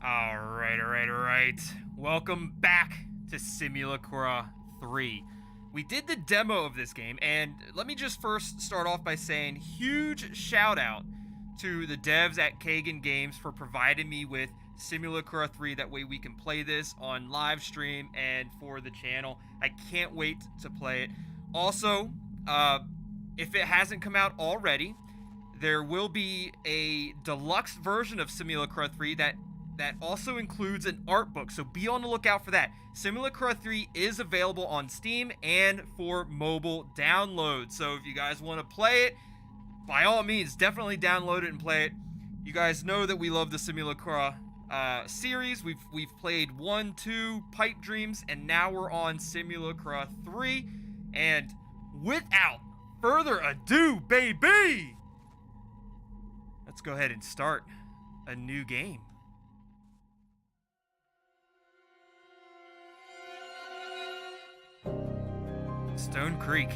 All right. Welcome back to Simulacra 3. We did the demo of this game, and let me just first start off by saying huge shout out to the devs at Kagan Games for providing me with Simulacra 3. That way we can play this on live stream and for the channel. I can't wait to play it. Also, if it hasn't come out already, there will be a deluxe version of Simulacra 3 that also includes an art book, so be on the lookout for that. Simulacra 3 is available on Steam and for mobile download, so if you guys want to play it, by all means, definitely download it and play it. You guys know that we love the Simulacra series. We've played 1, 2, Pipe Dreams, and now we're on Simulacra 3, and without further ado, baby, let's go ahead and start a new game. Stonecreek.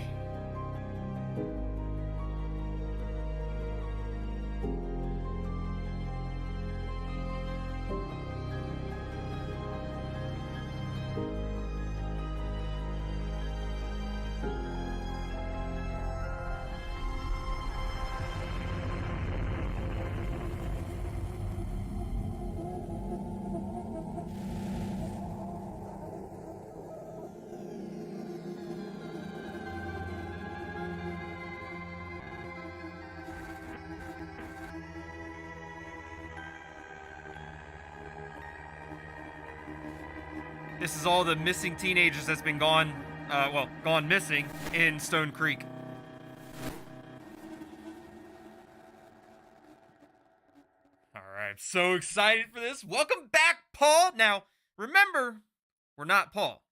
This is all the missing teenagers that's been gone missing in Stonecreek. Alright, I'm so excited for this. Welcome back, Paul. Now, remember, we're not Paul.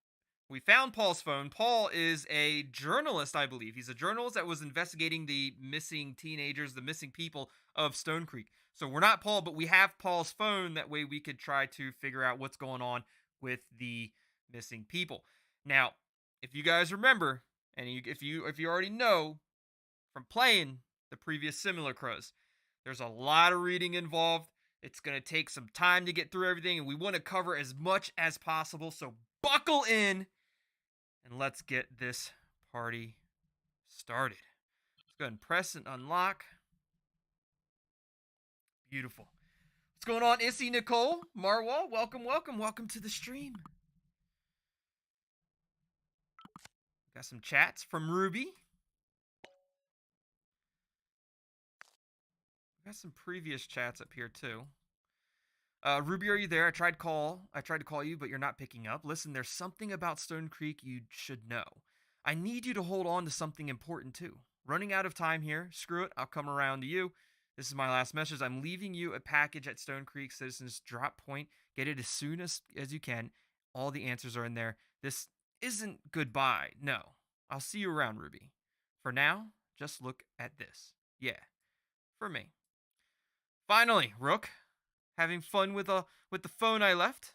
We found Paul's phone. Paul is a journalist, I believe. He's a journalist that was investigating the missing teenagers, the missing people of Stonecreek. So we're not Paul, but we have Paul's phone. That way we could try to figure out what's going on with the missing people. Now, if you guys remember, and if you already know from playing the previous Simulacras, there's a lot of reading involved. It's going to take some time to get through everything, and we want to cover as much as possible. So buckle in, and let's get this party started. Let's go ahead and press and unlock. Beautiful. What's going on, Issy, Nicole, Marwal? Welcome to the stream. Got some chats from Ruby. Got some previous chats up here too. Ruby, are you there? I tried to call you, but you're not picking up. Listen, there's something about Stonecreek you should know. I need you to hold on to something important too. Running out of time here. Screw it. I'll come around to you. This is my last message. I'm leaving you a package at Stonecreek Citizens Drop Point. Get it as soon as you can. All the answers are in there. This isn't goodbye. No. I'll see you around, Ruby. For now, just look at this. Yeah. For me. Finally, Rook. Having fun with the phone I left.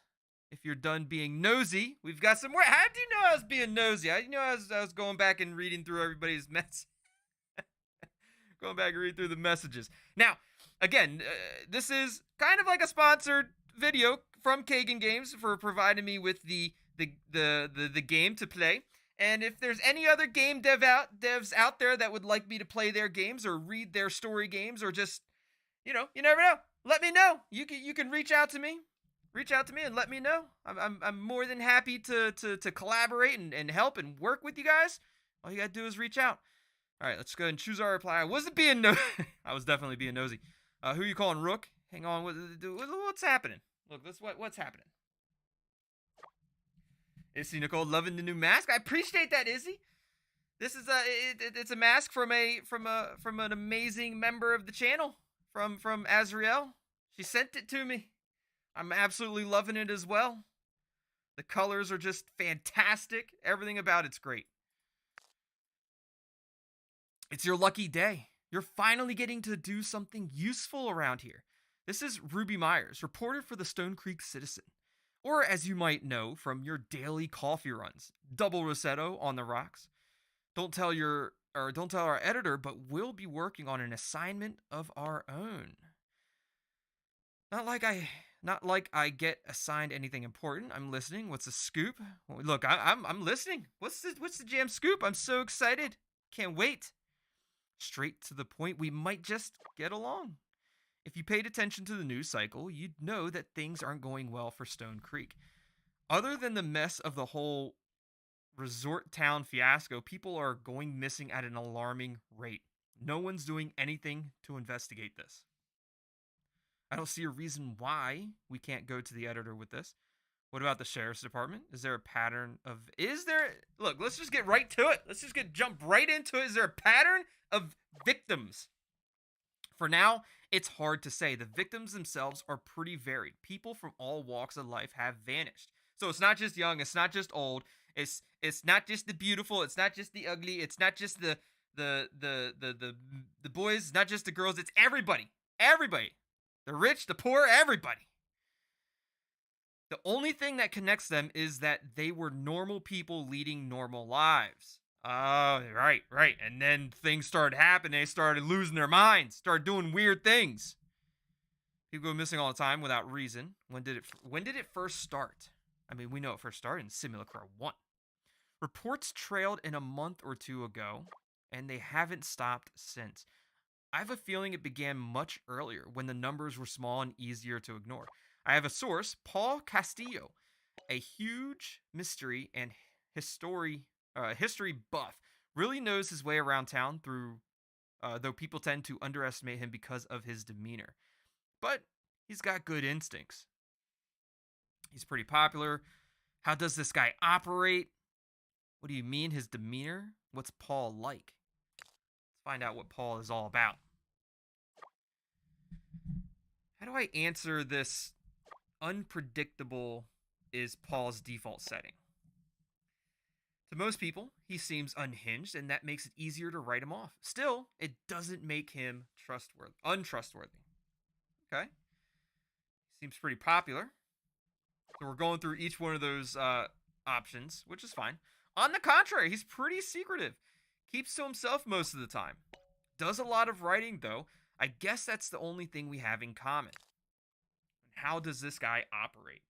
If you're done being nosy, we've got some more. How did you know I was being nosy? How did you know I was going back and reading through everybody's mess? Going back and read through the messages. Now, again, this is kind of like a sponsored video from Kagan Games for providing me with the game to play. And if there's any other game devs out there that would like me to play their games or read their story games or just, you never know. Let me know. You can reach out to me. Reach out to me and let me know. I'm more than happy to collaborate and help and work with you guys. All you gotta do is reach out. All right, let's go ahead and choose our reply. I wasn't being nosy. I was definitely being nosy. Who are you calling Rook? Hang on. What's happening? Look, what's happening. Izzy Nicole loving the new mask. I appreciate that, Izzy. This is it's a mask from an amazing member of the channel, from Azriel. She sent it to me. I'm absolutely loving it as well. The colors are just fantastic. Everything about it's great. It's your lucky day. You're finally getting to do something useful around here. This is Ruby Myers, reporter for the Stonecreek Citizen. Or as you might know from your daily coffee runs, double Rossetto on the rocks. Don't tell our editor, but we'll be working on an assignment of our own. Not like Not like I get assigned anything important. I'm listening. What's the scoop? Look, I'm listening. What's the jam scoop? I'm so excited. Can't wait. Straight to the point. We might just get along. If you paid attention to the news cycle, you'd know that things aren't going well for Stonecreek. Other than the mess of the whole resort town fiasco, people are going missing at an alarming rate. No one's doing anything to investigate this. I don't see a reason why we can't go to the editor with this. What about the sheriff's department? Is there a pattern of look, let's just get right to it. Let's just jump right into it. Is there a pattern of victims? For now, it's hard to say. The victims themselves are pretty varied. People from all walks of life have vanished. So it's not just young, it's not just old, it's not just the beautiful, it's not just the ugly, it's not just the boys, it's not just the girls, it's everybody. Everybody. The rich, the poor, everybody. The only thing that connects them is that they were normal people leading normal lives. Oh, right. And then things started happening. They started losing their minds, started doing weird things. People go missing all the time without reason. When did it first start? I mean, we know it first started in Simulacra 1. Reports trailed in a month or two ago, and they haven't stopped since. I have a feeling it began much earlier when the numbers were small and easier to ignore. I have a source, Paul Castillo, a huge mystery and history buff, really knows his way around town though people tend to underestimate him because of his demeanor. But he's got good instincts. He's pretty popular. How does this guy operate? What do you mean, his demeanor? What's Paul like? Let's find out what Paul is all about. How do I answer this? Unpredictable is Paul's default setting. To most people, he seems unhinged, and that makes it easier to write him off. Still, it doesn't make him untrustworthy. Okay? Seems pretty popular. So we're going through each one of those options, which is fine. On the contrary, he's pretty secretive. Keeps to himself most of the time. Does a lot of writing, though. I guess that's the only thing we have in common. How does this guy operate?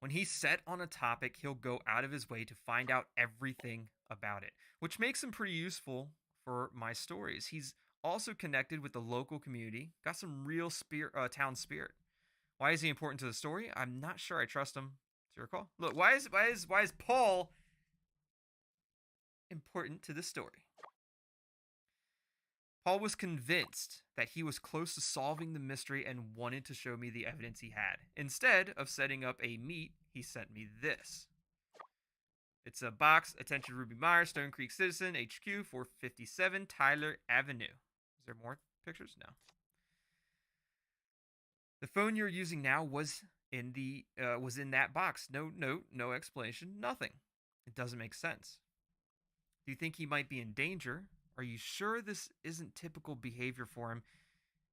When he's set on a topic, he'll go out of his way to find out everything about it, which makes him pretty useful for my stories. He's also connected with the local community, got some real town spirit. Why is he important to the story? I'm not sure I trust him. To your call. Look, why is Paul important to the story? Paul was convinced that he was close to solving the mystery and wanted to show me the evidence he had. Instead of setting up a meet, he sent me this. It's a box. Attention Ruby Meyer, Stonecreek Citizen, HQ, 457 Tyler Avenue. Is there more pictures? No. The phone you're using now was in that box. No note, no explanation, nothing. It doesn't make sense. Do you think he might be in danger? Are you sure this isn't typical behavior for him?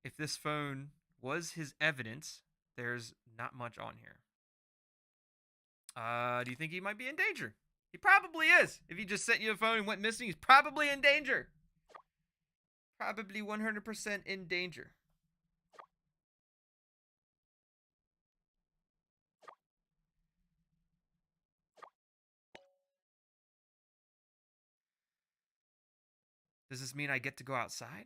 If this phone was his evidence, there's not much on here. Do you think he might be in danger? He probably is. If he just sent you a phone and went missing, he's probably in danger. Probably 100% in danger. Does this mean I get to go outside?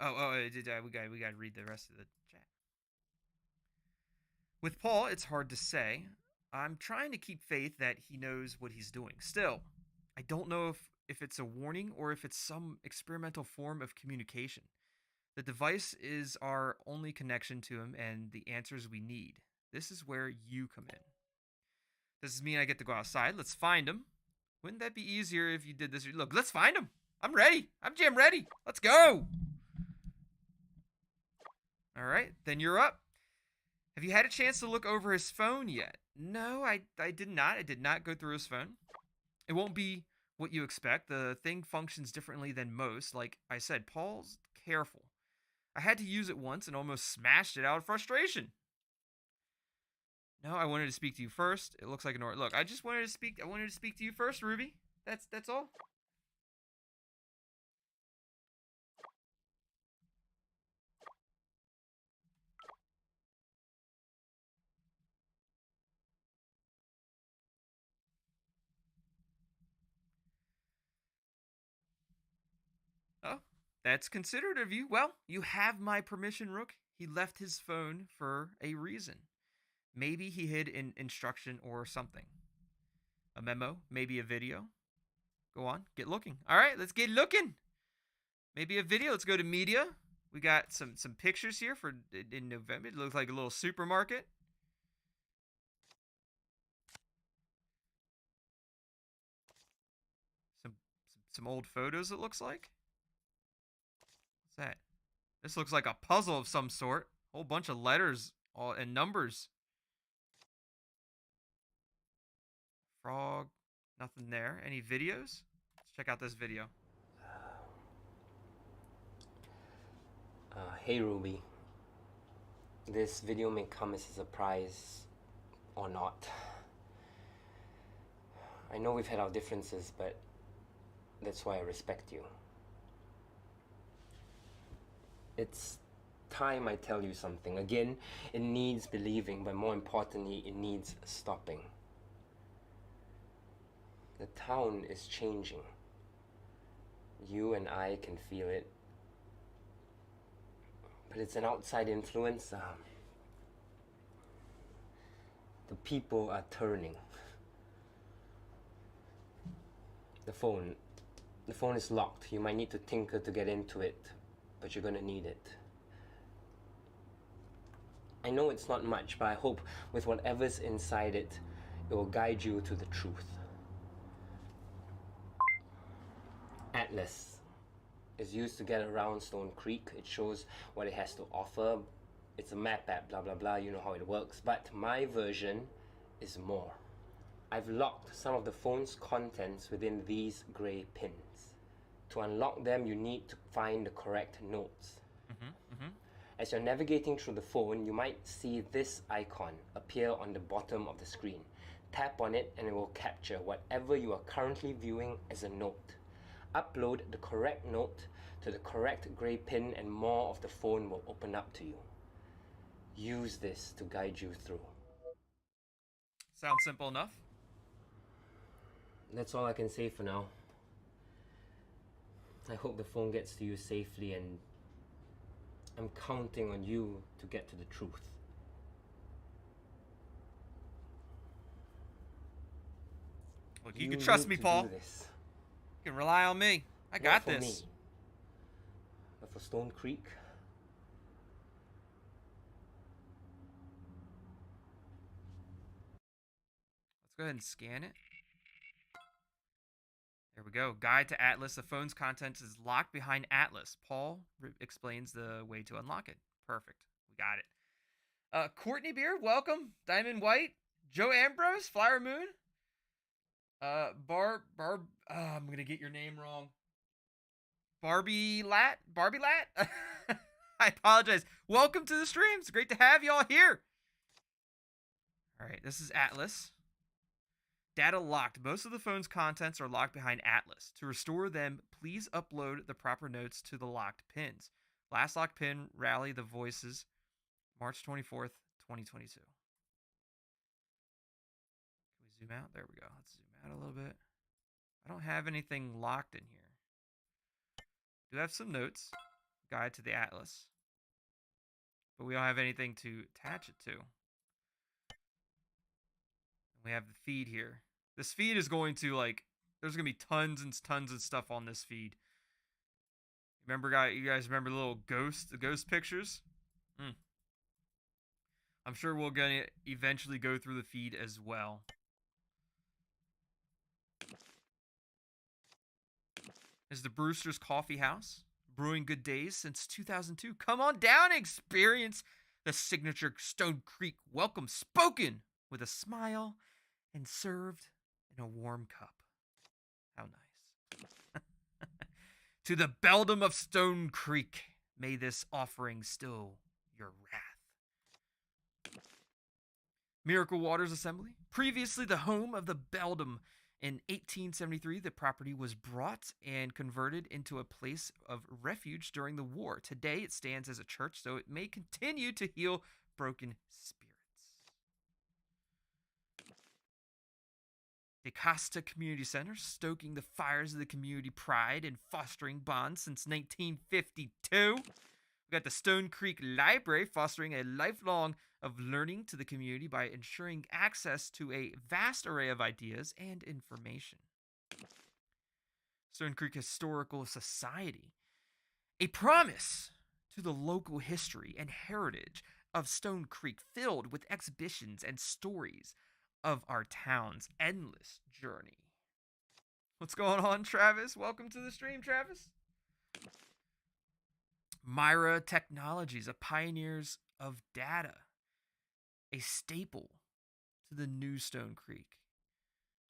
We got to read the rest of the chat. With Paul, it's hard to say. I'm trying to keep faith that he knows what he's doing. Still, I don't know if it's a warning or if it's some experimental form of communication. The device is our only connection to him and the answers we need. This is where you come in. Does this mean I get to go outside? Let's find him. Wouldn't that be easier if you did this? Look, let's find him. I'm ready. I'm jam ready. Let's go. All right, then you're up. Have you had a chance to look over his phone yet? No, I did not. I did not go through his phone. It won't be what you expect. The thing functions differently than most. Like I said, Paul's careful. I had to use it once and almost smashed it out of frustration. No, I wanted to speak to you first. It looks like an order. Look, I wanted to speak to you first, Ruby. That's all. That's considerate of you. Well, you have my permission, Rook. He left his phone for a reason. Maybe he hid an instruction or something. A memo, maybe a video. Go on, get looking. All right, let's get looking. Maybe a video. Let's go to media. We got some pictures here for in November. It looks like a little supermarket. Some some old photos. It looks like. What's that? This looks like a puzzle of some sort. Whole bunch of letters and numbers. Frog. Nothing there. Any videos? Let's check out this video. Hey Ruby. This video may come as a surprise or not. I know we've had our differences, but that's why I respect you. It's time I tell you something. Again, it needs believing, but more importantly, it needs stopping. The town is changing. You and I can feel it. But it's an outside influence. The people are turning. The phone is locked. You might need to tinker to get into it, but you're gonna need it. I know it's not much, but I hope with whatever's inside it, it will guide you to the truth. Atlas is used to get around Stonecreek. It shows what it has to offer. It's a map app, blah blah blah, you know how it works. But my version is more. I've locked some of the phone's contents within these grey pins. To unlock them, you need to find the correct notes. As you're navigating through the phone, you might see this icon appear on the bottom of the screen. Tap on it and it will capture whatever you are currently viewing as a note. Upload the correct note to the correct grey pin and more of the phone will open up to you. Use this to guide you through. Sounds simple enough. That's all I can say for now. I hope the phone gets to you safely, and I'm counting on you to get to the truth. Look, you can trust me, Paul. You can rely on me. I got this. Me, but for Stonecreek, let's go ahead and scan it. There we go. Guide to Atlas. The phone's contents is locked behind Atlas. Paul explains the way to unlock it. Perfect. We got it. Courtney Beer, welcome. Diamond White. Joe Ambrose, Flower Moon. I'm gonna get your name wrong. Barbie Lat. I apologize. Welcome to the stream. It's great to have y'all here. All right, this is Atlas. Data locked. Most of the phone's contents are locked behind Atlas. To restore them, please upload the proper notes to the locked pins. Last locked pin, Rally the Voices, March 24th, 2022. Can we zoom out? There we go. Let's zoom out a little bit. I don't have anything locked in here. Do have some notes. Guide to the Atlas. But we don't have anything to attach it to. We have the feed here. This feed is going to, like, there's going to be tons and tons of stuff on this feed. Remember, you guys remember the ghost pictures? I'm sure we're going to eventually go through the feed as well. This is the Brewster's Coffee House. Brewing good days since 2002. Come on down and experience the signature Stonecreek welcome, spoken with a smile and served in a warm cup. How nice. To the Beldum of Stonecreek, may this offering still your wrath. Miracle Waters Assembly. Previously the home of the Beldum. In 1873, the property was brought and converted into a place of refuge during the war. Today, it stands as a church, so it may continue to heal broken spirits. De Costa Community Center, stoking the fires of the community pride and fostering bonds since 1952. We got the Stonecreek Library, fostering a lifelong of learning to the community by ensuring access to a vast array of ideas and information. Stonecreek Historical Society, a promise to the local history and heritage of Stonecreek, filled with exhibitions and stories of our town's endless journey. What's going on, Travis? Welcome to the stream, Travis. Myra Technologies, a pioneers of data, a staple to the new Stonecreek.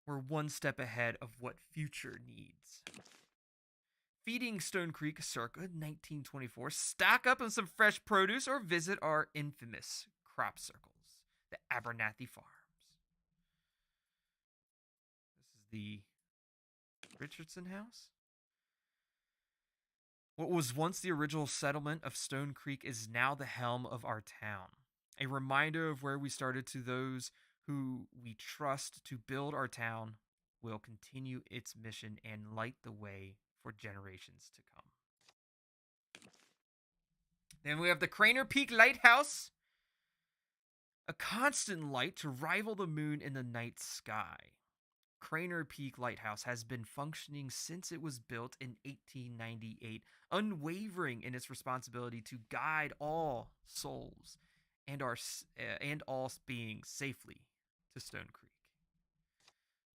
We're one step ahead of what future needs. Feeding Stonecreek circa 1924. Stock up on some fresh produce or visit our infamous crop circles, the Abernathy Farms. This is the Richardson House. What was once the original settlement of Stonecreek is now the helm of our town. A reminder of where we started to those who we trust to build our town will continue its mission and light the way for generations to come. Then we have the Craner Peak Lighthouse, a constant light to rival the moon in the night sky. Craner Peak Lighthouse has been functioning since it was built in 1898, unwavering in its responsibility to guide all souls and all beings safely to Stonecreek.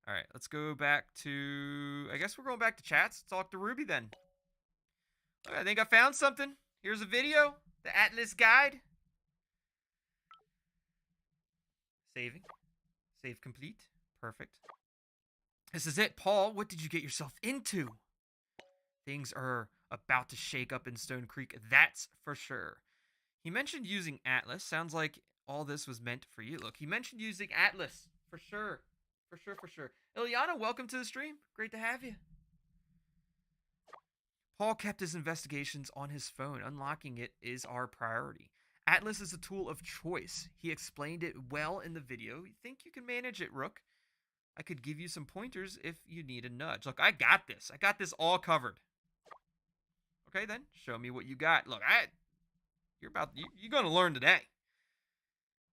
All right, let's go back to. I guess we're going back to chats. Talk to Ruby then. Okay, I think I found something. Here's a video. The Atlas Guide. Saving. Save complete. Perfect. This is it, Paul. What did you get yourself into? Things are about to shake up in Stonecreek, that's for sure. He mentioned using Atlas. Sounds like all this was meant for you. Look, he mentioned using Atlas. For sure. For sure. Ilyana, welcome to the stream. Great to have you. Paul kept his investigations on his phone. Unlocking it is our priority. Atlas is a tool of choice. He explained it well in the video. You think you can manage it, Rook? I could give you some pointers if you need a nudge. Look, I got this. I got this all covered. Okay, then. Show me what you got. Look, you're going to learn today.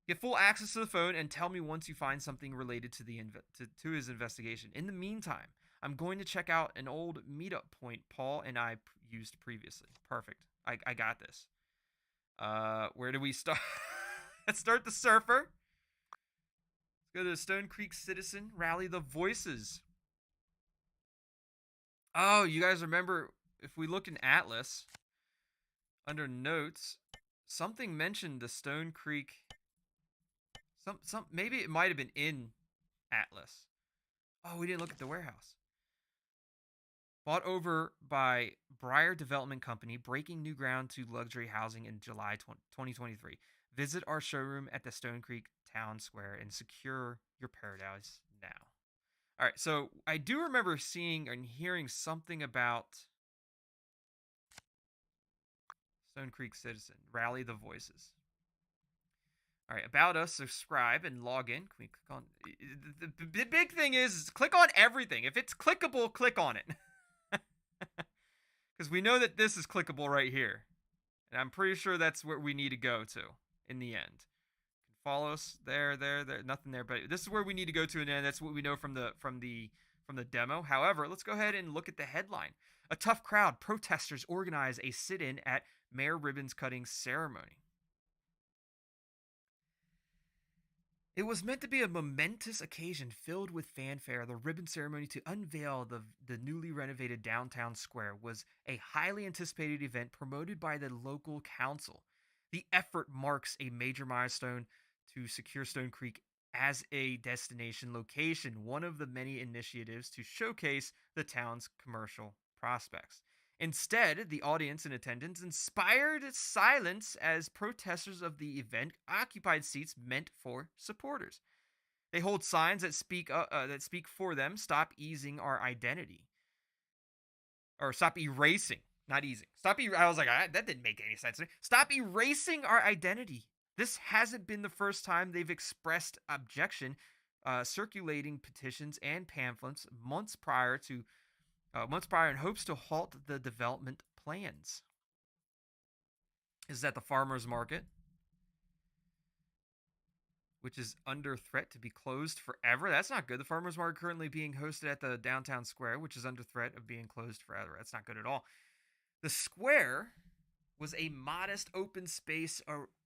Get full access to the phone and tell me once you find something related to to his investigation. In the meantime, I'm going to check out an old meetup point Paul and I used previously. Perfect. I got this. Where do we start? Let's start the surfer. Let's go to Stonecreek Citizen. Rally the voices. Oh, you guys remember, if we look in Atlas, under notes, something mentioned the Stonecreek. Maybe it might have been in Atlas. Oh, we didn't look at the warehouse. Bought over by Briar Development Company, breaking new ground to luxury housing in July 2023. Visit our showroom at the Stonecreek Town Square and secure your paradise now. All right, so I do remember seeing and hearing something about Stonecreek Citizen. Rally the voices. All right, about us, subscribe, and log in. Can we click on... The big thing is click on everything. If it's clickable, click on it. Because we know that this is clickable right here. And I'm pretty sure that's where we need to go to in the end. Follow us there, nothing there, but this is where we need to go to, and that's what we know from the demo. However, let's go ahead and look at the headline. A tough crowd, protesters organize a sit-in at Mayor Ribbons cutting ceremony. It was meant to be a momentous occasion filled with fanfare. The ribbon ceremony to unveil the newly renovated downtown square was a highly anticipated event promoted by the local council. The effort marks a major milestone to secure Stonecreek as a destination location, one of the many initiatives to showcase the town's commercial prospects. Instead, the audience in attendance inspired silence as protesters of the event occupied seats meant for supporters. They hold signs that speak for them. Stop easing our identity, or stop erasing, not easing. I was like, that didn't make any sense to me. Stop erasing our identity. This hasn't been the first time they've expressed objection. circulating petitions and pamphlets months prior in hopes to halt the development plans. Is that the farmers market, which is under threat to be closed forever? That's not good. The farmers market currently being hosted at the downtown square, which is under threat of being closed forever. That's not good at all. The square was a modest open space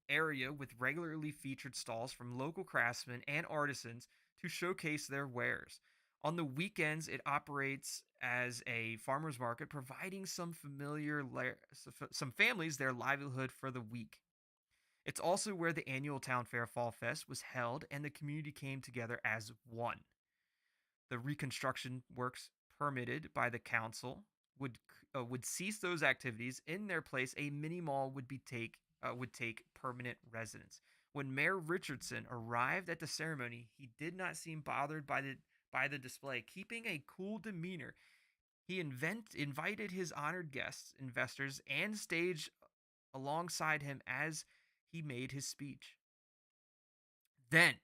area with regularly featured stalls from local craftsmen and artisans to showcase their wares. On the weekends, it operates as a farmers market, providing some families their livelihood for the week. It's also where the annual Town Fair Fall Fest was held and the community came together as one. The reconstruction works permitted by the council would cease those activities. In their place, a mini mall would take permanent residence. When Mayor Richardson arrived at the ceremony, he did not seem bothered by the display, keeping a cool demeanor. He invited his honored guests, investors, and stage alongside him as he made his speech. Then,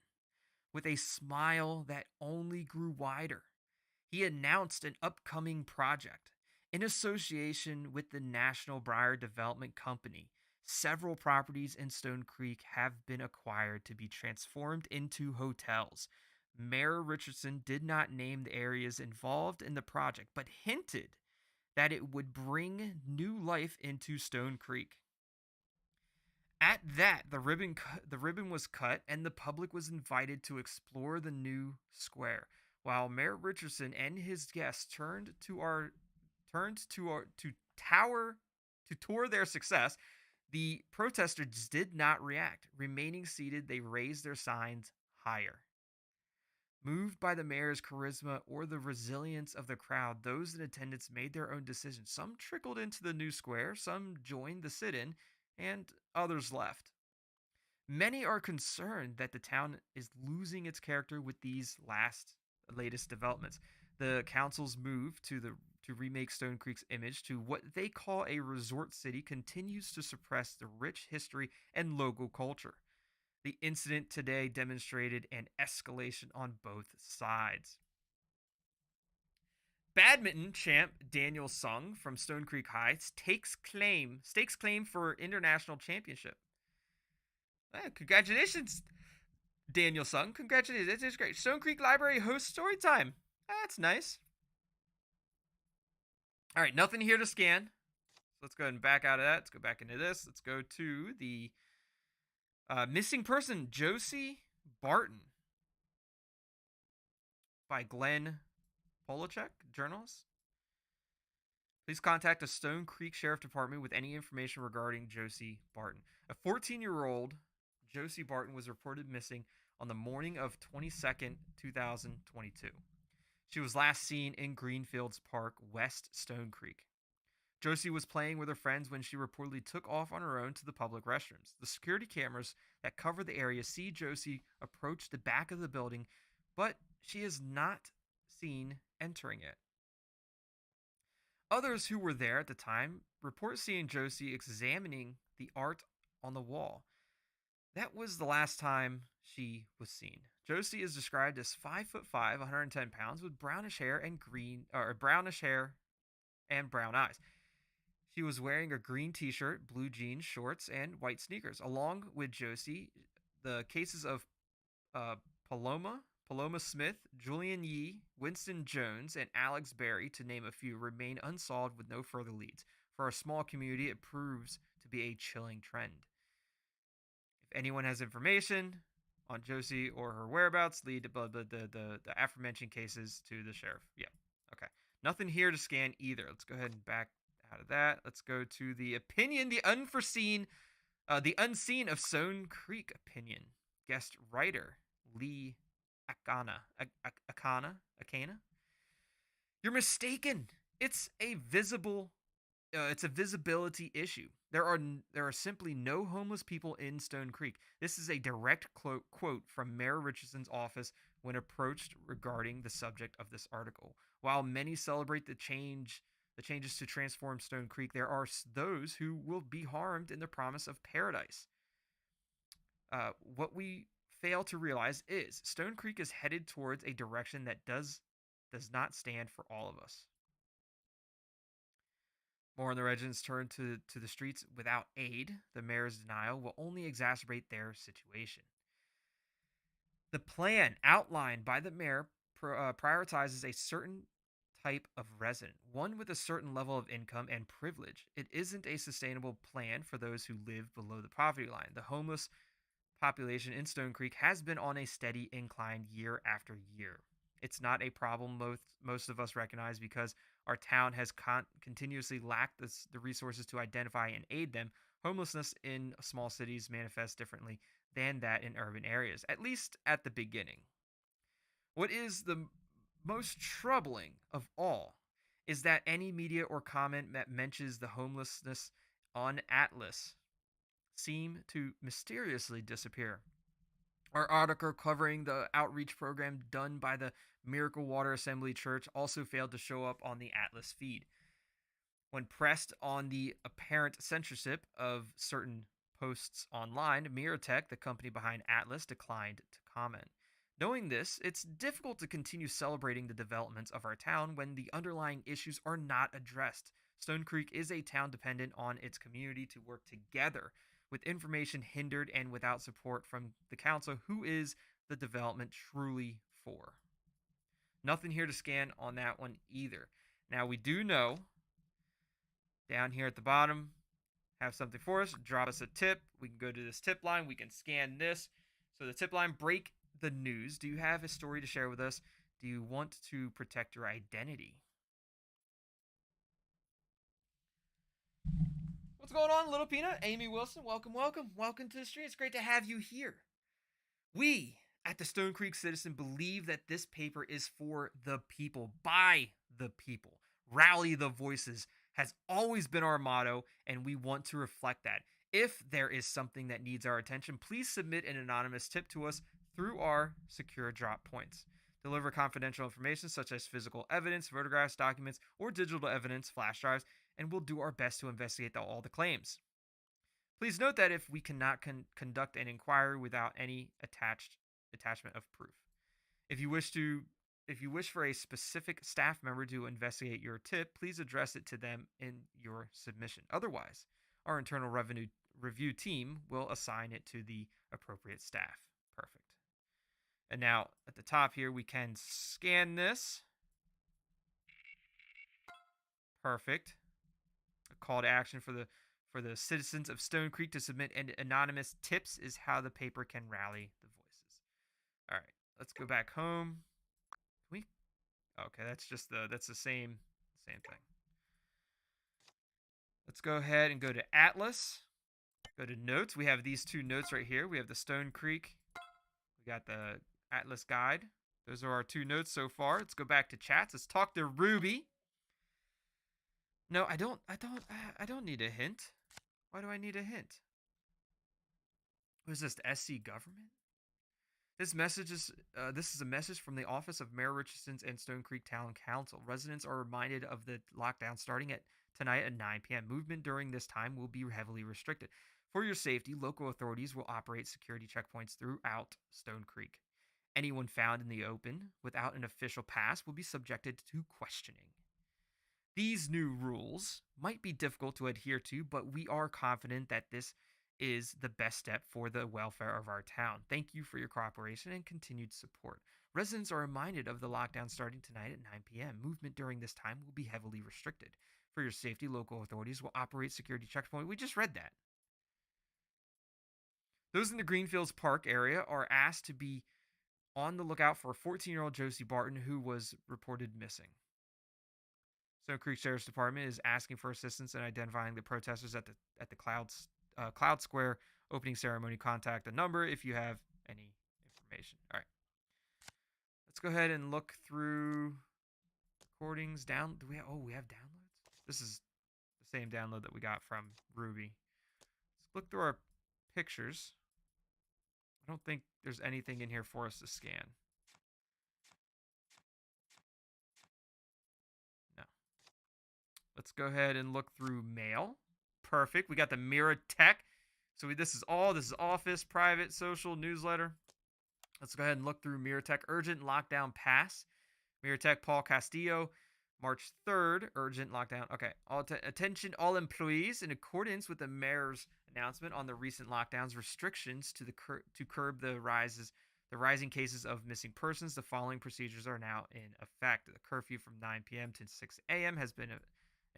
with a smile that only grew wider, he announced an upcoming project. In association with the National Briar Development Company, several properties in Stonecreek have been acquired to be transformed into hotels. Mayor Richardson did not name the areas involved in the project, but hinted that it would bring new life into Stonecreek. At that, the ribbon was cut, and the public was invited to explore the new square. While Mayor Richardson and his guests to tour their success, the protesters did not react. Remaining seated, they raised their signs higher. Moved by the mayor's charisma or the resilience of the crowd, those in attendance made their own decisions. Some trickled into the new square, some joined the sit in, and others left. Many are concerned that the town is losing its character with these latest developments. The council's move to remake Stone Creek's image to what they call a resort city continues to suppress the rich history and local culture. The incident today demonstrated an escalation on both sides. Badminton champ Daniel Sung from Stone Creek High stakes claim for international championship. Congratulations, Daniel Sung. Congratulations. That's great. Stone Creek Library hosts story time. That's nice. All right, nothing here to scan. So let's go ahead and back out of that. Let's go back into this. Let's go to the missing person, Josie Barton, by Glenn Polachek, journalist. Please contact the Stone Creek Sheriff Department with any information regarding Josie Barton. A 14-year-old Josie Barton was reported missing on the morning of 22nd, 2022. She was last seen in Greenfields Park, West Stone Creek. Josie was playing with her friends when she reportedly took off on her own to the public restrooms. The security cameras that cover the area see Josie approach the back of the building, but she is not seen entering it. Others who were there at the time report seeing Josie examining the art on the wall. That was the last time she was seen. Josie is described as 5'5", 110 pounds, with brownish hair and brown eyes. She was wearing a green t-shirt, blue jeans, shorts, and white sneakers. Along with Josie, the cases of Paloma Smith, Julian Yee, Winston Jones, and Alex Berry, to name a few, remain unsolved with no further leads. For a small community, it proves to be a chilling trend. If anyone has information on Josie or her whereabouts, lead the aforementioned cases to the sheriff. Yeah, okay. Nothing here to scan either. Let's go ahead and back out of that. Let's go to the opinion, the unseen of Stone Creek opinion. Guest writer, Lee Akana. You're mistaken. It's a visibility issue. There are simply no homeless people in Stone Creek. This is a direct quote from Mayor Richardson's office when approached regarding the subject of this article. While many celebrate the changes to transform Stone Creek, there are those who will be harmed in the promise of paradise. What we fail to realize is Stonecreek is headed towards a direction that does not stand for all of us. More on the residents turn to the streets without aid. The mayor's denial will only exacerbate their situation. The plan outlined by the mayor prioritizes a certain type of resident, one with a certain level of income and privilege. It isn't a sustainable plan for those who live below the poverty line. The homeless population in Stonecreek has been on a steady incline year after year. It's not a problem most of us recognize because our town has continuously lacked the resources to identify and aid them. Homelessness in small cities manifests differently than that in urban areas, at least at the beginning. What is the most troubling of all is that any media or comment that mentions the homelessness on Atlas seem to mysteriously disappear. Our article covering the outreach program done by the Miracle Water Assembly Church also failed to show up on the Atlas feed. When pressed on the apparent censorship of certain posts online, Miratech, the company behind Atlas, declined to comment. Knowing this, it's difficult to continue celebrating the developments of our town when the underlying issues are not addressed. Stonecreek is a town dependent on its community to work together. With information hindered and without support from the council, who is the development truly for? Nothing here to scan on that one either. Now, we do know down here at the bottom have something for us. Drop us a tip. We can go to this tip line. We can scan this. So the tip line, break the news. Do you have a story to share with us? Do you want to protect your identity? What's going on, Little Peanut? Amy Wilson, welcome, welcome. Welcome to the street. It's great to have you here. We at the Stonecreek Citizen believe that this paper is for the people, by the people. Rally the voices has always been our motto, and we want to reflect that. If there is something that needs our attention, please submit an anonymous tip to us through our secure drop points. Deliver confidential information such as physical evidence, photographs, documents, or digital evidence, flash drives, and we'll do our best to investigate all the claims. Please note that if we cannot conduct an inquiry without any attachment of proof. If you wish for a specific staff member to investigate your tip, please address it to them in your submission. Otherwise, our internal revenue review team will assign it to the appropriate staff. Perfect. And now at the top here, we can scan this. Perfect. A call to action for the citizens of Stonecreek to submit anonymous tips is how the paper can rally the voices. All right, let's go back home. Okay, that's the same thing. Let's go ahead and go to Atlas. Go to notes. We have these two notes right here. We have the Stonecreek. We got the Atlas guide. Those are our two notes so far. Let's go back to chats. Let's talk to Ruby. No, I don't need a hint. Why do I need a hint? What is this, the SC government? This is a message from the Office of Mayor Richardson's and Stonecreek Town Council. Residents are reminded of the lockdown starting tonight at 9 p.m. Movement during this time will be heavily restricted. For your safety, local authorities will operate security checkpoints throughout Stonecreek. Anyone found in the open without an official pass will be subjected to questioning. These new rules might be difficult to adhere to, but we are confident that this is the best step for the welfare of our town. Thank you for your cooperation and continued support. Residents are reminded of the lockdown starting tonight at 9 p.m. Movement during this time will be heavily restricted. For your safety, local authorities will operate security checkpoints. We just read that. Those in the Greenfields Park area are asked to be on the lookout for 14-year-old Josie Barton, who was reported missing. Stonecreek Sheriff's Department is asking for assistance in identifying the protesters at the Cloud Square opening ceremony. Contact the number if you have any information. All right. Let's go ahead and look through recordings. We have downloads? This is the same download that we got from Ruby. Let's look through our pictures. I don't think there's anything in here for us to scan. No. Let's go ahead and look through mail. Perfect. We got the Mirror Tech. So this is office, private, social, newsletter. Let's go ahead and look through Mirror Tech Urgent Lockdown Pass. Mirror Tech Paul Castillo, March 3rd, urgent lockdown. Okay. Attention, all employees, in accordance with the mayor's announcement on the recent lockdowns restrictions to curb the rising cases of missing persons. The following procedures are now in effect. The curfew from 9 p.m. to 6 a.m. has been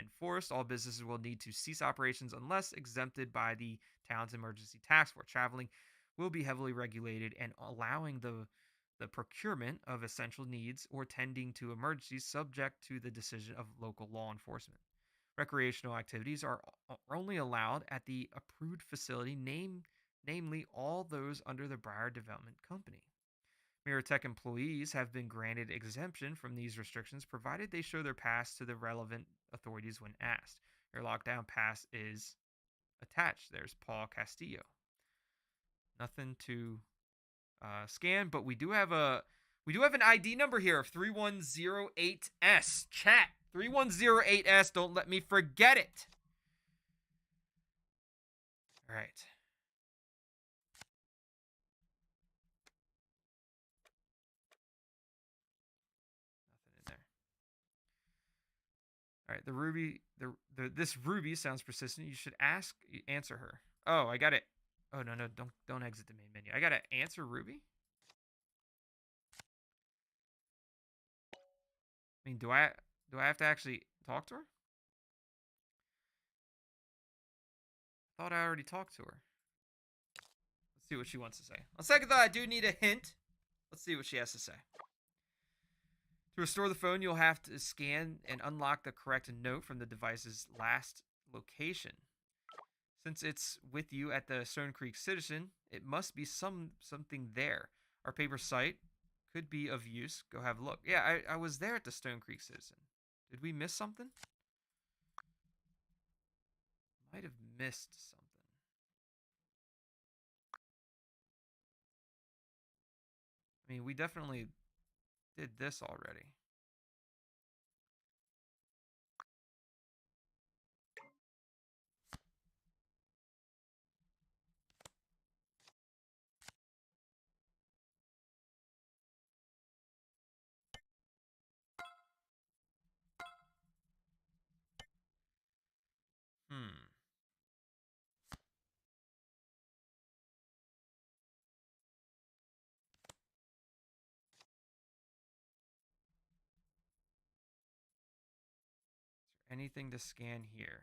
enforced. All businesses will need to cease operations unless exempted by the town's emergency task force. Traveling will be heavily regulated and allowing the procurement of essential needs or tending to emergencies subject to the decision of local law enforcement. Recreational activities are only allowed at the approved facility, namely all those under the Briar Development Company. Miratech employees have been granted exemption from these restrictions provided they show their pass to the relevant authorities when asked. Your lockdown pass is attached. There's Paul Castillo. Nothing to scan, but we do have an ID number here of 3108S. Chat 3108S. Don't let me forget it. All right. Nothing in there. All right. This Ruby sounds persistent. You should answer her. Oh, I got it. Oh no, don't exit the main menu. I gotta answer Ruby. I mean, do I have to actually talk to her? I thought I already talked to her. Let's see what she wants to say. On second thought, I do need a hint. Let's see what she has to say. To restore the phone, you'll have to scan and unlock the correct note from the device's last location. Since it's with you at the Stonecreek Citizen, it must be something there. Our paper site could be of use. Go have a look. Yeah, I was there at the Stonecreek Citizen. Did we miss something? Might have missed something. I mean, we definitely did this already. Hmm. Is there anything to scan here?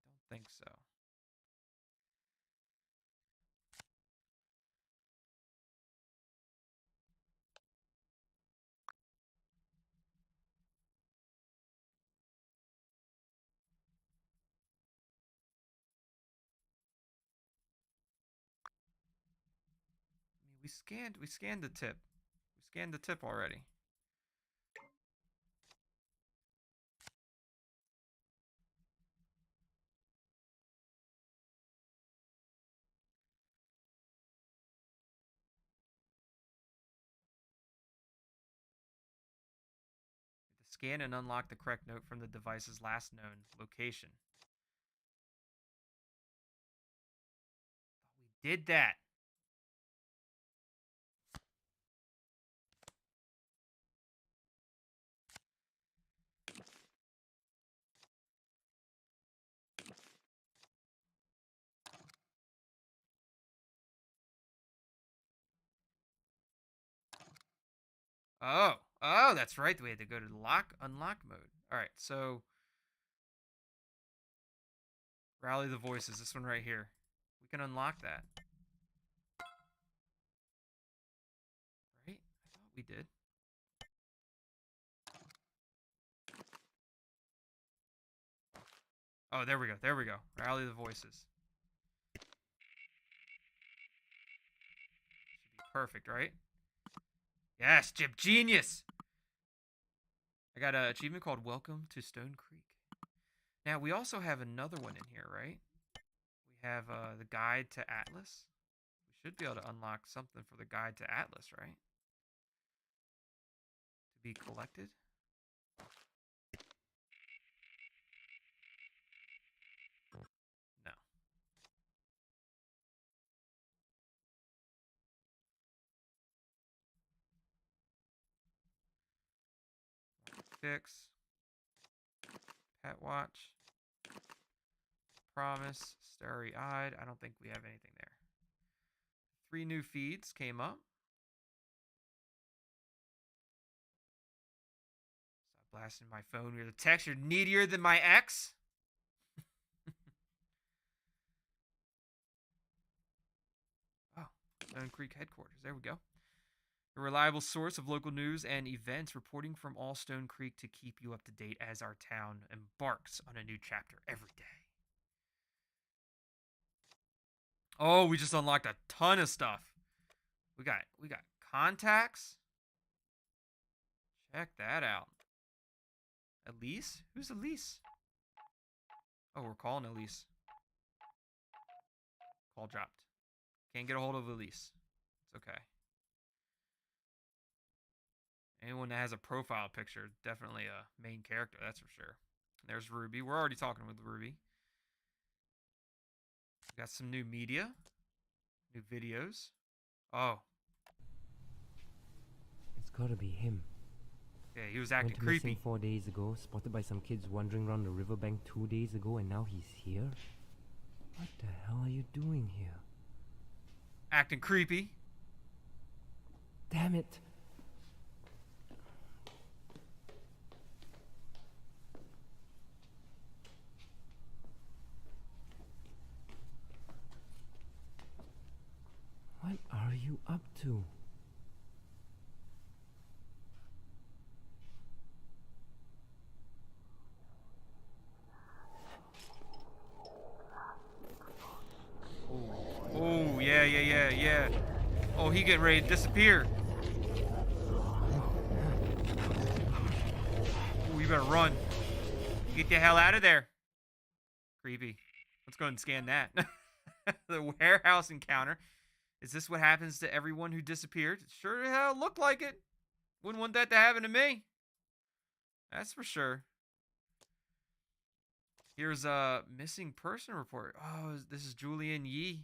Don't think so. I mean, we scanned the tip. We scanned the tip already. To scan and unlock the correct note from the device's last known location. We did that. Oh, that's right. We had to go to the unlock mode. All right, so rally the voices. This one right here. We can unlock that, right? I thought we did. Oh, there we go. There we go. Rally the voices. Should be perfect, right? Yes, Jib Genius. I got an achievement called Welcome to Stonecreek. Now, we also have another one in here, right? We have the Guide to Atlas. We should be able to unlock something for the Guide to Atlas, right? To be collected. No. Fix. Pet watch. Promise. Starry-eyed. I don't think we have anything there. 3 new feeds came up. Stop blasting my phone with a text. You're needier than my ex. Oh, Stonecreek headquarters. There we go. A reliable source of local news and events reporting from all Stonecreek to keep you up to date as our town embarks on a new chapter every day. Oh, we just unlocked a ton of stuff. We got contacts. Check that out. Elise? Who's Elise? Oh, we're calling Elise. Call dropped. Can't get a hold of Elise. It's okay. Anyone that has a profile picture, definitely a main character, that's for sure. There's Ruby. We're already talking with Ruby. We got some new media. New videos. Oh. It's gotta be him. Yeah, he was acting Went creepy. missing 4 days ago, spotted by some kids wandering around the riverbank 2 days ago, and now he's here? What the hell are you doing here? Acting creepy. Damn it! What are you up to? Oh, yeah. Oh, he getting ready to disappear. Oh, you better run. Get the hell out of there. Creepy. Let's go ahead and scan that. The warehouse encounter. Is this what happens to everyone who disappeared? It sure the hell looked like it. Wouldn't want that to happen to me. That's for sure. Here's a missing person report. Oh, this is Julian Yee.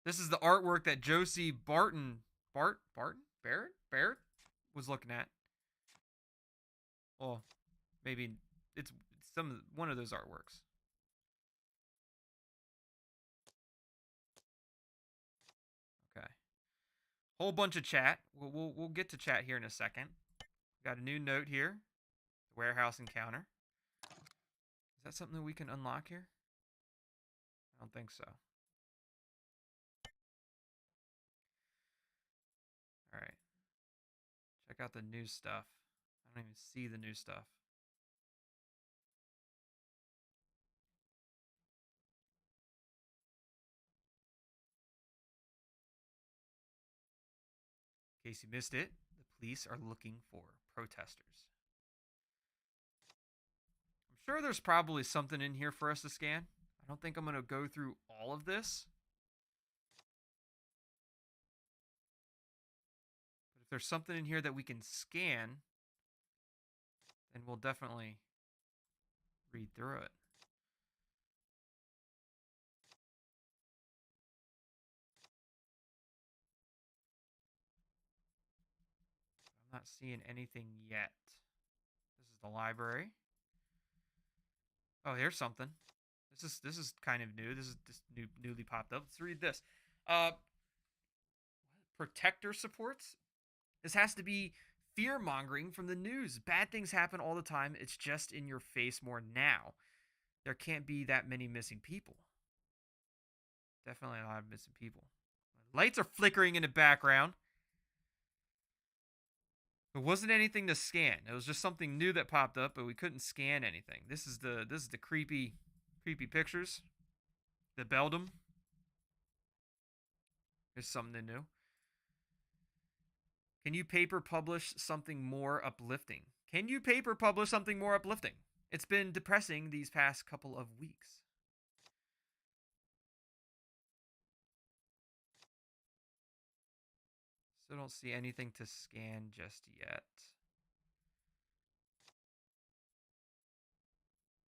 This is the artwork that Josie Barrett was looking at. Well, maybe it's one of those artworks. Okay. Whole bunch of chat. We'll get to chat here in a second. Got a new note here. Warehouse encounter. Is that something that we can unlock here? I don't think so. All right. Check out the new stuff. I don't even see the new stuff. In case you missed it, the police are looking for protesters. I'm sure there's probably something in here for us to scan. I don't think I'm going to go through all of this. But if there's something in here that we can scan, then we'll definitely read through it. I'm not seeing anything yet. This is the library. Oh, here's something. This is kind of new. This is newly popped up. Let's read this. Protector supports. This has to be fear mongering from the news. Bad things happen all the time. It's just in your face more now. There can't be that many missing people. Definitely a lot of missing people. Lights are flickering in the background. There wasn't anything to scan. It was just something new that popped up, but we couldn't scan anything. This is the creepy pictures. The Beldum. Here's something new. Can you paper publish something more uplifting? Can you paper publish something more uplifting? It's been depressing these past couple of weeks. Still don't see anything to scan just yet.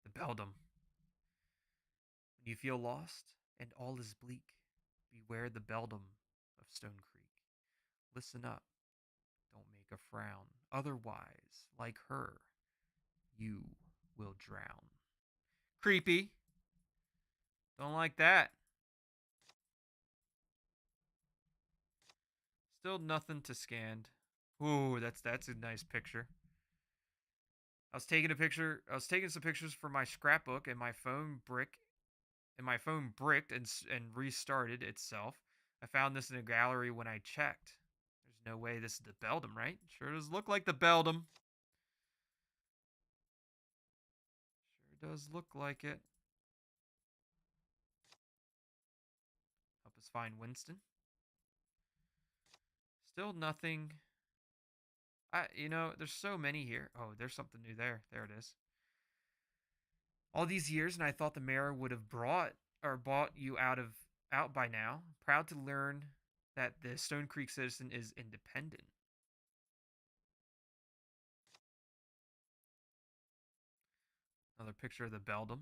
The Beldum. When you feel lost and all is bleak, beware the Beldum of Stonecreek. Listen up. a frown. Otherwise, like her, you will drown. Creepy. Don't like that. Still nothing to scan. Ooh, that's a nice picture. I was taking some pictures for my scrapbook, and my phone bricked and restarted itself. I found this in a gallery when I checked. There's no way this is the Beldum, right? Sure does look like the Beldum. Sure does look like it. Help us find Winston. Still nothing. There's so many here. Oh, there's something new there. There it is. All these years, and I thought the mayor would have bought you out by now. Proud to learn that the Stonecreek citizen is independent. Another picture of the Beldum.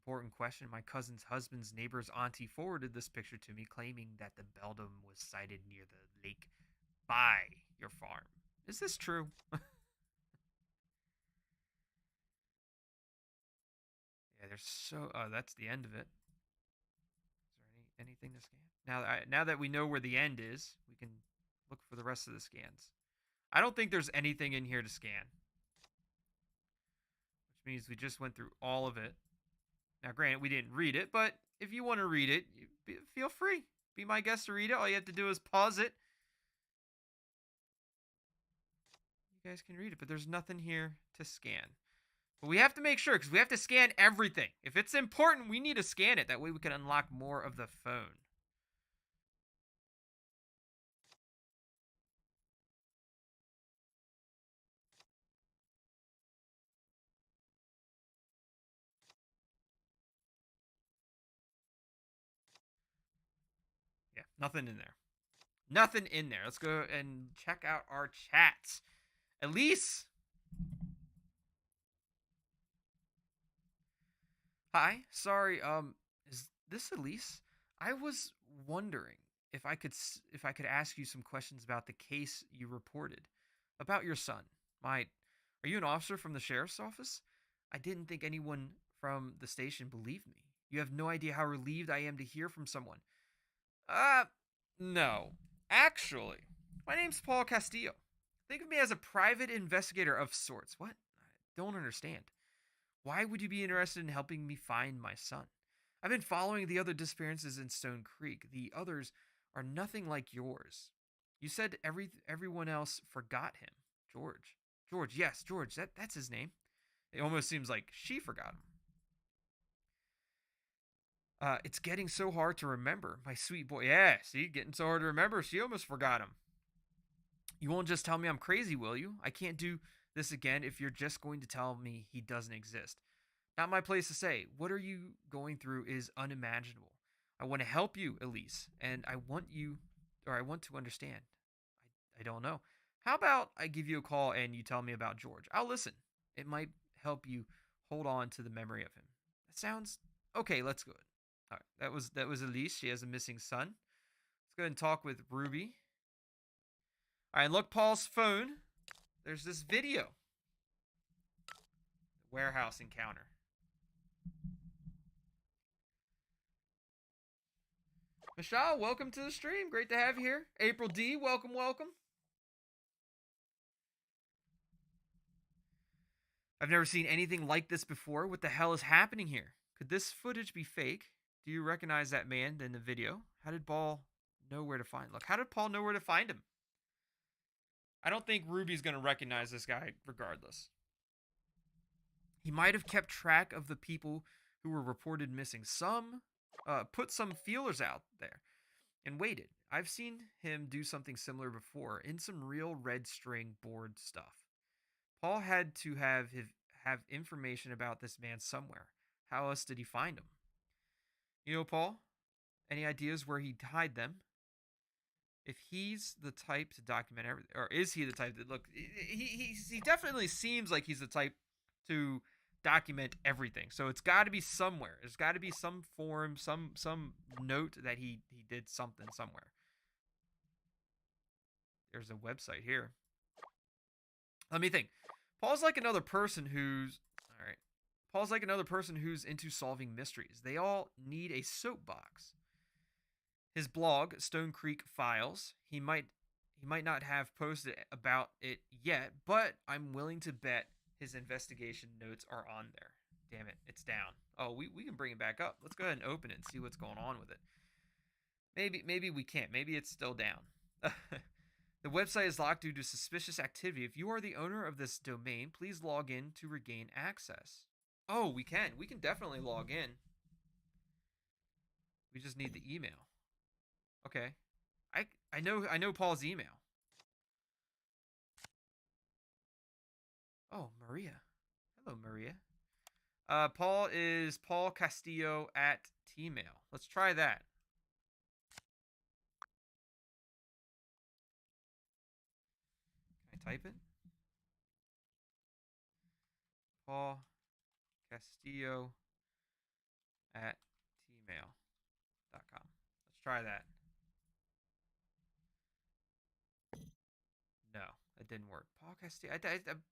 Important question. My cousin's husband's neighbor's auntie forwarded this picture to me, claiming that the Beldum was sighted near the lake by your farm. Is this true? Yeah, there's so. Oh, that's the end of it. Is there anything to scan? Now that we know where the end is, we can look for the rest of the scans. I don't think there's anything in here to scan, which means we just went through all of it. Now, granted, we didn't read it, but if you want to read it, feel free. Be my guest to read it. All you have to do is pause it. You guys can read it, but there's nothing here to scan. But we have to make sure, because we have to scan everything. If it's important, we need to scan it. That way we can unlock more of the phone. Yeah, nothing in there. Nothing in there. Let's go and check out our chats. Elise. Hi. Sorry. Is this Elise? I was wondering if I could ask you some questions about the case you reported about your son. Are you an officer from the sheriff's office? I didn't think anyone from the station believed me. You have no idea how relieved I am to hear from someone. Uh, no. Actually, my name's Paul Castillo. Think of me as a private investigator of sorts. What? I don't understand. Why would you be interested in helping me find my son? I've been following the other disappearances in Stonecreek. The others are nothing like yours. You said everyone else forgot him. George. George, yes, George. That's his name. It almost seems like she forgot him. It's getting so hard to remember. My sweet boy. Yeah, see, getting so hard to remember. She almost forgot him. You won't just tell me I'm crazy, will you? I can't do this again if you're just going to tell me he doesn't exist. Not my place to say. What are you going through is unimaginable. I want to help you, Elise, and I want to understand. I don't know. How about I give you a call and you tell me about George? I'll listen. It might help you hold on to the memory of him. That sounds okay. Let's go. All right, that was Elise. She has a missing son. Let's go ahead and talk with Ruby. All right, look, Paul's phone. There's this video. Warehouse encounter. Michelle, welcome to the stream. Great to have you here. April D, welcome, welcome. I've never seen anything like this before. What the hell is happening here? Could this footage be fake? Do you recognize that man in the video? How did Paul know where to find? Look, how did Paul know where to find him? I don't think Ruby's going to recognize this guy regardless. He might have kept track of the people who were reported missing. Put some feelers out there and waited. I've seen him do something similar before in some real red string board stuff. Paul had to have information about this man somewhere. How else did he find him? You know, Paul, any ideas where he'd hide them? If he's the type to document everything, or is he the type that look? He definitely seems like he's the type to document everything. So it's got to be somewhere. There's got to be some form, some note that he did something somewhere. there's a website here. Let me think. Paul's like another person who's all right. Paul's like another person who's into solving mysteries. They all need a soapbox. His blog, Stonecreek Files, he might not have posted about it yet, but I'm willing to bet his investigation notes are on there. Damn it, it's down. Oh, we can bring it back up. Let's go ahead and open it and see what's going on with it. Maybe we can't. Maybe it's still down. The website is locked due to suspicious activity. If you are the owner of this domain, please log in to regain access. Oh, we can. We can definitely log in. We just need the email. Okay. I know Paul's email. Oh, Maria. Hello, Maria. Paul is Paul Castillo at Tmail. Let's try that. Can I type it? Paul Castillo at tmail.com. Let's try that. No, it didn't work. Paul Castillo.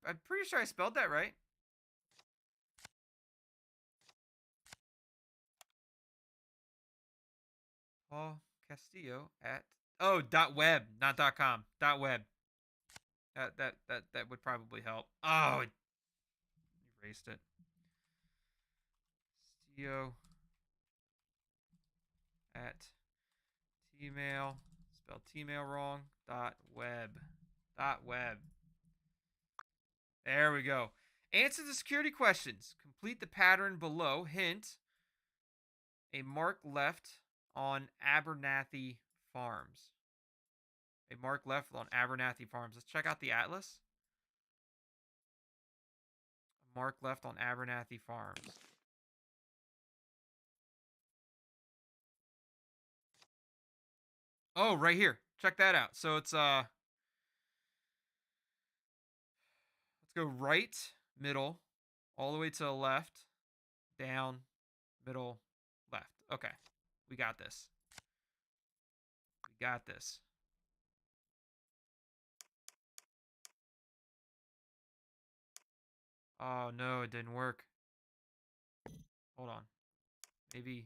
I'm pretty sure I spelled that right. Paul Castillo at .web, not .com. .web. That would probably help. Oh, it erased it. Castillo at Tmail. Spelled Tmail wrong. .web. .web. There we go. Answer the security questions. Complete the pattern below. Hint: a mark left on Abernathy Farms. A mark left on Abernathy Farms. Let's check out the atlas. A mark left on Abernathy Farms. Oh, right here. Check that out. So it's let's go right, middle, all the way to the left, down, middle, left. Okay. We got this. We got this. Oh no, it didn't work. Hold on. Maybe.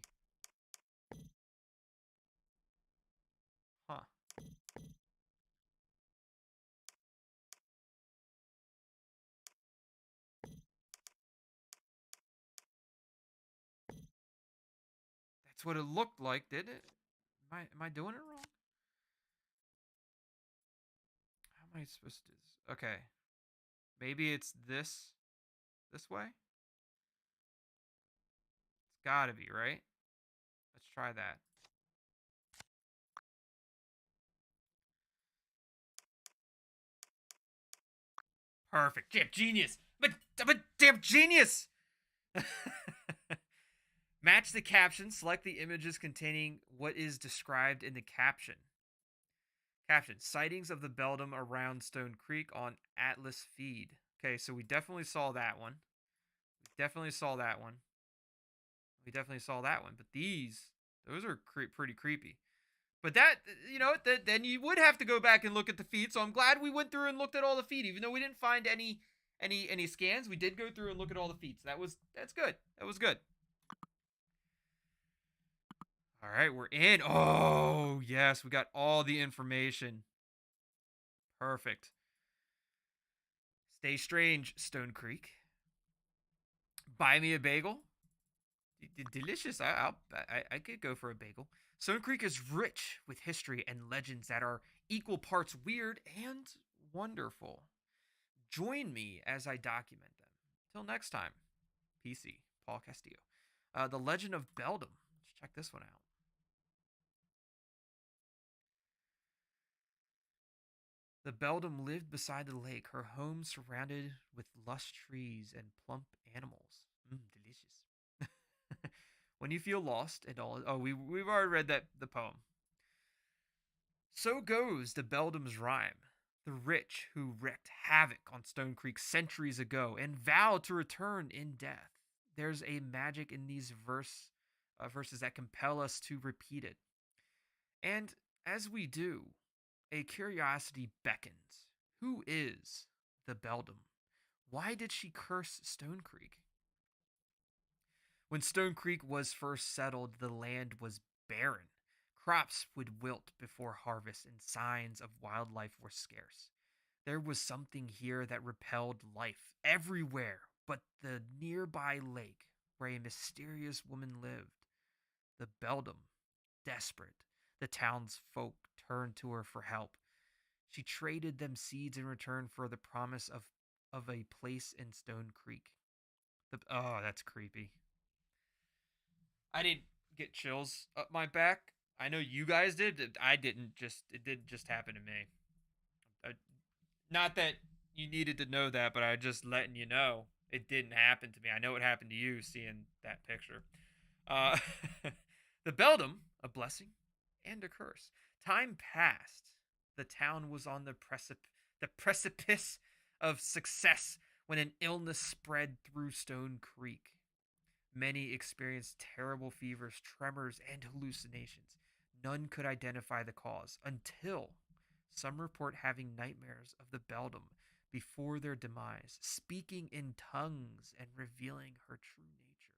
Huh. That's what it looked like, didn't it? Am I doing it wrong? How am I supposed to do this? Okay. Maybe it's this way? It's gotta be, right? Let's try that. Perfect. Damn genius. I'm a damn genius. Match the caption. Select the images containing what is described in the caption. Caption: sightings of the Beldum around Stonecreek on Atlas feed. Okay, so we definitely saw that one. We definitely saw that one. We definitely saw that one. But those are pretty creepy. But that, then you would have to go back and look at the feed. So I'm glad we went through and looked at all the feed, even though we didn't find any scans. We did go through and look at all the feeds. That's good. That was good. All right, we're in. Oh yes, we got all the information. Perfect. Stay strange, Stonecreek. Buy me a bagel. Delicious. I could go for a bagel. Stonecreek is rich with history and legends that are equal parts weird and wonderful. Join me as I document them. Till next time, PC, Paul Castillo. The Legend of Beldum. Let's check this one out. The Beldum lived beside the lake, her home surrounded with lush trees and plump animals. Delicious. When you feel lost and all. Oh, we've already read the poem. So goes the Beldum's rhyme. The rich who wreaked havoc on Stonecreek centuries ago and vowed to return in death. There's a magic in these verses that compel us to repeat it. And as we do, a curiosity beckons. Who is the Beldum? Why did she curse Stonecreek? When Stonecreek was first settled, the land was barren. Crops would wilt before harvest, and signs of wildlife were scarce. There was something here that repelled life everywhere but the nearby lake where a mysterious woman lived. The Beldum, desperate, the townsfolk turned to her for help. She traded them seeds in return for the promise of a place in Stone Creek. Oh, that's creepy. I didn't get chills up my back. I know you guys did. I didn't. Just it didn't just happen to me. Not that you needed to know that, but I just letting you know it didn't happen to me. I know it happened to you seeing that picture. Uh, the Beldum, a blessing and a curse. Time passed. The town was on the precipice of success when an illness spread through Stone Creek. Many experienced terrible fevers, tremors, and hallucinations. None could identify the cause until some report having nightmares of the Beldum before their demise, speaking in tongues and revealing her true nature.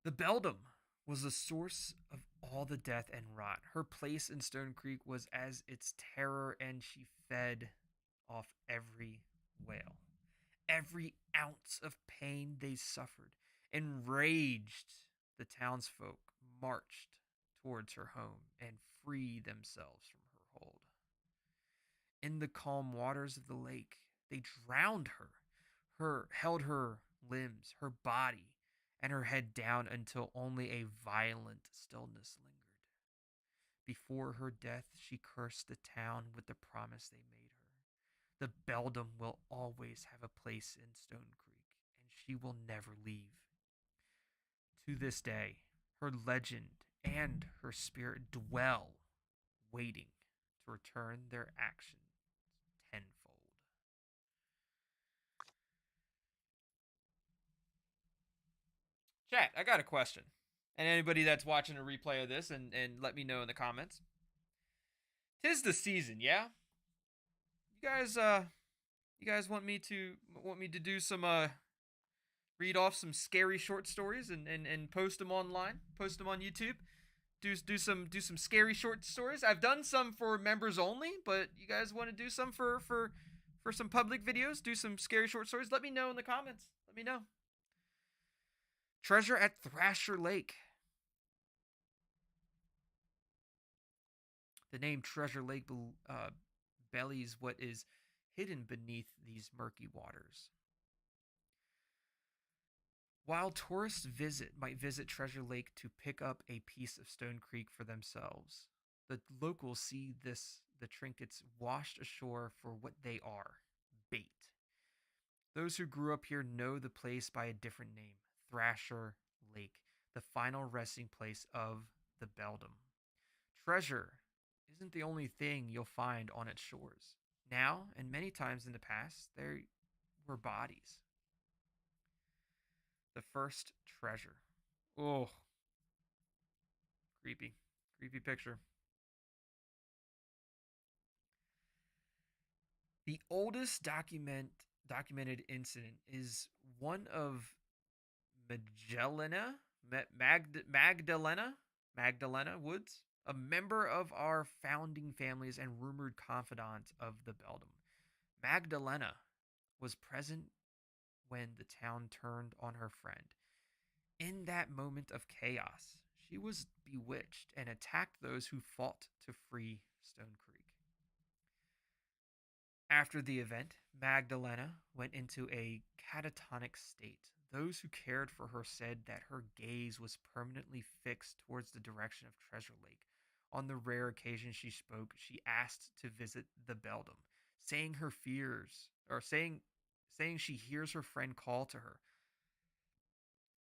The Beldum was the source of all the death and rot. Her place in Stone Creek was as its terror, and she fed off every wail. Every ounce of pain they suffered. Enraged, the townsfolk marched towards her home and freed themselves from her hold. In the calm waters of the lake, they drowned her held her limbs, her body, and her head down until only a violent stillness lingered. Before her death, she cursed the town with the promise they made her. The Beldum will always have a place in Stone Creek, and she will never leave. To this day, her legend and her spirit dwell, waiting to return their actions tenfold. Chat, I got a question. And anybody that's watching a replay of this, and let me know in the comments. 'Tis the season, yeah? You guys want me to do some read off some scary short stories and post them online, post them on YouTube. Do some scary short stories. I've done some for members only, but you guys want to do some for some public videos? Do some scary short stories? Let me know in the comments. Let me know. Treasure at Thrasher Lake. The name Treasure Lake bellies what is hidden beneath these murky waters. While tourists might visit Treasure Lake to pick up a piece of Stone Creek for themselves, the locals see the trinkets washed ashore for what they are, bait. Those who grew up here know the place by a different name, Thrasher Lake, the final resting place of the Beldum. Treasure isn't the only thing you'll find on its shores. Now, and many times in the past, there were bodies. The first treasure. Oh, creepy. Creepy picture. The oldest documented incident is one of Magdalena Woods, a member of our founding families and rumored confidant of the Beldum. Magdalena was present when the town turned on her friend. In that moment of chaos, she was bewitched and attacked those who fought to free Stone Creek. After the event, Magdalena went into a catatonic state. Those who cared for her said that her gaze was permanently fixed towards the direction of Treasure Lake. On the rare occasion she spoke, she asked to visit the Beldum, saying her fears, or saying she hears her friend call to her.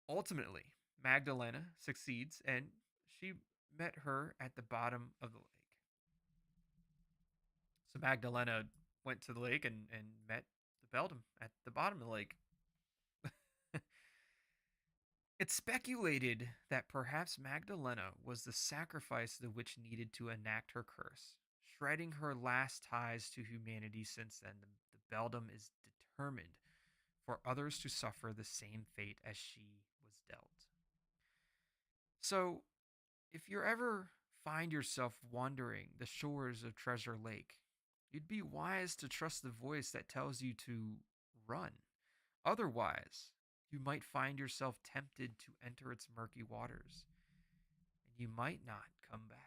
Ultimately, Magdalena succeeds and she met her at the bottom of the lake. So Magdalena went to the lake and met the Beldum at the bottom of the lake. It's speculated that perhaps Magdalena was the sacrifice the witch needed to enact her curse, shredding her last ties to humanity. Since then, the Beldum is determined for others to suffer the same fate as she was dealt. So, if you ever find yourself wandering the shores of Treasure Lake, you'd be wise to trust the voice that tells you to run. Otherwise, you might find yourself tempted to enter its murky waters, and you might not come back.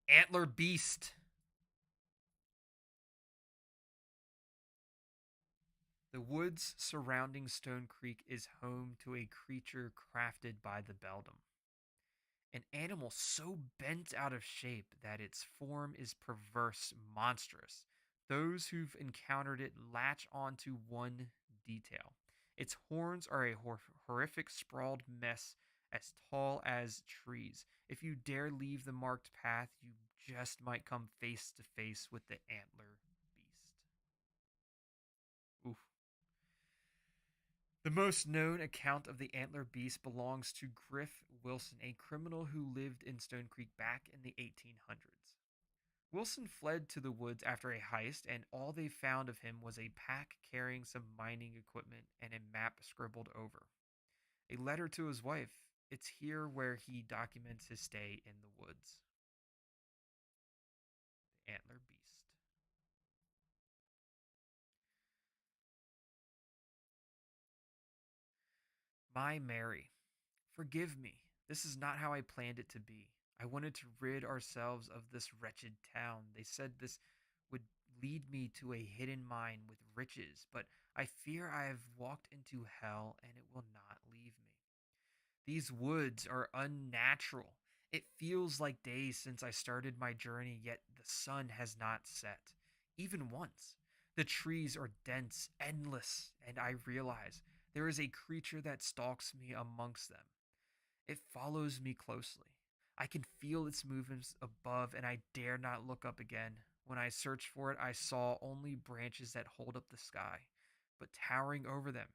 Antler Beast. The woods surrounding Stonecreek is home to a creature crafted by the Beldum. An animal so bent out of shape that its form is perverse, monstrous. Those who've encountered it latch onto one detail. Its horns are a horrific, sprawled mess as tall as trees. If you dare leave the marked path, you just might come face to face with the antler beast. Oof. The most known account of the antler beast belongs to Griff Wilson, a criminal who lived in Stonecreek back in the 1800s. Wilson fled to the woods after a heist, and all they found of him was a pack carrying some mining equipment and a map scribbled over. A letter to his wife. It's here where he documents his stay in the woods. The antler beast. My Mary, forgive me. This is not how I planned it to be. I wanted to rid ourselves of this wretched town. They said this would lead me to a hidden mine with riches, but I fear I have walked into hell and it will not leave me. These woods are unnatural. It feels like days since I started my journey, yet the sun has not set, even once. The trees are dense, endless, and I realize there is a creature that stalks me amongst them. It follows me closely. I can feel its movements above, and I dare not look up again. When I searched for it, I saw only branches that hold up the sky, but towering over them,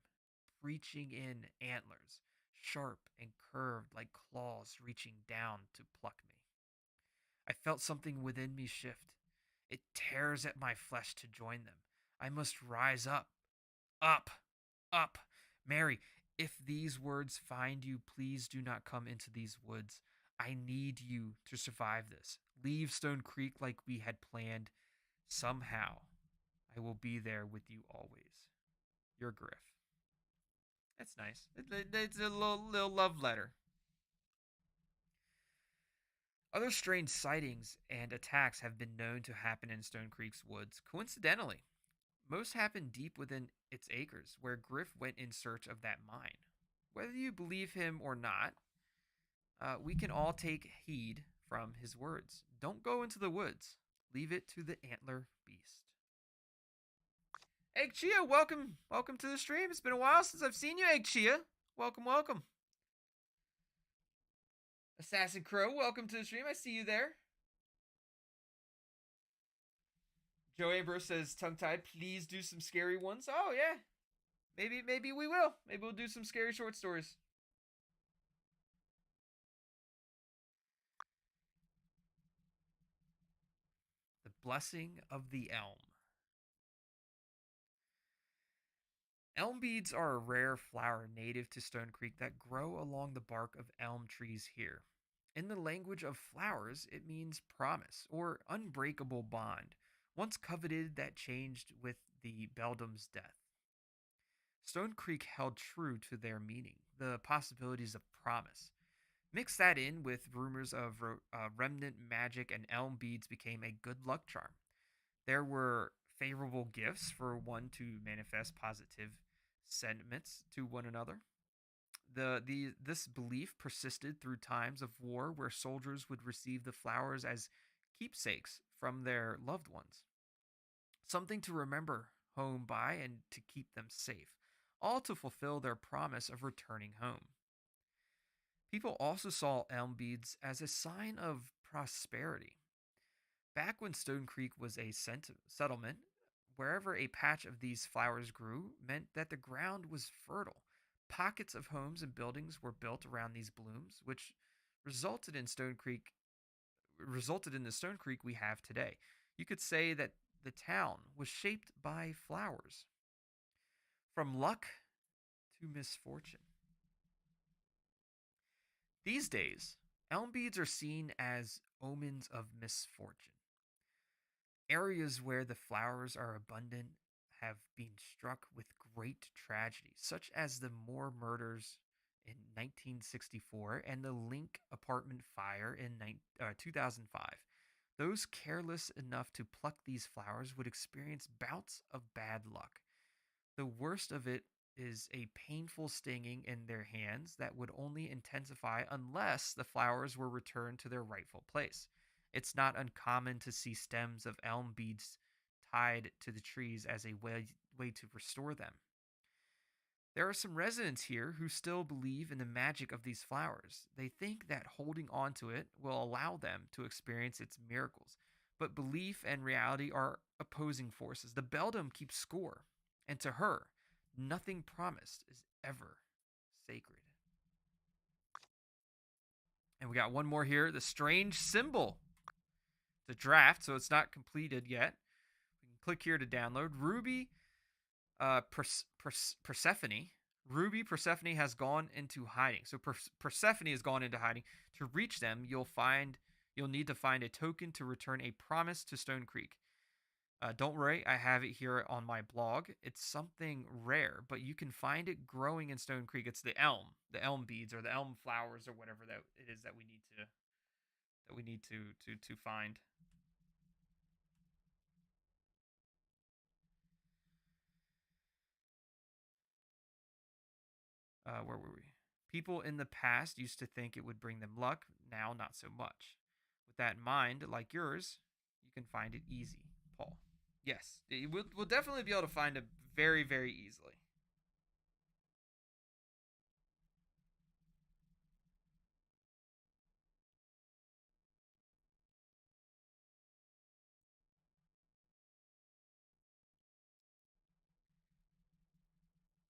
reaching in antlers, sharp and curved like claws reaching down to pluck me. I felt something within me shift. It tears at my flesh to join them. I must rise up, up, up. Mary, if these words find you, please do not come into these woods. I need you to survive this. Leave Stone Creek like we had planned. Somehow, I will be there with you always. Your Griff. That's nice. It's a little love letter. Other strange sightings and attacks have been known to happen in Stone Creek's woods. Coincidentally, most happen deep within its acres, where Griff went in search of that mine. Whether you believe him or not, we can all take heed from his words. Don't go into the woods. Leave it to the antler beast. Egg Chia, welcome to the stream. It's been a while since I've seen you, Egg Chia. Welcome. Assassin Crow, welcome to the stream. I see you there. Joe Ambrose says, tongue tied, please do some scary ones. Oh yeah. Maybe we will. Maybe we'll do some scary short stories. The Blessing of the Elm. Elm beads are a rare flower native to Stone Creek that grow along the bark of elm trees here. In the language of flowers, it means promise or unbreakable bond, once coveted that changed with the Beldum's death. Stone Creek held true to their meaning, the possibilities of promise. Mix that in with rumors of remnant magic, and elm beads became a good luck charm. There were favorable gifts for one to manifest positive sentiments to one another. This belief persisted through times of war where soldiers would receive the flowers as keepsakes from their loved ones. Something to remember home by and to keep them safe, all to fulfill their promise of returning home. People also saw elm beads as a sign of prosperity. Back when Stone Creek was a settlement, wherever a patch of these flowers grew meant that the ground was fertile. Pockets of homes and buildings were built around these blooms, which resulted in Stone Creek resulted in the Stone Creek we have today. You could say that the town was shaped by flowers. From luck to misfortune. These days, elm beads are seen as omens of misfortune. Areas where the flowers are abundant have been struck with great tragedy, such as the Moore murders in 1964 and the Link apartment fire in 2005. Those careless enough to pluck these flowers would experience bouts of bad luck. The worst of it is a painful stinging in their hands that would only intensify unless the flowers were returned to their rightful place. It's not uncommon to see stems of elm beads tied to the trees as a way to restore them. There are some residents here who still believe in the magic of these flowers. They think that holding on to it will allow them to experience its miracles. But belief and reality are opposing forces. The Beldum keeps score, and to her, nothing promised is ever sacred. And we got one more here, the strange symbol. It's a draft, so it's not completed yet. We can click here to download. Persephone. Ruby Persephone has gone into hiding. So Persephone has gone into hiding. To reach them, you'll need to find a token to return a promise to Stone Creek. Don't worry, I have it here on my blog. It's something rare, but you can find it growing in Stone Creek. It's the elm beads or the elm flowers or whatever that it is that we need to find. Where were we? People in the past used to think it would bring them luck. Now, not so much. With that in mind, like yours, you can find it easy, Paul. Yes, we'll definitely be able to find it very, very easily.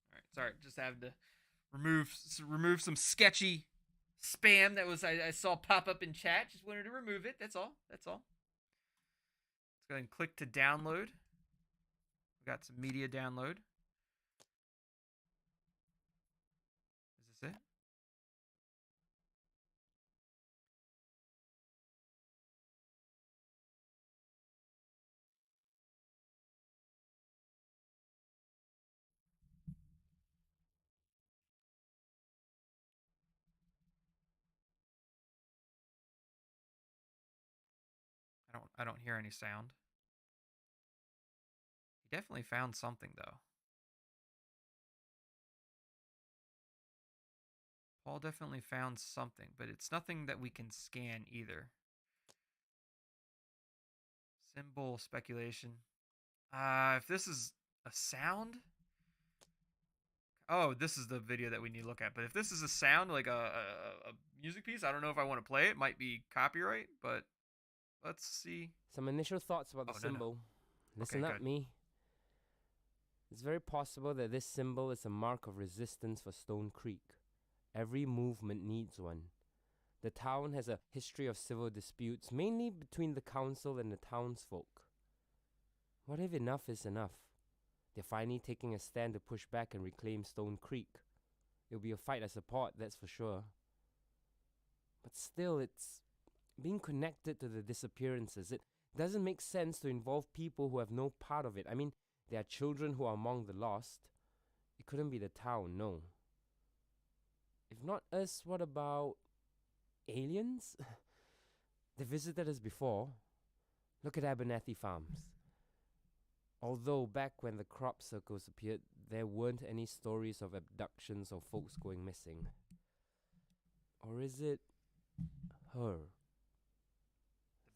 All right, sorry, just having to remove some sketchy spam that I saw pop up in chat. Just wanted to remove it. That's all. That's all. Let's go ahead and click to download. We got some media download. Is this it? I don't hear any sound. He definitely found something though. Paul definitely found something, but it's nothing that we can scan either. Symbol speculation. If this is a sound. Oh, this is the video that we need to look at. But if this is a sound, like a music piece, I don't know if I want to play it. Might be copyright, but let's see. Some initial thoughts about the No. symbol. Listen Okay, up, good. me. It's very possible that this symbol is a mark of resistance for Stone Creek. Every movement needs one. The town has a history of civil disputes, mainly between the council and the townsfolk. What if enough is enough? They're finally taking a stand to push back and reclaim Stone Creek. It'll be a fight I support, that's for sure. But still, it's being connected to the disappearances. It doesn't make sense to involve people who have no part of it. I mean, there are children who are among the lost. It couldn't be the town, no. If not us, what about aliens? They visited us before. Look at Abernathy Farms. Although back when the crop circles appeared, there weren't any stories of abductions or folks going missing. Or is it her?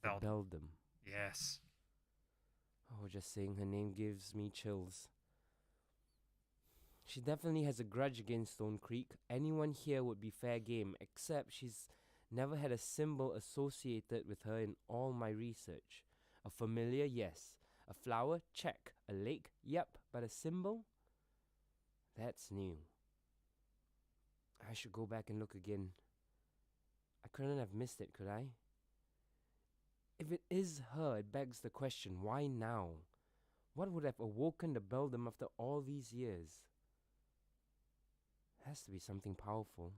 The The Beldum. Yes. Oh, just saying her name gives me chills. She definitely has a grudge against Stone Creek. Anyone here would be fair game, except she's never had a symbol associated with her in all my research. A familiar, yes. A flower? Check. A lake? Yep. But a symbol? That's new. I should go back and look again. I couldn't have missed it, could I? If it is her, it begs the question, why now? What would have awoken the Beldum after all these years? Has to be something powerful.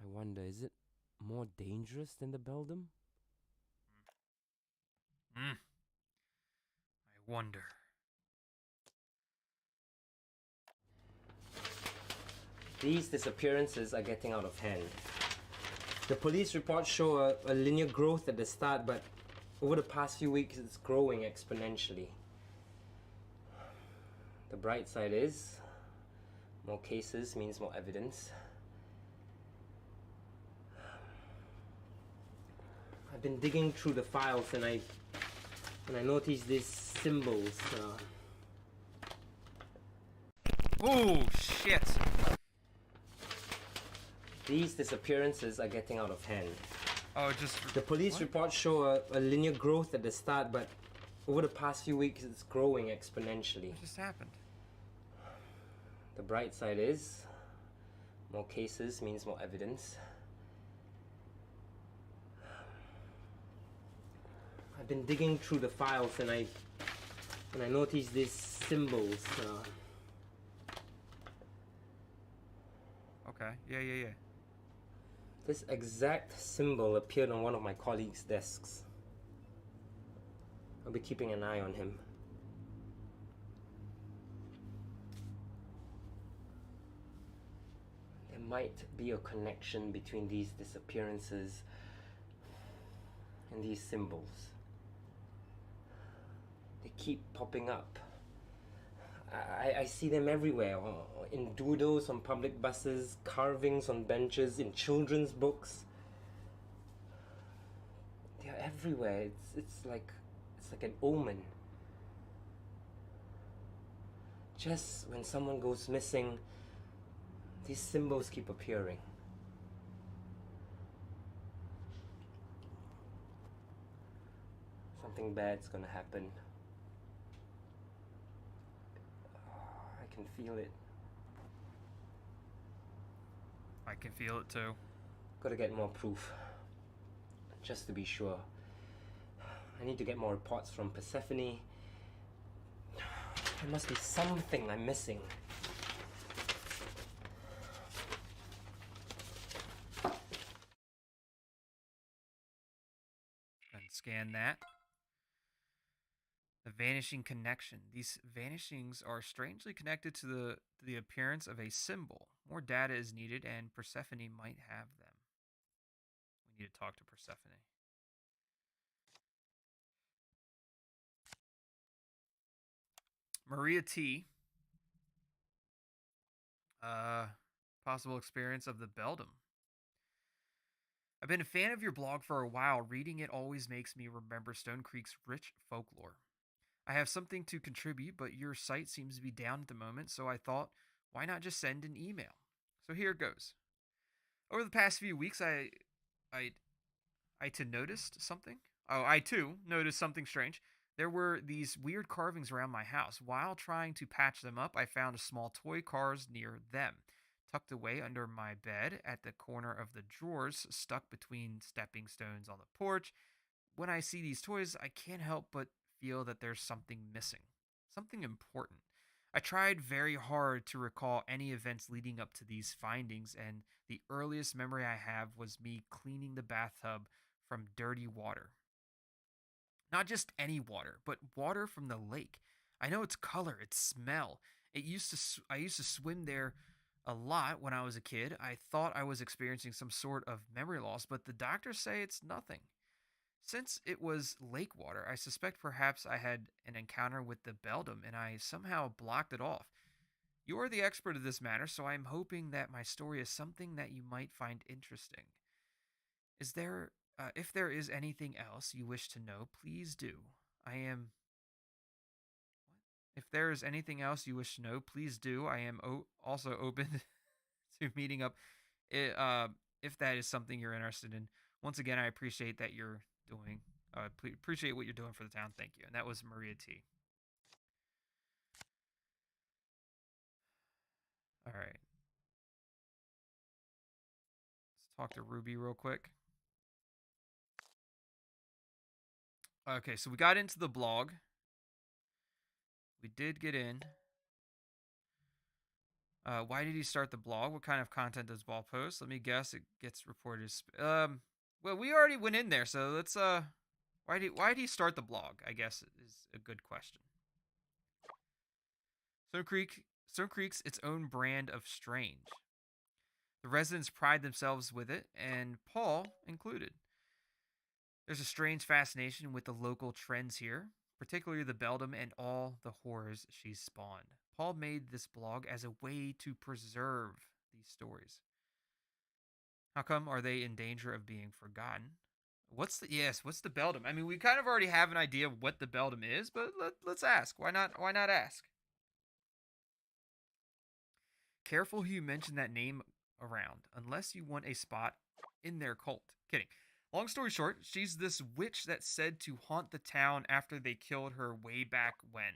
I wonder, is it more dangerous than the Beldum? I wonder. These disappearances are getting out of hand. The police reports show a linear growth at the start, but over the past few weeks it's growing exponentially. The bright side is, more cases means more evidence. I've been digging through the files and I noticed these symbols. Oh, shit. These disappearances are getting out of hand. Oh, just... The police reports show a linear growth at the start, but over the past few weeks it's growing exponentially. What just happened? The bright side is, more cases means more evidence. I've been digging through the files and I noticed these symbols. Okay, yeah. This exact symbol appeared on one of my colleagues' desks. I'll be keeping an eye on him. There might be a connection between these disappearances and these symbols. They keep popping up. I see them everywhere, in doodles on public buses, carvings on benches, in children's books. They're everywhere. It's like an omen. Just when someone goes missing, these symbols keep appearing. Something bad's gonna happen. I can feel it. I can feel it too. Gotta get more proof. Just to be sure. I need to get more reports from Persephone. There must be something I'm missing. And scan that. The vanishing connection. These vanishings are strangely connected to the appearance of a symbol. More data is needed, and Persephone might have them. We need to talk to Persephone. Maria T. Possible experience of the Beldum. I've been a fan of your blog for a while. Reading it always makes me remember Stonecreek's rich folklore. I have something to contribute, but your site seems to be down at the moment, so I thought, why not just send an email? So here it goes. Over the past few weeks, I too noticed something. I too noticed something strange. There were these weird carvings around my house. While trying to patch them up, I found small toy cars near them, tucked away under my bed at the corner of the drawers, stuck between stepping stones on the porch. When I see these toys, I can't help but feel that there's something missing, something important. I tried very hard to recall any events leading up to these findings, and the earliest memory I have was me cleaning the bathtub from dirty water. Not just any water, but water from the lake. I know its color, its smell. I used to swim there a lot when I was a kid. I thought I was experiencing some sort of memory loss, but the doctors say it's nothing. Since it was lake water, I suspect perhaps I had an encounter with the Beldum and I somehow blocked it off. You are the expert of this matter, so I'm hoping that my story is something that you might find interesting. If there is anything else you wish to know, please do. I am. If there is anything else you wish to know, please do. I am also open to meeting up, if that is something you're interested in. Once again, I appreciate that you're doing I appreciate what you're doing for the town. Thank you. And that was Maria T. All right. Let's talk to Ruby real quick. Okay, so we got into the blog. We did get in. Why did he start the blog? What kind of content does Ball post? Let me guess. It gets reported as well, we already went in there, so let's why did he start the blog? I guess is a good question. Stonecreek's its own brand of strange. The residents pride themselves with it, and Paul included. There's a strange fascination with the local trends here, particularly the Beldum and all the horrors she's spawned. Paul made this blog as a way to preserve these stories. How come are they in danger of being forgotten? What's the Beldum? I mean, we kind of already have an idea of what the Beldum is, but let's ask. Why not ask? Careful who you mention that name around, unless you want a spot in their cult. Kidding. Long story short, she's this witch that's said to haunt the town after they killed her way back when.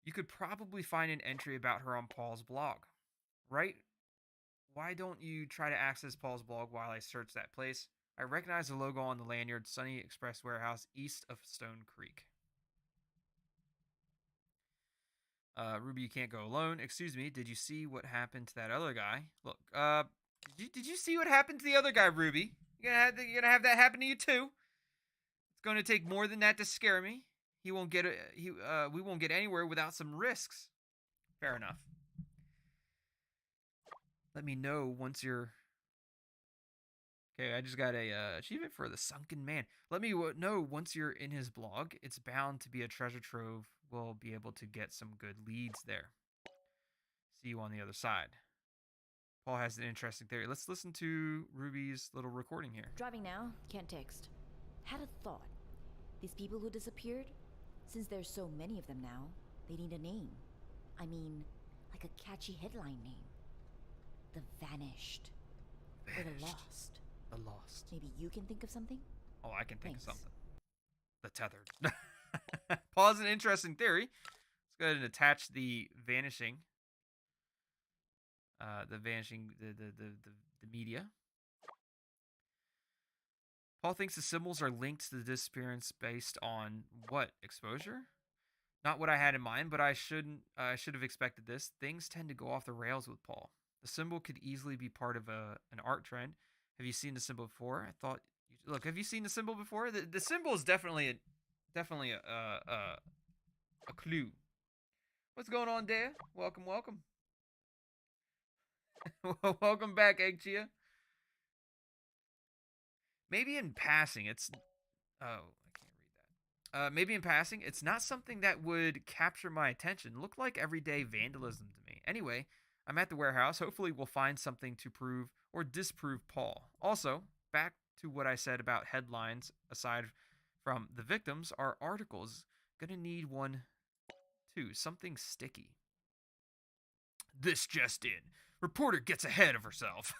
You could probably find an entry about her on Paul's blog, right? Why don't you try to access Paul's blog while I search that place? I recognize the logo on the lanyard, Sunny Express Warehouse, east of Stonecreek. Ruby, you can't go alone. Excuse me, did you see what happened to that other guy? Look, did you see what happened to the other guy, Ruby? You're gonna have that happen to you too. It's gonna take more than that to scare me. We won't get anywhere without some risks. Fair enough. Let me know once you're... Okay, I just got a achievement for the Sunken Man. Let me know once you're in his blog. It's bound to be a treasure trove. We'll be able to get some good leads there. See you on the other side. Paul has an interesting theory. Let's listen to Ruby's little recording here. Driving now, can't text. Had a thought. These people who disappeared, since there's so many of them now, they need a name. I mean, like a catchy headline name. The Vanished. Or the Lost. The Lost. Maybe you can think of something? Oh, I can think Thanks. of something. The Tethered. Paul has an interesting theory. Let's go ahead and attach the vanishing. The media. Paul thinks the symbols are linked to the disappearance based on what? Exposure? Not what I had in mind, but I should have expected this. Things tend to go off the rails with Paul. The symbol could easily be part of an art trend. Have you seen the symbol before? I thought. Look, have you seen the symbol before? The symbol is definitely a clue. What's going on there? Welcome. Welcome back, Egg Chia. Maybe in passing, it's... Oh, I can't read that. Maybe in passing, it's not something that would capture my attention. Looked like everyday vandalism to me. Anyway, I'm at the warehouse. Hopefully we'll find something to prove or disprove Paul. Also, back to what I said about headlines, aside from the victims, our articles gonna need one, too. Something sticky. This just in. Reporter gets ahead of herself.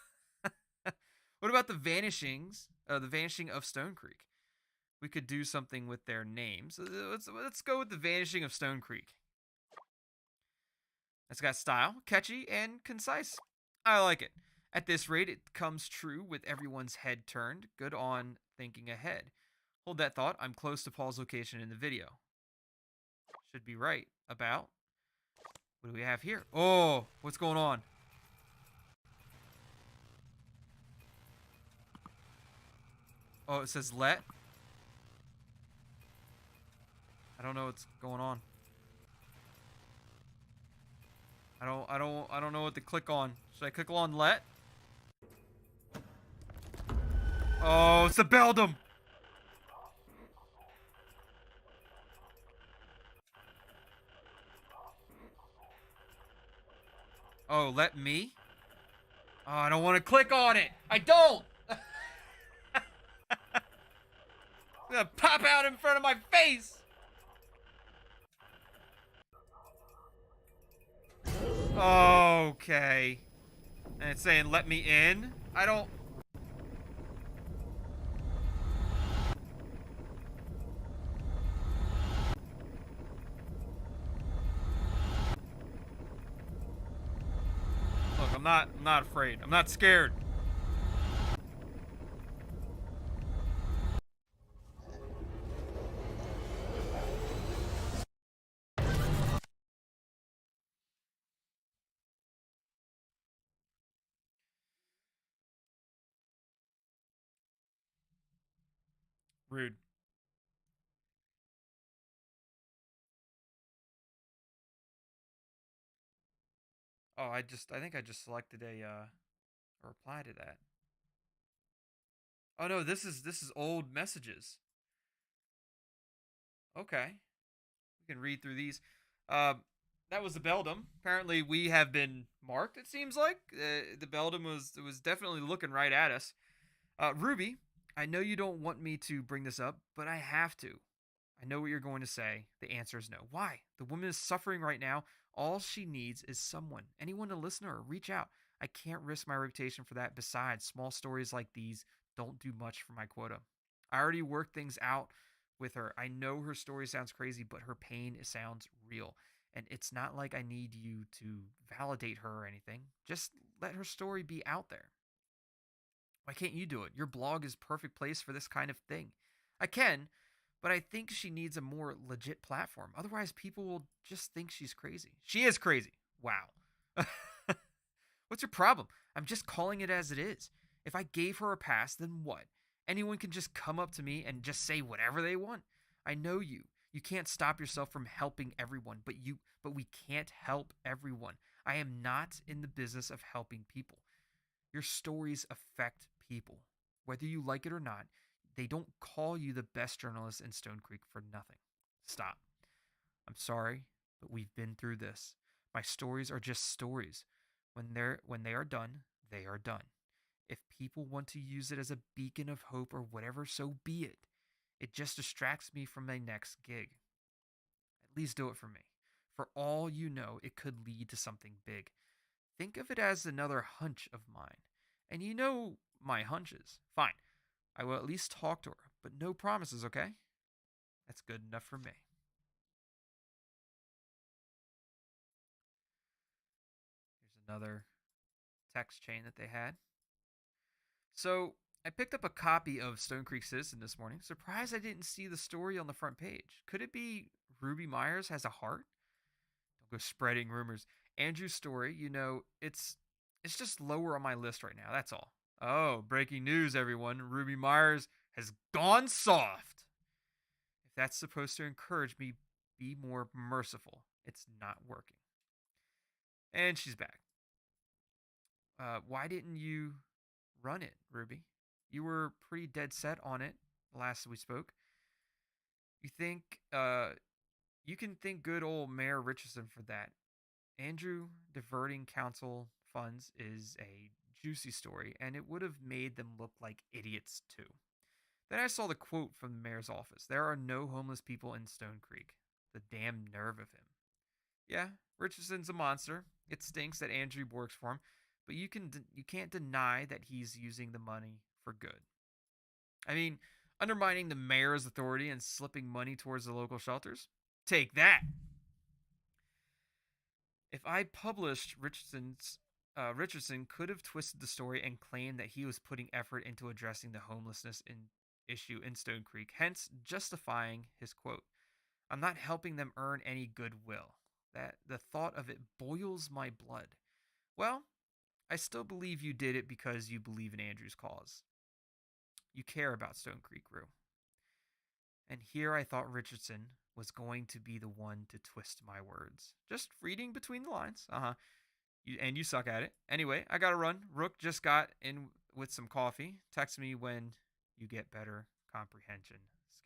What about the vanishing of Stonecreek? We could do something with their names. Let's go with the vanishing of Stonecreek. It's got style, catchy, and concise. I like it. At this rate, it comes true with everyone's head turned. Good on thinking ahead. Hold that thought. I'm close to Paul's location in the video. Should be right about... What do we have here? Oh, what's going on? Oh, it says let. I don't know what's going on. I don't know what to click on. Should I click on let? Oh, it's the Beldum. Oh, let me? Oh, I don't want to click on it. I don't. It's gonna pop out in front of my face. Okay. And it's saying let me in. I don't... I'm not afraid. I'm not scared. Rude. Oh, I think I just selected a reply to that. Oh no, this is old messages. Okay. We can read through these. Uh, that was the Beldum. Apparently, we have been marked. It seems like the Beldum was definitely looking right at us. Ruby, I know you don't want me to bring this up, but I have to. I know what you're going to say. The answer is no. Why? The woman is suffering right now. All she needs is someone, anyone to listen to her, reach out. I can't risk my reputation for that. Besides, small stories like these don't do much for my quota. I already worked things out with her. I know her story sounds crazy, but her pain sounds real. And it's not like I need you to validate her or anything. Just let her story be out there. Why can't you do it? Your blog is perfect place for this kind of thing. I can, but I think she needs a more legit platform. Otherwise, people will just think she's crazy. She is crazy. Wow. What's your problem? I'm just calling it as it is. If I gave her a pass, then what? Anyone can just come up to me and just say whatever they want. I know you. You can't stop yourself from helping everyone, but we can't help everyone. I am not in the business of helping people. Your stories affect people. Whether you like it or not, they don't call you the best journalist in Stone Creek for nothing. Stop. I'm sorry, but we've been through this. My stories are just stories. When they are done, they are done. If people want to use it as a beacon of hope or whatever, so be it. It just distracts me from my next gig. At least do it for me. For all you know, it could lead to something big. Think of it as another hunch of mine. And you know my hunches. Fine. I will at least talk to her, but no promises, okay? That's good enough for me. Here's another text chain that they had. So I picked up a copy of Stone Creek Citizen this morning. Surprised I didn't see the story on the front page. Could it be Ruby Myers has a heart? Don't go spreading rumors. Andrew's story, it's just lower on my list right now. That's all. Oh, breaking news, everyone. Ruby Myers has gone soft. If that's supposed to encourage me, be more merciful. It's not working. And she's back. Why didn't you run it, Ruby? You were pretty dead set on it last we spoke. You think you can thank good old Mayor Richardson for that. Andrew diverting council funds is a juicy story, and it would have made them look like idiots too. Then I saw the quote from the mayor's office. There are no homeless people in Stone Creek. The damn nerve of him. Yeah, Richardson's a monster. It stinks that Andrew works for him, but you can't deny that he's using the money for good. I mean, undermining the mayor's authority and slipping money towards the local shelters? Take that. If I published Richardson could have twisted the story and claimed that he was putting effort into addressing the issue in Stone Creek, hence justifying his quote. I'm not helping them earn any goodwill. That the thought of it boils my blood. Well, I still believe you did it because you believe in Andrew's cause. You care about Stone Creek, Rue. And here I thought Richardson was going to be the one to twist my words. Just reading between the lines. And you suck at it. Anyway, I gotta run. Rook just got in with some coffee. Text me when you get better comprehension skills.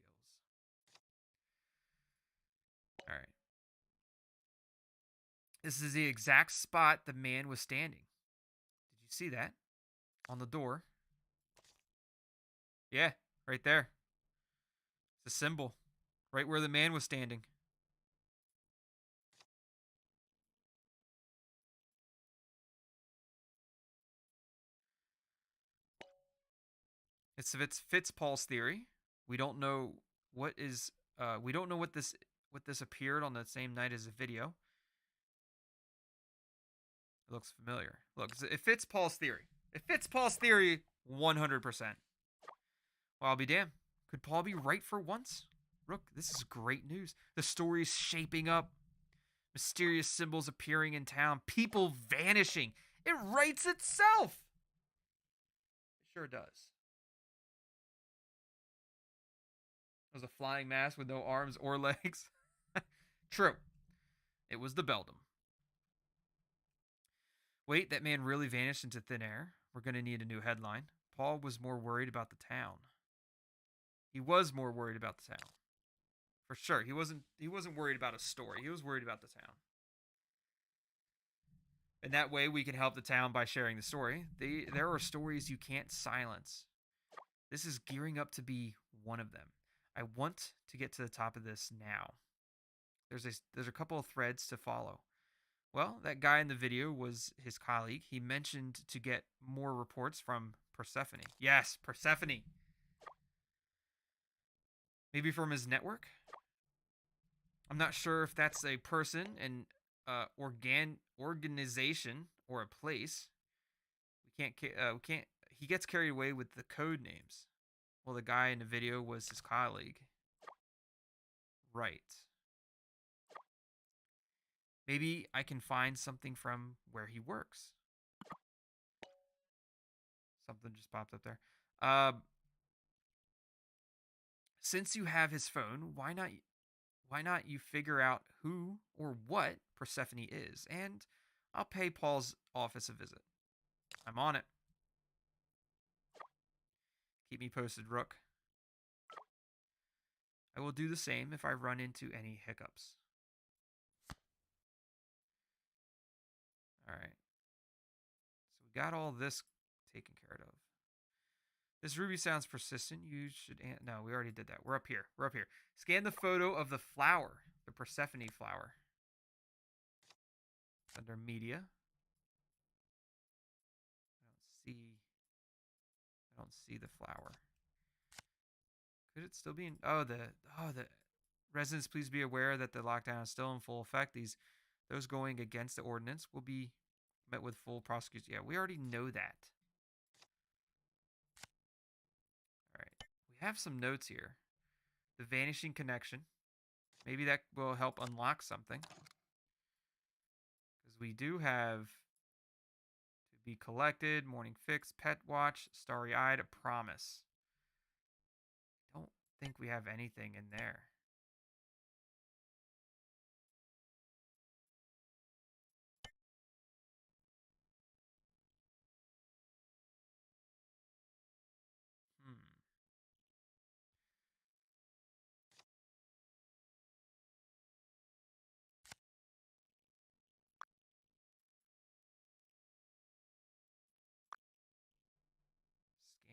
All right. This is the exact spot the man was standing. Did you see that? On the door. Yeah, right there. It's a symbol. Right where the man was standing. It fits Paul's theory. We don't know we don't know what this appeared on the same night as the video. It looks familiar. Look, it fits Paul's theory. It fits Paul's theory 100%. Well, I'll be damned. Could Paul be right for once? Rook, this is great news. The story's shaping up. Mysterious symbols appearing in town. People vanishing. It writes itself. It sure does. It was a flying mass with no arms or legs. True. It was the Beldum. Wait, that man really vanished into thin air? We're going to need a new headline. Paul was more worried about the town. He was more worried about the town. For sure. He wasn't worried about a story. He was worried about the town. And that way we can help the town by sharing the story. There are stories you can't silence. This is gearing up to be one of them. I want to get to the top of this now. There's a couple of threads to follow. Well, that guy in the video was his colleague. He mentioned to get more reports from Persephone. Yes, Persephone. Maybe from his network? I'm not sure if that's a person, an organization, or a place. We can't. He gets carried away with the code names. Well, the guy in the video was his colleague. Right. Maybe I can find something from where he works. Something just popped up there. Since you have his phone, why not you figure out who or what Persephone is, and I'll pay Paul's office a visit. I'm on it. Keep me posted, Rook. I will do the same if I run into any hiccups. All right. So we got all this taken care of. This ruby sounds persistent. You should... No, we already did that. We're up here. We're up here. Scan the photo of the flower. The Persephone flower. It's under media. I don't see the flower. Could it still be in... the residents, please be aware that the lockdown is still in full effect. Those going against the ordinance will be met with full prosecution. Yeah, we already know that. All right. We have some notes here. The vanishing connection. Maybe that will help unlock something. Because we do have to be collected, morning fix, pet watch, starry-eyed, a promise. Don't think we have anything in there.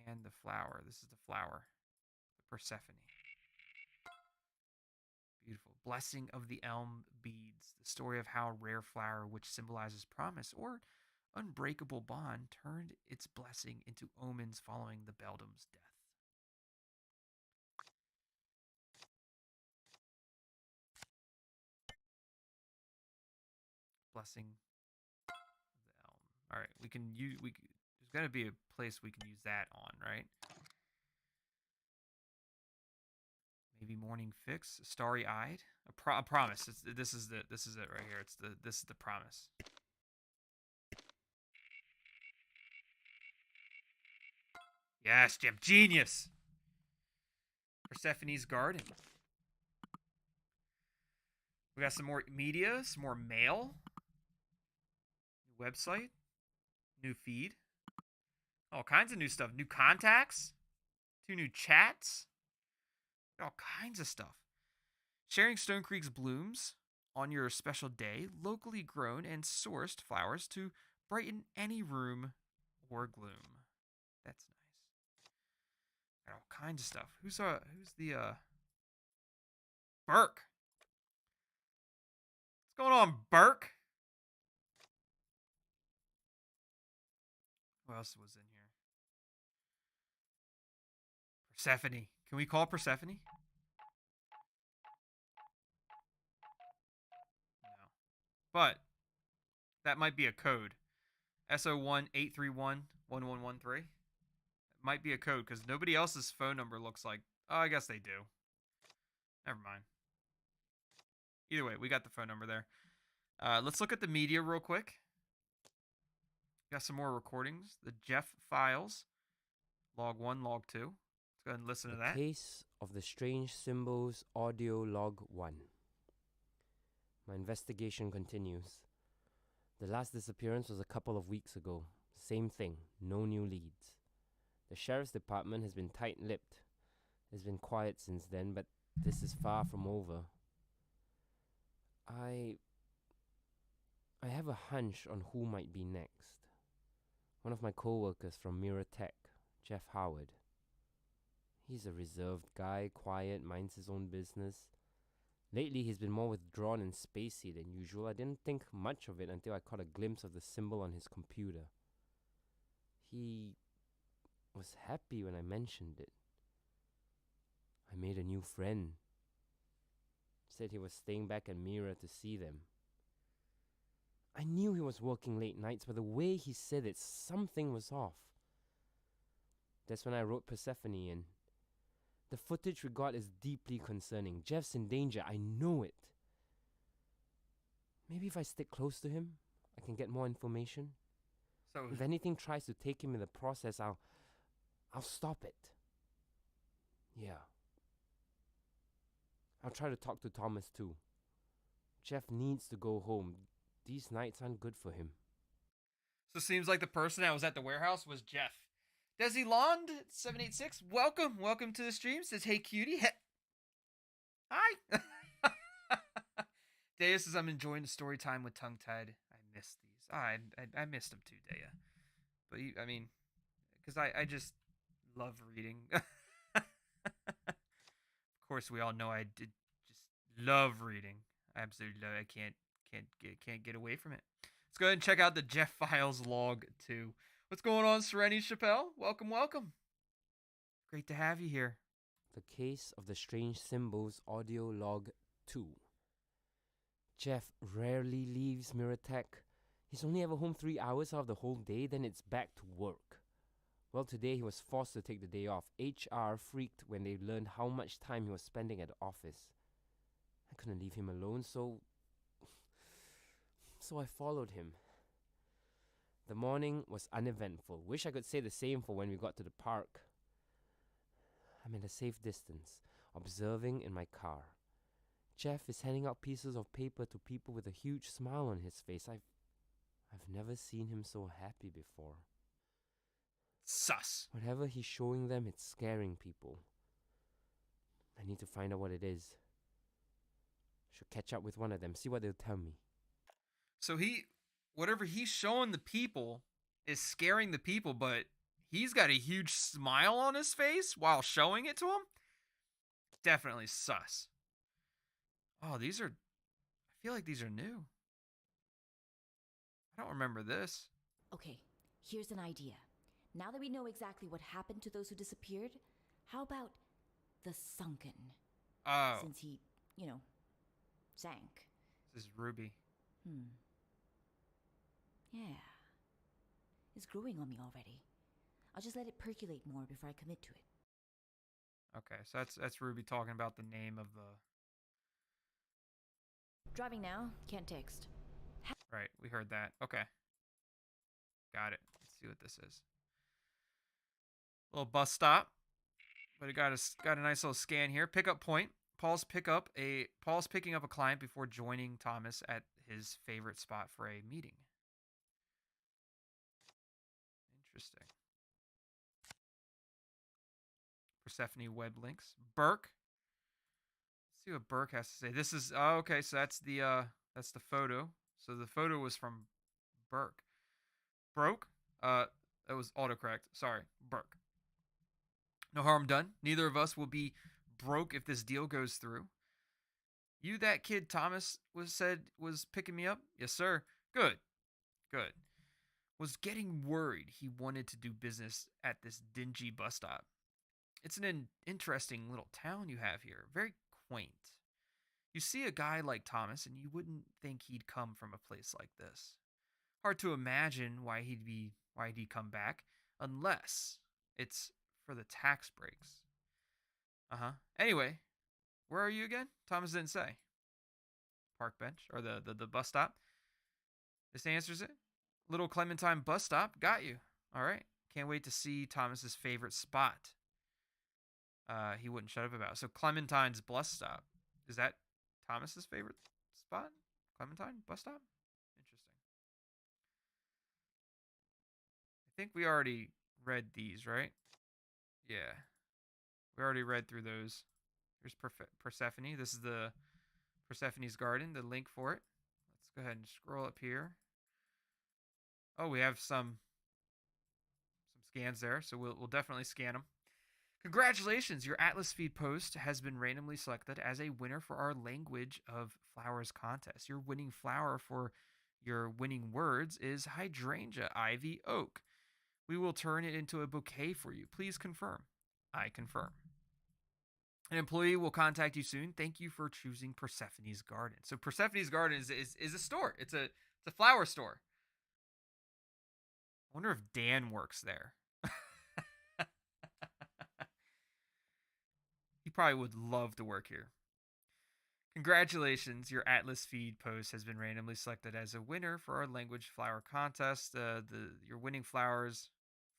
Scan the flower. This is the flower. The Persephone. Beautiful. Blessing of the Elm Beads. The story of how a rare flower which symbolizes promise or unbreakable bond turned its blessing into omens following the Beldum's death. Blessing of the Elm. All right, we can use... there's got to be a place we can use that on, right? Maybe morning fix, starry-eyed, a promise. This is it right here. This is the promise. Yes, Jim, genius. Persephone's garden. We got some more media, some more mail, new website, new feed, all kinds of new stuff, new contacts, 2 new chats. All kinds of stuff. Sharing Stonecreek's blooms on your special day, locally grown and sourced flowers to brighten any room or gloom. That's nice. Got all kinds of stuff. Who's the Burke? What's going on, Burke? What else was in here? Persephone. Can we call Persephone? No. But that might be a code. SO1 831 Might be a code because nobody else's phone number looks like. Oh, I guess they do. Never mind. Either way, we got the phone number there. Let's look at the media real quick. Got some more recordings. The Jeff files. Log 1, log 2. Let's go ahead and listen to that. The Case of the Strange Symbols Audio Log 1. My investigation continues. The last disappearance was a couple of weeks ago. Same thing, no new leads. The sheriff's department has been tight-lipped. It's been quiet since then, but this is far from over. I have a hunch on who might be next. One of my co-workers from Mirror Tech, Jeff Howard. He's a reserved guy, quiet, minds his own business. Lately, he's been more withdrawn and spacey than usual. I didn't think much of it until I caught a glimpse of the symbol on his computer. He was happy when I mentioned it. I made a new friend. Said he was staying back at Mirror to see them. I knew he was working late nights, but the way he said it, something was off. That's when I wrote Persephone in. The footage we got is deeply concerning. Jeff's in danger, I know it. Maybe if I stick close to him, I can get more information. So If anything tries to take him in the process, I'll stop it. Yeah. I'll try to talk to Thomas too. Jeff needs to go home. These nights aren't good for him. it seems like the person that was at the warehouse was Jeff. Desi Lond 786, welcome to the stream. Says, hey cutie. Hi. Dea says, I'm enjoying the story time with Tongue Tied. I missed these. I missed them too, Dea. But I mean, because I just love reading. Of course, we all know I did just love reading. I absolutely love it. I can't get away from it. Let's go ahead and check out the Jeff Files log 2. What's going on, Sereni Chappelle? Welcome. Great to have you here. The Case of the Strange Symbols Audio Log 2. Jeff rarely leaves Mirror Tech. He's only ever home 3 hours out of the whole day, then it's back to work. Well, today he was forced to take the day off. HR freaked when they learned how much time he was spending at the office. I couldn't leave him alone, so I followed him. The morning was uneventful. Wish I could say the same for when we got to the park. I'm at a safe distance, observing in my car. Jeff is handing out pieces of paper to people with a huge smile on his face. I've never seen him so happy before. Sus. Whatever he's showing them, it's scaring people. I need to find out what it is. Should catch up with one of them, see what they'll tell me. So whatever he's showing the people is scaring the people, but he's got a huge smile on his face while showing it to them? Definitely sus. Oh, I feel like these are new. I don't remember this. Okay, here's an idea. Now that we know exactly what happened to those who disappeared, how about the sunken? Oh, Since he, sank. this is Ruby. Yeah. It's growing on me already. I'll just let it percolate more before I commit to it. Okay, so that's Ruby talking about the name of the... Driving now, can't text. Right, we heard that. Okay. Got it. Let's see what this is. Little bus stop. But it got a nice little scan here. Pickup point. Paul's picking up a client before joining Thomas at his favorite spot for a meeting. Interesting. Persephone web links. Burke. Let's see what Burke has to say. This is okay, so that's the photo. So the photo was from Burke. Broke? That was autocorrect. Sorry, Burke. No harm done. Neither of us will be broke if this deal goes through. You that kid Thomas was picking me up? Yes, sir. Good. Was getting worried he wanted to do business at this dingy bus stop. It's an interesting little town you have here. Very quaint. You see a guy like Thomas and you wouldn't think he'd come from a place like this. Hard to imagine why he'd come back unless it's for the tax breaks. Anyway, where are you again? Thomas didn't say. Park bench or the bus stop. This answers it. Little Clementine bus stop. Got you. All right. Can't wait to see Thomas's favorite spot. He wouldn't shut up about it. So Clementine's bus stop. Is that Thomas's favorite spot? Clementine bus stop? Interesting. I think we already read these, right? Yeah. We already read through those. Here's Persephone. This is the Persephone's garden, the link for it. Let's go ahead and scroll up here. Oh, we have some scans there, so we'll definitely scan them. Congratulations, your Atlas feed post has been randomly selected as a winner for our Language of Flowers contest. Your winning flower for your winning words is Hydrangea Ivy Oak. We will turn it into a bouquet for you. Please confirm. I confirm. An employee will contact you soon. Thank you for choosing Persephone's Garden. So Persephone's Garden is a store. It's a flower store. I wonder if Dan works there. He probably would love to work here. Congratulations, your Atlas feed post has been randomly selected as a winner for our Language Flower contest. Your winning flowers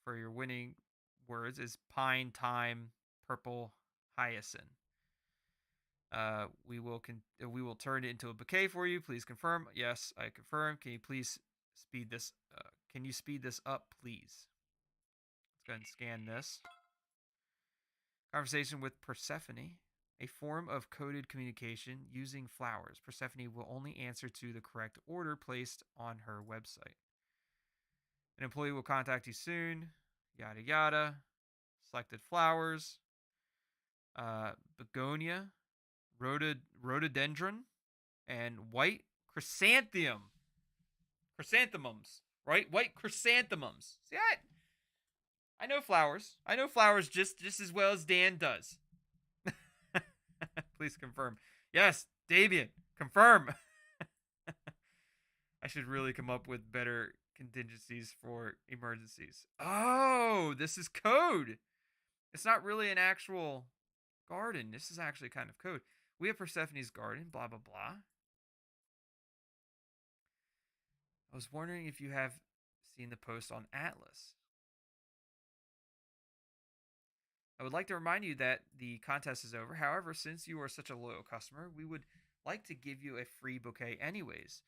for your winning words is pine, thyme, purple, hyacinth. We will turn it into a bouquet for you. Please confirm. Yes, I confirm. Can you please speed this? Can you speed this up, please? Let's go ahead and scan this. Conversation with Persephone, a form of coded communication using flowers. Persephone will only answer to the correct order placed on her website. An employee will contact you soon. Yada yada. Selected flowers. Begonia, rhododendron, and white chrysanthemum. Chrysanthemums, right? White chrysanthemums. See that? I know flowers. I know flowers just as well as Dan does. Please confirm. Yes, Davian, confirm. I should really come up with better contingencies for emergencies. Oh, this is code. It's not really an actual garden. This is actually kind of code. We have Persephone's garden, blah, blah, blah. I was wondering if you have seen the post on Atlas. I would like to remind you that the contest is over. However, since you are such a loyal customer, we would like to give you a free bouquet anyways.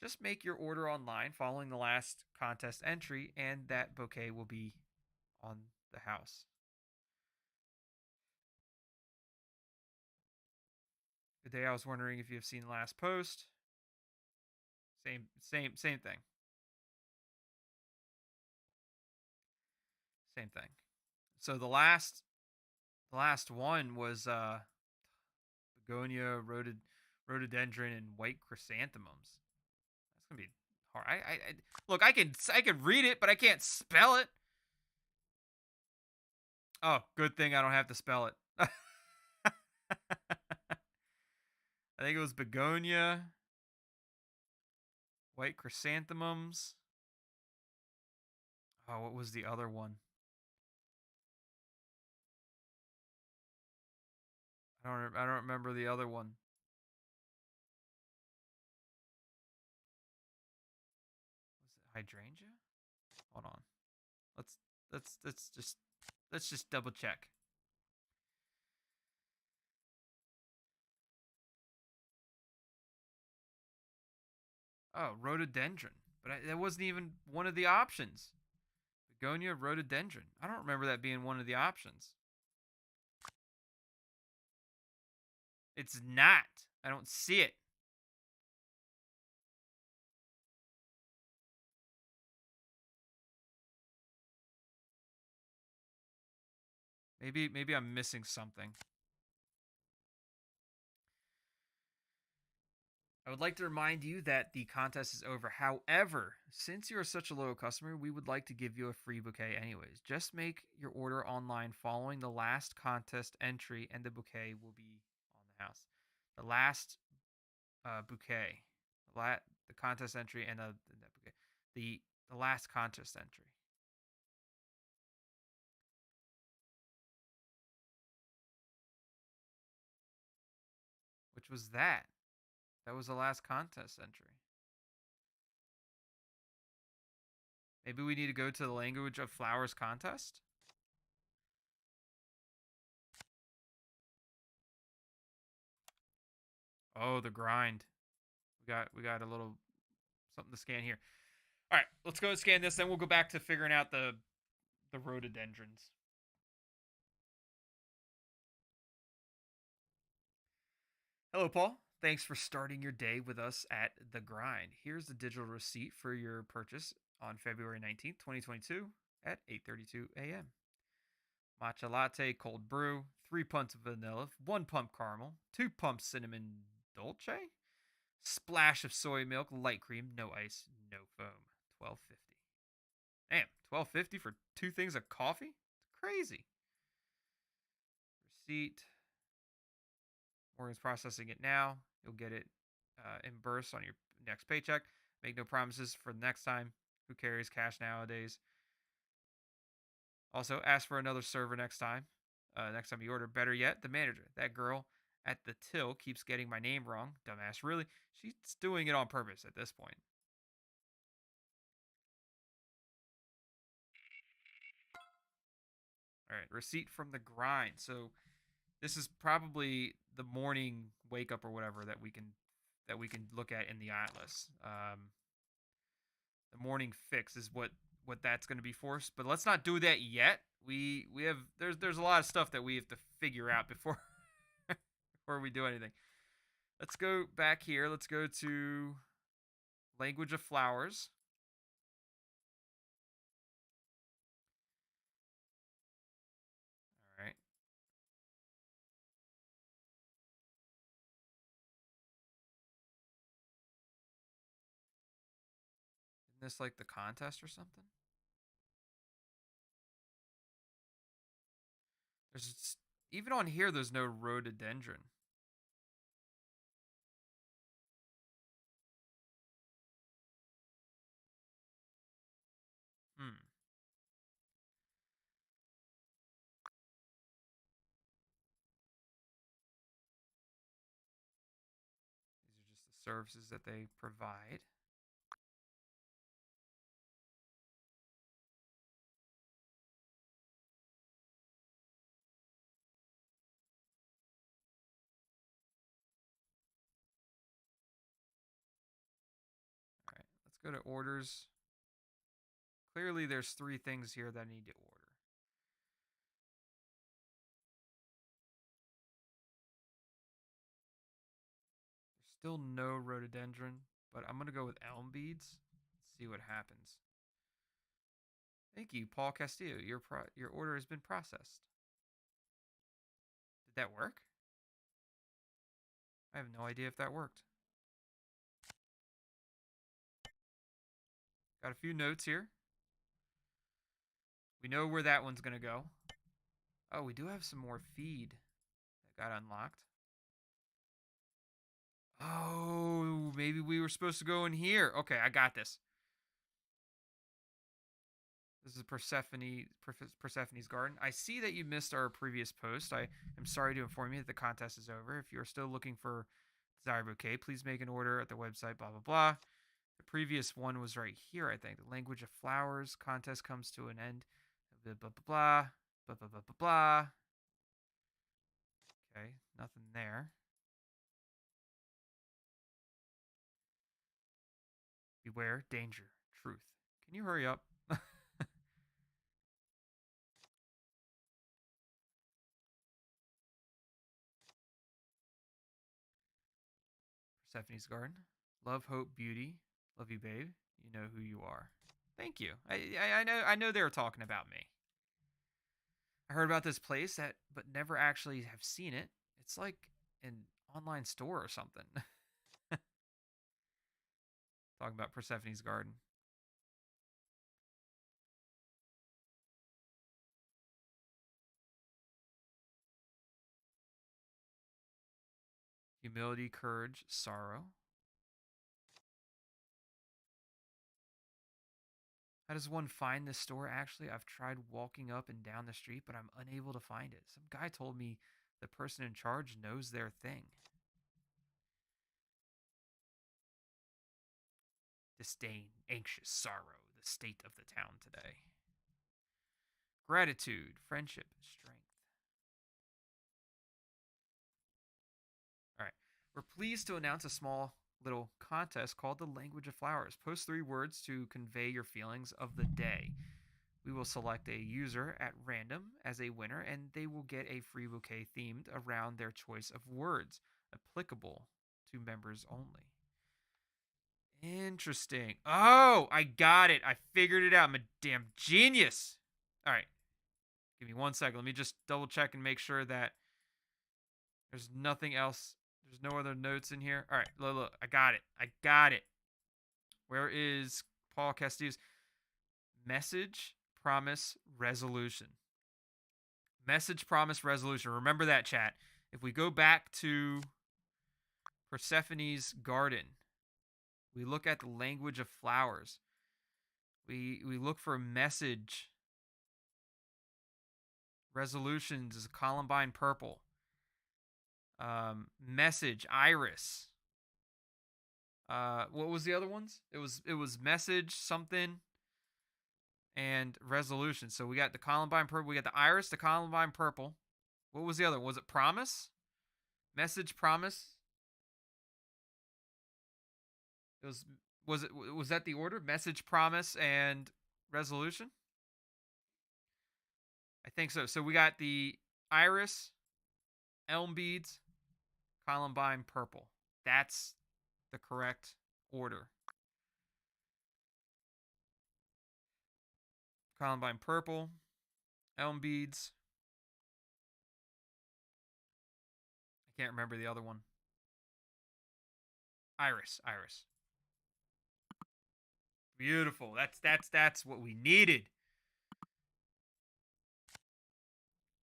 Just make your order online following the last contest entry, and that bouquet will be on the house. Good day. I was wondering if you have seen the last post. Same thing. Same thing. So the last one was begonia, rhododendron, and white chrysanthemums. That's gonna be hard. I look. I can read it, but I can't spell it. Oh, good thing I don't have to spell it. I think it was begonia, white chrysanthemums. Oh, what was the other one? I don't remember the other one. Was it hydrangea? Hold on. Let's just double check. Oh, rhododendron. But that wasn't even one of the options. Begonia, rhododendron. I don't remember that being one of the options. It's not. I don't see it. Maybe I'm missing something. I would like to remind you that the contest is over. However, since you are such a loyal customer, we would like to give you a free bouquet anyways. Just make your order online following the last contest entry, and the bouquet will be on the house. The last bouquet, the contest entry, and that bouquet. the last contest entry. Which was that? That was the last contest entry. Maybe we need to go to the language of flowers contest. Oh, the grind. We got a little something to scan here. All right, let's go and scan this. Then we'll go back to figuring out the rhododendrons. Hello, Paul. Thanks for starting your day with us at The Grind. Here's the digital receipt for your purchase on February 19th, 2022 at 8:32 a.m. Matcha latte, cold brew, 3 pumps of vanilla, 1 pump caramel, 2 pumps cinnamon dolce, splash of soy milk, light cream, no ice, no foam. $12.50. Damn, $12.50 for 2 things of coffee? It's crazy. Receipt. Morgan's processing it now. You'll get it in bursts on your next paycheck. Make no promises for the next time. Who carries cash nowadays? Also, ask for another server next time. Next time you order. Better yet, the manager. That girl at the till keeps getting my name wrong. Dumbass. Really? She's doing it on purpose at this point. All right, receipt from the grind. So this is probably the morning wake up or whatever that we can look at in the atlas. The morning fix is what that's going to be for us. But let's not do that yet. We have there's a lot of stuff that we have to figure out before before we do anything. Let's go back here. Let's go to language of flowers. All right. Isn't this like the contest or something? There's even on here. There's no rhododendron. Hmm. These are just the services that they provide. All right. Let's go to orders. Clearly, there's 3 things here that I need to order. There's still no rhododendron, but I'm going to go with elm beads. Let's see what happens. Thank you, Paul Castillo. Your order has been processed. Did that work? I have no idea if that worked. Got a few notes here. We know where that one's going to go. Oh, we do have some more feed that got unlocked. Oh, maybe we were supposed to go in here. Okay, I got this. This is Persephone's garden. I see that you missed our previous post. I am sorry to inform you that the contest is over. If you are still looking for desired bouquet, please make an order at the website, blah, blah, blah. The previous one was right here, I think. The language of flowers contest comes to an end. Blah, blah, blah, blah, blah, blah, blah, blah, blah. Okay, nothing there. Beware, danger, truth. Can you hurry up? Persephone's garden. Love, hope, beauty. Love you, babe. You know who you are. Thank you. I know they were talking about me. I heard about this place but never actually have seen it. It's like an online store or something. Talking about Persephone's garden. Humility, courage, sorrow. How does one find this store? Actually, I've tried walking up and down the street, but I'm unable to find it. Some guy told me the person in charge knows their thing. Disdain, anxious, sorrow, the state of the town today. Gratitude, friendship, strength. All right. We're pleased to announce a small little contest called the Language of Flowers. Post 3 words to convey your feelings of the day. We will select a user at random as a winner, and they will get a free bouquet themed around their choice of words, applicable to members only. Interesting. Oh, I got it. I figured it out. I'm a damn genius. All right. Give me 1 second. Let me just double check and make sure that there's nothing else. There's no other notes in here. All right. Look. I got it. I got it. Where is Paul Castillo's message, promise, resolution? Message, promise, resolution. Remember that, chat. If we go back to Persephone's garden, we look at the language of flowers. We look for a message. Resolutions is columbine purple. Message, iris. What was the other ones? It was message, something, and resolution. So we got the columbine purple. We got the iris, the columbine purple. What was the other one? Was it promise? Message, promise. Was that the order? Message, promise, and resolution? I think so. So we got the iris, elm beads, columbine purple. That's the correct order. Columbine purple, elm beads. I can't remember the other one. Iris. Beautiful. That's what we needed.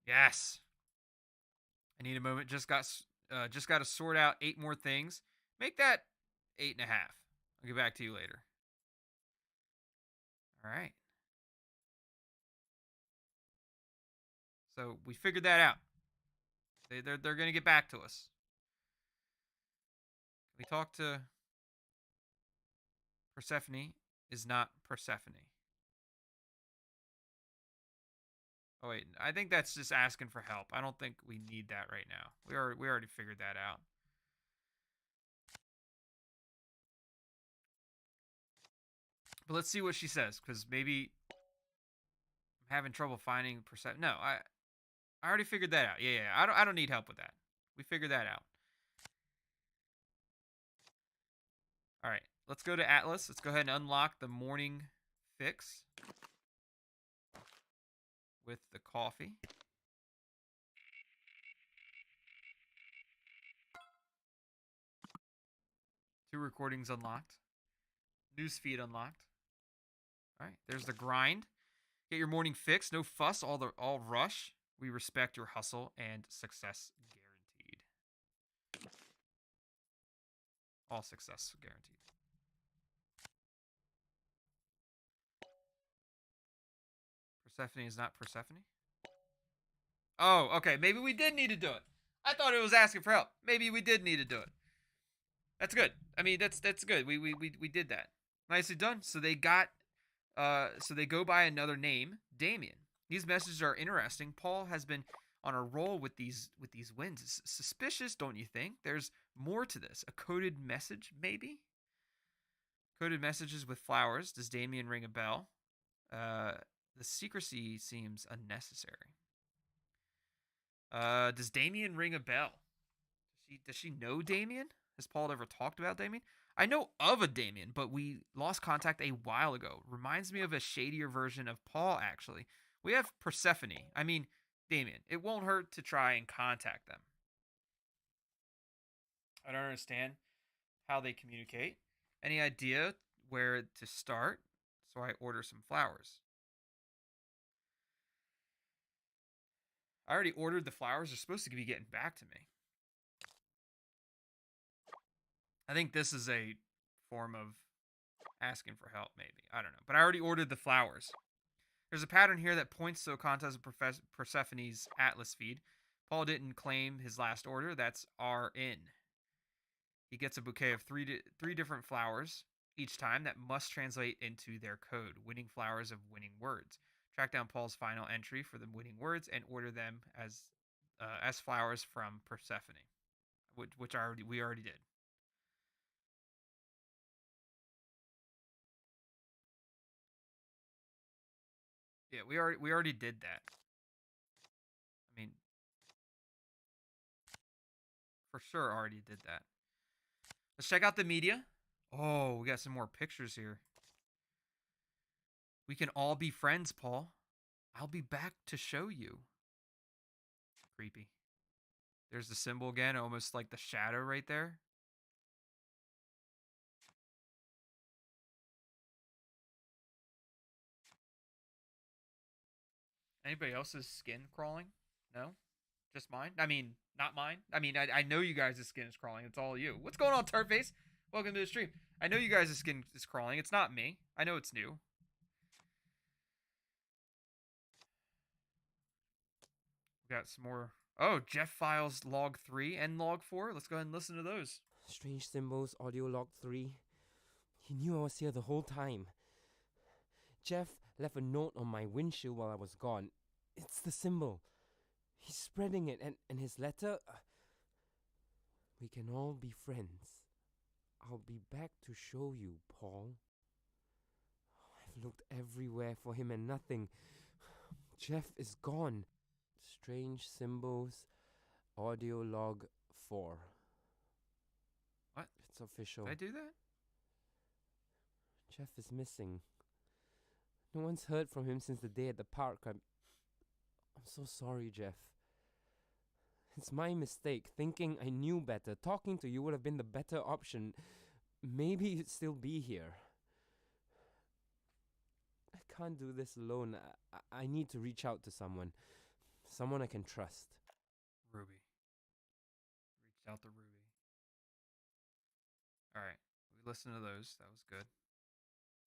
Yes. I need a moment. Just got to sort out 8 more things. Make that 8.5. I'll get back to you later. All right. So we figured that out. They're gonna get back to us. We talked to Persephone. Is not Persephone. Oh wait, I think that's just asking for help. I don't think we need that right now. We already figured that out. But let's see what she says, because maybe I'm having trouble finding Persephone. No, I already figured that out. Yeah. I don't need help with that. We figured that out. All right, let's go to Atlas. Let's go ahead and unlock the morning fix with the coffee. Two recordings unlocked. Newsfeed unlocked. All right, there's the grind. Get your morning fix. No fuss. All rush. We respect your hustle and success guaranteed. All success guaranteed. Persephone is not Persephone? Oh, okay. Maybe we did need to do it. I thought it was asking for help. Maybe we did need to do it. That's good. I mean, that's good. We did that. Nicely done. So they go by another name, Damien. These messages are interesting. Paul has been on a roll with these wins. It's suspicious, don't you think? There's more to this. A coded message, maybe? Coded messages with flowers. Does Damien ring a bell? The secrecy seems unnecessary. Does Damien ring a bell? Does she know Damien? Has Paul ever talked about Damien? I know of a Damien, but we lost contact a while ago. Reminds me of a shadier version of Paul, actually. We have Damien. It won't hurt to try and contact them. I don't understand how they communicate. Any idea where to start? So I order some flowers. I already ordered the flowers. They're supposed to be getting back to me. I think this is a form of asking for help, maybe. I don't know. But I already ordered the flowers. There's a pattern here that points to a contest of Persephone's Atlas feed. Paul didn't claim his last order. That's RN. He gets a bouquet of three different flowers each time that must translate into their code, winning flowers of winning words. Track down Paul's final entry for the winning words and order them as flowers from Persephone, which we already did. Yeah, we already did that. I mean, for sure already did that. Let's check out the media. Oh, we got some more pictures here. We can all be friends, Paul. I'll be back to show you. Creepy. There's the symbol again, almost like the shadow right there. Anybody else's skin crawling? No? Just mine? I mean, not mine. I mean, I know you guys' skin is crawling. It's all you. What's going on, Turface? Welcome to the stream. I know you guys' skin is crawling. It's not me. I know it's new. We got some more. Oh, Jeff files log 3 and log 4. Let's go ahead and listen to those. Strange symbols, audio log 3. He knew I was here the whole time. Jeff left a note on my windshield while I was gone. It's the symbol. He's spreading it, and his letter... we can all be friends. I'll be back to show you, Paul. I've looked everywhere for him and nothing. Jeff is gone. Strange symbols, audio log 4. What? It's official. Did I do that? Jeff is missing. No one's heard from him since the day at the park. I'm so sorry, Jeff. It's my mistake, thinking I knew better. Talking to you would have been the better option. Maybe you'd still be here. I can't do this alone. I need to reach out to someone. Someone I can trust. Ruby. Reached out to Ruby. Alright. We listened to those. That was good.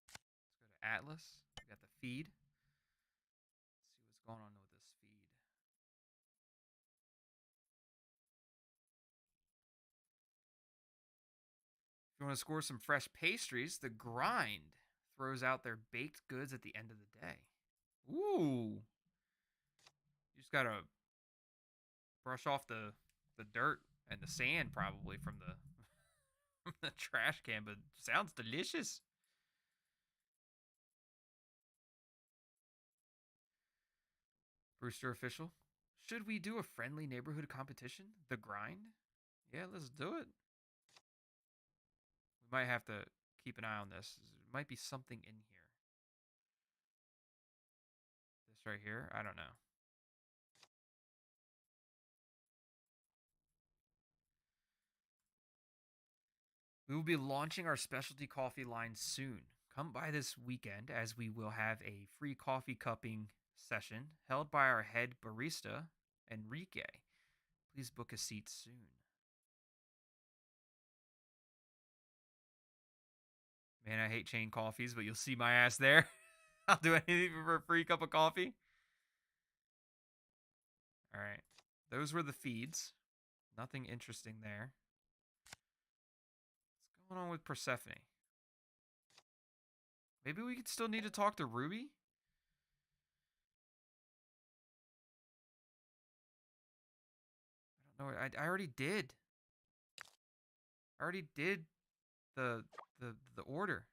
Let's go to Atlas. We got the feed. Let's see what's going on with this feed. If you want to score some fresh pastries, the grind throws out their baked goods at the end of the day. Ooh. You just gotta brush off the dirt and the sand probably from the from the trash can, but sounds delicious. Brewster official. Should we do a friendly neighborhood competition? The grind? Yeah, let's do it. We might have to keep an eye on this. There might be something in here. This right here? I don't know. We will be launching our specialty coffee line soon. Come by this weekend as we will have a free coffee cupping session held by our head barista, Enrique. Please book a seat soon. Man, I hate chain coffees, but you'll see my ass there. I'll do anything for a free cup of coffee. All right. Those were the feeds. Nothing interesting there. What's going on with Persephone? Maybe we could still need to talk to Ruby? I don't know. I already did. I already did the order.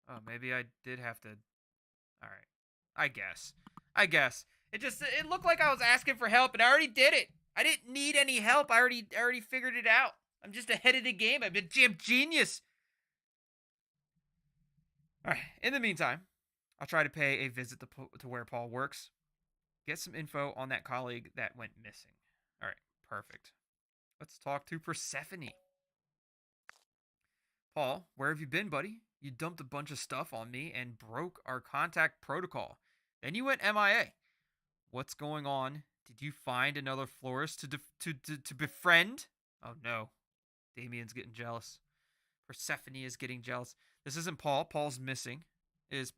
Oh, maybe I did have to. All right. I guess. It looked like I was asking for help and I already did it. I didn't need any help. I already figured it out. I'm just ahead of the game. I'm a damn genius. All right. In the meantime, I'll try to pay a visit to where Paul works. Get some info on that colleague that went missing. All right. Perfect. Let's talk to Persephone. Paul, where have you been, buddy? You dumped a bunch of stuff on me and broke our contact protocol. Then you went MIA. What's going on Did you find another florist to befriend? Oh no, Damien's getting jealous. Persephone is getting jealous. This isn't Paul. Paul's missing. Is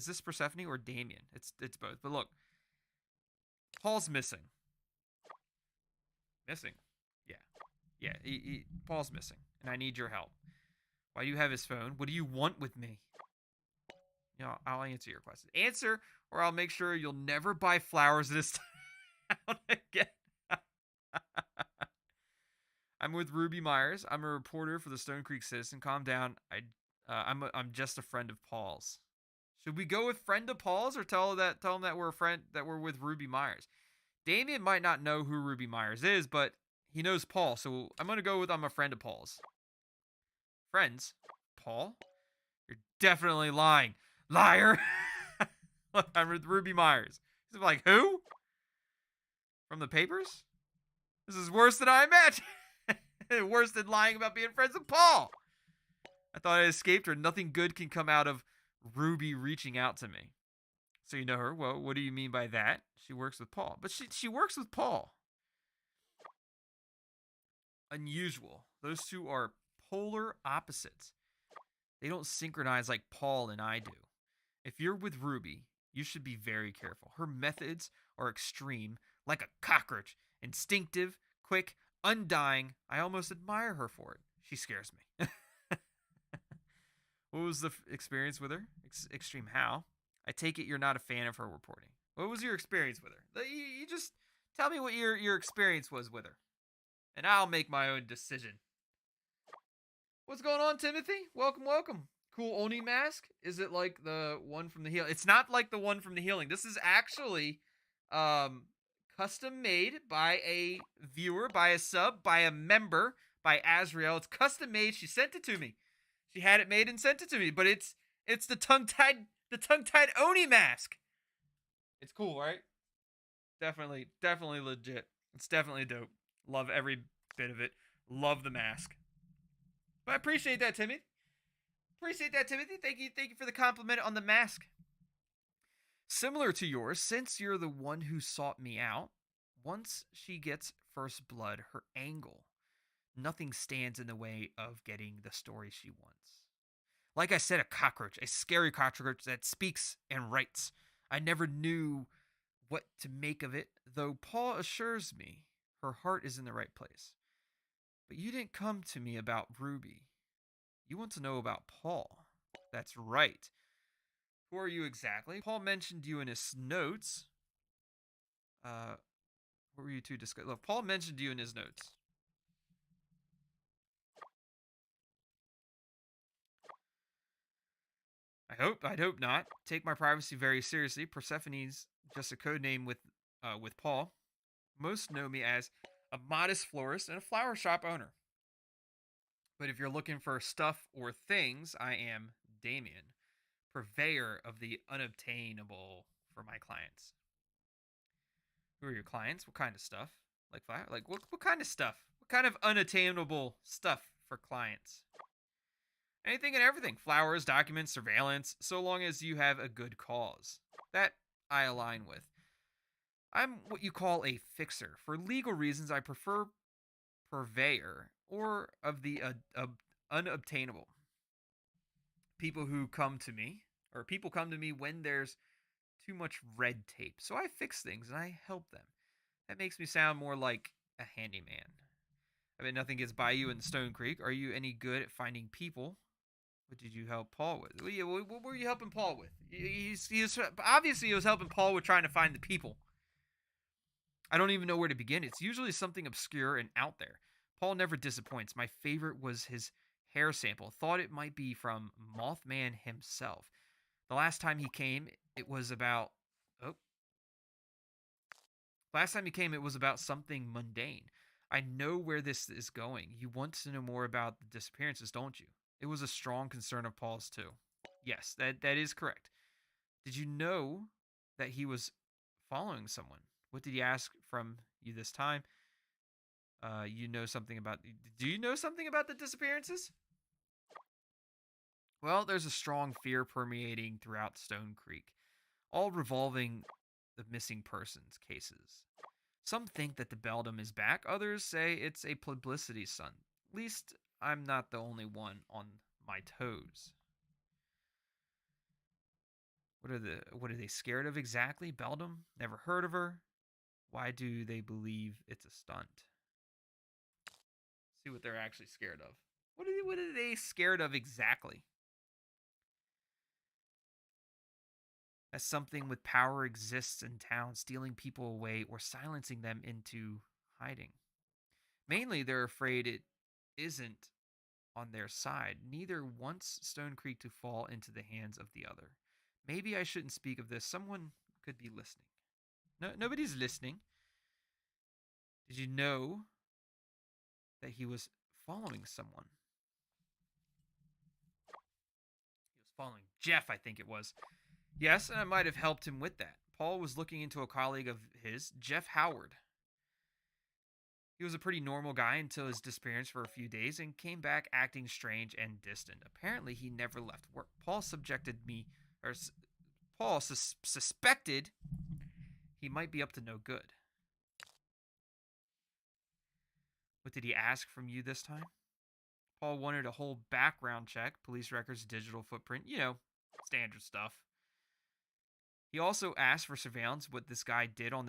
this Persephone or Damien? It's both. But look, Paul's missing. Missing. Yeah. Yeah. Paul's missing, and I need your help. Why do you have his phone? What do you want with me? You know, I'll answer your question. Answer, or I'll make sure you'll never buy flowers this town again. I'm with Ruby Myers. I'm a reporter for the Stonecreek Citizen. Calm down. I'm just a friend of Paul's. Should we go with friend of Paul's or tell him that we're a friend, that we're with Ruby Myers? Damien might not know who Ruby Myers is, but he knows Paul, so I'm gonna go with I'm a friend of Paul's. Friends? Paul? You're definitely lying. Liar! Look, I'm with Ruby Myers. He's like, who? From the papers? This is worse than I imagined. Worse than lying about being friends with Paul. I thought I escaped her. Nothing good can come out of Ruby reaching out to me. So you know her. Well, what do you mean by that? She works with Paul. But she works with Paul. Unusual. Those two are polar opposites. They don't synchronize like Paul and I do. If you're with Ruby, you should be very careful. Her methods are extreme, like a cockroach. Instinctive, quick, undying. I almost admire her for it. She scares me. What was the experience with her? Extreme how? I take it you're not a fan of her reporting. What was your experience with her? You just tell me what your experience was with her, and I'll make my own decision. What's going on, Timothy? Welcome, welcome. Cool Oni mask. Is it like the one from the healing? It's not like the one from the healing. This is actually custom made by a viewer, by a sub, by a member, by Azrael. It's custom made. She sent it to me. She had it made and sent it to me, but it's the tongue-tied Oni mask. It's cool, right? Definitely legit. It's definitely dope. Love every bit of it. Love the mask. But I appreciate that, Timothy. Thank you for the compliment on the mask. Similar to yours, since you're the one who sought me out, once she gets first blood, her angle, nothing stands in the way of getting the story she wants. Like I said, a cockroach, a scary cockroach that speaks and writes. I never knew what to make of it, though Paul assures me her heart is in the right place. But you didn't come to me about Ruby. You want to know about Paul. That's right. Who are you exactly? Paul mentioned you in his notes. What were you two discussing? Look, Paul mentioned you in his notes. I'd hope not. Take my privacy very seriously. Persephone's just a code name with Paul. Most know me as a modest florist and a flower shop owner. But if you're looking for stuff or things, I am Damien, purveyor of the unobtainable for my clients. Who are your clients? What kind of stuff? Like what kind of stuff? What kind of unattainable stuff for clients? Anything and everything. Flowers, documents, surveillance, so long as you have a good cause. That I align with. I'm what you call a fixer. For legal reasons, I prefer purveyor or of the unobtainable. People come to me when there's too much red tape. So I fix things and I help them. That makes me sound more like a handyman. I bet nothing gets by you in Stonecreek. Are you any good at finding people? What did you help Paul with? What were you helping Paul with? Obviously he was helping Paul with trying to find the people. I don't even know where to begin. It's usually something obscure and out there. Paul never disappoints. My favorite was his hair sample. Thought it might be from Mothman himself. The last time he came, it was about something mundane. I know where this is going. You want to know more about the disappearances, don't you? It was a strong concern of Paul's too. Yes, that is correct. Did you know that he was following someone? What did he ask from you this time? You know something about... Do you know something about the disappearances? Well, there's a strong fear permeating throughout Stonecreek, all revolving the missing persons cases. Some think that the Beldum is back, others say it's a publicity stunt. At least I'm not the only one on my toes. What are they scared of exactly? Beldum? Never heard of her? Why do they believe it's a stunt? See what they're actually scared of. What are they scared of exactly? That something with power exists in town, stealing people away or silencing them into hiding. Mainly, they're afraid it isn't on their side. Neither wants Stonecreek to fall into the hands of the other. Maybe I shouldn't speak of this. Someone could be listening. No, nobody's listening. Did you know that he was following someone? He was following Jeff, I think it was. Yes, and I might have helped him with that. Paul was looking into a colleague of his, Jeff Howard. He was a pretty normal guy until his disappearance for a few days and came back acting strange and distant. Apparently, he never left work. Paul suspected he might be up to no good. What did he ask from you this time? Paul wanted a whole background check, police records, digital footprint, standard stuff. He also asked for surveillance, what this guy did on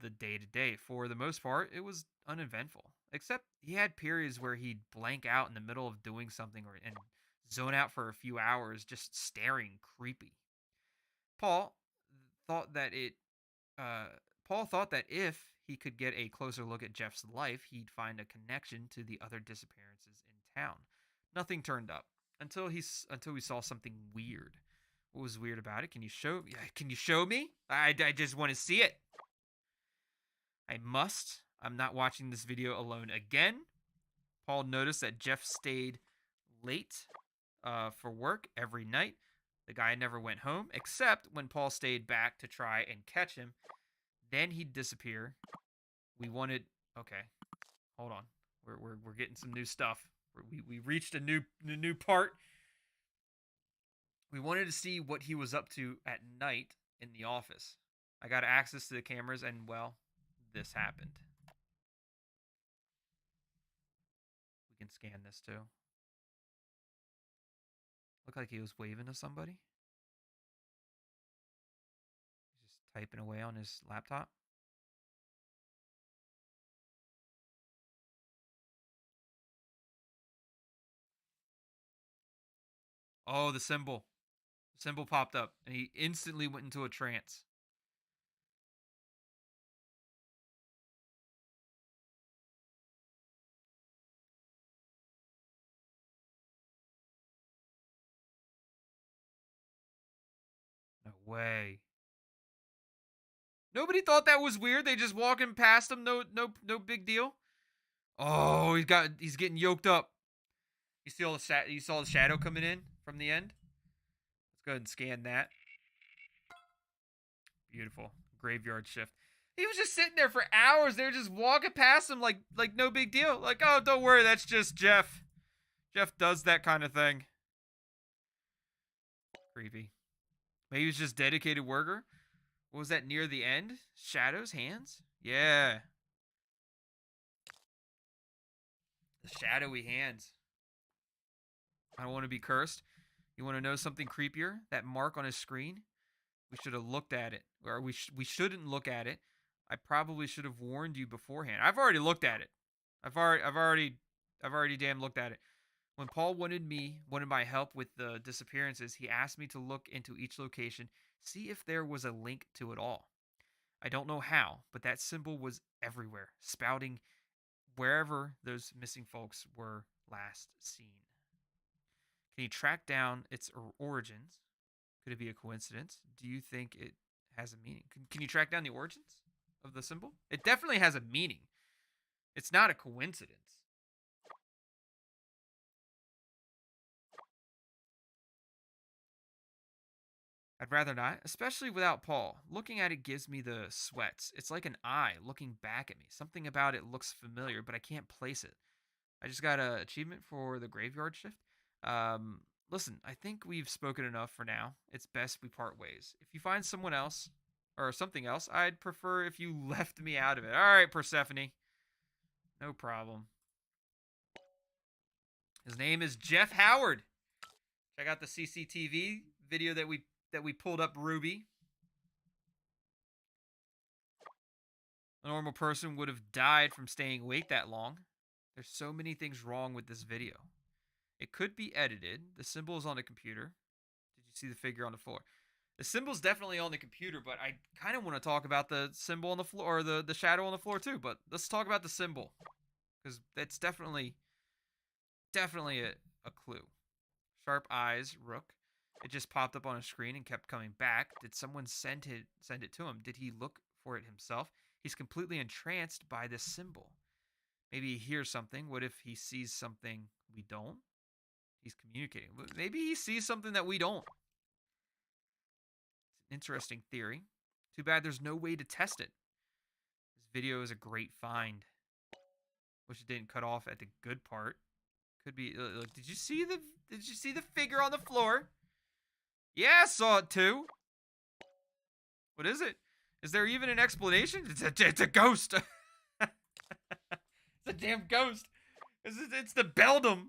the day-to-day. For the most part, it was uneventful. Except he had periods where he'd blank out in the middle of doing something and zone out for a few hours, just staring creepy. Paul thought that if he could get a closer look at Jeff's life, he'd find a connection to the other disappearances in town. Nothing turned up until we saw something weird. What was weird about it? Can you show me? I just want to see it. I must. I'm not watching this video alone again. Paul noticed that Jeff stayed late for work every night. The guy never went home, except when Paul stayed back to try and catch him. Then he'd disappear. Okay, hold on. We're getting some new stuff. We reached a new part. We wanted to see what he was up to at night in the office. I got access to the cameras, and well, this happened. We can scan this too. Looked like he was waving to somebody. He's just typing away on his laptop. Oh, the symbol. The symbol popped up, and he instantly went into a trance. No way. Nobody thought that was weird. They just walking past him. No big deal. Oh, he's getting yoked up. You saw the shadow coming in from the end. Let's go ahead and scan that. Beautiful. Graveyard shift. He was just sitting there for hours. They were just walking past him like no big deal. Like, oh, don't worry, that's just Jeff. Jeff does that kind of thing. Creepy. Maybe he was just dedicated worker. What was that near the end? Shadows, hands? Yeah. The shadowy hands. I don't want to be cursed. You want to know something creepier? That mark on his screen? We should have looked at it. Or we shouldn't look at it. I probably should have warned you beforehand. I've already looked at it. I've already damn looked at it. When Paul wanted my help with the disappearances, he asked me to look into each location, see if there was a link to it all. I don't know how, but that symbol was everywhere, spouting wherever those missing folks were last seen. Can you track down its origins? Could it be a coincidence? Do you think it has a meaning? Can you track down the origins of the symbol? It definitely has a meaning. It's not a coincidence. I'd rather not, especially without Paul. Looking at it gives me the sweats. It's like an eye looking back at me. Something about it looks familiar, but I can't place it. I just got an achievement for the graveyard shift. Listen, I think we've spoken enough for now. It's best we part ways. If you find someone else, or something else. I'd prefer if you left me out of it. All right, Persephone. No problem. His name is Jeff Howard. Check out the CCTV video that we pulled up, Ruby. A normal person would have died from staying awake that long. There's so many things wrong with this video. It could be edited. The symbol is on the computer. Did you see the figure on the floor? The symbol's definitely on the computer, but I kind of want to talk about the symbol on the floor, or the shadow on the floor too. But let's talk about the symbol, because that's definitely a clue. Sharp eyes, Rook. It just popped up on a screen and kept coming back. Did someone send it to him? Did he look for it himself? He's completely entranced by this symbol. Maybe he hears something. What if he sees something we don't? He's communicating. Maybe he sees something that we don't. It's an interesting theory. Too bad there's no way to test it. This video is a great find. Wish it didn't cut off at the good part. Could be. Look, did you see the figure on the floor? Yeah, I saw it too. What is it? Is there even an explanation? It's a ghost. It's a damn ghost. It's the Beldum.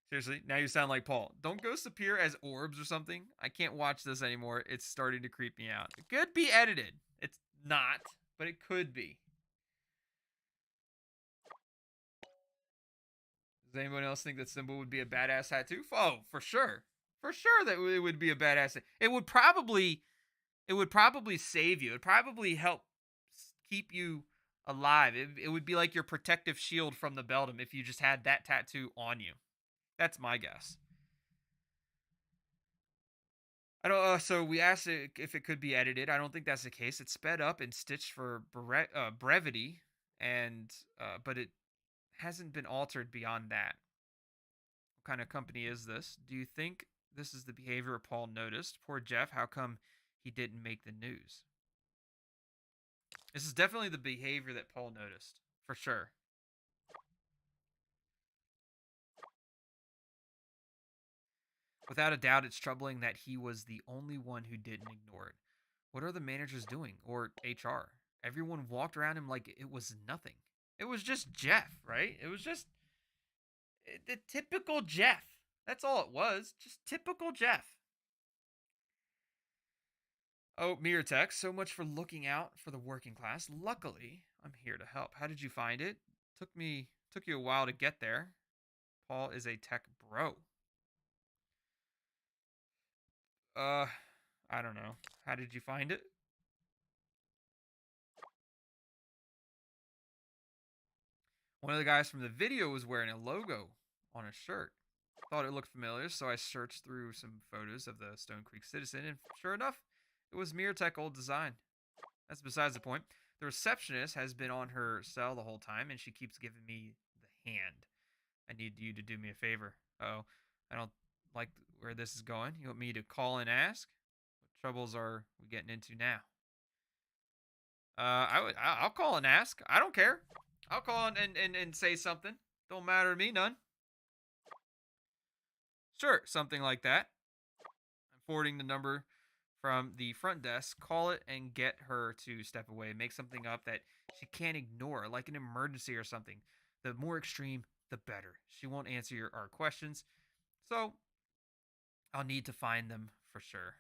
Seriously, now you sound like Paul. Don't ghosts appear as orbs or something? I can't watch this anymore. It's starting to creep me out. It could be edited. It's not, but it could be. Does anyone else think that symbol would be a badass tattoo? Oh, for sure. For sure that it would be a badass. It would probably save you. It would probably help keep you alive. It would be like your protective shield from the Beldum if you just had that tattoo on you. That's my guess. I don't. So we asked it if it could be edited. I don't think that's the case. It's sped up and stitched for brevity, and but it hasn't been altered beyond that. What kind of company is this? Do you think this is the behavior Paul noticed? Poor Jeff. How come he didn't make the news? This is definitely the behavior that Paul noticed, for sure. Without a doubt, it's troubling that he was the only one who didn't ignore it. What are the managers doing? Or HR? Everyone walked around him like it was nothing. It was just Jeff, right? It was just the typical Jeff. That's all it was. Just typical Jeff. Oh, Mirror Tech, so much for looking out for the working class. Luckily, I'm here to help. How did you find it? Took you a while to get there. Paul is a tech bro. I don't know. How did you find it? One of the guys from the video was wearing a logo on his shirt. Thought it looked familiar, so I searched through some photos of the Stonecreek citizen, and sure enough, it was Mirtech old design. That's besides the point. The receptionist has been on her cell the whole time, and she keeps giving me the hand. I need you to do me a favor. Oh, I don't like where this is going. You want me to call and ask? What troubles are we getting into now? I'll call and ask. I don't care. I'll call and say something. Don't matter to me none. Sure, something like that. I'm forwarding the number from the front desk. Call it and get her to step away. Make something up that she can't ignore, like an emergency or something. The more extreme, the better. She won't answer our questions, so I'll need to find them for sure.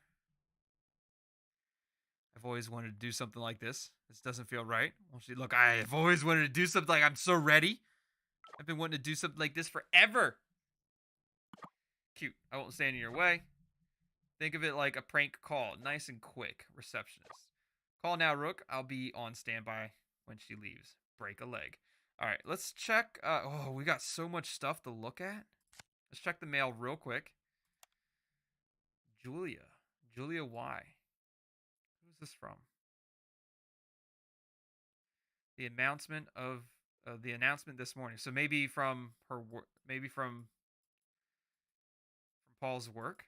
I've always wanted to do something like this. This doesn't feel right. Well, look, I've always wanted to do something like I'm so ready. I've been wanting to do something like this forever. Cute. I won't stand in your way. Think of it like a prank call. Nice and quick. Receptionist. Call now, Rook. I'll be on standby when she leaves. Break a leg. All right, let's check. Oh, we got so much stuff to look at. Let's check the mail real quick. Julia. Julia Y. Who's this from? The announcement of the announcement this morning. So maybe from her work. Maybe from Paul's work.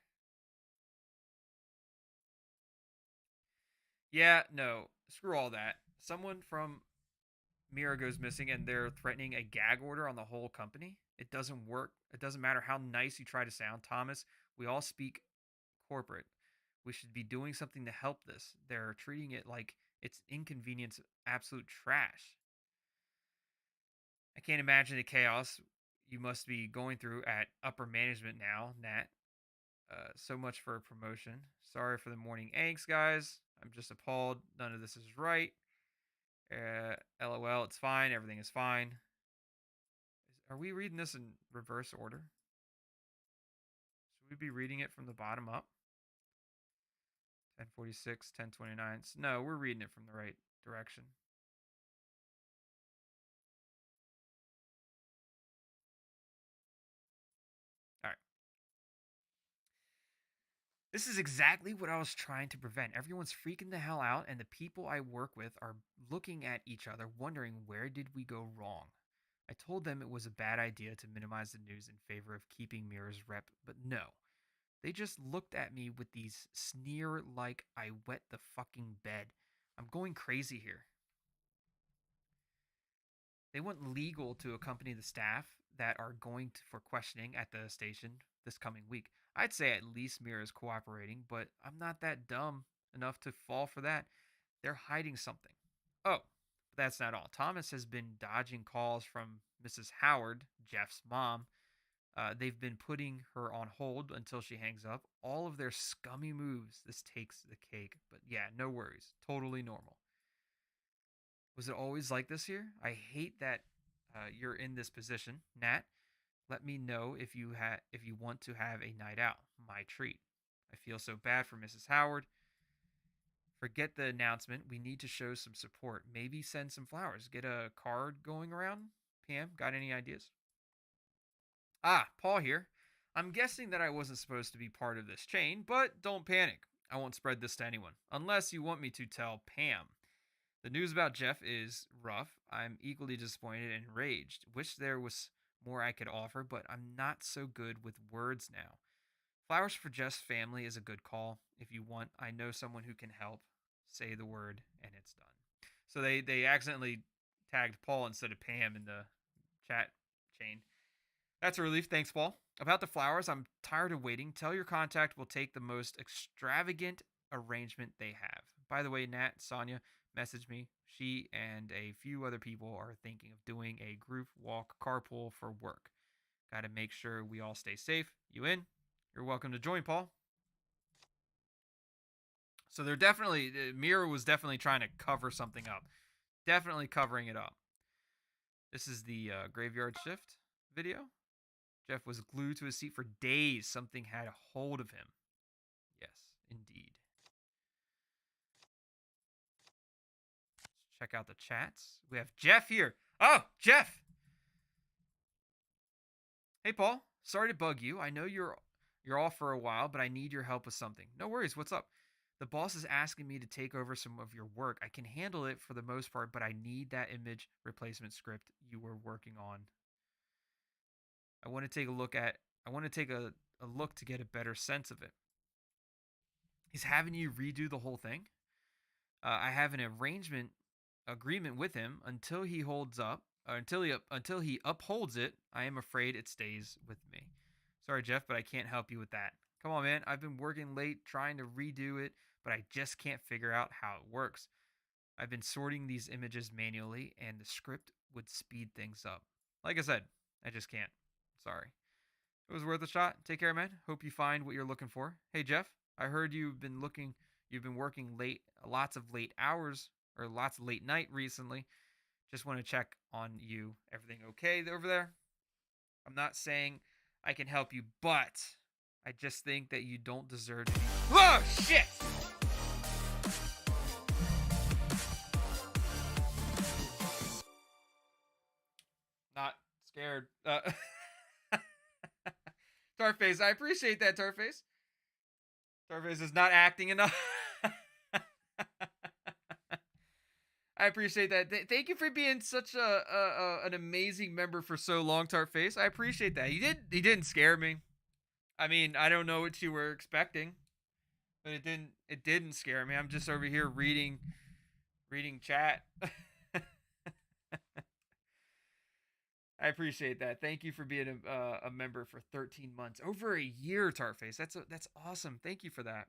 Yeah, no. Screw all that. Someone from Mira goes missing and they're threatening a gag order on the whole company. It doesn't work. It doesn't matter how nice you try to sound, Thomas. We all speak corporate. We should be doing something to help this. They're treating it like it's inconvenience, absolute trash. I can't imagine the chaos you must be going through at upper management now, Nat. So much for a promotion. Sorry for the morning angst, guys. I'm just appalled. None of this is right. LOL, it's fine. Everything is fine. Are we reading this in reverse order? Should we be reading it from the bottom up? 1046, 1029. No, we're reading it from the right direction. All right. This is exactly what I was trying to prevent. Everyone's freaking the hell out, and the people I work with are looking at each other, wondering where did we go wrong. I told them it was a bad idea to minimize the news in favor of keeping Mira's rep, but no. They just looked at me with these sneer like I wet the fucking bed. I'm going crazy here. They want legal to accompany the staff that are going for questioning at the station this coming week. I'd say at least Mira's cooperating, but I'm not that dumb enough to fall for that. They're hiding something. Oh, but that's not all. Thomas has been dodging calls from Mrs. Howard, Jeff's mom. They've been putting her on hold until she hangs up. All of their scummy moves. This takes the cake. But yeah, no worries. Totally normal. Was it always like this here? I hate that you're in this position, Nat. Let me know if you want to have a night out. My treat. I feel so bad for Mrs. Howard. Forget the announcement. We need to show some support. Maybe send some flowers. Get a card going around. PM, got any ideas? Ah, Paul here. I'm guessing that I wasn't supposed to be part of this chain, but don't panic. I won't spread this to anyone, unless you want me to tell Pam. The news about Jeff is rough. I'm equally disappointed and enraged. Wish there was more I could offer, but I'm not so good with words now. Flowers for Jeff's family is a good call. If you want, I know someone who can help. Say the word, and it's done. So they accidentally tagged Paul instead of Pam in the chat chain. That's a relief. Thanks, Paul. About the flowers, I'm tired of waiting. Tell your contact we'll take the most extravagant arrangement they have. By the way, Nat, Sonia messaged me. She and a few other people are thinking of doing a group walk carpool for work. Got to make sure we all stay safe. You in? You're welcome to join, Paul. So they're definitely, Mira was definitely trying to cover something up. Definitely covering it up. This is the graveyard shift video. Jeff was glued to his seat for days. Something had a hold of him. Yes, indeed. Let's check out the chats. We have Jeff here. Oh, Jeff! Hey, Paul. Sorry to bug you. I know you're off for a while, but I need your help with something. No worries. What's up? The boss is asking me to take over some of your work. I can handle it for the most part, but I need that image replacement script you were working on. I want to take a look to get a better sense of it. He's having you redo the whole thing. I have an agreement with him until he upholds it. I am afraid it stays with me. Sorry, Jeff, but I can't help you with that. Come on, man. I've been working late trying to redo it, but I just can't figure out how it works. I've been sorting these images manually, and the script would speed things up. Like I said, I just can't. Sorry. It was worth a shot. Take care, man. Hope you find what you're looking for. Hey, Jeff, I heard you've been working late, lots of late hours, or lots of late night recently. Just want to check on you. Everything okay over there? I'm not saying I can help you, but I just think that you don't deserve to be. Whoa, shit! Not scared. Tarface, I appreciate that, Tarface. Tarface is not acting enough. I appreciate that. Thank you for being such an amazing member for so long, Tarface. I appreciate that. He didn't scare me. I mean, I don't know what you were expecting, but it didn't scare me. I'm just over here reading chat. I appreciate that. Thank you for being a member for 13 months, over a year, Tarface. That's awesome. Thank you for that.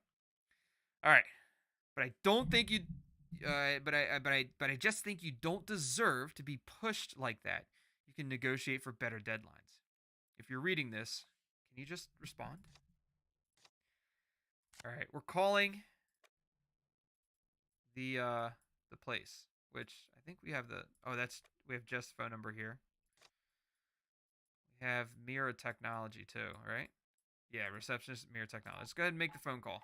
All right, but I don't think you. But I just think you don't deserve to be pushed like that. You can negotiate for better deadlines. If you're reading this, can you just respond? All right, we're calling the place, which I think we have the. Oh, we have just phone number here. We have Mirror Technology too, right? Yeah, receptionist Mirror Technology. Let's go ahead and make the phone call.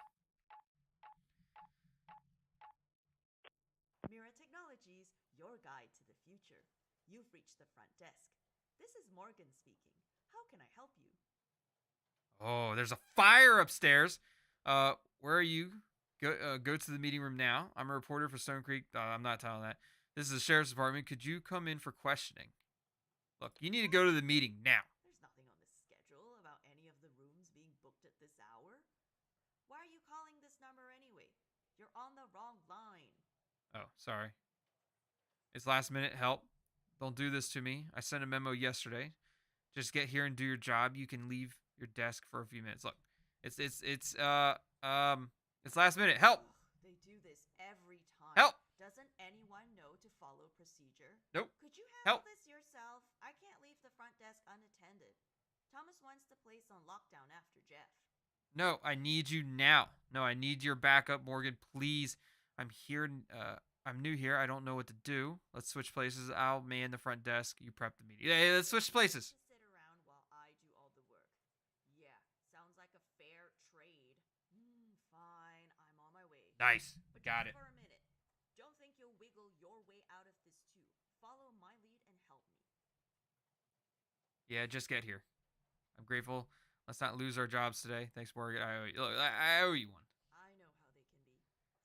Mira Technologies, your guide to the future. You've reached the front desk. This is Morgan speaking. How can I help you? Oh, there's a fire upstairs. Where are you? Go to the meeting room now. I'm a reporter for Stonecreek. I'm not telling that. This is the sheriff's department. Could you come in for questioning? Look, you need to go to the meeting now. There's nothing on the schedule about any of the rooms being booked at this hour. Why are you calling this number anyway? You're on the wrong line. Oh, sorry. It's last minute help. Don't do this to me. I sent a memo yesterday. Just get here and do your job. You can leave your desk for a few minutes. Look, it's last minute help. Ugh, they do this every time. Help. Doesn't anyone know to follow procedure? Nope. Could you handle Help. this yourself? I can't leave the front desk unattended. Thomas wants the place on lockdown after Jeff. No, I need you now. No, I need your backup, Morgan. Please. I'm here. I'm new here. I don't know what to do. Let's switch places. I'll man the front desk. You prep the meeting. Yeah, let's switch places. To sit around while I do all the work. Yeah, sounds like a fair trade. Fine, I'm on my way. Nice. But Got just it. for a minute. Don't think you'll wiggle your way out of this too. Follow my lead and help me. Yeah, just get here. I'm grateful. Let's not lose our jobs today. Thanks, Morgan. I owe you. Look, I owe you one. I know how they can be.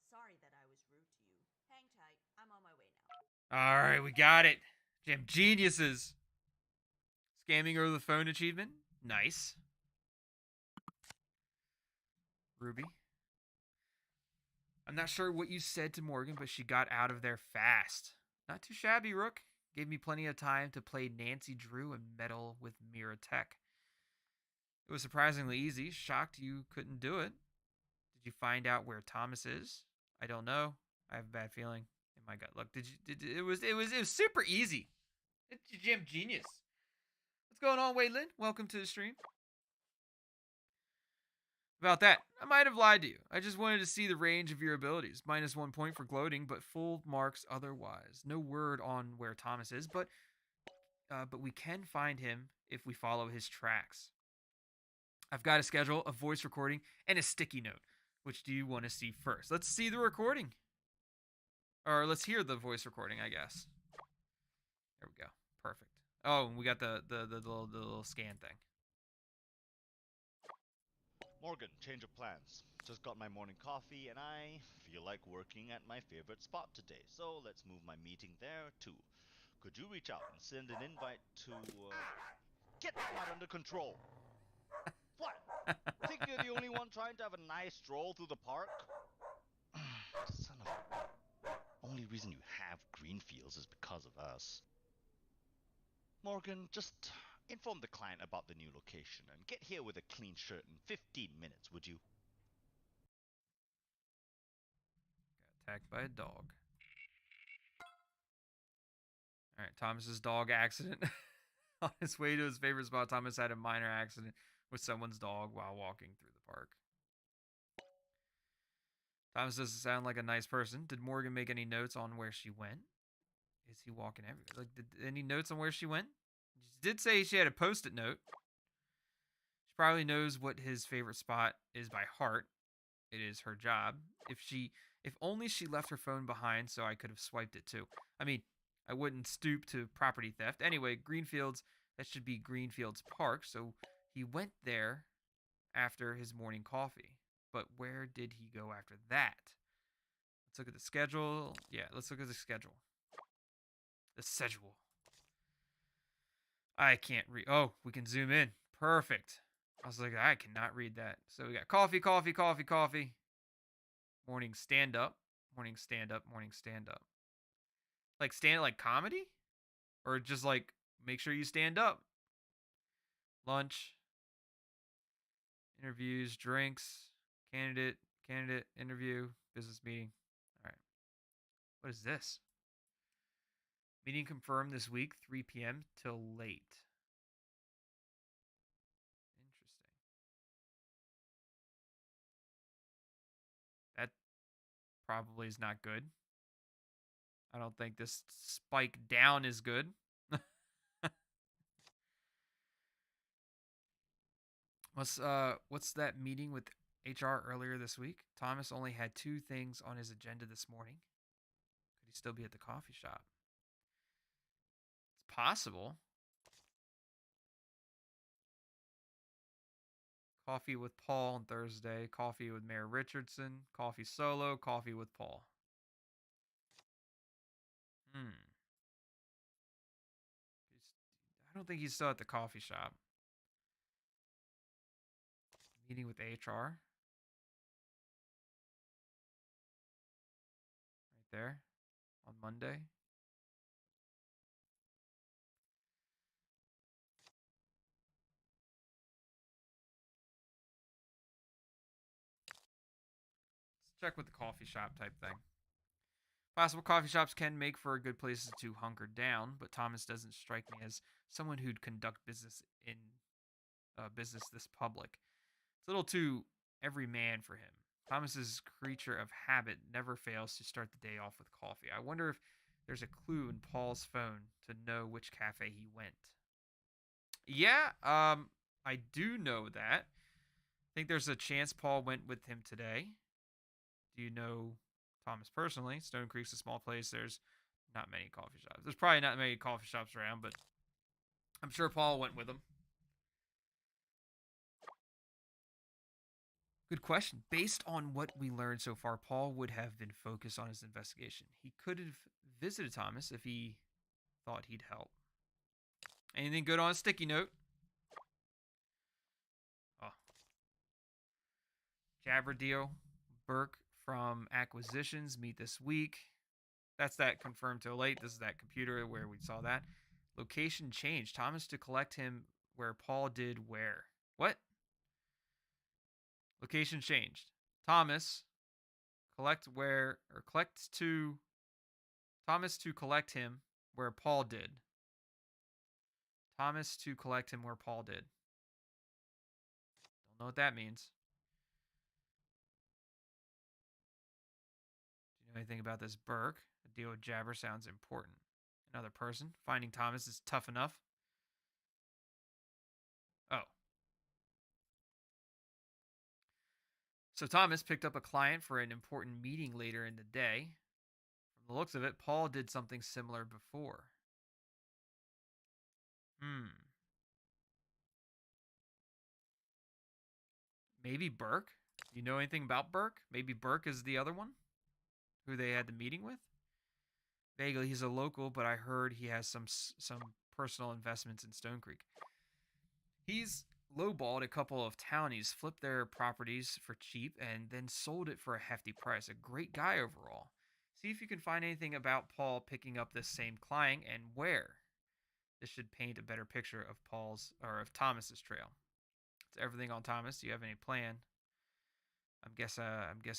Sorry that I was rude to you. Hang tight. I'm on my way now. All right, we got it. Jam geniuses. Scamming over the phone achievement. Nice. Ruby. I'm not sure what you said to Morgan, but she got out of there fast. Not too shabby, Rook. Gave me plenty of time to play Nancy Drew and meddle with Mira Tech. It was surprisingly easy. Shocked you couldn't do it. Did you find out where Thomas is? I don't know. I have a bad feeling in my gut. Look, it was super easy. It's Jam genius. What's going on, Waylon? Welcome to the stream. About that, I might have lied to you. I just wanted to see the range of your abilities. -1 point for gloating, but full marks otherwise. No word on where Thomas is, but we can find him if we follow his tracks. I've got a schedule, a voice recording, and a sticky note. Which do you want to see first? Let's see the recording. Or let's hear the voice recording, I guess. There we go. Perfect. Oh, and we got the little scan thing. Morgan, change of plans. Just got my morning coffee and I feel like working at my favorite spot today. So let's move my meeting there too. Could you reach out and send an invite to get that under control? What? Think you're the only one trying to have a nice stroll through the park? Son of... Only reason you have green fields is because of us. Morgan, just inform the client about the new location and get here with a clean shirt in 15 minutes, would you? Got attacked by a dog. Alright, Thomas's dog accident. On his way to his favorite spot, Thomas had a minor accident with someone's dog while walking through the park. Thomas doesn't sound like a nice person. Did Morgan make any notes on where she went? Is he walking everywhere? Like, any notes on where she went? She did say she had a post-it note. She probably knows what his favorite spot is by heart. It is her job. If only she left her phone behind so I could have swiped it too. I mean, I wouldn't stoop to property theft. Anyway, Greenfields, that should be Greenfields Park, so he went there after his morning coffee. But where did he go after that? Let's look at the schedule. Yeah, let's look at the schedule. The schedule. I can't read. Oh, we can zoom in. Perfect. I was like, I cannot read that. So we got coffee, coffee, coffee, coffee. Morning stand up. Morning stand up. Morning stand up. Like stand like comedy? Or just like make sure you stand up. Lunch. Interviews, drinks, candidate Candidate interview, business meeting. All right. What is this? Meeting confirmed this week, 3 p.m. till late. Interesting. That probably is not good. I don't think this spike down is good. What's that meeting with HR earlier this week? Thomas only had 2 things on his agenda this morning. Could he still be at the coffee shop? It's possible. Coffee with Paul on Thursday. Coffee with Mayor Richardson. Coffee solo. Coffee with Paul. I don't think he's still at the coffee shop. Meeting with HR. Right there. On Monday. Let's check with the coffee shop type thing. Possible coffee shops can make for good places to hunker down, but Thomas doesn't strike me as someone who'd conduct business in business this public. It's a little too every man for him. Thomas's creature of habit never fails to start the day off with coffee. I wonder if there's a clue in Paul's phone to know which cafe he went. Yeah, I do know that. I think there's a chance Paul went with him today. Do you know Thomas personally? Stonecreek's a small place. There's not many coffee shops. There's probably not many coffee shops around, but I'm sure Paul went with him. Good question. Based on what we learned so far, Paul would have been focused on his investigation. He could have visited Thomas if he thought he'd help. Anything good on a sticky note? Oh. Jabber deal. Burke from Acquisitions meet this week. That's that confirmed till late. This is that computer where we saw that. Location change. Thomas to collect him where Paul did where? What? Location changed. Thomas collect where or collects to Thomas to collect him where Paul did. Thomas to collect him where Paul did. Don't know what that means. Do you know anything about this Burke? A deal with Jabber sounds important. Another person. Finding Thomas is tough enough. Oh. So Thomas picked up a client for an important meeting later in the day. From the looks of it, Paul did something similar before. Maybe Burke? You know anything about Burke? Maybe Burke is the other one who they had the meeting with? Vaguely, he's a local, but I heard he has some personal investments in Stonecreek. He's lowballed a couple of townies, flipped their properties for cheap, and then sold it for a hefty price. A great guy overall. See if you can find anything about Paul picking up this same client and where. This should paint a better picture of of Thomas's trail. It's everything on Thomas. Do you have any plan? I guess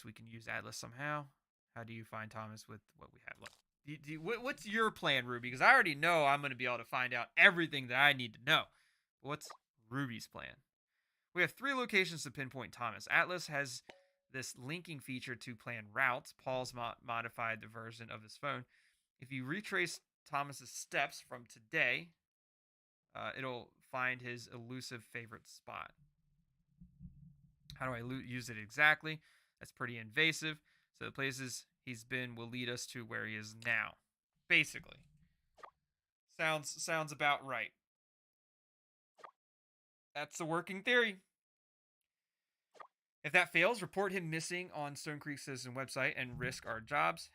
we can use Atlas somehow. How do you find Thomas with what we have? Look, what's your plan, Ruby? Because I already know I'm going to be able to find out everything that I need to know. What's Ruby's plan? We have 3 locations to pinpoint Thomas. Atlas has this linking feature to plan routes. Paul's modified the version of his phone. If you retrace Thomas's steps from today, it'll find his elusive favorite spot. How do I use it exactly? That's pretty invasive. So the places he's been will lead us to where he is now. Basically. Sounds about right. That's the working theory. If that fails, report him missing on Stonecreek Citizen website and risk our jobs.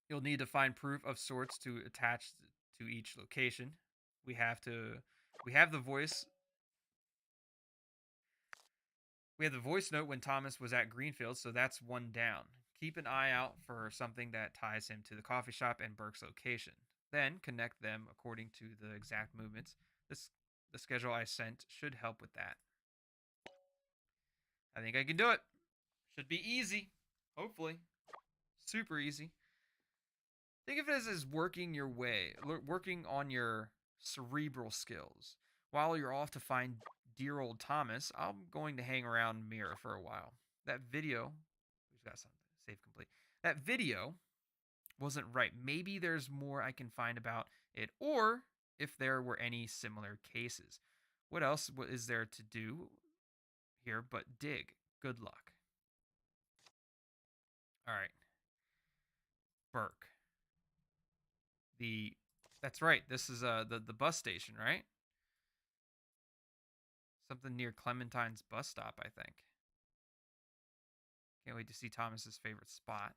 You'll need to find proof of sorts to attach to each location. We have the voice. We had the voice note when Thomas was at Greenfield, so that's 1 down. Keep an eye out for something that ties him to the coffee shop and Burke's location. Then connect them according to the exact movements. The schedule I sent should help with that. I think I can do it. Should be easy. Hopefully. Super easy. Think of it as working on your cerebral skills. While you're off to find dear old Thomas, I'm going to hang around Mira for a while. That video, we've got something. Save complete. That video wasn't right. Maybe there's more I can find about it, or if there were any similar cases. What else is there to do here but dig? Good luck. All right. Burke. That's right. This is the bus station, right? Something near Clementine's bus stop, I think. Can't wait to see Thomas's favorite spot.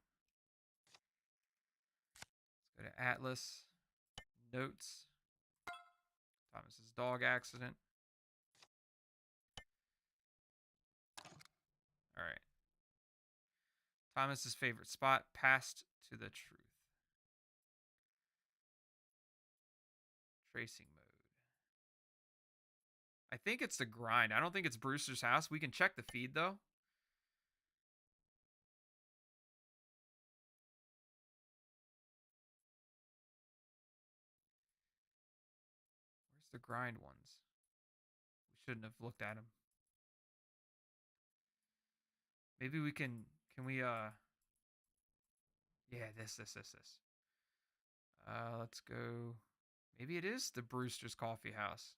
Let's go to Atlas. Notes. Thomas's dog accident. All right. Thomas's favorite spot, passed to the truth. Tracing mode. I think it's the grind. I don't think it's Brewster's house. We can check the feed, though. Where's the grind ones? We shouldn't have looked at them. Maybe we can we, yeah, this. Let's go. Maybe it is the Brewster's Coffee House.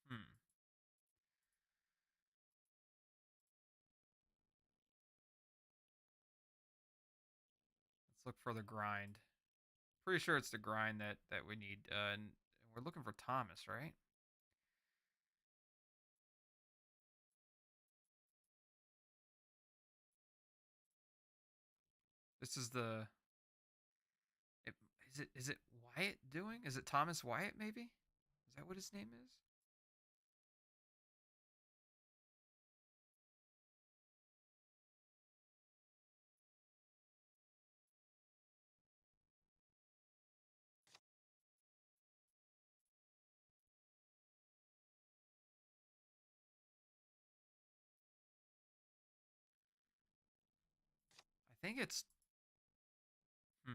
Hmm. Let's look for the grind. Pretty sure it's the grind that we need. And we're looking for Thomas, right? This is the. Is it Wyatt doing? Is it Thomas Wyatt? Maybe. Is that what his name is? I think it's. Hmm.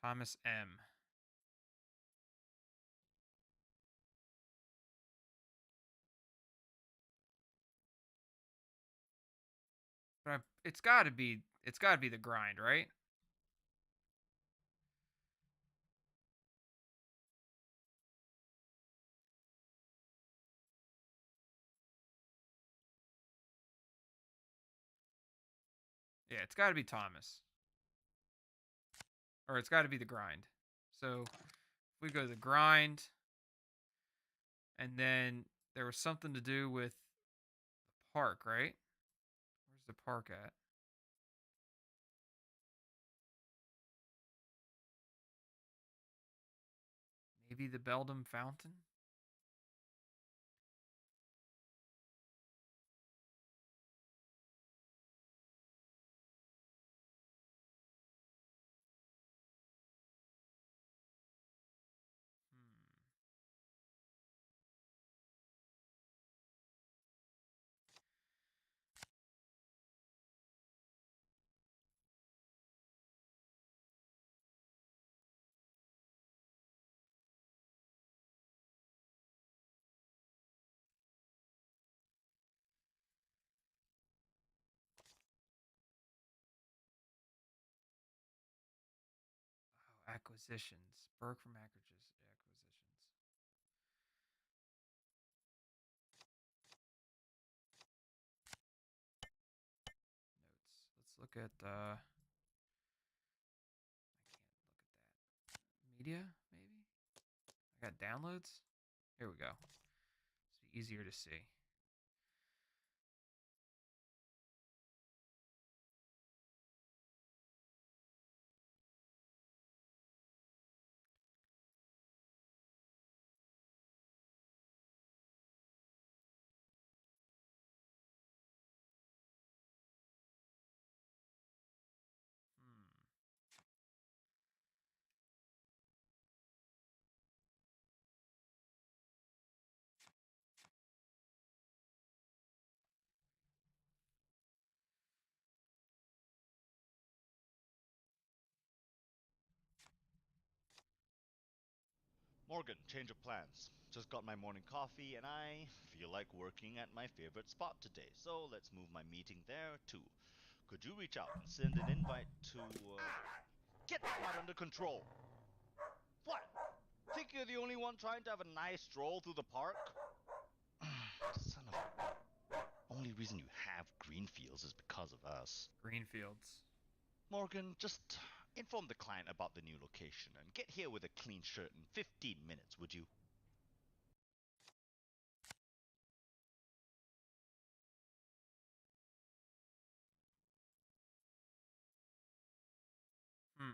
Thomas M. But it's got to be. It's got to be the grind, right? Yeah, it's got to be Thomas. Or it's got to be the grind. So if we go to the grind, and then there was something to do with the park, right? Where's the park at? Maybe the Beldum Fountain? Hmm. Acquisitions. Berg from acquisitions. Notes. Let's look at I can't look at that. Media, maybe? I got downloads. Here we go. It's easier to see. Morgan, change of plans. Just got my morning coffee and I feel like working at my favorite spot today, so let's move my meeting there too. Could you reach out and send an invite to. Get that under control! What? Think you're the only one trying to have a nice stroll through the park? Son of a. Only reason you have green fields is because of us. Greenfields. Morgan, just inform the client about the new location and get here with a clean shirt in 15 minutes, would you? Hmm.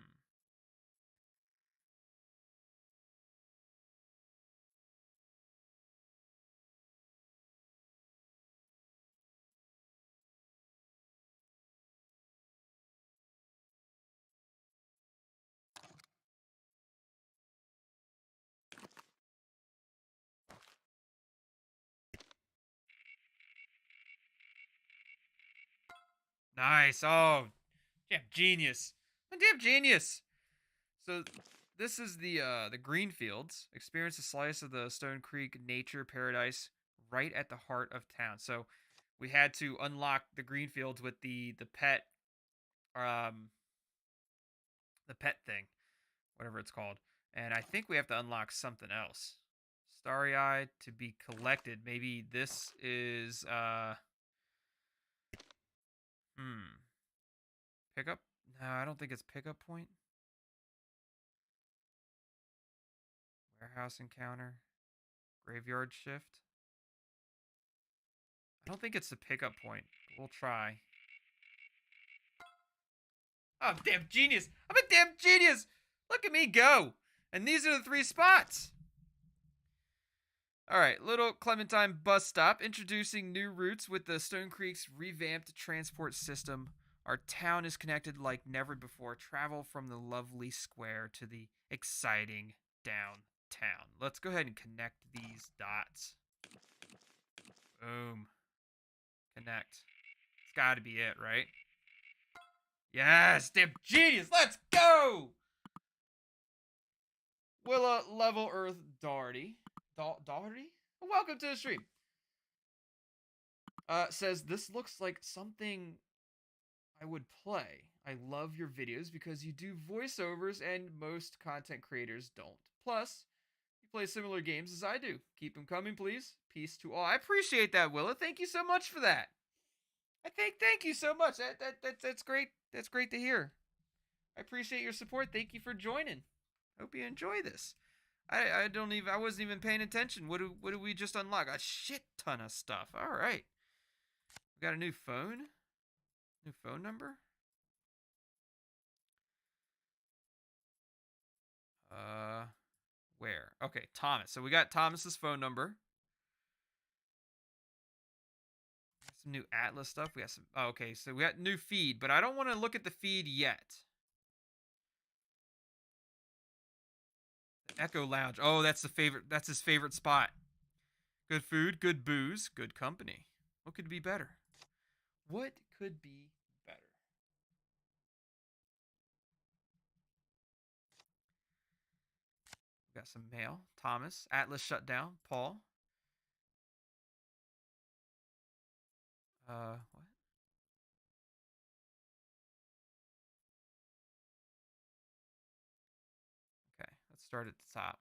Nice. Oh, damn genius. Damn genius. So this is the Greenfields. Experience a slice of the Stonecreek nature paradise right at the heart of town. So we had to unlock the Greenfields with um the pet thing, whatever it's called. And I think we have to unlock something else. Starry Eye to be collected. Maybe this is pickup? No, I don't think it's pickup point. Warehouse encounter. Graveyard shift. I don't think it's the pickup point. But we'll try. Oh, I'm a damn genius. I'm a damn genius. Look at me go. And these are the 3 spots. All right, Little Clementine bus stop, introducing new routes with the Stonecreek's revamped transport system. Our town is connected like never before. Travel from the lovely square to the exciting downtown. Let's go ahead and connect these dots. Boom. Connect. It's got to be it, right? Yes, damn genius. Let's go. Willa Level Earth Doherty. Doherty? Welcome to the stream. Says this looks like something I would play. I love your videos because you do voiceovers and most content creators don't. Plus, you play similar games as I do. Keep them coming, please. Peace to all. I appreciate that, Willa. Thank you so much for that. Thank you so much. That's great. That's great to hear. I appreciate your support. Thank you for joining. Hope you enjoy this. I wasn't even paying attention. What do we just unlock? A shit ton of stuff. All right. We got a new phone. New phone number. Where? Okay, Thomas. So we got Thomas's phone number. Some new Atlas stuff. We got some. Oh, okay, so we got new feed, but I don't want to look at the feed yet. The Echo Lounge. Oh, that's the favorite. That's his favorite spot. Good food, good booze, good company. What could be better? What could be better? We got some mail. Thomas. Atlas shut down. Paul. What? start at the top.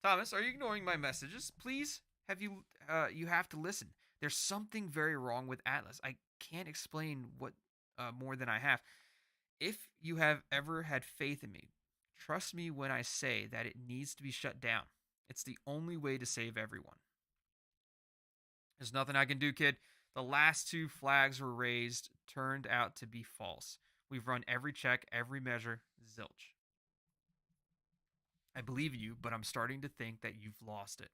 Thomas, are you ignoring my messages? Please, you have to listen. There's something very wrong with Atlas. I can't explain what more than I have. If you have ever had faith in me, trust me when I say that it needs to be shut down. It's the only way to save everyone. There's nothing I can do, kid. The last 2 flags were raised, turned out to be false. We've run every check, every measure, zilch. I believe you, but I'm starting to think that you've lost it.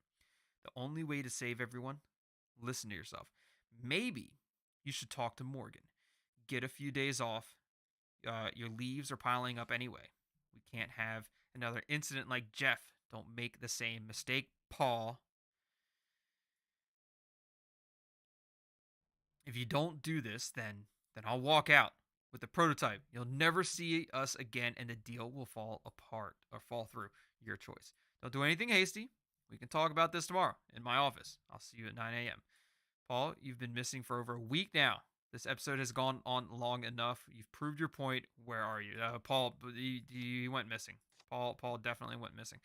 The only way to save everyone, listen to yourself. Maybe you should talk to Morgan. Get a few days off. Your leaves are piling up anyway. We can't have another incident like Jeff. Don't make the same mistake, Paul. If you don't do this, then I'll walk out with the prototype. You'll never see us again, and the deal will fall apart or fall through. Your choice. Don't do anything hasty. We can talk about this tomorrow in my office. I'll see you at 9 a.m. Paul, you've been missing for over a week now. This episode has gone on long enough. You've proved your point. Where are you? Paul, he went missing. Paul definitely went missing.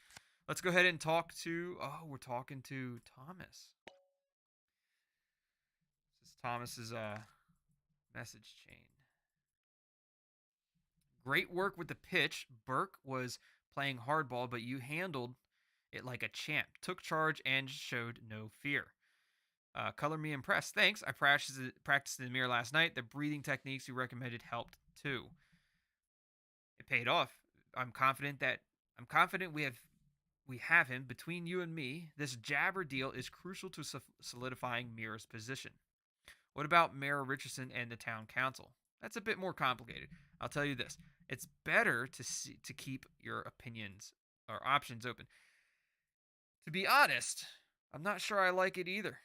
Let's go ahead and talk to... Oh, we're talking to Thomas. This is Thomas's message chain. Great work with the pitch. Burke was playing hardball, but you handled it like a champ. Took charge and showed no fear. Color me impressed. Thanks. I practiced in the mirror last night. The breathing techniques you recommended helped too. It paid off. I'm confident we have him. Between you and me, this jabber deal is crucial to solidifying Mirror's position. What about Mayor Richardson and the town council? That's a bit more complicated. I'll tell you this. It's better to keep your opinions or options open. To be honest, I'm not sure I like it either.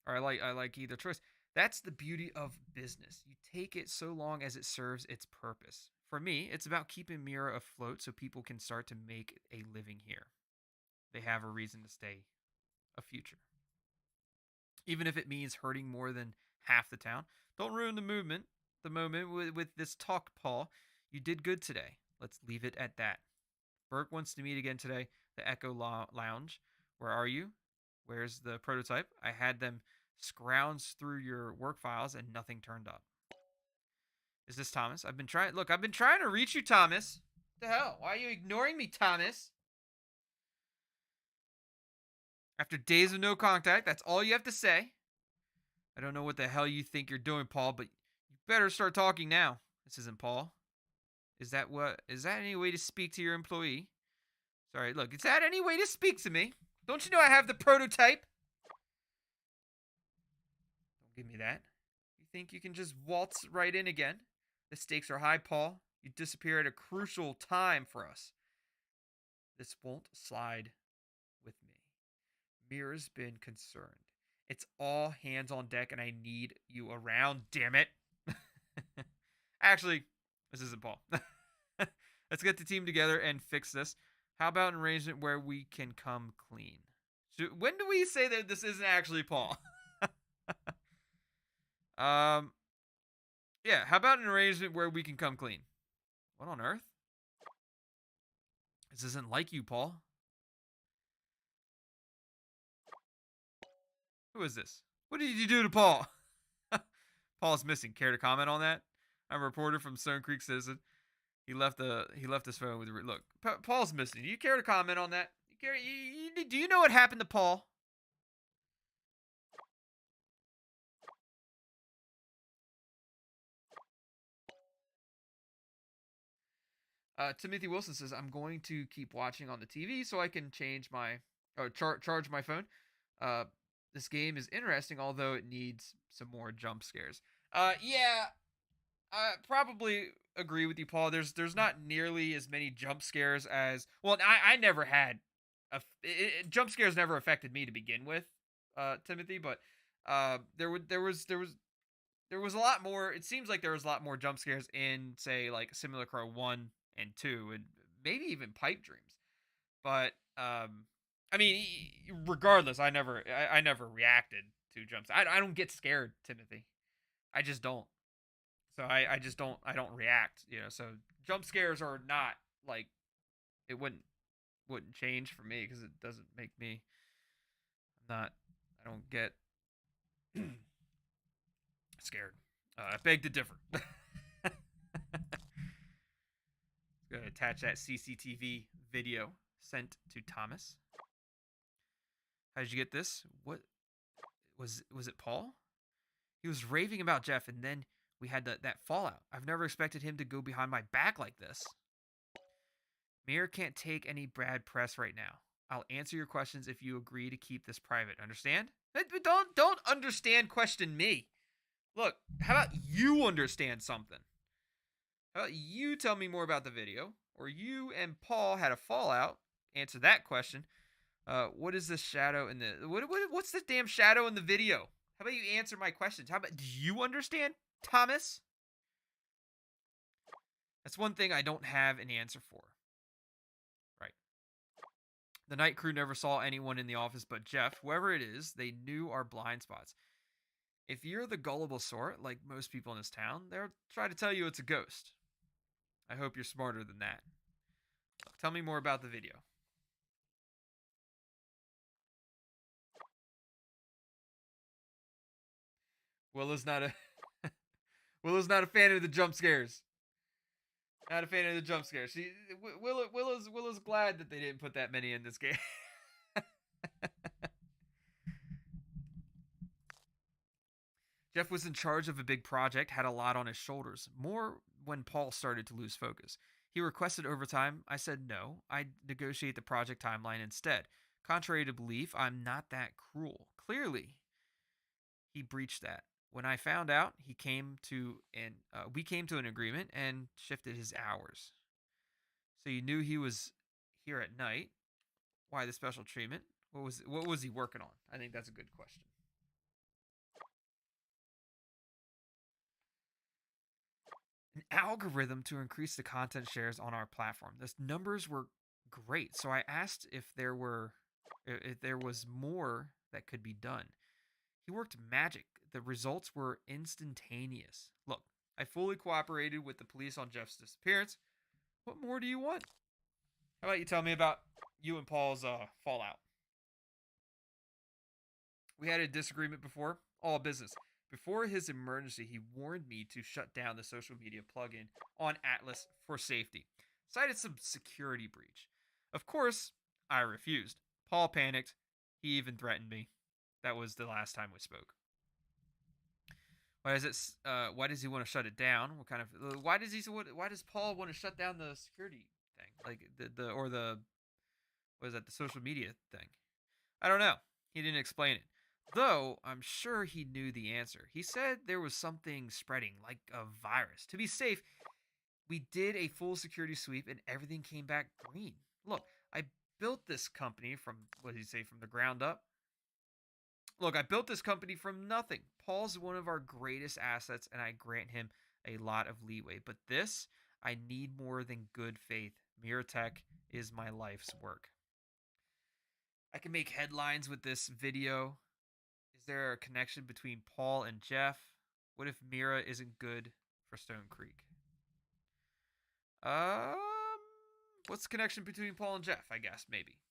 Or I like either choice. That's the beauty of business. You take it so long as it serves its purpose. For me, it's about keeping Mirror afloat so people can start to make a living here. They have a reason to stay, a future. Even if it means hurting more than half the town. Don't ruin the moment with this talk, Paul. You did good today. Let's leave it at that. Burke wants to meet again today. The Echo Lounge. Where are you? Where's the prototype? I had them scrounge through your work files and nothing turned up. Is this Thomas? I've been trying to reach you, Thomas. What the hell? Why are you ignoring me, Thomas? After days of no contact, that's all you have to say. I don't know what the hell you think you're doing, Paul, but you better start talking now. This isn't Paul. Is that any way to speak to your employee? Sorry, look, is that any way to speak to me? Don't you know I have the prototype? Don't give me that. You think you can just waltz right in again? The stakes are high, Paul. You disappear at a crucial time for us. This won't slide with me. Mirror's been concerned. It's all hands on deck and I need you around, damn it. Actually, this isn't Paul. Let's get the team together and fix this. How about an arrangement where we can come clean? When do we say that this isn't actually Paul? Yeah, how about an arrangement where we can come clean? What on earth? This isn't like you, Paul. Who is this? What did you do to Paul? Paul's missing. Care to comment on that? I'm a reporter from Stonecreek Citizen. He left his phone with look. Paul's missing. Do you care to comment on that? Do you know what happened to Paul? Timothy Wilson says, I'm going to keep watching on the TV so I can change my charge my phone. This game is interesting, although it needs some more jump scares. Yeah, I probably agree with you, Paul. There's not nearly as many jump scares as I never had jump scares never affected me to begin with, Timothy. But there was a lot more. It seems like there was a lot more jump scares in, say, like Simulacra 1 and 2, and maybe even Pipe Dreams. But I mean, regardless, I never reacted to jumps. I don't get scared, Timothy. I just don't. So I just don't react. So jump scares are not like it wouldn't change for me because it doesn't make me. I don't get scared. I beg to differ. Gonna attach that CCTV video sent to Thomas. How did you get this? What was it? Paul? He was raving about Jeff, and then we had that fallout. I've never expected him to go behind my back like this. Mayor can't take any bad press right now. I'll answer your questions if you agree to keep this private. Understand? Don't understand question me. Look, how about you understand something? How about you tell me more about the video? Or you and Paul had a fallout. Answer that question. What is this shadow in the... What's this damn shadow in the video? How about you answer my questions? How about... Do you understand, Thomas? That's one thing I don't have an answer for. Right. The night crew never saw anyone in the office but Jeff. Whoever it is, they knew our blind spots. If you're the gullible sort, like most people in this town, they'll try to tell you it's a ghost. I hope you're smarter than that. Tell me more about the video. Willow's not a fan of the jump scares. Not a fan of the jump scares. Willow's glad that they didn't put that many in this game. Jeff was in charge of a big project, had a lot on his shoulders. More when Paul started to lose focus. He requested overtime. I said no. I'd negotiate the project timeline instead. Contrary to belief, I'm not that cruel. Clearly, he breached that. When I found out, we came to an agreement and shifted his hours. So you knew he was here at night. Why the special treatment? What was he working on? I think that's a good question. An algorithm to increase the content shares on our platform. The numbers were great, so I asked if there was more that could be done. He worked magic. The results were instantaneous. Look, I fully cooperated with the police on Jeff's disappearance. What more do you want? How about you tell me about you and Paul's fallout? We had a disagreement before. All business. Before his emergency, he warned me to shut down the social media plugin on Atlas for safety. Cited some security breach. Of course, I refused. Paul panicked. He even threatened me. That was the last time we spoke. Why does he want to shut it down? Why does Paul want to shut down the security thing? Like the social media thing? I don't know. He didn't explain it. Though I'm sure he knew the answer. He said there was something spreading, like a virus. To be safe, we did a full security sweep and everything came back green. Look, I built this company from the ground up. Look, I built this company from nothing. Paul's one of our greatest assets, and I grant him a lot of leeway. But this, I need more than good faith. Mirror Tech is my life's work. I can make headlines with this video. Is there a connection between Paul and Jeff? What if Mira isn't good for Stonecreek? What's the connection between Paul and Jeff? I guess, maybe.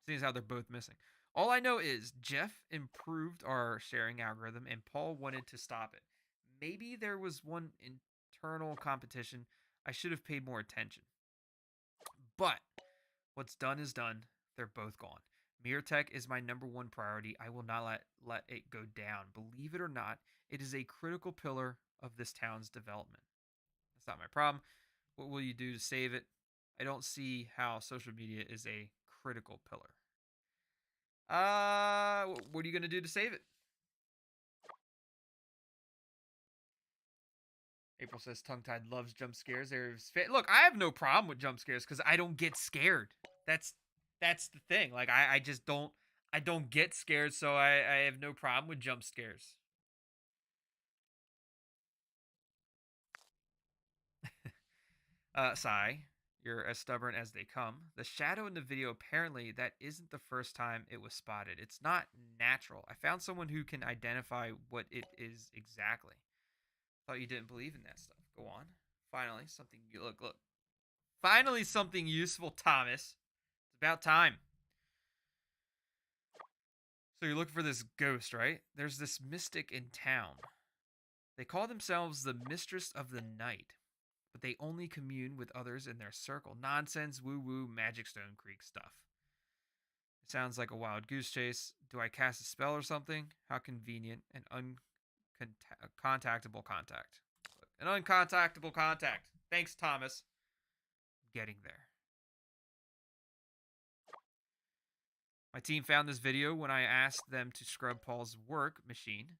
Seeing as how they're both missing. All I know is Jeff improved our sharing algorithm and Paul wanted to stop it. Maybe there was one internal competition. I should have paid more attention. But what's done is done. They're both gone. Mirror Tech is my number one priority. I will not let it go down. Believe it or not, it is a critical pillar of this town's development. That's not my problem. What will you do to save it? I don't see how social media is a critical pillar. What are you going to do to save it? April says tongue-tied loves jump scares. Look, I have no problem with jump scares because I don't get scared. That's the thing. Like I just don't get scared, so I have no problem with jump scares. Sigh. You're as stubborn as they come. The shadow in the video, apparently, that isn't the first time it was spotted. It's not natural. I found someone who can identify what it is exactly. Thought you didn't believe in that stuff. Go on. Finally, something you look. Finally, something useful, Thomas. It's about time. So you're looking for this ghost, right? There's this mystic in town. They call themselves the Mistress of the Night, but they only commune with others in their circle. Nonsense, woo-woo, magic Stonecreek stuff. It sounds like a wild goose chase. Do I cast a spell or something? How convenient and uncontactable contact. An uncontactable contact. Thanks, Thomas. Getting there. My team found this video when I asked them to scrub Paul's work machine.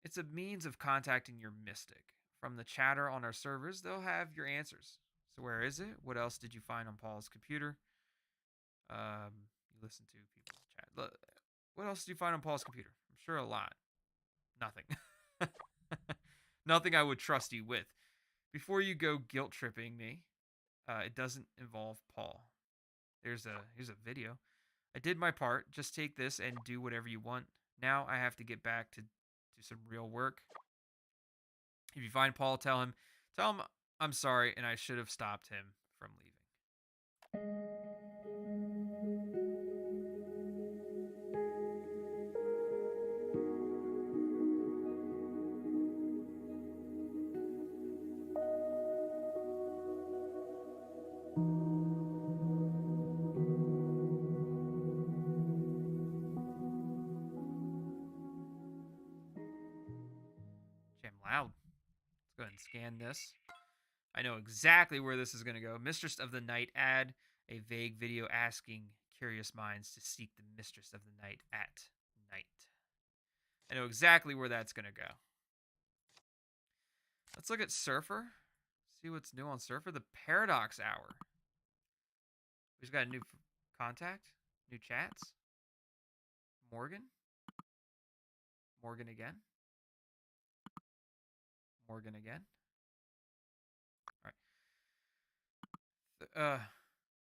It's a means of contacting your mystic. From the chatter on our servers, they'll have your answers. So where is it? What else did you find on Paul's computer? You listen to people's chat. Look, what else did you find on Paul's computer? I'm sure a lot. Nothing. Nothing I would trust you with. Before you go guilt tripping me, it doesn't involve Paul. Here's a video. I did my part. Just take this and do whatever you want. Now I have to get back to do some real work. If you find Paul, tell him I'm sorry and I should have stopped him from leaving. Jam loud. Let's go ahead and scan this. I know exactly where this is going to go. Mistress of the Night ad. A vague video asking curious minds to seek the Mistress of the Night at night. I know exactly where that's going to go. Let's look at Surfer. See what's new on Surfer. The Paradox Hour. We just got a new contact. New chats. Morgan. Morgan again. Morgan again. All right.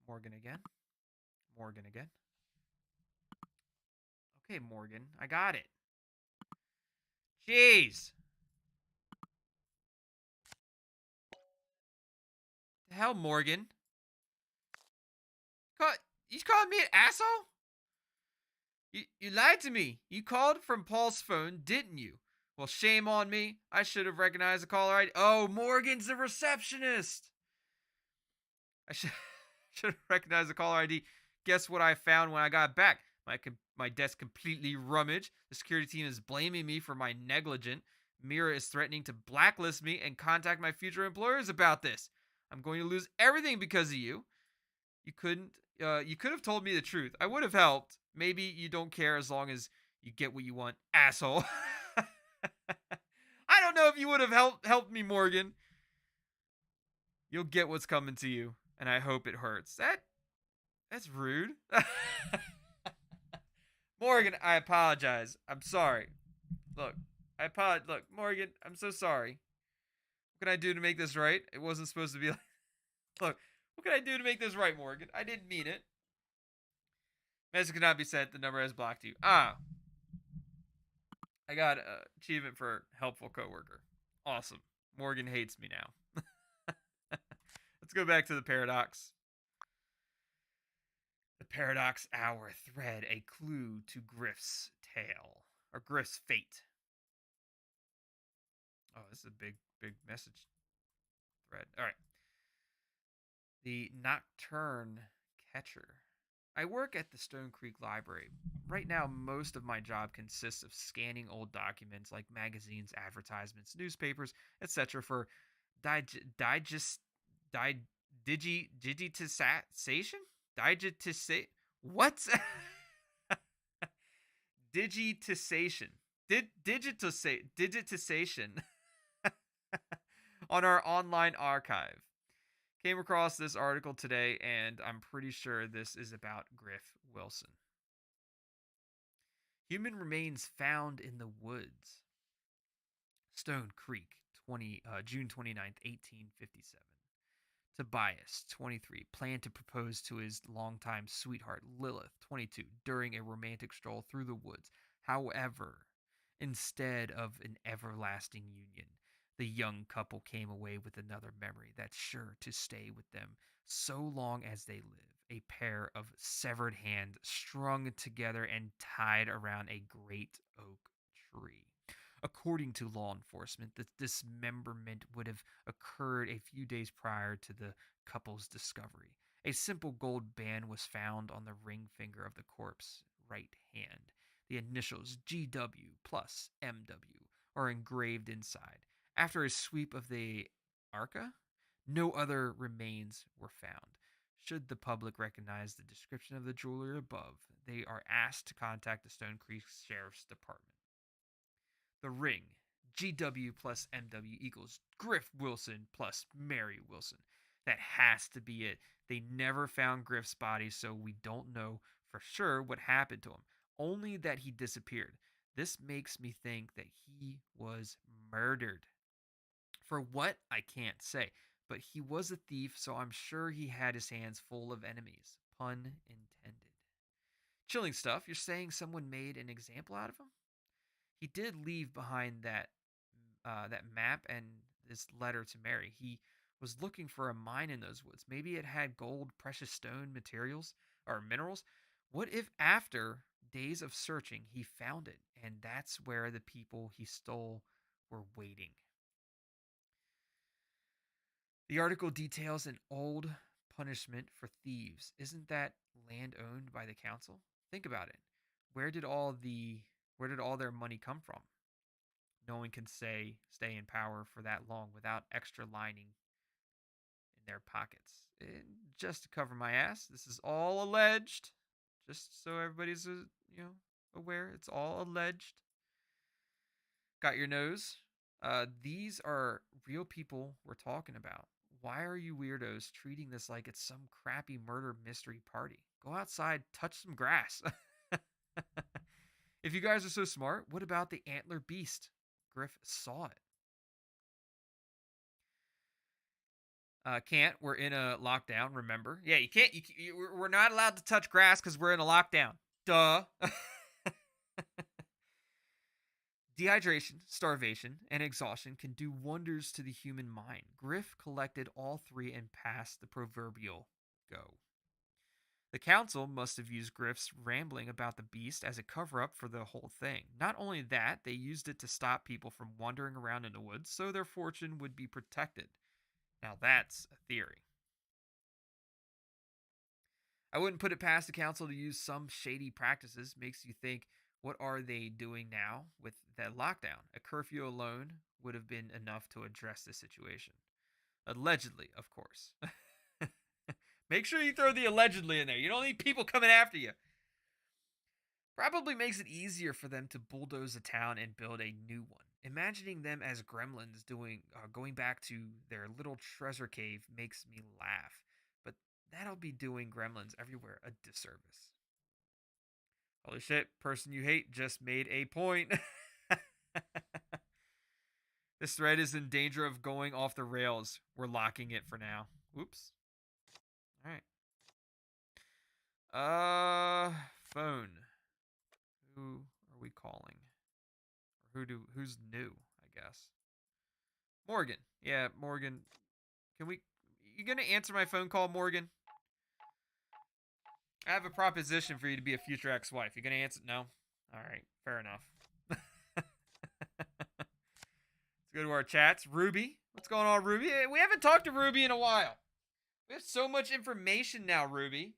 Morgan again. Morgan again. Okay, Morgan. I got it. Jeez. The hell, Morgan? You calling me an asshole? You lied to me. You called from Paul's phone, didn't you? Well, shame on me. I should have recognized the caller ID. Oh, Morgan's the receptionist. I should have recognized the caller ID. Guess what I found when I got back? My desk completely rummaged. The security team is blaming me for my negligence. Mira is threatening to blacklist me and contact my future employers about this. I'm going to lose everything because of you. You could have told me the truth. I would have helped. Maybe you don't care as long as you get what you want, asshole. I don't know if you would have helped me, Morgan. You'll get what's coming to you, and I hope it hurts. That's rude. Morgan, I apologize. I'm sorry. Look, Look, Morgan, I'm so sorry. What can I do to make this right? It wasn't supposed to be like... Look, what can I do to make this right, Morgan? I didn't mean it. Message cannot be sent. The number has blocked you. I got achievement for helpful coworker. Awesome. Morgan hates me now. Let's go back to the paradox. The Paradox Hour thread, a clue to Griff's tale. Or Griff's fate. Oh, this is a big message thread. Alright. The Nocturne Catcher. I work at the Stonecreek Library. Right now, most of my job consists of scanning old documents like magazines, advertisements, newspapers, etc. for digitization? What? Digitization. Digitization on our online archive. Came across this article today, and I'm pretty sure this is about Griff Wilson. Human remains found in the woods. Stonecreek, June 29th, 1857. Tobias, 23, planned to propose to his longtime sweetheart, Lilith, 22, during a romantic stroll through the woods. However, instead of an everlasting union, The young couple came away with another memory that's sure to stay with them so long as they live. A pair of severed hands strung together and tied around a great oak tree. According to law enforcement, the dismemberment would have occurred a few days prior to the couple's discovery. A simple gold band was found on the ring finger of the corpse's right hand. The initials GW plus MW are engraved inside. After a sweep of the Arca, no other remains were found. Should the public recognize the description of the jewelry above, they are asked to contact the Stonecreek Sheriff's Department. The ring, GW plus MW equals Griff Wilson plus Mary Wilson. That has to be it. They never found Griff's body, so we don't know for sure what happened to him, only that he disappeared. This makes me think that he was murdered. For what, I can't say, but he was a thief, so I'm sure he had his hands full of enemies. Pun intended. Chilling stuff. You're saying someone made an example out of him? He did leave behind that map and this letter to Mary. He was looking for a mine in those woods. Maybe it had gold, precious stone materials or minerals. What if after days of searching he found it and that's where the people he stole were waiting? The article details an old punishment for thieves. Isn't that land owned by the council? Think about it. Where did all their money come from? No one can stay in power for that long without extra lining in their pockets. And just to cover my ass, this is all alleged. Just so everybody's aware, it's all alleged. Got your nose? These are real people we're talking about. Why are you weirdos treating this like it's some crappy murder mystery party? Go outside, touch some grass. If you guys are so smart, what about the antler beast? Griff saw it. Can't. We're in a lockdown, remember? Yeah, you can't. We're not allowed to touch grass because we're in a lockdown. Duh. Dehydration, starvation, and exhaustion can do wonders to the human mind. Griff collected all three and passed the proverbial go. The council must have used Griff's rambling about the beast as a cover up for the whole thing. Not only that, they used it to stop people from wandering around in the woods so their fortune would be protected. Now that's a theory. I wouldn't put it past the council to use some shady practices. Makes you think, what are they doing now with that lockdown? A curfew alone would have been enough to address the situation. Allegedly, of course. Make sure you throw the allegedly in there. You don't need people coming after you. Probably makes it easier for them to bulldoze a town and build a new one. Imagining them as gremlins going back to their little treasure cave makes me laugh. But that'll be doing gremlins everywhere a disservice. Holy shit, person you hate just made a point. This thread is in danger of going off the rails. We're locking it for now. Whoops. All right. Phone. Who are we calling? Or who's new, I guess. Morgan. Yeah, Morgan. You gonna answer my phone call, Morgan? I have a proposition for you to be a future ex-wife. You gonna answer? No? Alright, fair enough. Let's go to our chats. Ruby. What's going on, Ruby? We haven't talked to Ruby in a while. We have so much information now, Ruby.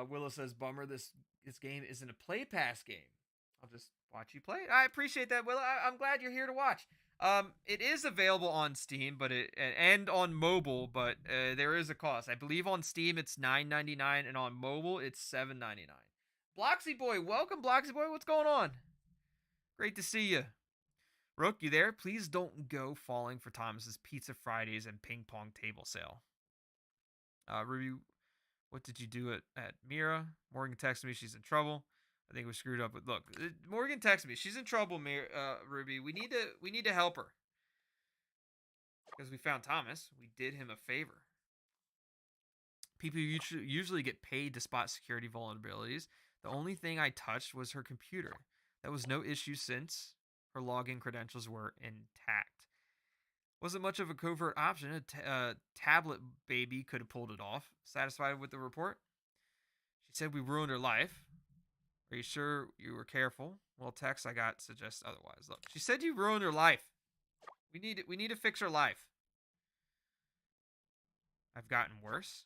Willow says, bummer, this game isn't a play pass game. I'll just watch you play. I appreciate that, Willow. I'm glad you're here to watch. It is available on Steam, and on mobile, but there is a cost. I believe on Steam it's $9.99, and on mobile it's $7.99. Bloxy Boy, welcome, Bloxy Boy. What's going on? Great to see you. Rook, you there? Please don't go falling for Thomas's Pizza Fridays and ping pong table sale. Ruby, what did you do at Mira? Morgan texted me she's in trouble. I think we screwed up. But look, Morgan texted me she's in trouble. Ruby, we need to help her because we found Thomas. We did him a favor. People usually get paid to spot security vulnerabilities. The only thing I touched was her computer. That was no issue since her login credentials were intact. Wasn't much of a covert option. A tablet baby could have pulled it off. Satisfied with the report? She said we ruined her life. Are you sure you were careful? Well, text I got suggests otherwise. Look, she said you ruined her life. We need to fix her life. I've gotten worse.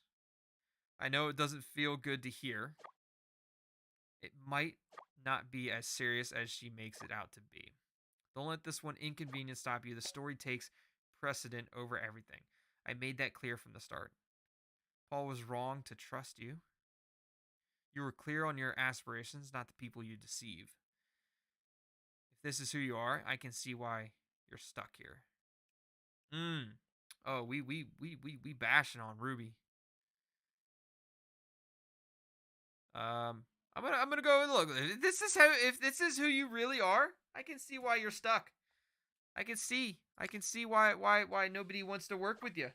I know it doesn't feel good to hear. It might not be as serious as she makes it out to be. Don't let this one inconvenience stop you. The story takes precedent over everything. I made that clear from the start. Paul was wrong to trust you. You were clear on your aspirations, not the people you deceive. If this is who you are, I can see why you're stuck here. Oh, we bashing on Ruby. I'm gonna go and look. If this is who you really are, I can see why you're stuck. I can see why nobody wants to work with you.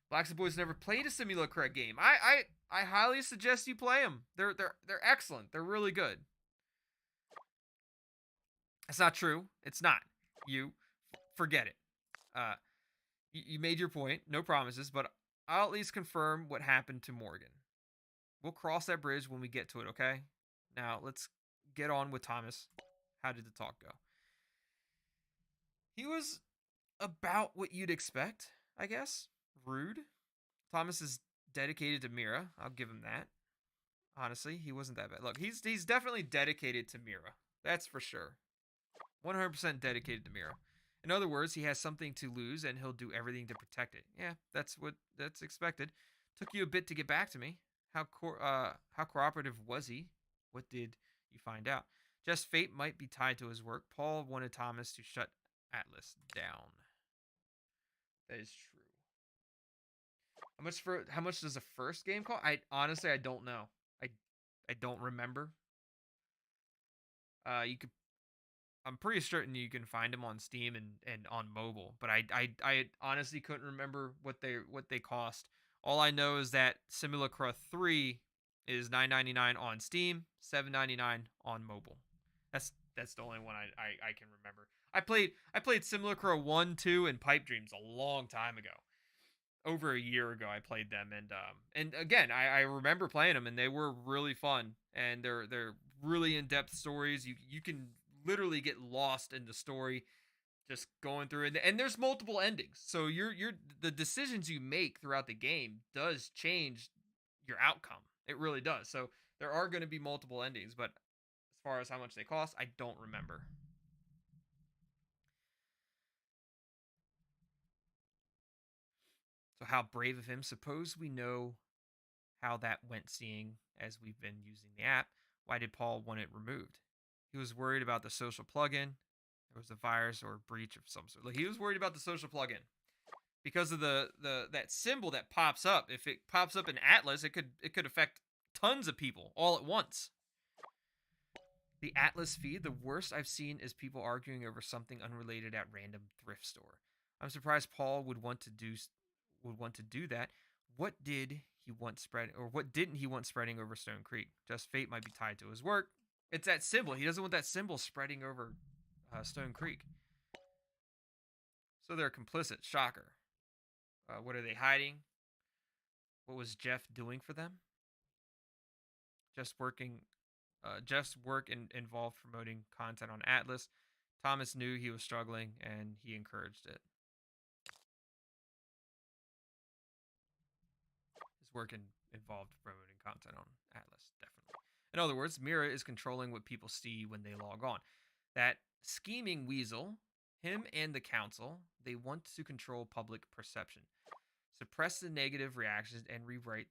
Blacks and Boys never played a Simulacra game. I highly suggest you play them. They're excellent. They're really good. It's not true. It's not. You forget it. You made your point. No promises, but I'll at least confirm what happened to Morgan. We'll cross that bridge when we get to it, okay? Now, let's get on with Thomas. How did the talk go? He was about what you'd expect, I guess. Rude. Thomas is dedicated to Mira. I'll give him that. Honestly, he wasn't that bad. Look, he's definitely dedicated to Mira. That's for sure. 100% dedicated to Mira. In other words, he has something to lose and he'll do everything to protect it. Yeah, that's expected. Took you a bit to get back to me. How cooperative was he? What did you find out? Jeff's fate might be tied to his work. Paul wanted Thomas to shut Atlas down. That is true. How much does the first game cost? I honestly don't know. I don't remember. I'm pretty certain you can find them on Steam and on mobile, but I honestly couldn't remember what they cost. All I know is that Simulacra 3 is $9.99 on Steam, $7.99 on mobile. That's the only one I can remember. I played Simulacra 1, 2, and Pipe Dreams a long time ago. Over a year ago I played them, and again I remember playing them and they were really fun, and they're really in-depth stories. You can literally get lost in the story just going through it, and there's multiple endings, so the decisions you make throughout the game does change your outcome. It really does. So there are going to be multiple endings, but as far as how much they cost, I don't remember. So how brave of him. Suppose we know how that went, seeing as we've been using the app. Why did Paul want it removed? He was worried about the social plugin. There was a virus or a breach of some sort. Like, he was worried about the social plugin because of the that symbol that pops up. If it pops up in Atlas, it could affect tons of people all at once. The Atlas feed, the worst I've seen is people arguing over something unrelated at random thrift store. I'm surprised Paul would want to do that. What did he want spread, or what didn't he want spreading over Stonecreek? Just fate might be tied to his work. It's that symbol. He doesn't want that symbol spreading over Stonecreek. So they're complicit. Shocker. What are they hiding? What was Jeff doing for them? Jeff's work involved promoting content on Atlas. Thomas knew he was struggling and he encouraged it. His work involved promoting content on Atlas, definitely. In other words, Mira is controlling what people see when they log on. That scheming weasel, him and the council, they want to control public perception, suppress the negative reactions, and rewrite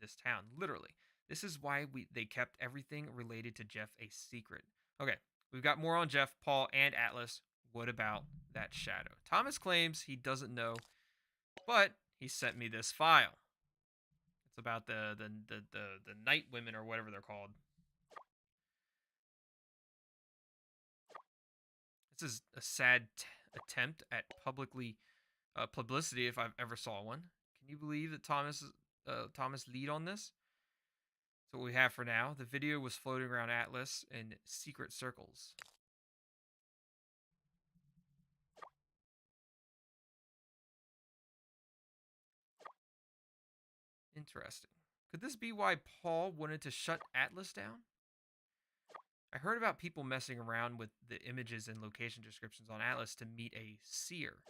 this town. Literally. This is why they kept everything related to Jeff a secret. Okay, we've got more on Jeff, Paul, and Atlas. What about that shadow? Thomas claims he doesn't know, but he sent me this file. It's about the night women, or whatever they're called. This is a sad attempt at publicity if I've ever saw one. Can you believe that Thomas lead on this? That's what we have for now. The video was floating around Atlas in secret circles. Interesting. Could this be why Paul wanted to shut Atlas down? I heard about people messing around with the images and location descriptions on Atlas to meet a seer.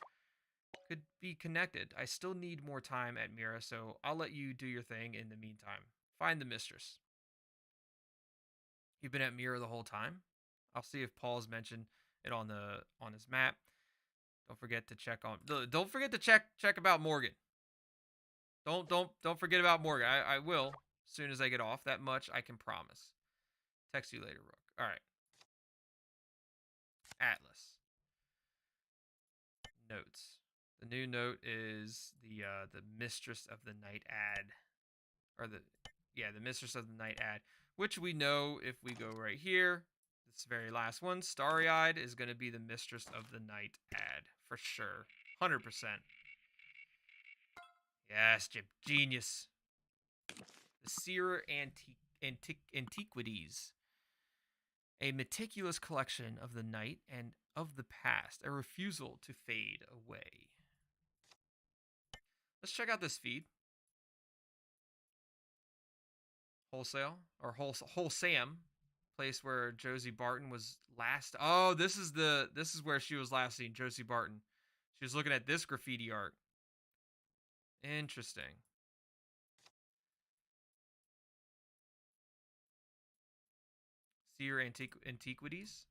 Could be connected. I still need more time at Mira, so I'll let you do your thing in the meantime. Find the mistress. You've been at Mira the whole time? I'll see if Paul's mentioned it on his map. Don't forget to check about Morgan. Don't forget about Morgan. I will as soon as I get off. That much I can promise. Text you later, Rook. All right. Atlas. Notes. The new note is the Mistress of the Night ad, or the Mistress of the Night ad, which we know if we go right here. This very last one, Starry Eyed, is going to be the Mistress of the Night ad for sure, 100%. Yes, genius. The Seer Antiquities. A meticulous collection of the night and of the past, a refusal to fade away. Let's check out this feed. Wholesale, or Wholesam, place where Josie Barton was last. Oh, this is where she was last seen, Josie Barton. She was looking at this graffiti art. Interesting. Seer Antiquities.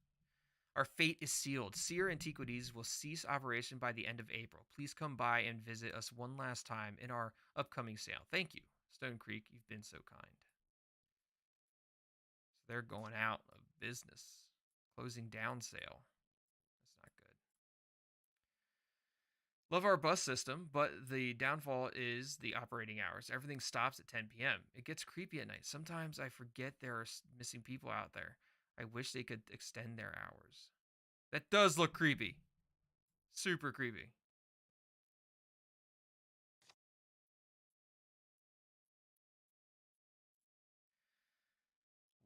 Our fate is sealed. Seer Antiquities will cease operation by the end of April. Please come by and visit us one last time in our upcoming sale. Thank you, Stonecreek. You've been so kind. So they're going out of business. Closing down sale. That's not good. Love our bus system, but the downfall is the operating hours. Everything stops at 10 p.m. It gets creepy at night. Sometimes I forget there are missing people out there. I wish they could extend their hours. That does look creepy. Super creepy.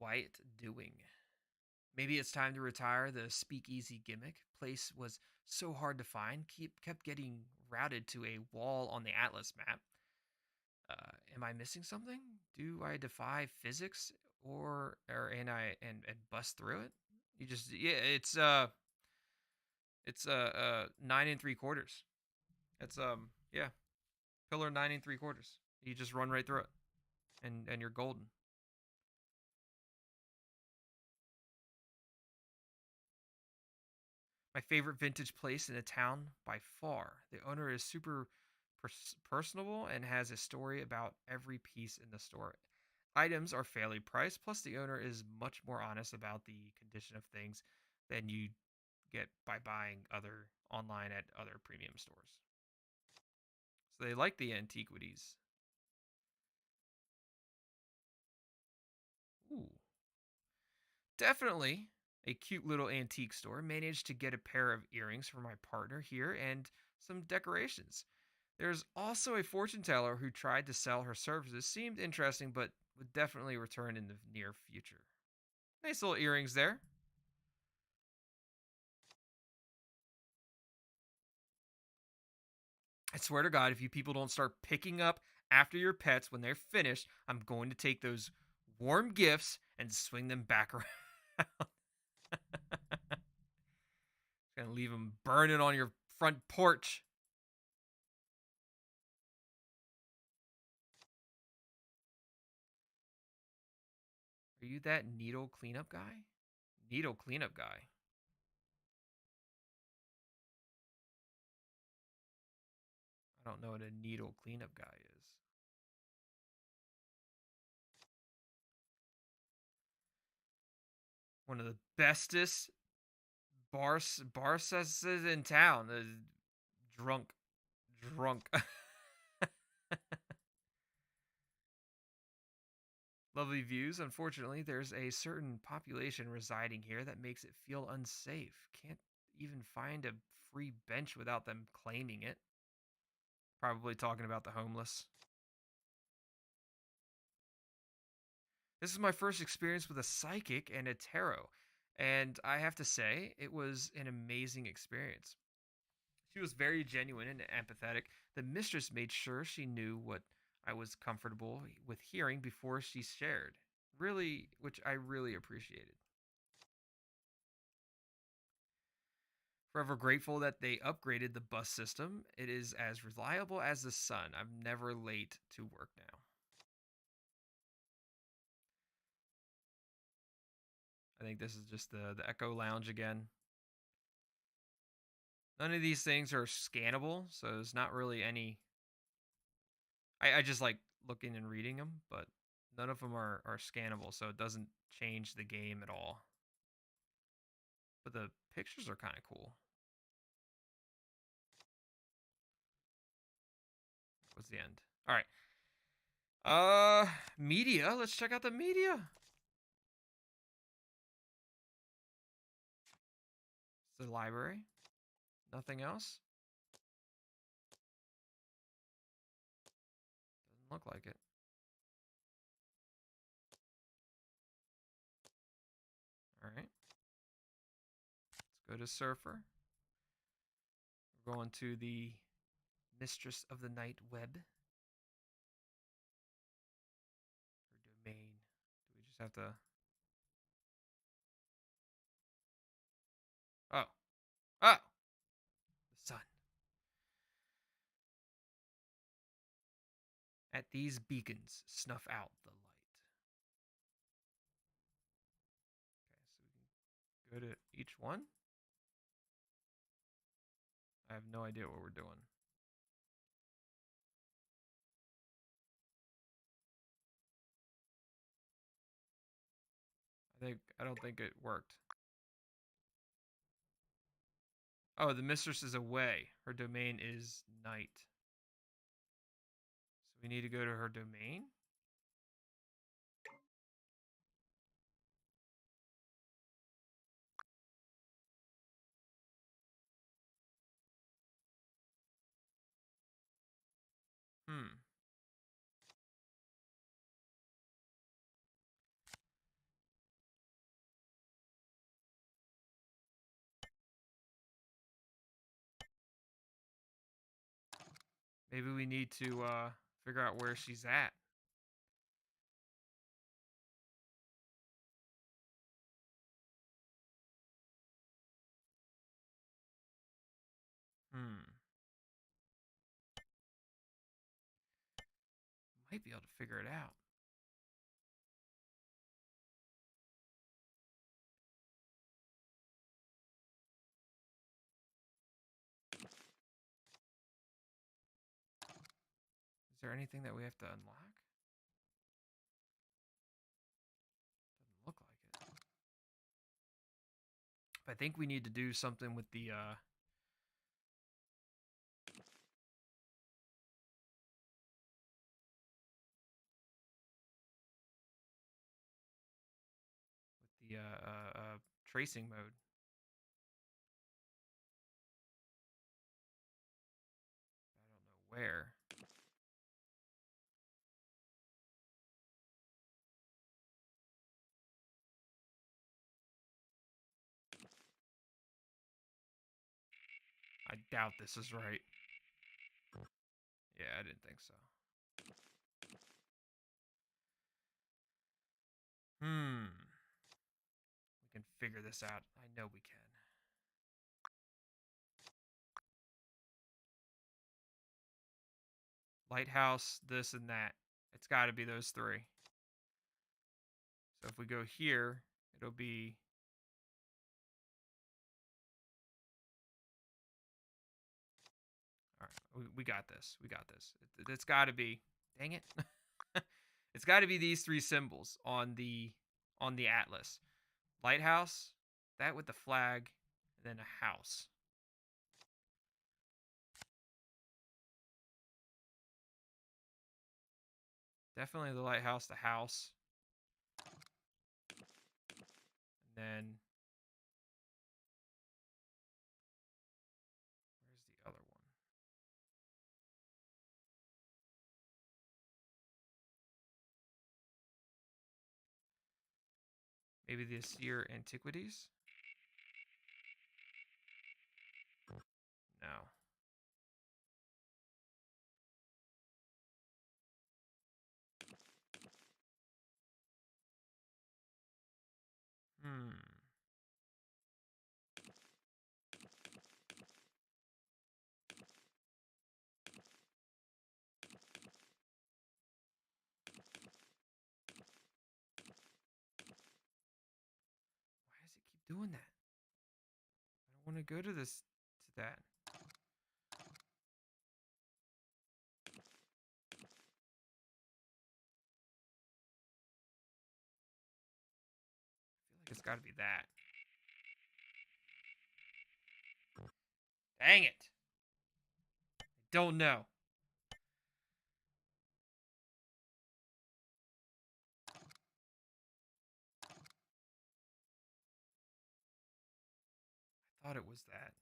Wyatt doing. Maybe it's time to retire the speakeasy gimmick. Place was so hard to find. Kept getting routed to a wall on the Atlas map. Am I missing something? Do I defy physics and bust through it? It's 9 3/4. It's pillar 9 3/4. You just run right through it, and you're golden. My favorite vintage place in the town by far. The owner is super personable and has a story about every piece in the store. Items are fairly priced, plus the owner is much more honest about the condition of things than you get by buying online at other premium stores. So they like the antiquities. Ooh. Definitely a cute little antique store. Managed to get a pair of earrings for my partner here and some decorations. There's also a fortune teller who tried to sell her services. Seemed interesting, but would definitely return in the near future. Nice little earrings there. I swear to God, if you people don't start picking up after your pets when they're finished, I'm going to take those warm gifts and swing them back around. Gonna leave them burning on your front porch. Are you that needle cleanup guy? Needle cleanup guy. I don't know what a needle cleanup guy is. One of the bestest barsas in town. Drunk. Lovely views. Unfortunately, there's a certain population residing here that makes it feel unsafe. Can't even find a free bench without them claiming it. Probably talking about the homeless. This is my first experience with a psychic and a tarot, and I have to say, it was an amazing experience. She was very genuine and empathetic. The mistress made sure she knew what I was comfortable with hearing before she shared. Really, which I really appreciated. Forever grateful that they upgraded the bus system. It is as reliable as the sun. I'm never late to work now. I think this is just the Echo Lounge again. None of these things are scannable, so there's not really any. I just like looking and reading them, but none of them are scannable, so it doesn't change the game at all. But the pictures are kind of cool. What's the end? All right. Media. Let's check out the media. It's the library. Nothing else. Doesn't look like it. All right. Let's go to Surfer. We're going to the Mistress of the Night Web. Her domain. Do we just have to? Oh. Oh! The sun. At these beacons, snuff out the light. Okay, so we can go to each one. I have no idea what we're doing. I don't think it worked. Oh, the mistress is away. Her domain is night. So we need to go to her domain. Hmm. Maybe we need to figure out where she's at. Hmm. Might be able to figure it out. Is there anything that we have to unlock? Doesn't look like it. I think we need to do something with the tracing mode. I don't know where. I doubt this is right. Yeah, I didn't think so. Hmm. We can figure this out. I know we can. Lighthouse, this and that. It's got to be those three. So if we go here, it'll be. All right, we got this. We got this. It's got to be. Dang it! It's got to be these three symbols on the atlas. Lighthouse, that with the flag, and then a house. Definitely the lighthouse, the house, and then where's the other one? Maybe the Assyr Antiquities? No. Hmm. Why does it keep doing that? I don't want to go to that. I feel like it's got to be that. Dang it. I don't know. I thought it was that.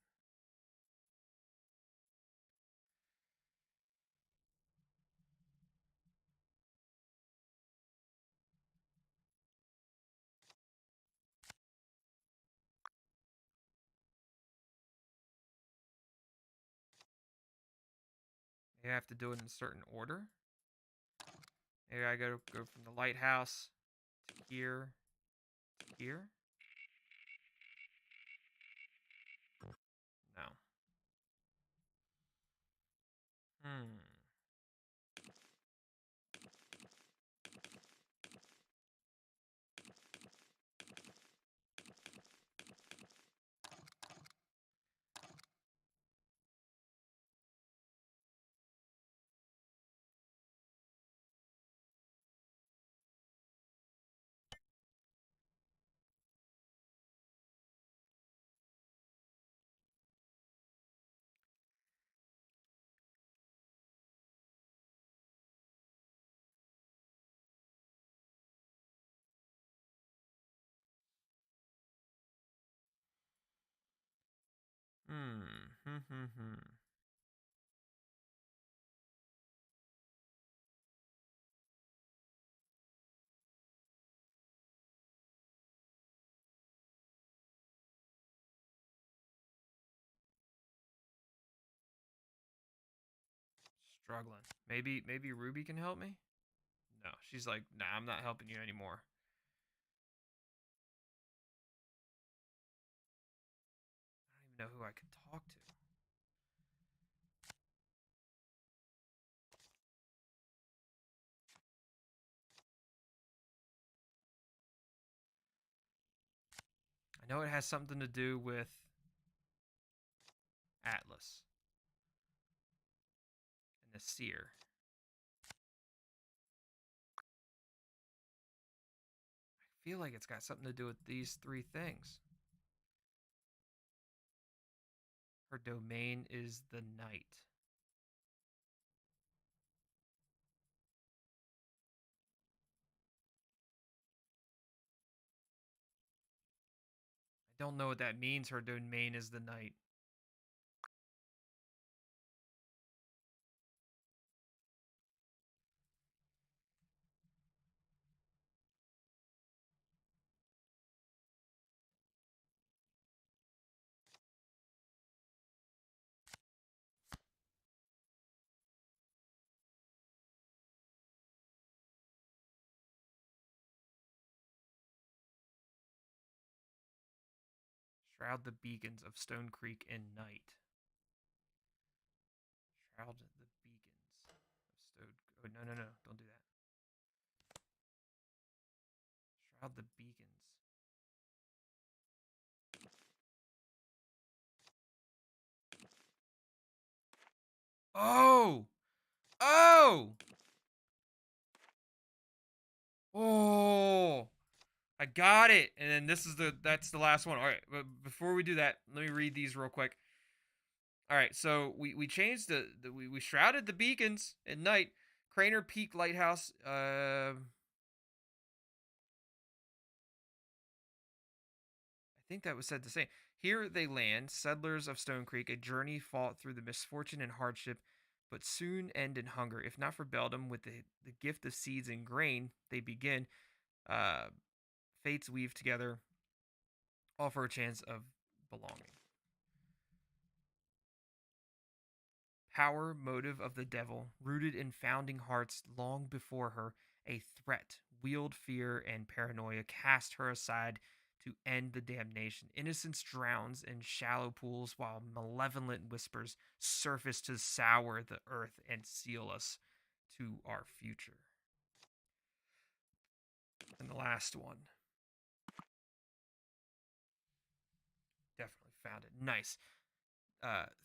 Maybe I have to do it in a certain order. Maybe I gotta go from the lighthouse to here to here. No. Hmm. Hmm. Struggling. Maybe Ruby can help me? No, she's like, nah, I'm not helping you anymore. I don't even know who I could talk to. I know it has something to do with Atlas and the seer. I feel like it's got something to do with these three things. Her domain is the night. I don't know what that means. Her domain is the night. Shroud the beacons of Stonecreek in night. Shroud the beacons of Stone. Oh, no. Don't do that. Shroud the beacons. Oh! Oh! Oh! I got it. And then that's the last one. All right, but before we do that, let me read these real quick. All right, so we changed we shrouded the beacons at night. Craner Peak Lighthouse. I think that was said the same. Here they land, settlers of Stonecreek, a journey fought through the misfortune and hardship, but soon end in hunger. If not for Beldum, with the gift of seeds and grain, they begin. Uh, Fates weave together, all for a chance of belonging. Power motive of the devil, rooted in founding hearts long before her, a threat, wield fear and paranoia, cast her aside to end the damnation. Innocence drowns in shallow pools while malevolent whispers surface to sour the earth and seal us to our future. And the last one. Definitely found it. Nice.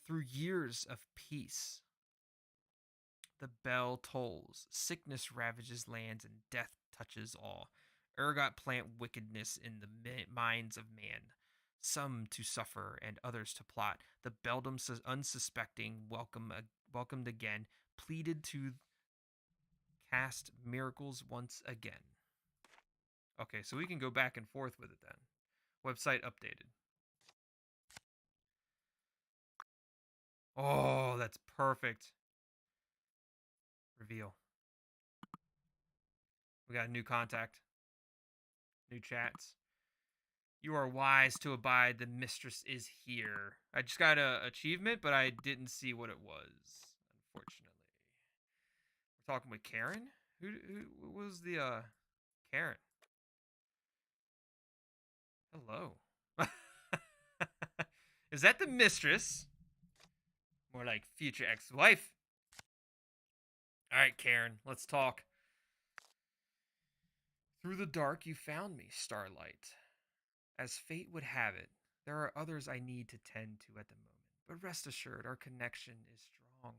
Through years of peace, the bell tolls, sickness ravages lands, and death touches all. Ergot plant wickedness in the minds of man, some to suffer and others to plot. The Beldum unsuspecting, welcomed again, pleaded to cast miracles once again. Okay, so we can go back and forth with it then. Website updated. Oh, that's perfect. Reveal. We got a new contact. New chats. You are wise to abide. The mistress is here. I just got a achievement, but I didn't see what it was, unfortunately. We're talking with Karen? Who was the Karen? Hello. Is that the mistress? More like future ex-wife. All right, Karen, let's talk. Through the dark you found me, starlight. As fate would have it, there are others I need to tend to at the moment, but rest assured our connection is strong.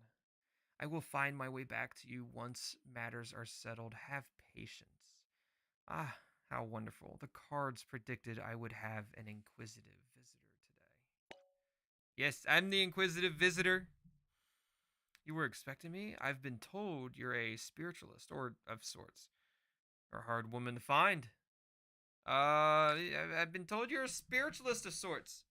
I will find my way back to you once matters are settled. Have patience. Ah, how wonderful. The cards predicted I would have an inquisitive visitor today. Yes, I'm the inquisitive visitor. You were expecting me? I've been told you're a spiritualist, or of sorts. You're a hard woman to find. I've been told you're a spiritualist of sorts.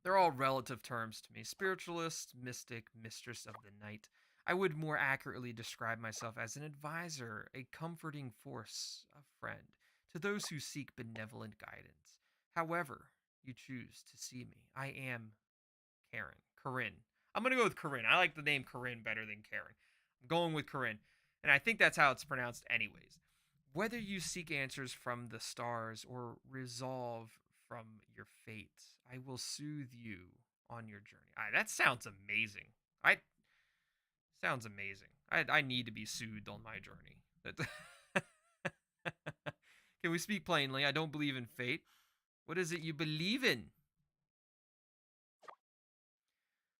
They're all relative terms to me. Spiritualist, mystic, mistress of the night. I would more accurately describe myself as an advisor, a comforting force, a friend, to those who seek benevolent guidance. However you choose to see me, I am Karen. Corinne. I'm going to go with Corinne. I like the name Corinne better than Karen. I'm going with Corinne. And I think that's how it's pronounced anyways. Whether you seek answers from the stars or resolve from your fate, I will soothe you on your journey. That sounds amazing. Sounds amazing. I need to be soothed on my journey. Can we speak plainly? I don't believe in fate. What is it you believe in?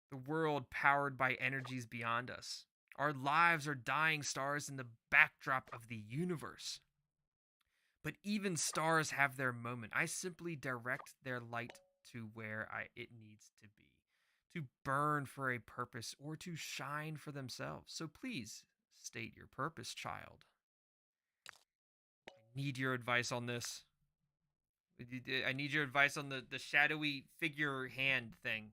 The world powered by energies beyond us. Our lives are dying stars in the backdrop of the universe. But even stars have their moment. I simply direct their light to where it needs to be, to burn for a purpose or to shine for themselves. So please state your purpose, child. I need your advice on this. I need your advice on the shadowy figure hand thing.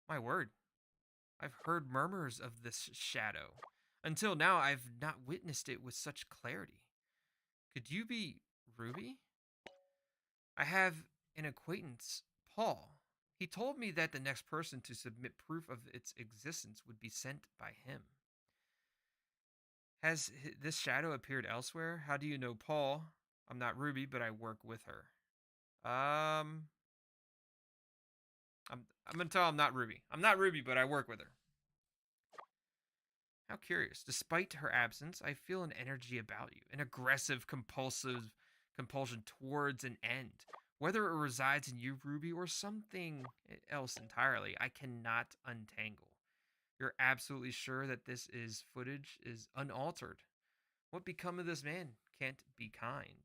My word. I've heard murmurs of this shadow. Until now, I've not witnessed it with such clarity. Could you be Ruby? I have an acquaintance, Paul. He told me that the next person to submit proof of its existence would be sent by him. Has this shadow appeared elsewhere? How do you know Paul? I'm not Ruby, but I work with her. I'm gonna tell I'm not Ruby. I'm not Ruby, but I work with her. How curious. Despite her absence, I feel an energy about you, an aggressive, compulsion towards an end. Whether it resides in you, Ruby, or something else entirely, I cannot untangle. You're absolutely sure that this footage is unaltered. What become of this man can't be kind.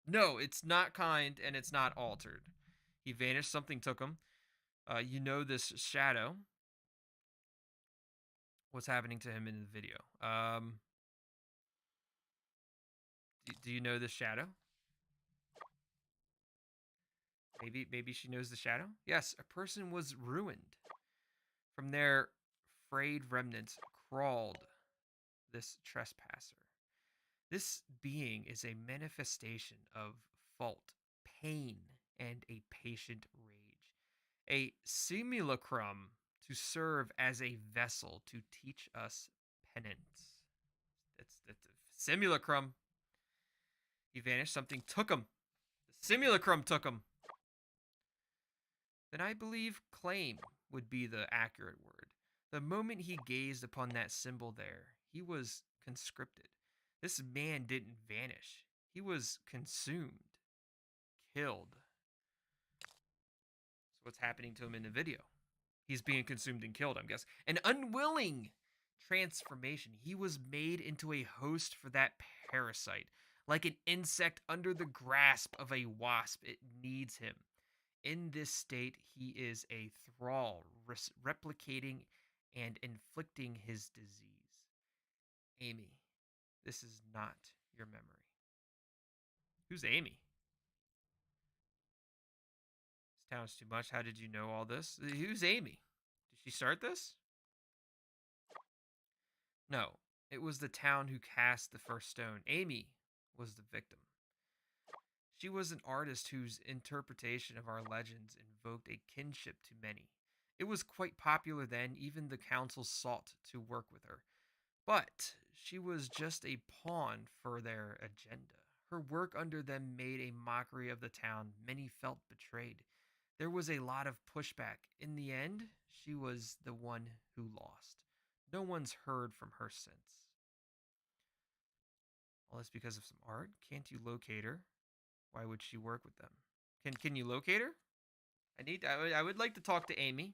No, it's not kind and it's not altered. He vanished, something took him. You know this shadow. What's happening to him in the video? Do you know this shadow? Maybe she knows the shadow? Yes, a person was ruined. From their frayed remnants crawled this trespasser. This being is a manifestation of fault, pain, and a patient rage. A simulacrum to serve as a vessel to teach us penance. That's a simulacrum. He vanished. Something took him. The simulacrum took him. Then I believe claim would be the accurate word. The moment he gazed upon that symbol there, he was conscripted. This man didn't vanish. He was consumed, killed. So what's happening to him in the video? He's being consumed and killed, I'm guessing. An unwilling transformation. He was made into a host for that parasite. Like an insect under the grasp of a wasp, it needs him. In this state, he is a thrall, replicating and inflicting his disease. Amy, this is not your memory. Who's Amy? This town's too much. How did you know all this? Who's Amy? Did she start this? No, it was the town who cast the first stone. Amy was the victim. She was an artist whose interpretation of our legends invoked a kinship to many. It was quite popular then, even the council sought to work with her. But she was just a pawn for their agenda. Her work under them made a mockery of the town. Many felt betrayed. There was a lot of pushback. In the end, she was the one who lost. No one's heard from her since. All this because of some art? Can't you locate her? Why would she work with them? Can you locate her? I would like to talk to Amy.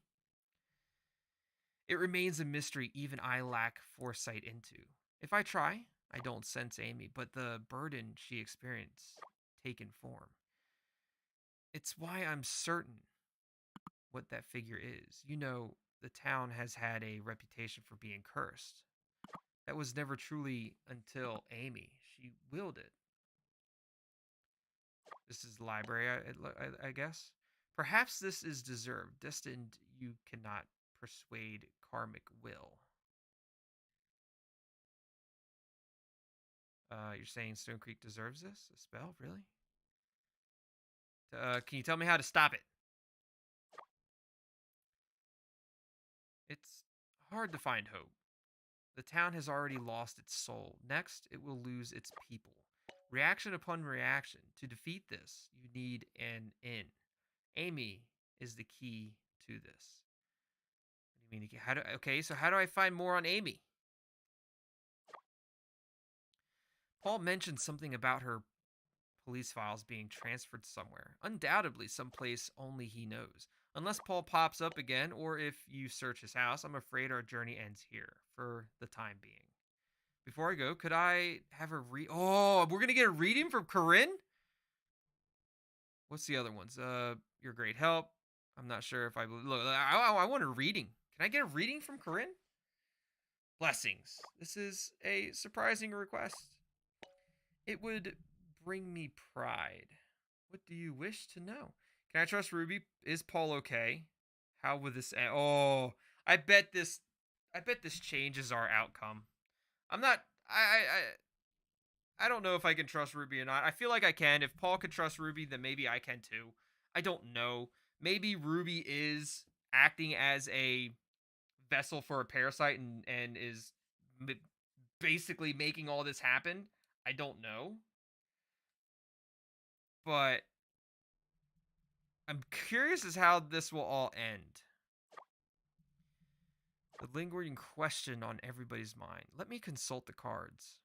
It remains a mystery even I lack foresight into. If I try, I don't sense Amy, but the burden she experienced taken form. It's why I'm certain what that figure is. You know, the town has had a reputation for being cursed. That was never truly until Amy. She willed it. This is the library, I guess. Perhaps this is deserved. Destined, you cannot persuade karmic will. You're saying Stonecreek deserves this? A spell? Really? Can you tell me how to stop it? It's hard to find hope. The town has already lost its soul. Next, it will lose its people. Reaction upon reaction. To defeat this, you need an in. Amy is the key to this. What do you mean? Okay, so how do I find more on Amy? Paul mentioned something about her police files being transferred somewhere. Undoubtedly, someplace only he knows. Unless Paul pops up again, or if you search his house, I'm afraid our journey ends here, for the time being. Before I go, could I have a Oh, we're gonna get a reading from Corinne? What's the other ones? You're great help. I'm not sure if look. I want a reading. Can I get a reading from Corinne? Blessings. This is a surprising request. It would bring me pride. What do you wish to know? Can I trust Ruby? Is Paul okay? How would this end? Oh, I bet this changes our outcome. I'm not I don't know if I can trust Ruby or not. I feel like I can. If Paul could trust Ruby, then maybe I can too. I don't know. Maybe Ruby is acting as a vessel for a parasite and is basically making all this happen. I don't know. But I'm curious as how this will all end. The lingering question on everybody's mind. Let me consult the cards.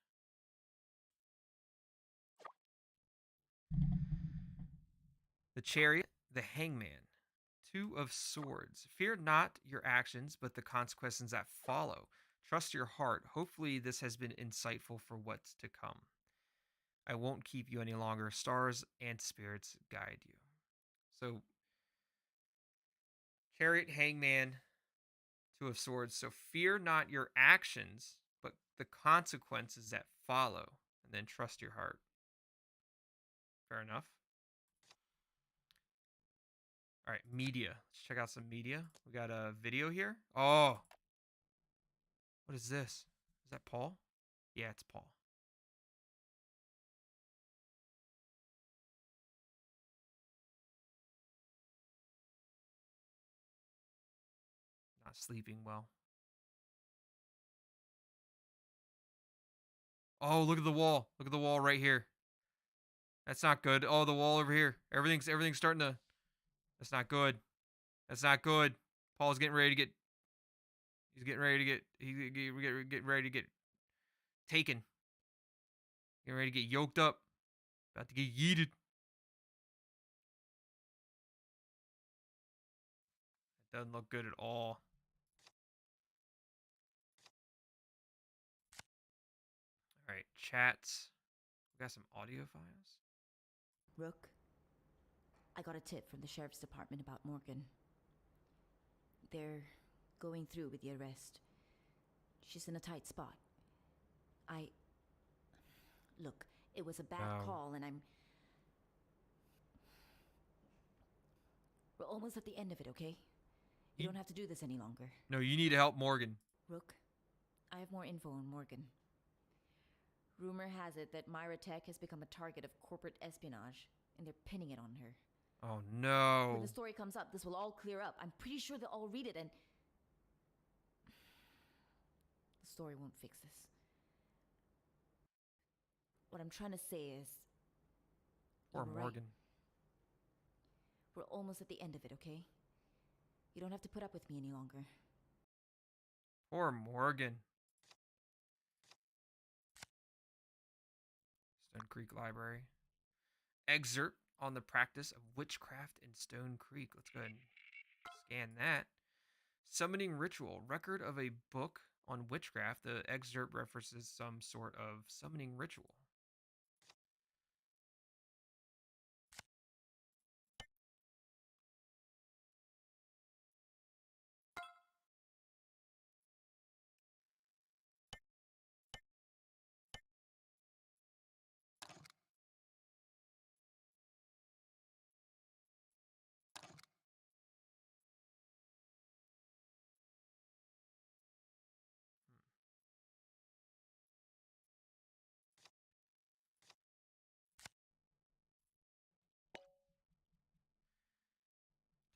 The Chariot, the Hangman, Two of Swords. Fear not your actions, but the consequences that follow. Trust your heart. Hopefully this has been insightful for what's to come. I won't keep you any longer. Stars and spirits guide you. So, Chariot, Hangman, Two of Swords. So fear not your actions, but the consequences that follow. And then trust your heart. Fair enough. All right, media. Let's check out some media. We got a video here. Oh. What is this? Is that Paul? Yeah, it's Paul. Not sleeping well. Oh, look at the wall. Look at the wall right here. That's not good. Oh, the wall over here. Everything's starting to. That's not good. That's not good. Paul's getting ready to get. He's getting ready to get. Getting ready to get taken. Getting ready to get yoked up. About to get yeeted. That doesn't look good at all. All right, chats. We got some audio files. Rook, I got a tip from the sheriff's department about Morgan. They're going through with the arrest. She's in a tight spot. Look, it was a bad call, and we're almost at the end of it, okay? You don't have to do this any longer. No, you need to help Morgan. Rook, I have more info on Morgan. Rumor has it that Myra Tech has become a target of corporate espionage, and they're pinning it on her. Oh, no. When the story comes up, this will all clear up. I'm pretty sure they'll all read it, and the story won't fix this. What I'm trying to say is... Or you're right. Morgan. We're almost at the end of it, okay? You don't have to put up with me any longer. Or Morgan. Stonecreek Library. Excerpt on the practice of witchcraft in Stonecreek. Let's go ahead and scan that. Summoning ritual. Record of a book on witchcraft. The excerpt references some sort of summoning ritual.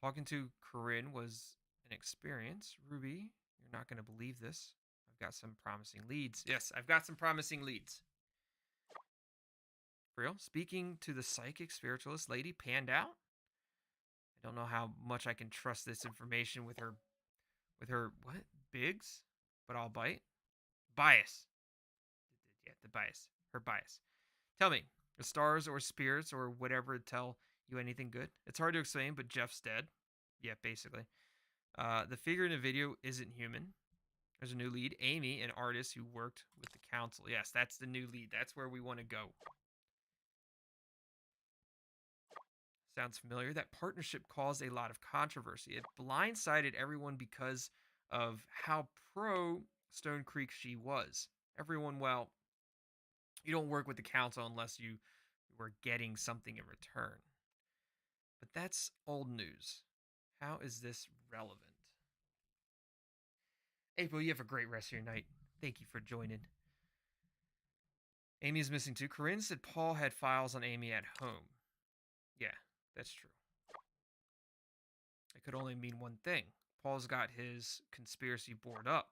Talking to Corinne was an experience. Ruby, you're not going to believe this. I've got some promising leads. Yes, I've got some promising leads. For real? Speaking to the psychic spiritualist lady panned out? I don't know how much I can trust this information with her, what? Biggs? But I'll bite. Bias. Yeah, the bias. Her bias. Tell me, the stars or spirits or whatever tell you anything good? It's hard to explain, but Jeff's dead. Yeah, basically. The figure in the video isn't human. There's a new lead, Amy, an artist who worked with the council. Yes, that's the new lead. That's where we want to go. Sounds familiar. That partnership caused a lot of controversy. It blindsided everyone because of how pro Stonecreek she was. Everyone, well, you don't work with the council unless you were getting something in return. But that's old news. How is this relevant? April, you have a great rest of your night. Thank you for joining. Amy is missing too. Corinne said Paul had files on Amy at home. Yeah, that's true. It could only mean one thing. Paul's got his conspiracy board up.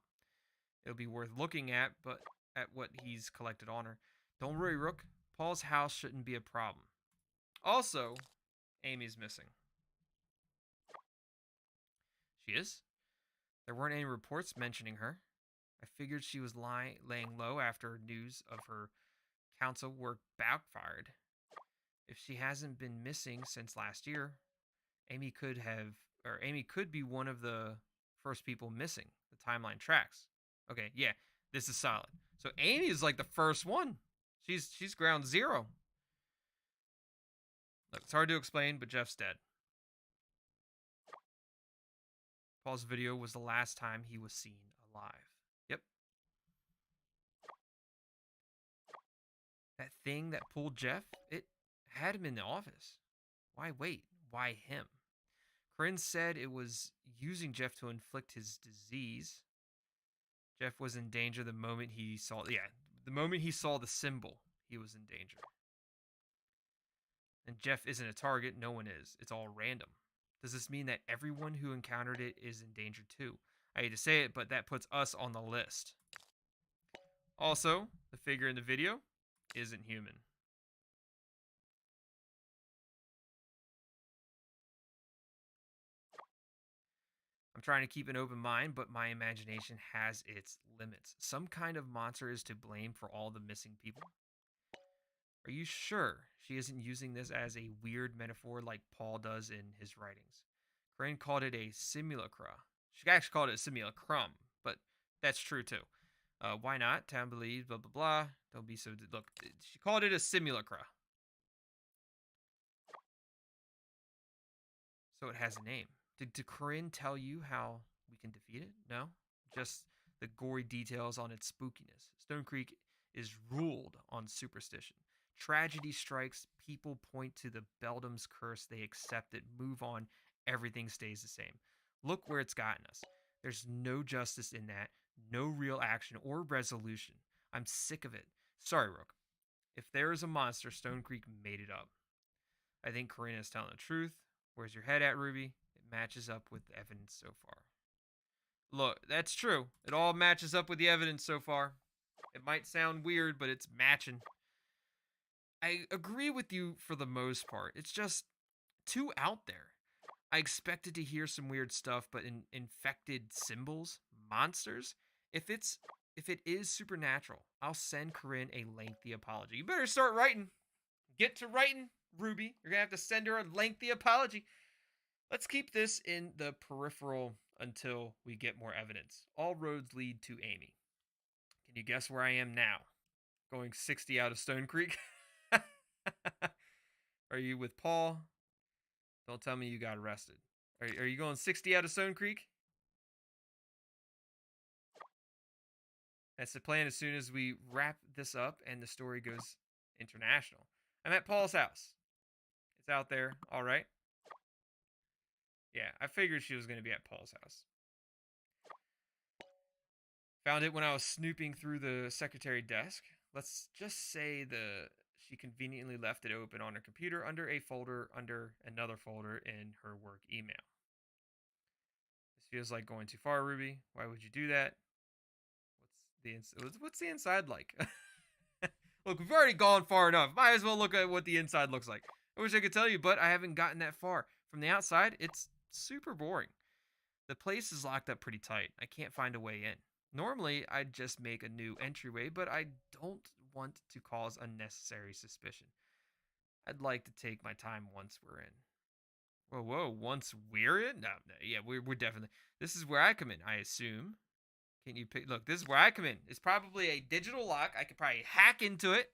It'll be worth looking at, but at what he's collected on her. Don't worry, Rook. Paul's house shouldn't be a problem. Also, Amy's missing. She is? There weren't any reports mentioning her. I figured she was laying low after news of her council work backfired. If she hasn't been missing since last year, Amy could be one of the first people missing. The timeline tracks. Okay, yeah, this is solid. So Amy is like the first one. She's ground zero. Look, it's hard to explain, but Jeff's dead. Paul's video was the last time he was seen alive. Yep. That thing that pulled Jeff, it had him in the office. Why wait? Why him? Corinne said it was using Jeff to inflict his disease. Jeff was in danger the moment he saw... Yeah, the moment he saw the symbol, he was in danger. And Jeff isn't a target. No one is. It's all random. Does this mean that everyone who encountered it is in danger too? I hate to say it, but that puts us on the list. Also, the figure in the video isn't human. I'm trying to keep an open mind, but my imagination has its limits. Some kind of monster is to blame for all the missing people. Are you sure she isn't using this as a weird metaphor like Paul does in his writings? Crane called it a simulacra. She actually called it a simulacrum, but that's true too. Why not? Town believes, blah, blah, blah. Don't be so. Look, she called it a simulacra. So it has a name. Did Corinne tell you how we can defeat it? No? Just the gory details on its spookiness. Stonecreek is ruled on superstition. Tragedy strikes, people point to the Beldum's curse, they accept it, move on, everything stays the same. Look where it's gotten us. There's no justice in that, no real action or resolution. I'm sick of it. Sorry, Rook. If there is a monster, Stonecreek made it up. I think Corinne is telling the truth. Where's your head at, Ruby? It matches up with the evidence so far. Look, that's true. It all matches up with the evidence so far. It might sound weird, but it's matching. I agree with you for the most part. It's just too out there. I expected to hear some weird stuff, but in infected symbols, monsters. If it is supernatural, I'll send Corinne a lengthy apology. You better start writing. Get to writing, Ruby. You're gonna have to send her a lengthy apology. Let's keep this in the peripheral until we get more evidence. All roads lead to Amy. Can you guess where I am now? Going 60 out of Stonecreek? Are you with Paul? Don't tell me you got arrested. Are you going 60 out of Stonecreek? That's the plan as soon as we wrap this up and the story goes international. I'm at Paul's house. It's out there, all right? Yeah, I figured she was going to be at Paul's house. Found it when I was snooping through the secretary desk. Let's just say she conveniently left it open on her computer under a folder under another folder in her work email. This feels like going too far, Ruby. Why would you do that? What's the inside like? Look, we've already gone far enough. Might as well look at what the inside looks like. I wish I could tell you, but I haven't gotten that far. From the outside, it's super boring. The place is locked up pretty tight. I can't find a way in. Normally, I'd just make a new entryway, but I don't want to cause unnecessary suspicion. I'd like to take my time once we're in. Whoa, once we're in? No, yeah, we're definitely. This is where I come in, I assume. Can you pick? Look, this is where I come in. It's probably a digital lock. I could probably hack into it.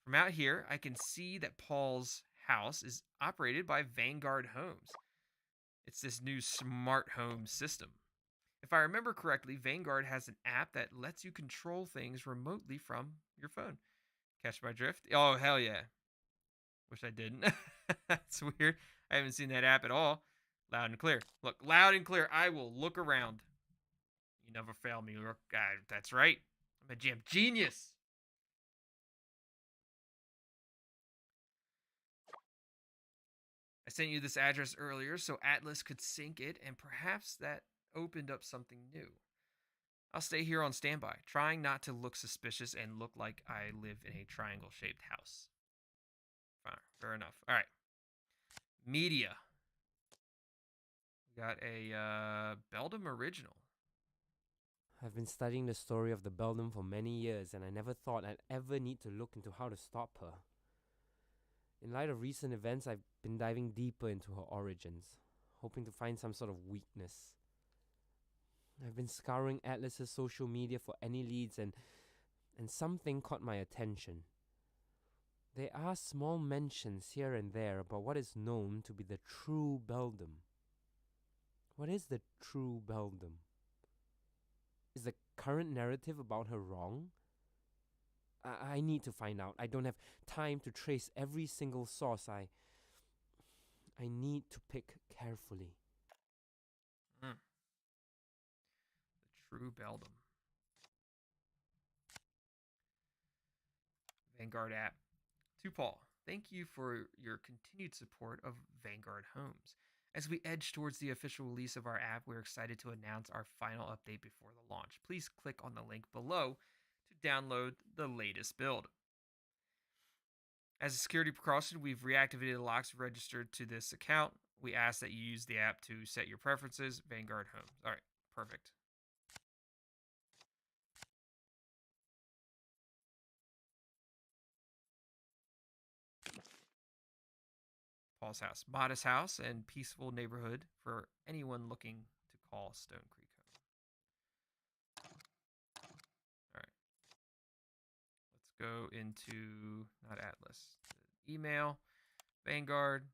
From out here, I can see that Paul's house is operated by Vanguard Homes. It's this new smart home system. If I remember correctly, Vanguard has an app that lets you control things remotely from your phone. Catch my drift? Oh, hell yeah. Wish I didn't. That's weird. I haven't seen that app at all. Loud and clear. Look, loud and clear. I will look around. You never fail me, Rook. That's right. I'm a jam genius. I sent you this address earlier so Atlas could sync it, and perhaps that opened up something new. I'll stay here on standby, trying not to look suspicious and look like I live in a triangle-shaped house. Fine, fair enough. All right. Media. We got a Beldum original. I've been studying the story of the Beldum for many years, and I never thought I'd ever need to look into how to stop her. In light of recent events, I've been diving deeper into her origins, hoping to find some sort of weakness. I've been scouring Atlas's social media for any leads, and something caught my attention. There are small mentions here and there about what is known to be the true Beldum. What is the true Beldum? Is the current narrative about her wrong? I need to find out. I don't have time to trace every single source. I need to pick carefully. The true Beldum. Vanguard app. To Paul, thank you for your continued support of Vanguard Homes. As we edge towards the official release of our app, we're excited to announce our final update before the launch. Please click on the link below to download the latest build. As a security precaution, we've reactivated the locks registered to this account. We ask that you use the app to set your preferences. Vanguard Home. All right, perfect. Paul's house. Modest house and peaceful neighborhood for anyone looking to call Stonecreek home. All right. Let's go into, not Atlas, email, Vanguard.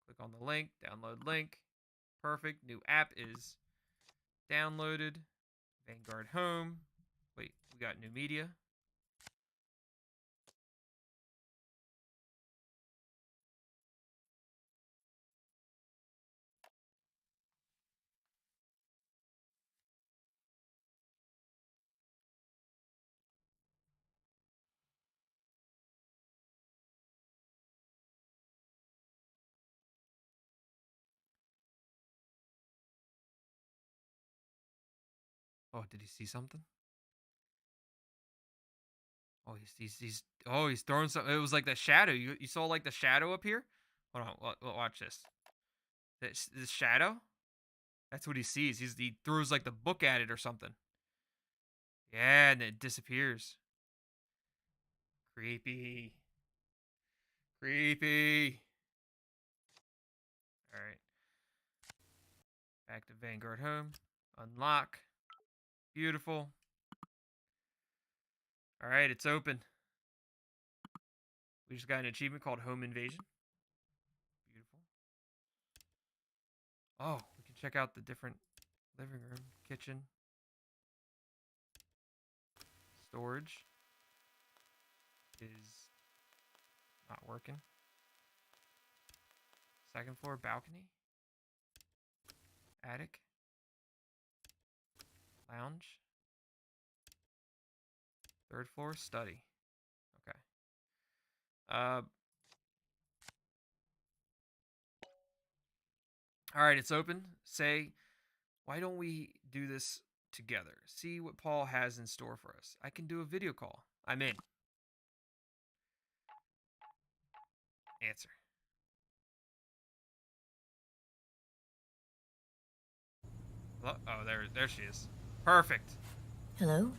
Click on the link, download link. Perfect. New app is downloaded. Vanguard Home. Wait, we got new media. Oh, did he see something? Oh, he's throwing something. It was like the shadow. You saw like the shadow up here? Hold on, watch this. This shadow? That's what he sees. He throws like the book at it or something. Yeah, and it disappears. Creepy. Creepy. All right. Back to Vanguard Home. Unlock. Beautiful. All right, it's open. We just got an achievement called Home Invasion. Beautiful. Oh, we can check out the different living room, kitchen, storage is not working. Second floor balcony, attic, lounge, third floor study. Okay. All right, it's open. Say, why don't we do this together? See what Paul has in store for us. I can do a video call. I'm in. Answer. Oh, there she is. Perfect. Hello?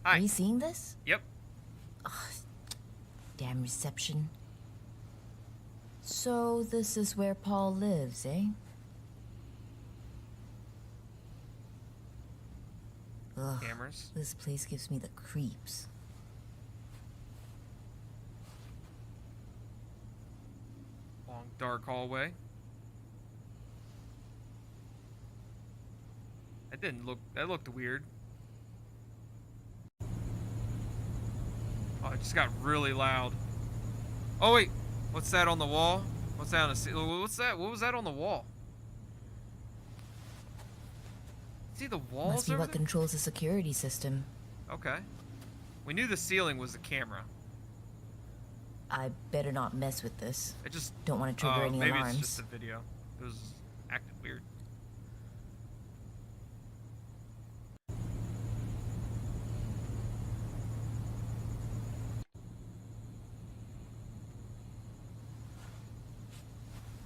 Hi. Are you seeing this? Yep. Ugh, damn reception. So, this is where Paul lives, eh? Ugh, Cameras. this place gives me the creeps. Long dark hallway. That looked weird. Oh, it just got really loud. Oh wait, what's that on the wall? What's that on the ceiling? What's that? What was that on the wall? See the walls Must be over what there? controls the security system. Okay. We knew the ceiling was the camera. I better not mess with this. It just Don't want to trigger any maybe alarms. it's just a video. It was acting weird.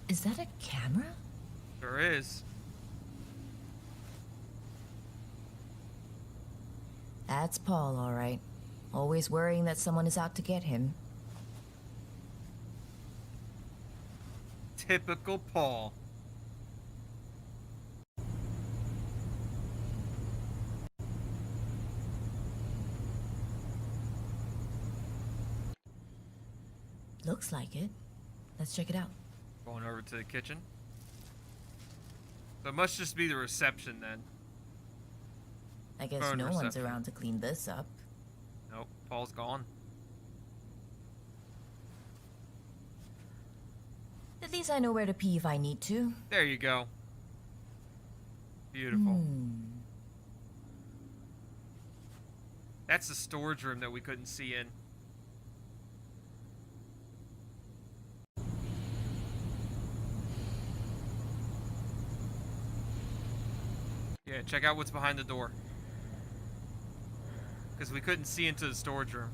Is that a camera? Sure is. That's Paul, all right. Always worrying that someone is out to get him. Typical Paul. Looks like it. Let's check it out. Going over to the kitchen. So it must just be the reception then. I guess Phone no one's reception. around to clean this up. Nope, Paul's gone. At least I know where to pee if I need to. There you go. Beautiful. That's the storage room that we couldn't see in. Yeah, check out what's behind the door. Because we couldn't see into the storage room.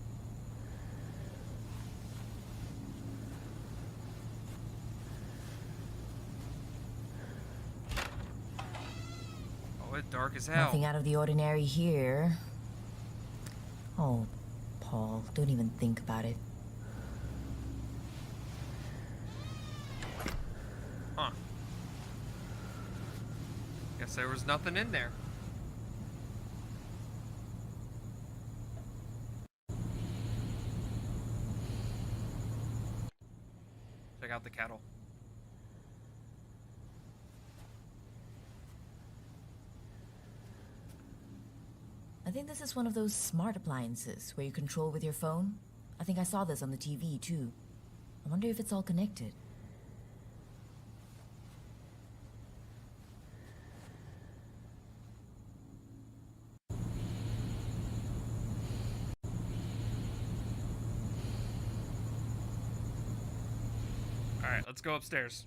Oh, it's dark as hell. Nothing out of the ordinary here. Oh, Paul, don't even think about it. Huh. Guess there was nothing in there. Check out the kettle. I think this is one of those smart appliances where you control with your phone. I think I saw this on the TV too. I wonder if it's all connected. Alright, let's go upstairs.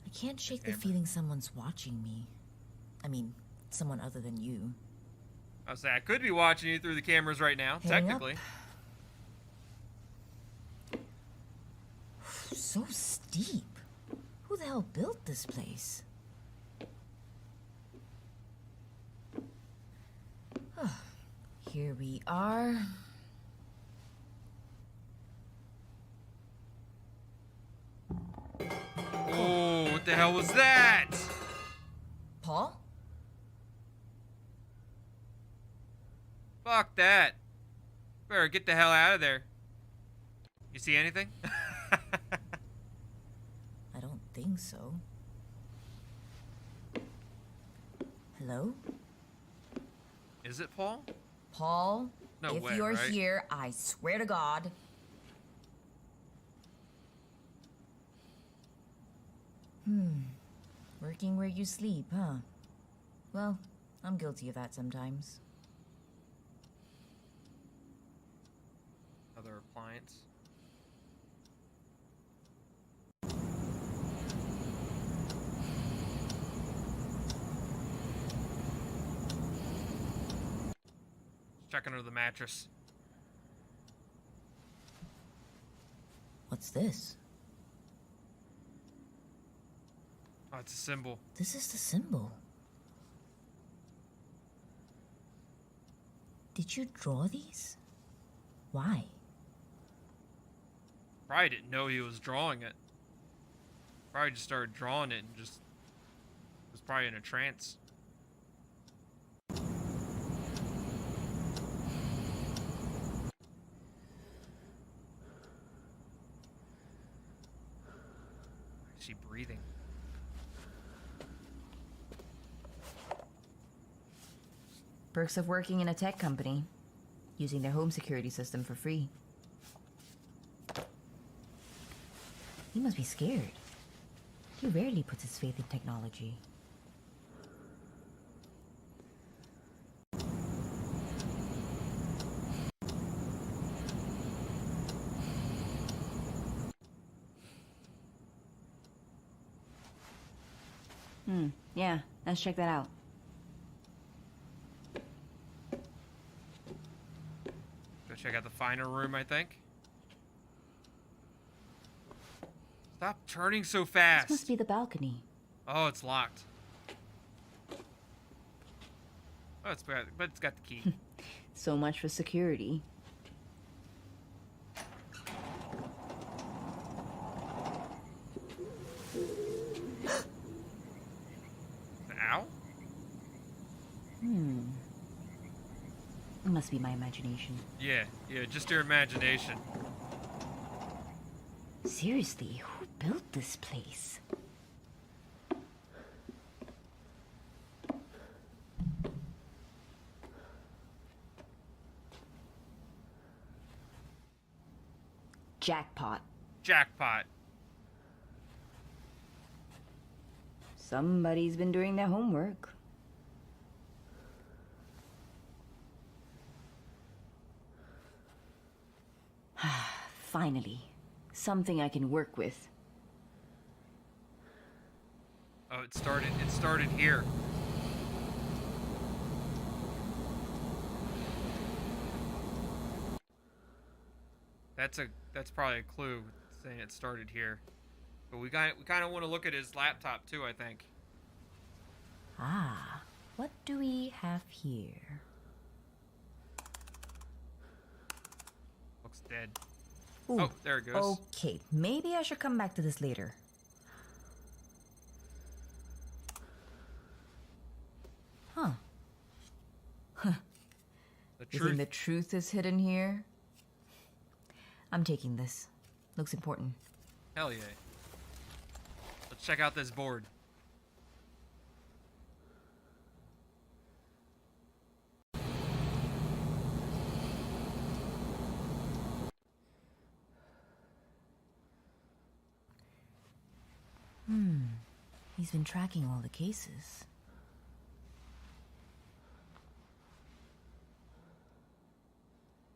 I can't shake the camera. feeling someone's watching me. I mean, someone other than you. I was saying, I could be watching you through the cameras right now, Heading technically. So steep. Who the hell built this place? Here we are. Oh, what the hell was that? Paul? Fuck that. Better get the hell out of there. You see anything? I don't think so. Hello? Is it Paul? Paul? No if way, you're right? here, I swear to God. Working where you sleep, huh? Well, I'm guilty of that sometimes. Other appliance. Check under the mattress. What's this? Oh, it's a symbol. This is the symbol. Did you draw these? Why? Probably didn't know he was drawing it. Probably just started drawing it and just was probably in a trance. Is she breathing? Perks of working in a tech company. Using their home security system for free. He must be scared. He rarely puts his faith in technology. Yeah, let's check that out. Go check out the finer room, I think. Stop turning so fast. This must be the balcony. Oh, it's locked. Oh, but it's got the key. So much for security. Ow? It must be my imagination. Yeah, just your imagination. Seriously, who built this place? Jackpot. Jackpot. Somebody's been doing their homework. Finally. Something I can work with. Oh, it started here. That's probably a clue saying it started here. But we kind of want to look at his laptop too, I think. Ah, what do we have here? Looks dead. Ooh, Oh, there it goes. Okay, maybe I should come back to this later. Huh. The You truth. think the truth is hidden here? I'm taking this. Looks important. Hell yeah. Let's check out this board. He's been tracking all the cases.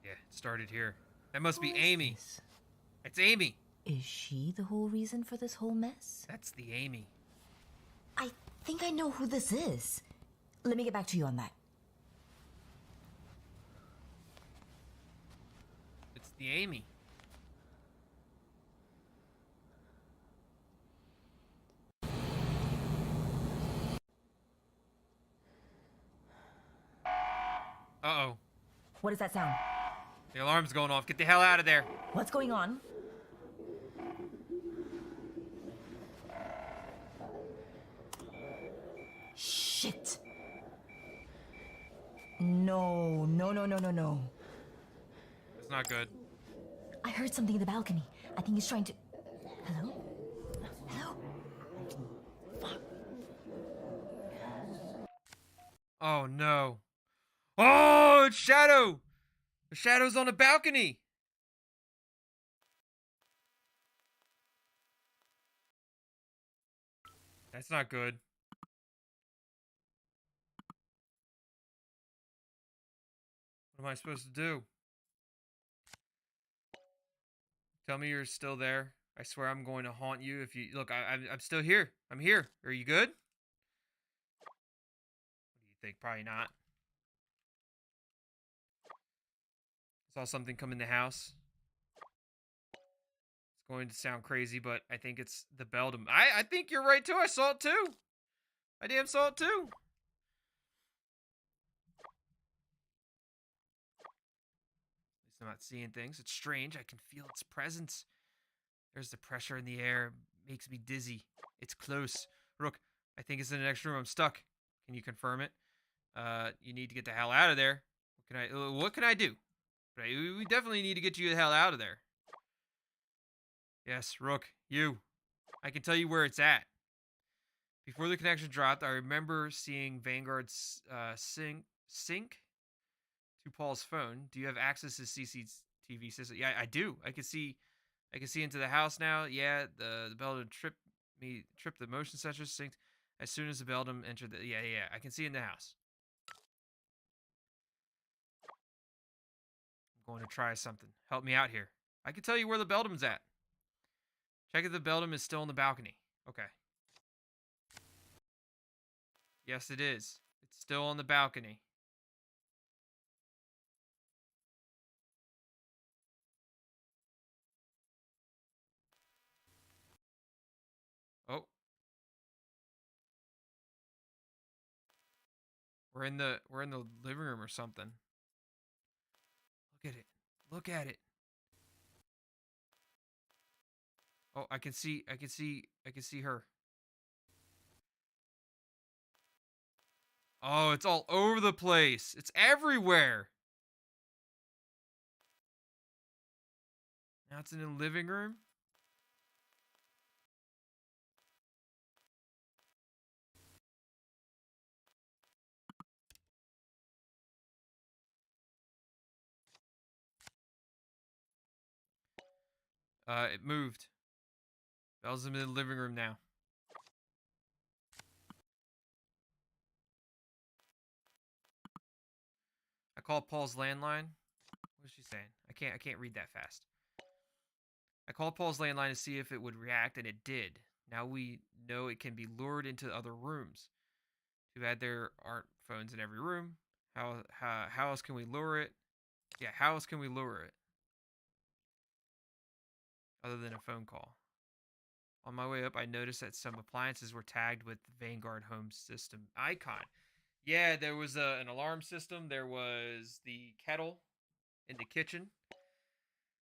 Yeah, it started here. That must be Who is Amy. this? It's Amy. Is she the whole reason for this whole mess? That's the Amy. I think I know who this is. Let me get back to you on that. It's the Amy. Uh-oh. What is that sound? The alarm's going off. Get the hell out of there. What's going on? Shit. No. It's not good. I heard something in the balcony. I think he's trying to... Hello? Hello? Fuck. Oh, no. Oh, it's Shadow. The Shadow's on the balcony. That's not good. What am I supposed to do? Tell me you're still there. I swear I'm going to haunt you if you... Look, I'm still here. I'm here. Are you good? What do you think? Probably not. Saw something come in the house. It's going to sound crazy, but I think it's the Beldum. I think you're right, too. I saw it, too. I damn saw it, too. At least I'm not seeing things. It's strange. I can feel its presence. There's the pressure in the air. It makes me dizzy. It's close. Rook, I think it's in the next room. I'm stuck. Can you confirm it? You need to get the hell out of there. What can I do? We definitely need to get you the hell out of there. Yes, Rook, you. I can tell you where it's at. Before the connection dropped, I remember seeing Vanguard's sync to Paul's phone. Do you have access to CCTV system? Yeah, I do. I can see into the house now. Yeah, the Beldum tripped the motion sensor synced as soon as the Beldum entered the... Yeah, I can see in the house. I'm going to try something. Help me out here. I can tell you where the Beldum's at. Check if the Beldum is still on the balcony. Okay. Yes, it is. It's still on the balcony. Oh. We're in the living room or something. Look at it. Look at it. Oh, I can see her. Oh, it's all over the place. It's everywhere. Now it's in the living room. It moved. Belle's in the living room now. I called Paul's landline. What is she saying? I can't read that fast. I called Paul's landline to see if it would react, and it did. Now we know it can be lured into other rooms. Too bad there aren't phones in every room. How else can we lure it? Yeah, how else can we lure it? Other than a phone call. On my way up, I noticed that some appliances were tagged with the Vanguard home system icon. Yeah, there was an alarm system. There was the kettle in the kitchen.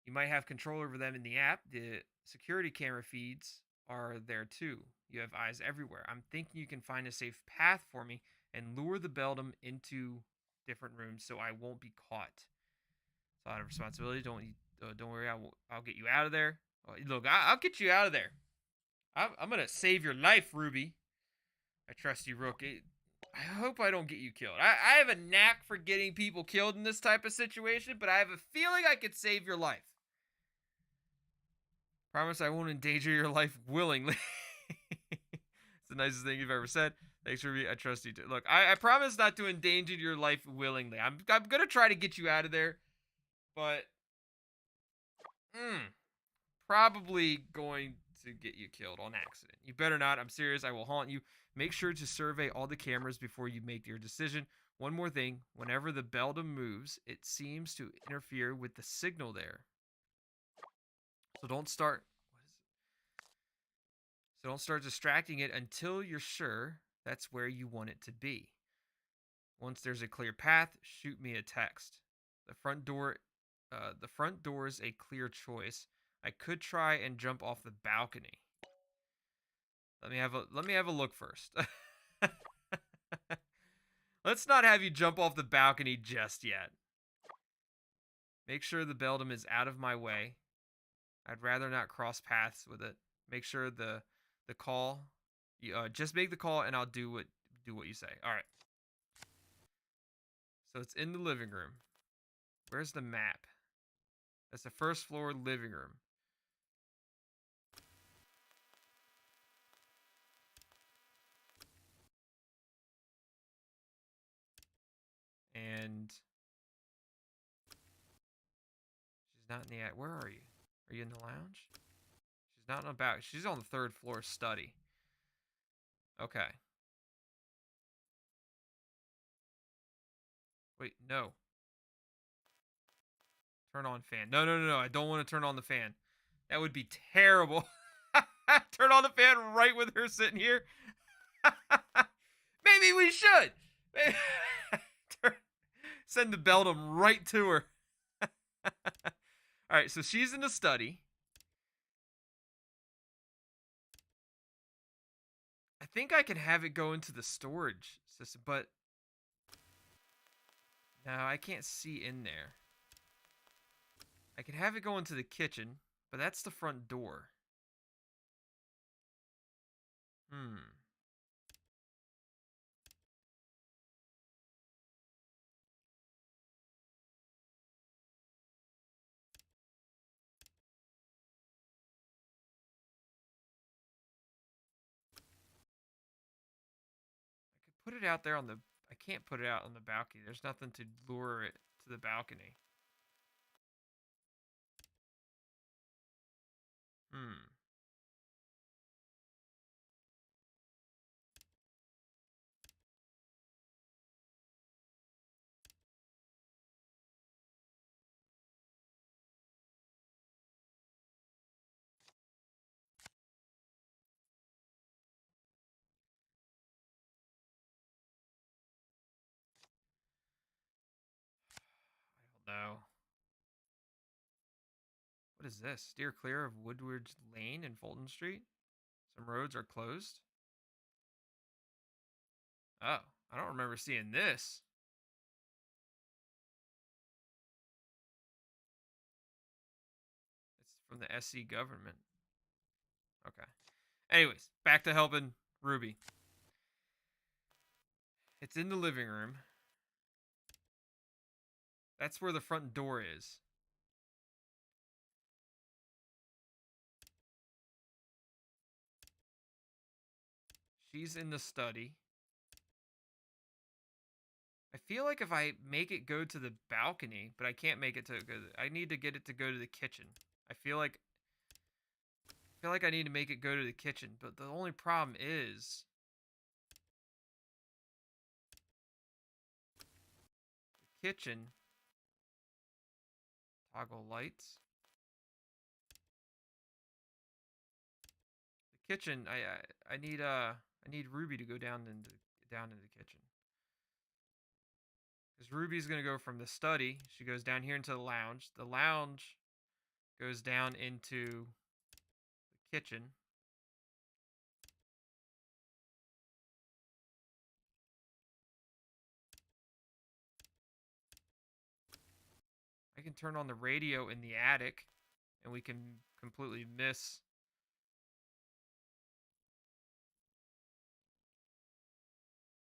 You might have control over them in the app. The security camera feeds are there too. You have eyes everywhere. I'm thinking you can find a safe path for me and lure the Beldum into different rooms so I won't be caught. It's a lot of responsibility. Don't worry. I'll get you out of there. Look, I'll get you out of there. I'm gonna save your life, Ruby. I trust you, Rook. I hope I don't get you killed. I have a knack for getting people killed in this type of situation, but I have a feeling I could save your life. Promise I won't endanger your life willingly. It's the nicest thing you've ever said. Thanks, Ruby. I trust you too. Look, I promise not to endanger your life willingly. I'm gonna try to get you out of there, but probably going to get you killed on accident. You better not. I'm serious. I will haunt you. Make sure to survey all the cameras before you make your decision. One more thing. Whenever the Beldum moves, it seems to interfere with the signal there. So don't start. So don't start distracting it until you're sure that's where you want it to be. Once there's a clear path, shoot me a text. The front door is a clear choice. I could try and jump off the balcony. Let me have a look first. Let's not have you jump off the balcony just yet. Make sure the Beldum is out of my way. I'd rather not cross paths with it. Make sure the call. Just make the call and I'll do what you say. All right. So it's in the living room. Where's the map? That's the first floor living room. And she's not in the where are you? Are you in the lounge? She's not in the back. She's on the third floor study. Okay. Wait, no. Turn on fan. No. I don't want to turn on the fan. That would be terrible. Turn on the fan right with her sitting here. Maybe we should. Send the Beldum right to her. All right, so she's in the study. I think I can have it go into the storage system, but no, I can't see in there. I can have it go into the kitchen, but that's the front door. I could put it out there on the... I can't put it out on the balcony. There's nothing to lure it to the balcony. I don't know. What is this? Steer clear of Woodward's Lane and Fulton Street. Some roads are closed. Oh, I don't remember seeing this. It's from the SC government. Okay. Anyways, back to helping Ruby. It's in the living room. That's where the front door is. She's in the study. I feel like if I make it go to the balcony, but I can't make it to go... I need to get it to go to the kitchen. I feel like feel like I need to make it go to the kitchen, but the only problem is the kitchen. Toggle lights. The kitchen. I need Ruby to go down into the kitchen. Because Ruby's gonna go from the study. She goes down here into the lounge. The lounge goes down into the kitchen. I can turn on the radio in the attic, and we can completely miss.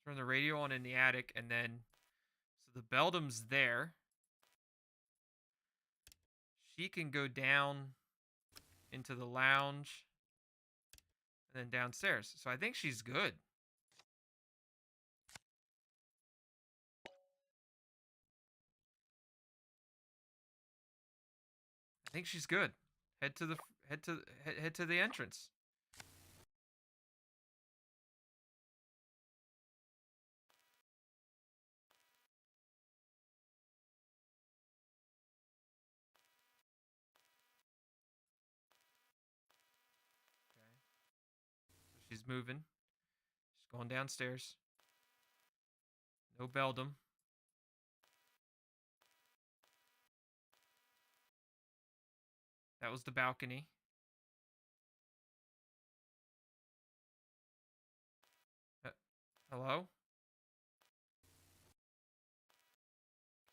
Turn the radio on in the attic, and then so the Beldum's there. She can go down into the lounge and then downstairs. So I think she's good. I think she's good. Head to the entrance. Okay. So she's moving. She's going downstairs. No Beldum. That was the balcony. Hello?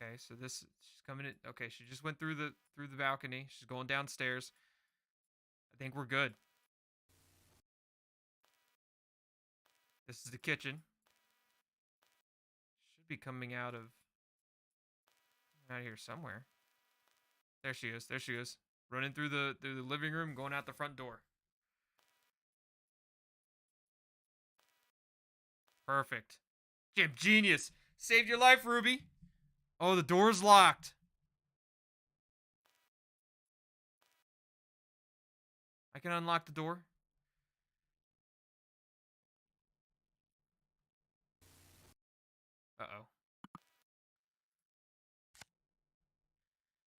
Okay, so she's coming in. Okay, she just went through the balcony. She's going downstairs. I think we're good. This is the kitchen. Should be coming out of here somewhere. There she is. There she is. Running through the living room, going out the front door. Perfect. Jim, genius. Saved your life, Ruby. Oh, the door's locked. I can unlock the door. Uh-oh.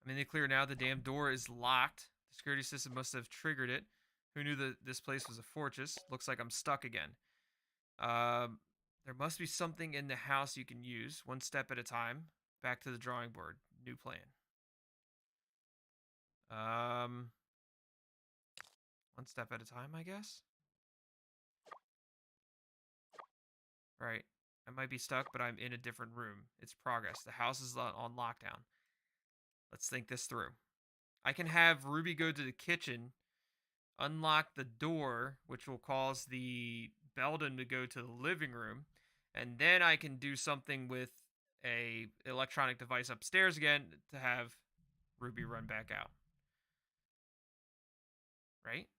I'm in the clear now. The damn door is locked. The security system must have triggered it. Who knew that this place was a fortress? Looks like I'm stuck again. There must be something in the house you can use. One step at a time. Back to the drawing board. New plan. One step at a time, I guess. Right. I might be stuck, but I'm in a different room. It's progress. The house is on lockdown. Let's think this through. I can have Ruby go to the kitchen, unlock the door, which will cause the Beldum to go to the living room, and then I can do something with a electronic device upstairs again to have Ruby run back out. Right?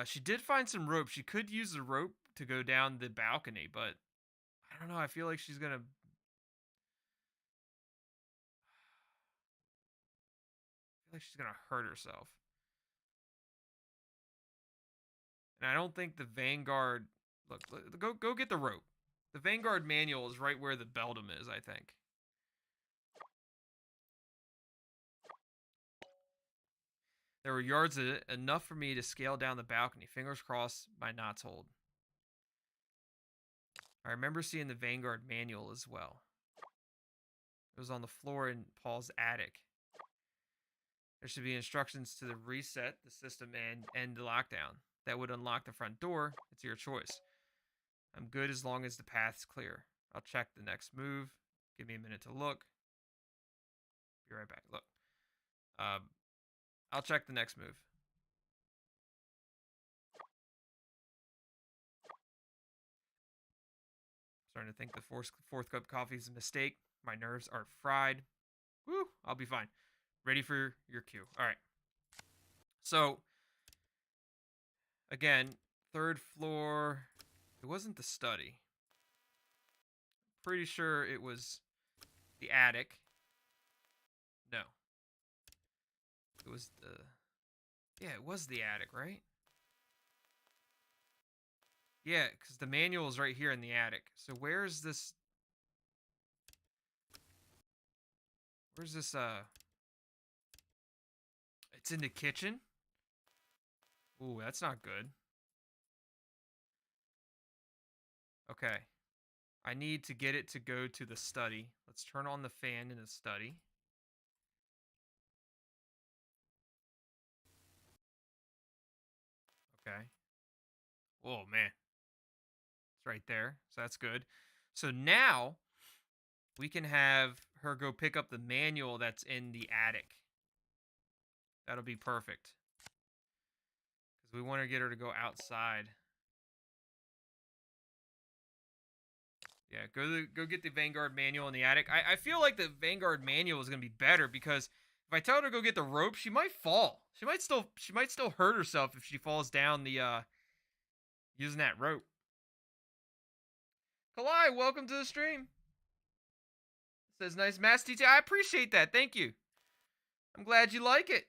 She did find some rope. She could use the rope to go down the balcony, but I don't know. I feel like she's gonna hurt herself. And I don't think the Vanguard. Look, go get the rope. The Vanguard manual is right where the Beldum is, I think. There were yards of it, enough for me to scale down the balcony. Fingers crossed my knots hold. I remember seeing the Vanguard manual as well. It was on the floor in Paul's attic. There should be instructions to reset the system and end the lockdown. That would unlock the front door. It's your choice. I'm good as long as the path's clear. I'll check the next move. Give me a minute to look. Be right back. Look. I'll check the next move. Starting to think the fourth cup of coffee is a mistake. My nerves are fried. Woo, I'll be fine. Ready for your cue. All right. So, again, third floor. It wasn't the study. Pretty sure it was the attic. No. It was the... Yeah, it was the attic, right? Yeah, because the manual is right here in the attic. So where's this... Where's this, It's in the kitchen? Ooh, that's not good. Okay. I need to get it to go to the study. Let's turn on the fan in the study. Okay. Oh, man. It's right there. So that's good. So now we can have her go pick up the manual that's in the attic. That'll be perfect. Because we want to get her to go outside. Yeah, go get the Vanguard manual in the attic. I feel like the Vanguard manual is gonna be better because if I tell her to go get the rope, she might fall. She might still hurt herself if she falls down the using that rope. Kalai, welcome to the stream. It says nice mass detail. I appreciate that. Thank you. I'm glad you like it.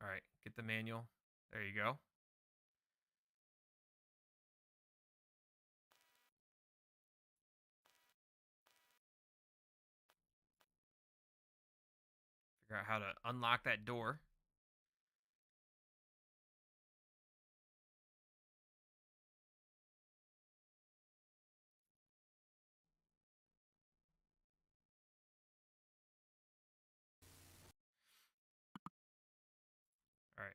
All right, get the manual. There you go. Figure out how to unlock that door. All right.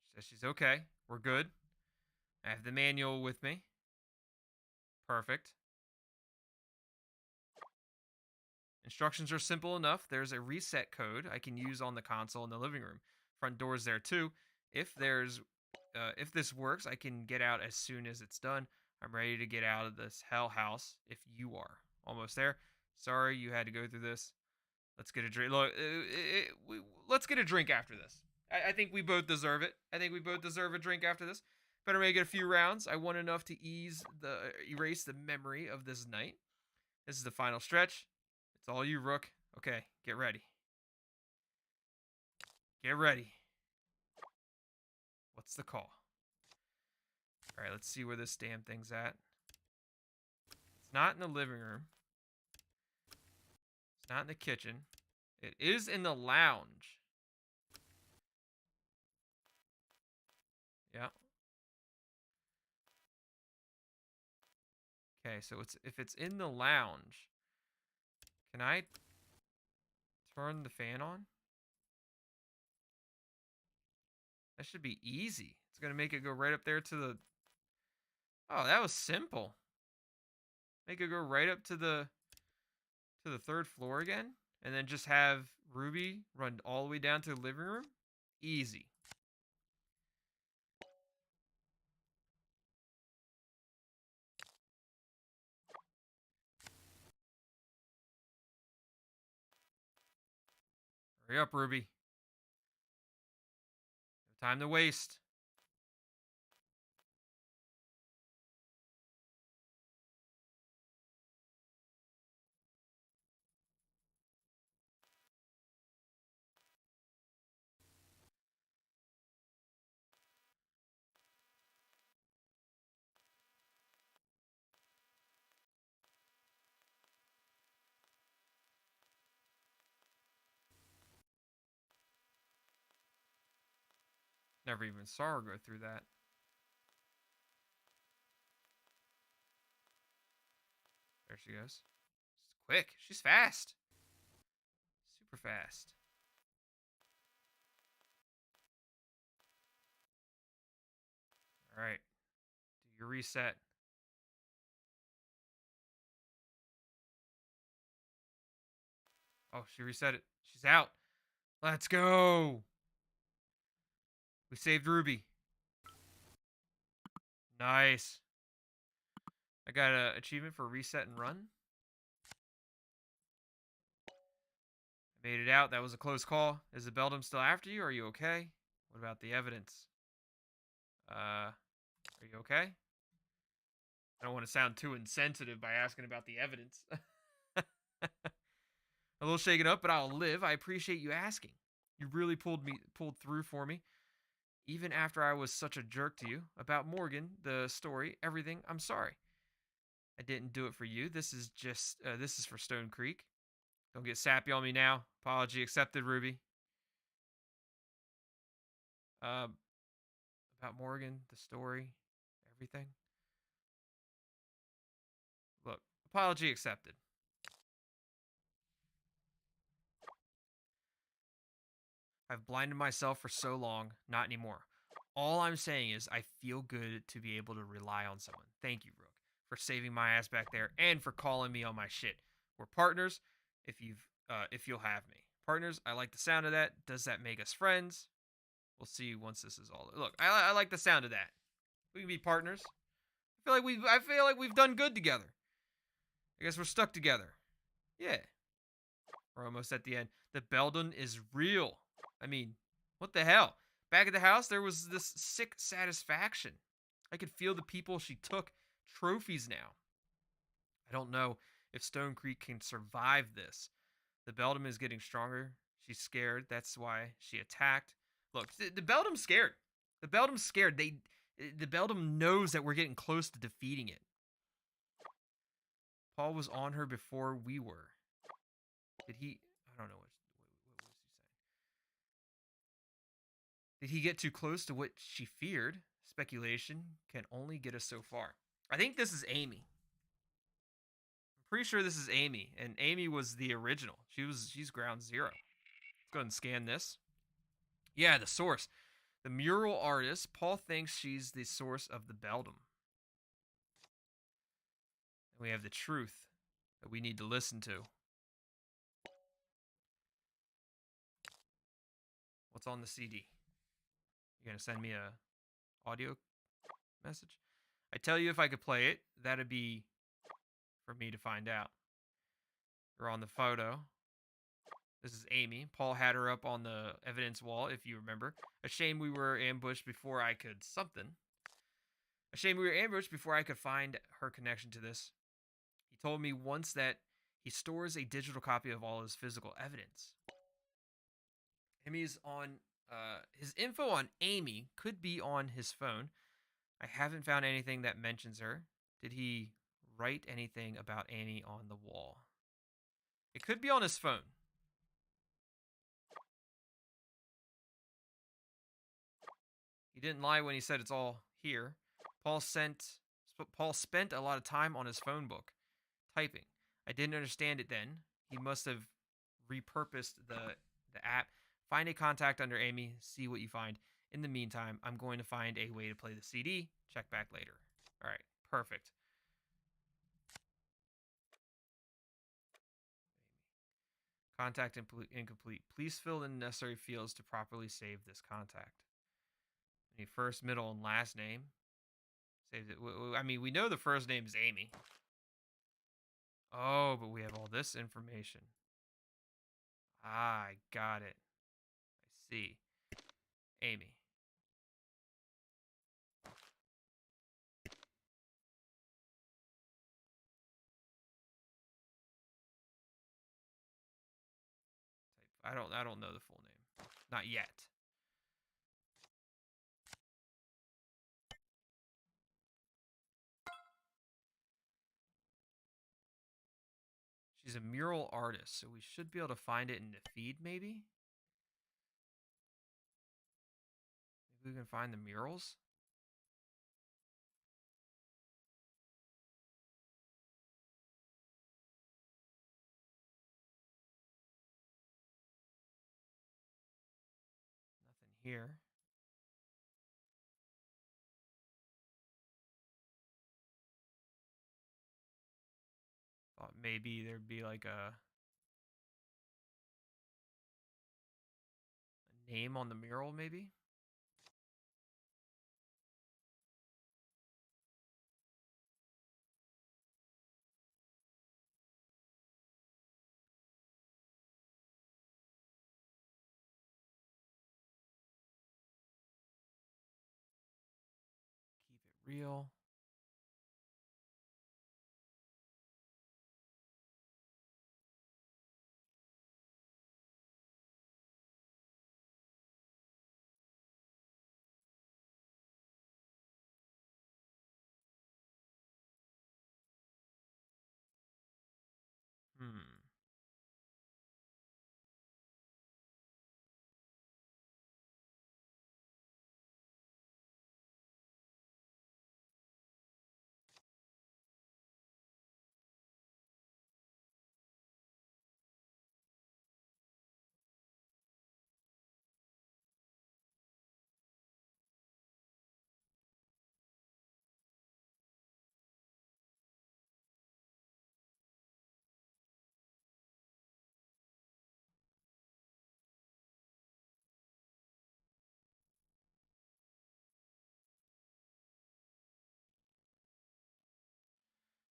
She says she's okay. We're good. I have the manual with me. Perfect. Instructions are simple enough. There's a reset code I can use on the console in the living room. Front door's there too. If this works, I can get out as soon as it's done. I'm ready to get out of this hell house if you are. Almost there. Sorry you had to go through this. Let's get a drink. Look, let's get a drink after this. I think we both deserve it. I think we both deserve a drink after this. Better make it a few rounds. I won enough to erase the memory of this night. This is the final stretch. It's all you, Rook. Okay, get ready. Get ready. What's the call? All right, let's see where this damn thing's at. It's not in the living room. It's not in the kitchen. It is in the lounge. Yeah. Okay, so if it's in the lounge, can I turn the fan on? That should be easy. It's gonna make it go right up there to the... Oh, that was simple. Make it go right up to the third floor again, and then just have Ruby run all the way down to the living room. Easy. Hurry up, Ruby. No time to waste. Never even saw her go through that. There she goes. She's quick. She's fast. Super fast. All right. Do your reset. Oh, she reset it. She's out. Let's go. We saved Ruby. Nice. I got an achievement for reset and run. Made it out. That was a close call. Is the Beldum still after you? Are you okay? What about the evidence? Are you okay? I don't want to sound too insensitive by asking about the evidence. A little shaken up, but I'll live. I appreciate you asking. You really pulled through for me. Even after I was such a jerk to you about Morgan, the story, everything. I'm sorry. I didn't do it for you. This is for Stonecreek. Don't get sappy on me now. Apology accepted, Ruby. Uh, about Morgan, the story, everything. Look, apology accepted. I've blinded myself for so long, not anymore. All I'm saying is I feel good to be able to rely on someone. Thank you, Rook, for saving my ass back there and for calling me on my shit. We're partners if you'll have me. Partners, I like the sound of that. Does that make us friends? We'll see once this is all. Look, I like the sound of that. We can be partners. I feel like we've done good together. I guess we're stuck together. Yeah. We're almost at the end. The Beldum is real. I mean, what the hell? Back at the house, there was this sick satisfaction. I could feel the people she took trophies now. I don't know if Stonecreek can survive this. The Beldum is getting stronger. She's scared. That's why she attacked. Look, the Beldum's scared. The Beldum's scared. The Beldum knows that we're getting close to defeating it. Paul was on her before we were. Did he? I don't know what was he saying. Did he get too close to what she feared? Speculation can only get us so far. I think this is Amy. I'm pretty sure this is Amy, and Amy was the original. She's ground zero. Let's go ahead and scan this. Yeah, the source. The mural artist. Paul thinks she's the source of the Beldum. And we have the truth that we need to listen to. What's on the CD? You're gonna send me a audio message? I tell you if I could play it, that'd be for me to find out. We're on the photo. This is Amy. Paul had her up on the evidence wall, if you remember. A shame we were ambushed before I could something. A shame we were ambushed before I could find her connection to this. He told me once that he stores a digital copy of all his physical evidence. Amy's on his info on Amy could be on his phone. I haven't found anything that mentions her. Did he write anything about Amy on the wall? It could be on his phone. He didn't lie when he said it's all here. Paul spent a lot of time on his phone book, typing. I didn't understand it then. He must have repurposed the app. Find a contact under Amy, see what you find. In the meantime, I'm going to find a way to play the CD. Check back later. All right, perfect. Contact incomplete. Please fill in the necessary fields to properly save this contact. Any first, middle, and last name. Saved it. I mean, we know the first name is Amy. Oh, but we have all this information. Ah, I got it. I see. Amy. I don't know the full name. Not yet. She's a mural artist, so we should be able to find it in the feed, maybe? Maybe we can find the murals? Nothing here. Thought maybe there'd be like a name on the mural, maybe? real? Hmm.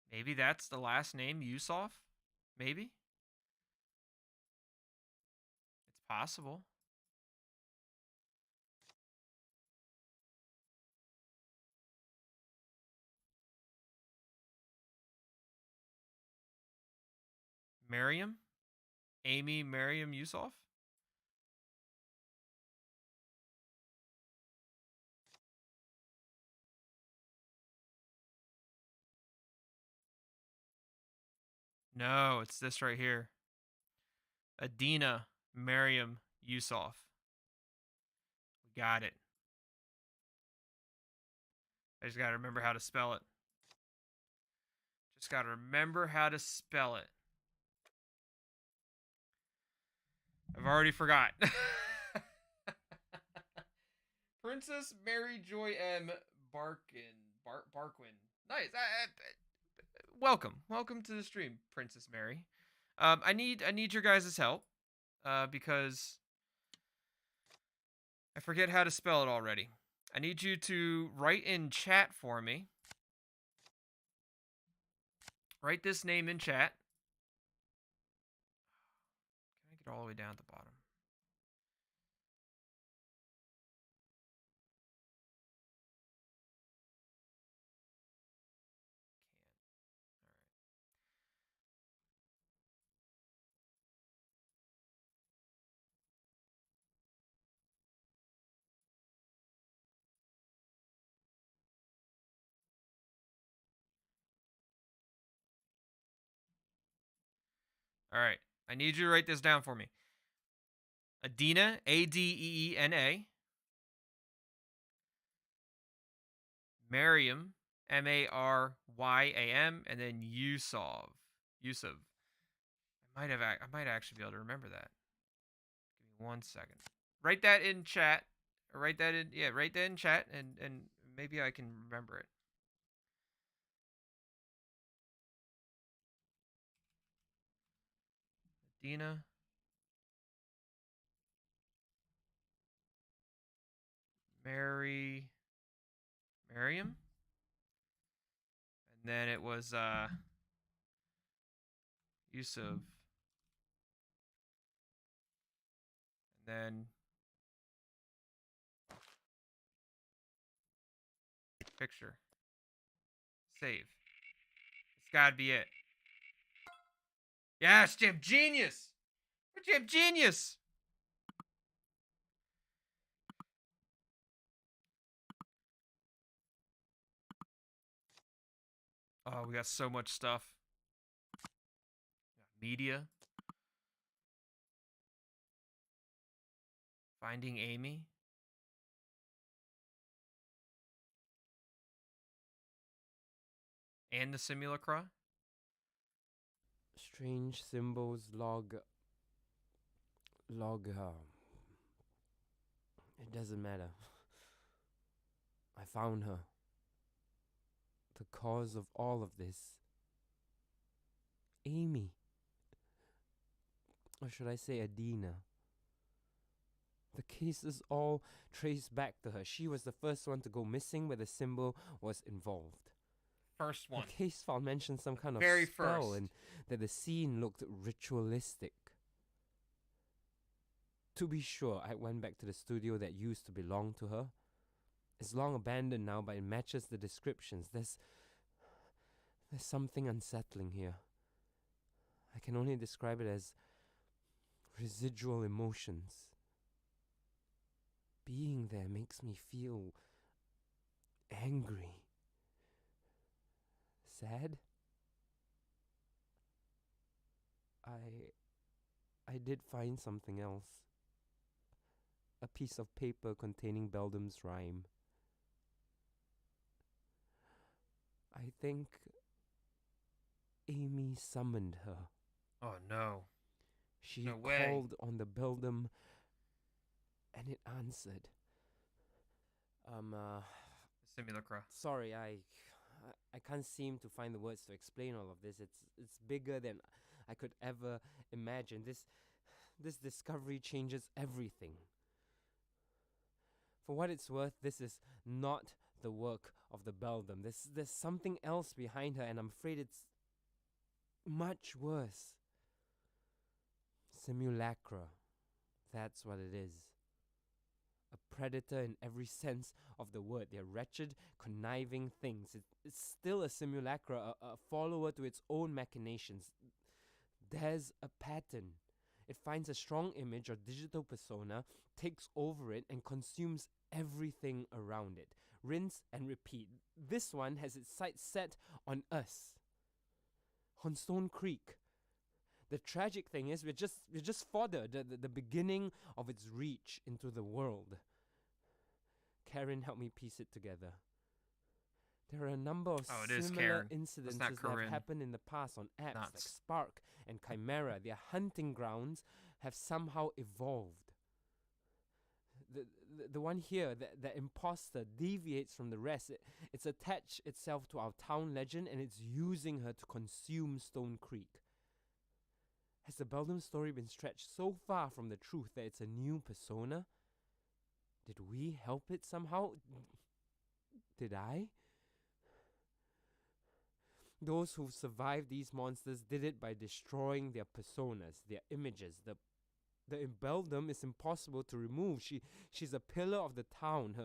Maybe that's the last name, Yusuf? Maybe? It's possible. Miriam? Amy Miriam Yusuf? No, it's this right here. Adina Miriam Yusuf. We got it. I just gotta remember how to spell it. Just gotta remember how to spell it. I've already forgot. Princess Mary Joy M. Barquin. Nice. Welcome to the stream, Princess Mary. I need your guys' help, because I forget how to spell it already. I need you to write in chat for me. Write this name in chat. Can I get all the way down at the bottom? All right. I need you to write this down for me. Adena, Adeena. Maryam, Maryam, and then Yusuf. Yusuf. I might actually be able to remember that. Give me 1 second. Write that in chat. Or write that in chat, and maybe I can remember it. Adena. Maryam. And then it was Yusuf. And then picture. Save. It's gotta be it. Yes, Jim Genius! Jim Genius! Oh, we got so much stuff. Media. Finding Amy. And the Simulacra. Strange symbols log. It doesn't matter. I found her. The cause of all of this. Amy. Or should I say Adena? The case is all traced back to her. She was the first one to go missing where the symbol was involved. First one. The case file mentioned some kind of Very spell first. and that the scene looked ritualistic. To be sure, I went back to the studio that used to belong to her. It's long abandoned now, but it matches the descriptions. There's something unsettling here. I can only describe it as residual emotions. Being there makes me feel angry, sad. I did find something else. A piece of paper containing Beldum's rhyme. I think Amy summoned her. Oh no. She No way. called on the Beldum and it answered. Simulacra. Sorry, I can't seem to find the words to explain all of this. It's bigger than I could ever imagine. This discovery changes everything. For what it's worth, this is not the work of the Beldum. There's something else behind her, and I'm afraid it's much worse. Simulacra. That's what it is. A predator in every sense of the word. They're wretched, conniving things. It's still a simulacra, a follower to its own machinations. There's a pattern. It finds a strong image or digital persona, takes over it, and consumes everything around it. Rinse and repeat. This one has its sights set on us. On Stonecreek. The tragic thing is we're just fodder, the beginning of its reach into the world. Karen helped me piece it together. There are a number of similar incidences that have happened in the past on apps like Spark and Chimera. Their hunting grounds have somehow evolved. The one here, the imposter, deviates from the rest. It's attached itself to our town legend and it's using her to consume Stonecreek. Has the Beldum story been stretched so far from the truth that it's a new persona? Did we help it somehow? Did I? Those who survived these monsters did it by destroying their personas, their images. The Beldum is impossible to remove. She's a pillar of the town.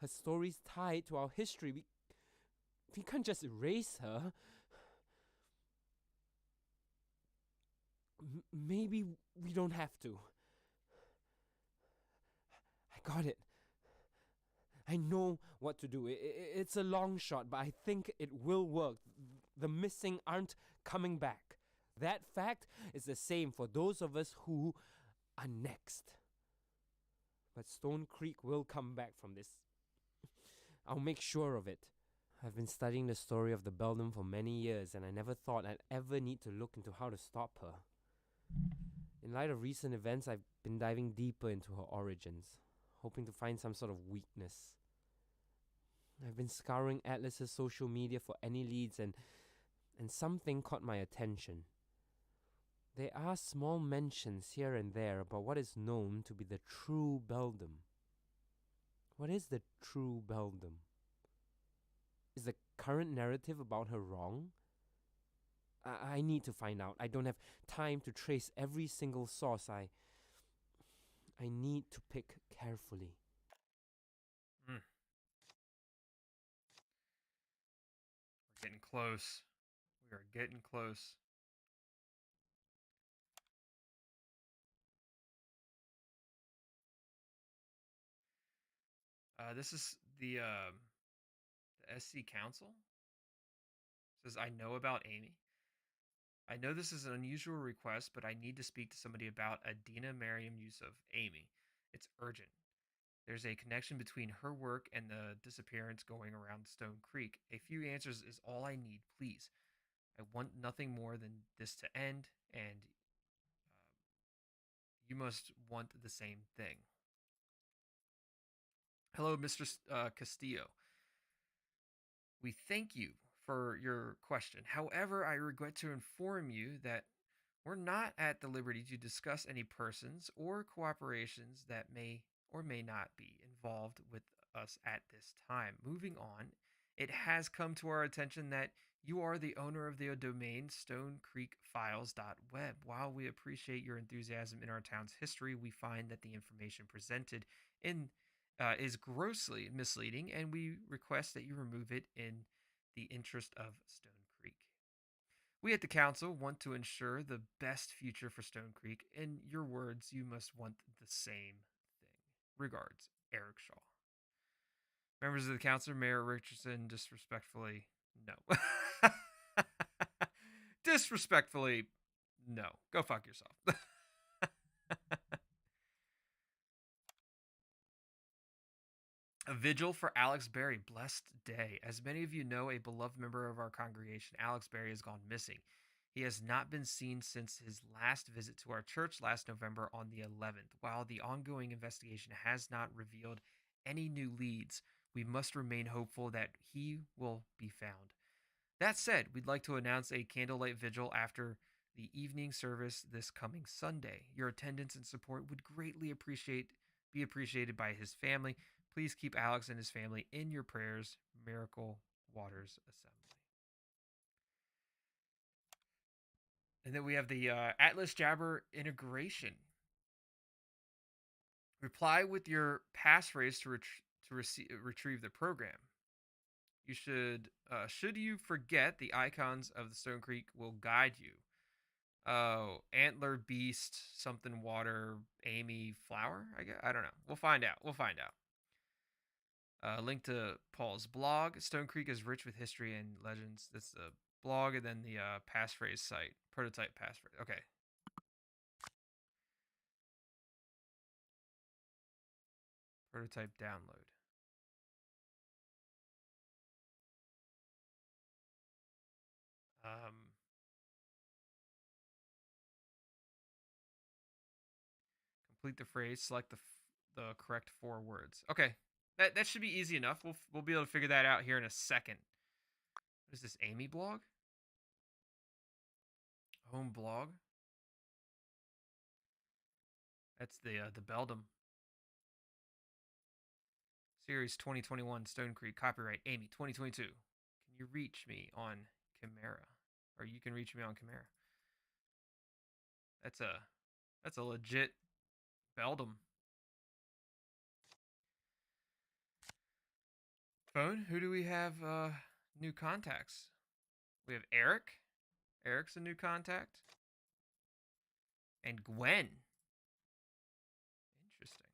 Her story's tied to our history. We can't just erase her. Maybe we don't have to. I got it. I know what to do. It's a long shot, but I think it will work. The missing aren't coming back. That fact is the same for those of us who are next. But Stonecreek will come back from this. I'll make sure of it. I've been studying the story of the Beldum for many years, and I never thought I'd ever need to look into how to stop her. In light of recent events, I've been diving deeper into her origins, hoping to find some sort of weakness. I've been scouring Atlas's social media for any leads, and something caught my attention. There are small mentions here and there about what is known to be the true Beldum. What is the true Beldum? Is the current narrative about her wrong? I need to find out. I don't have time to trace every single source. I need to pick carefully. We're getting close. We are getting close. This is the SC Council. It says, I know about Amy. I know this is an unusual request, but I need to speak to somebody about Adina Mariam Yusuf, Amy. It's urgent. There's a connection between her work and the disappearance going around Stonecreek. A few answers is all I need, please. I want nothing more than this to end, and you must want the same thing. Hello, Mr. Castillo. We thank you for your question. However, I regret to inform you that we're not at the liberty to discuss any persons or cooperations that may or may not be involved with us at this time. Moving on, it has come to our attention that you are the owner of the domain stonecreekfiles.web. While we appreciate your enthusiasm in our town's history, we find that the information presented in is grossly misleading, and we request that you remove it in the interest of Stone Creek. We at the council want to ensure the best future for Stone Creek. In your words, you must want the same thing. Regards, Eric Shaw. Members of the council, Mayor Richardson, disrespectfully, no. Disrespectfully, no. Go fuck yourself. A vigil for Alex Berry. Blessed day. As many of you know, a beloved member of our congregation, Alex Berry, has gone missing. He has not been seen since his last visit to our church last November on the 11th. While the ongoing investigation has not revealed any new leads, we must remain hopeful that he will be found. That said, we'd like to announce a candlelight vigil after the evening service this coming Sunday. Your attendance and support would greatly be appreciated by his family. Please keep Alex and his family in your prayers. Miracle Waters Assembly. And then we have the Atlas Jabber integration. Reply with your passphrase to retrieve the program. You should you forget, the icons of the Stone Creek will guide you. Oh, Antler Beast, something water, Amy Flower. I don't know. We'll find out. Link to Paul's blog. Stone Creek is rich with history and legends. That's the blog, and then the passphrase site, prototype passphrase. Okay. Prototype download. Complete the phrase. Select the correct 4 words. Okay, that should be easy enough. We'll be able to figure that out here in a second. What is this, Amy blog? Home blog. That's the Beldum. Series 2021 Stone Creek, copyright Amy 2022. Can you reach me on Chimera? Or you can reach me on Chimera. That's a legit Beldum. Phone, who do we have new contacts? We have Eric. Eric's a new contact. And Gwen. Interesting.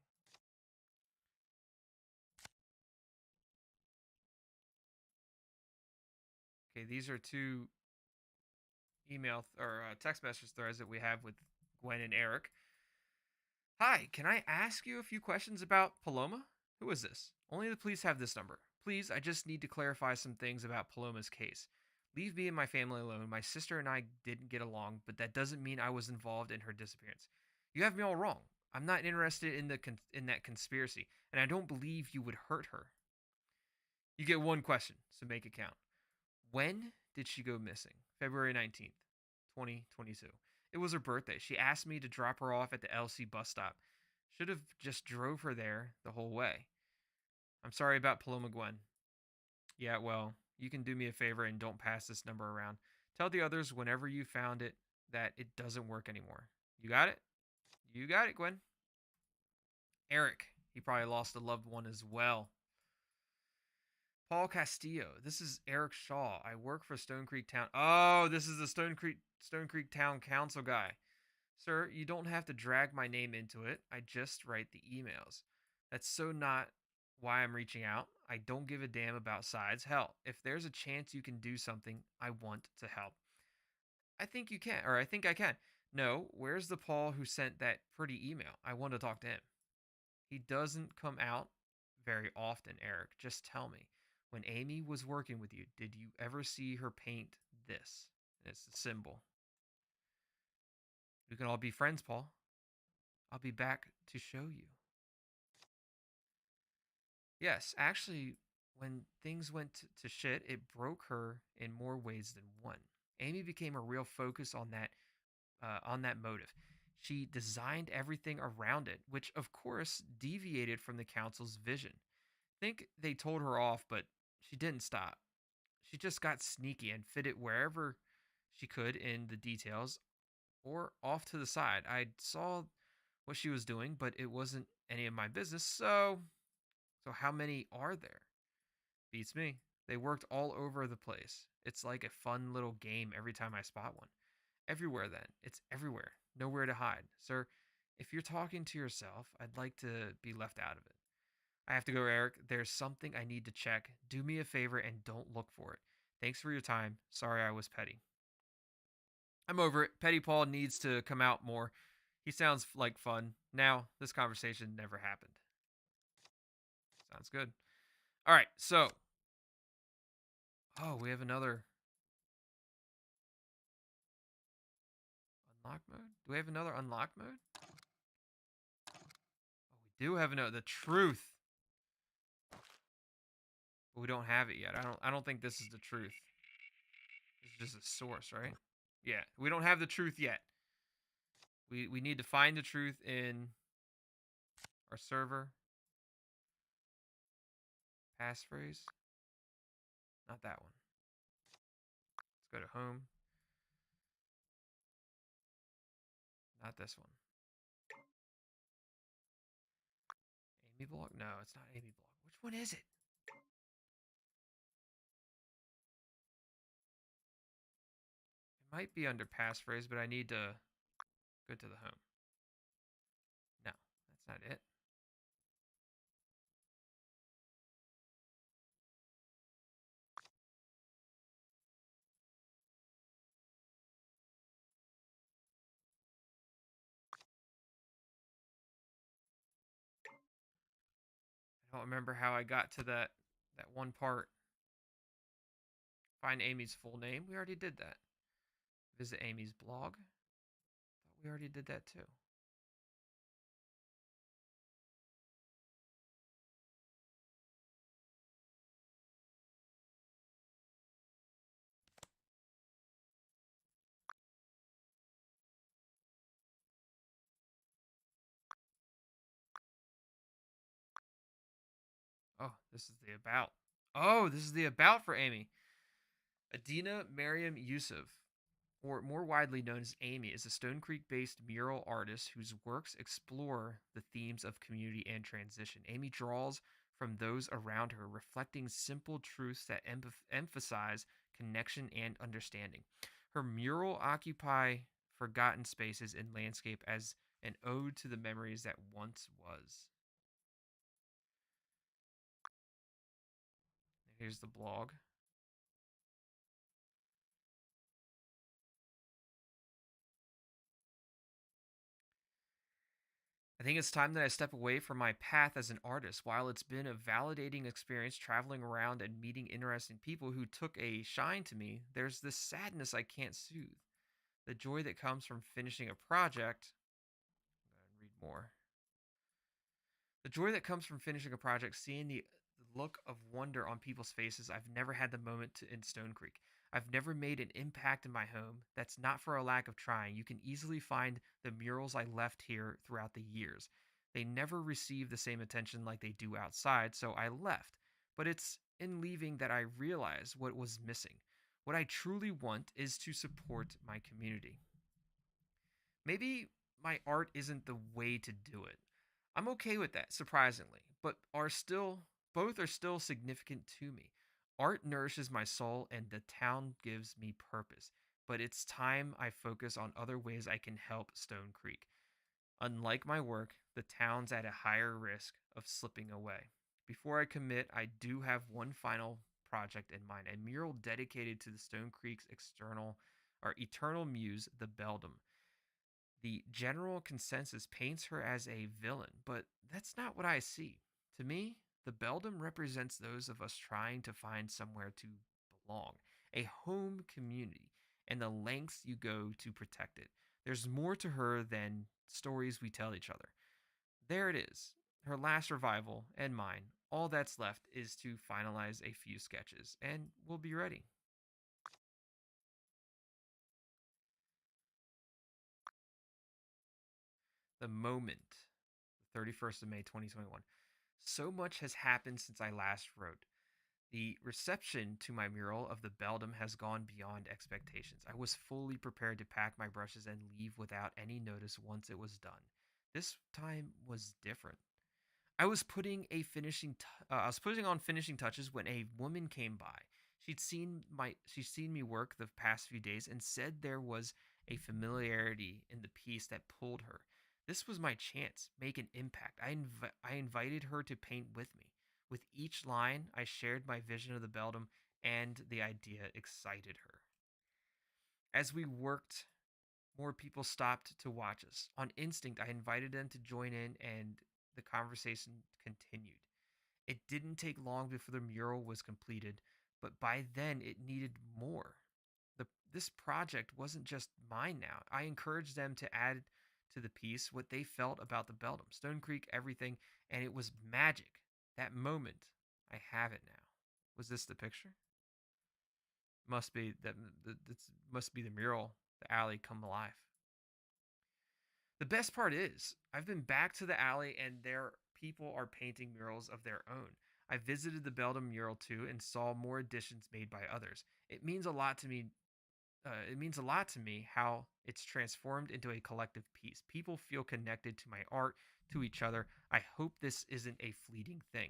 Okay, these are 2 email or text message threads that we have with Gwen and Eric. Hi, can I ask you a few questions about Paloma? Who is this? Only the police have this number. Please, I just need to clarify some things about Paloma's case. Leave me and my family alone. My sister and I didn't get along, but that doesn't mean I was involved in her disappearance. You have me all wrong. I'm not interested in that conspiracy, and I don't believe you would hurt her. You get 1 question, so make it count. When did she go missing? February 19th, 2022. It was her birthday. She asked me to drop her off at the LC bus stop. Should have just drove her there the whole way. I'm sorry about Paloma Gwen. Yeah, well, you can do me a favor and don't pass this number around. Tell the others whenever you found it that it doesn't work anymore. You got it? You got it, Gwen. Eric. He probably lost a loved one as well. Paul Castillo. This is Eric Shaw. I work for Stone Creek Town. Oh, this is the Stone Creek Town Council guy. Sir, you don't have to drag my name into it. I just write the emails. That's so not why I'm reaching out. I don't give a damn about sides. Hell, if there's a chance you can do something, I want to help. I think you can, or I think I can. No, where's the Paul who sent that pretty email? I want to talk to him. He doesn't come out very often, Eric. Just tell me. When Amy was working with you, did you ever see her paint this? And it's a symbol. We can all be friends, Paul. I'll be back to show you. Yes, actually, when things went to shit, it broke her in more ways than one. Amy became a real focus on that motive. She designed everything around it, which of course deviated from the council's vision. I think they told her off, but she didn't stop. She just got sneaky and fit it wherever she could in the details or off to the side. I saw what she was doing, but it wasn't any of my business, so So how many are there? Beats me. They worked all over the place. It's like a fun little game every time I spot one. Everywhere then. It's everywhere. Nowhere to hide. Sir, if you're talking to yourself, I'd like to be left out of it. I have to go, Eric. There's something I need to check. Do me a favor and don't look for it. Thanks for your time. Sorry I was petty. I'm over it. Petty Paul needs to come out more. He sounds like fun. Now, this conversation never happened. Sounds good. All right, so. Oh, we have another unlock mode? Do we have another unlock mode? Oh, we do have another. The truth. But we don't have it yet. I don't think this is the truth. This is just a source, right? Yeah, we don't have the truth yet. We need to find the truth in our server. Passphrase. Not that one. Let's go to home. Not this one. Amy blog? No, it's not Amy blog. Which one is it? It might be under passphrase, but I need to go to the home. No, that's not it. I don't remember how I got to that one part. Find Amy's full name. We already did that. Visit Amy's blog. Thought we already did that too. Oh, this is the about. Oh, this is the about for Amy. Adina Mariam Yusuf, or more widely known as Amy, is a Stone Creek based mural artist whose works explore the themes of community and transition. Amy draws from those around her, reflecting simple truths that emphasize connection and understanding. Her mural occupy forgotten spaces in landscape as an ode to the memories that once was. Here's the blog. I think it's time that I step away from my path as an artist. While it's been a validating experience traveling around and meeting interesting people who took a shine to me, there's this sadness I can't soothe. The joy that comes from finishing a project. I'm going to read more. The joy that comes from finishing a project, seeing the look of wonder on people's faces. I've never had the moment in Stone Creek. I've never made an impact in my home. That's not for a lack of trying. You can easily find the murals I left here throughout the years. They never receive the same attention like they do outside, so I left. But it's in leaving that I realize what was missing. What I truly want is to support my community. Maybe my art isn't the way to do it. I'm okay with that, surprisingly, but are still both are still significant to me. Art nourishes my soul and the town gives me purpose, but it's time I focus on other ways I can help Stone Creek. Unlike my work, the town's at a higher risk of slipping away. Before I commit, I do have one final project in mind, a mural dedicated to the Stone Creek's external or eternal muse, the Beldum. The general consensus paints her as a villain, but that's not what I see. To me, the Beldam represents those of us trying to find somewhere to belong, a home community, and the lengths you go to protect it. There's more to her than stories we tell each other. There it is, her last revival and mine. All that's left is to finalize a few sketches, and we'll be ready. The moment, the 31st of May 2021. So much has happened since I last wrote. The reception to my mural of the Beldum has gone beyond expectations. I was fully prepared to pack my brushes and leave without any notice once it was done. This time was different. I was putting I was putting on finishing touches when a woman came by. She'd seen me work the past few days and said there was a familiarity in the piece that pulled her. This was my chance, make an impact. I invited her to paint with me. With each line, I shared my vision of the Beldum, and the idea excited her. As we worked, more people stopped to watch us. On instinct, I invited them to join in, and the conversation continued. It didn't take long before the mural was completed, but by then it needed more. This project wasn't just mine now. I encouraged them to add to the piece what they felt about the Beldum, Stonecreek, everything, and it was magic. That moment, I have it now. Was this the picture? Must be that. This must be the mural. The alley come alive. The best part is, I've been back to the alley and there people are painting murals of their own. I visited the Beldum mural too and saw more additions made by others. It means a lot to me. It means a lot to me how it's transformed into a collective piece. People feel connected to my art, to each other. I hope this isn't a fleeting thing.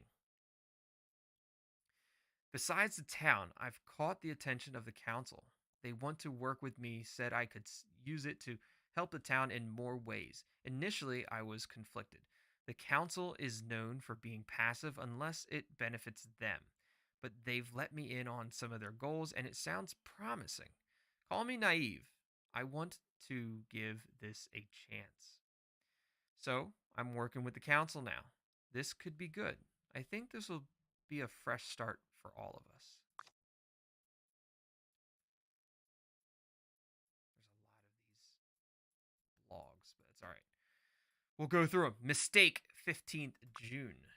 Besides the town, I've caught the attention of the council. They want to work with me, said I could use it to help the town in more ways. Initially, I was conflicted. The council is known for being passive unless it benefits them, but they've let me in on some of their goals and it sounds promising. Call me naive. I want to give this a chance. So, I'm working with the council now. This could be good. I think this will be a fresh start for all of us. There's a lot of these blogs, but it's all right. We'll go through them. Mistake, 15th June.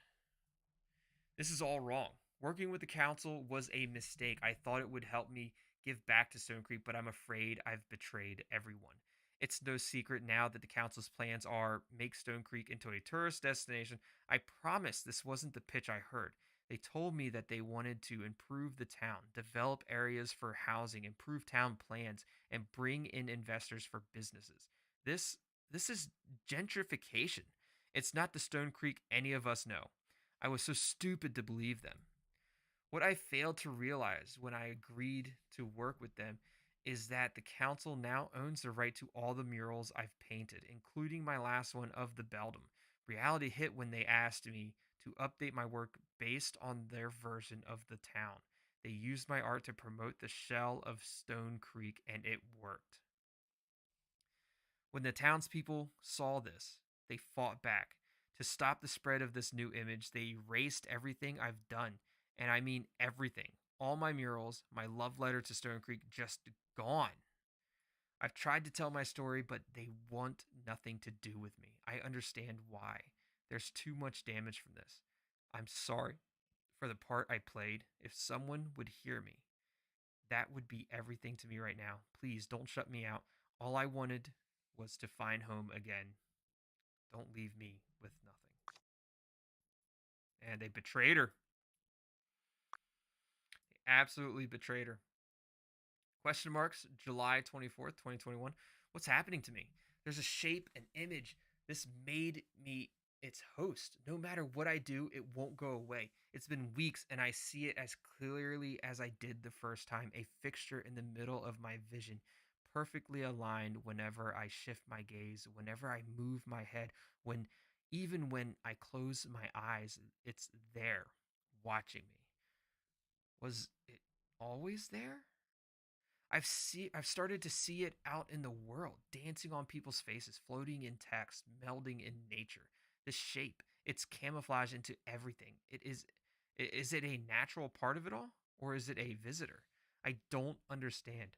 This is all wrong. Working with the council was a mistake. I thought it would help me give back to Stonecreek, but I'm afraid I've betrayed everyone. It's no secret now that the council's plans are make Stonecreek into a tourist destination. I promise this wasn't the pitch I heard. They told me that they wanted to improve the town, develop areas for housing, improve town plans, and bring in investors for businesses. This this is gentrification. It's not the Stonecreek any of us know. I was so stupid to believe them. What I failed to realize when I agreed to work with them is that the council now owns the right to all the murals I've painted, including my last one of the Beldum. Reality hit when they asked me to update my work based on their version of the town. They used my art to promote the shell of Stonecreek, and it worked. When the townspeople saw this, they fought back. To stop the spread of this new image, they erased everything I've done. And I mean everything. All my murals, my love letter to Stonecreek, just gone. I've tried to tell my story, but they want nothing to do with me. I understand why. There's too much damage from this. I'm sorry for the part I played. If someone would hear me, that would be everything to me right now. Please don't shut me out. All I wanted was to find home again. Don't leave me with nothing. And they betrayed her. They absolutely betrayed her. Question marks, July 24th, 2021. What's happening to me? There's a shape, an image. This made me its host. No matter what I do, it won't go away. It's been weeks and I see it as clearly as I did the first time. A fixture in the middle of my vision, perfectly aligned whenever I shift my gaze, whenever I move my head, even when I close my eyes, it's there watching me. Was it always there? I've started to see it out in the world, dancing on people's faces, floating in text, melding in nature. This shape, it's camouflage into everything. Is it a natural part of it all or is it a visitor? I don't understand.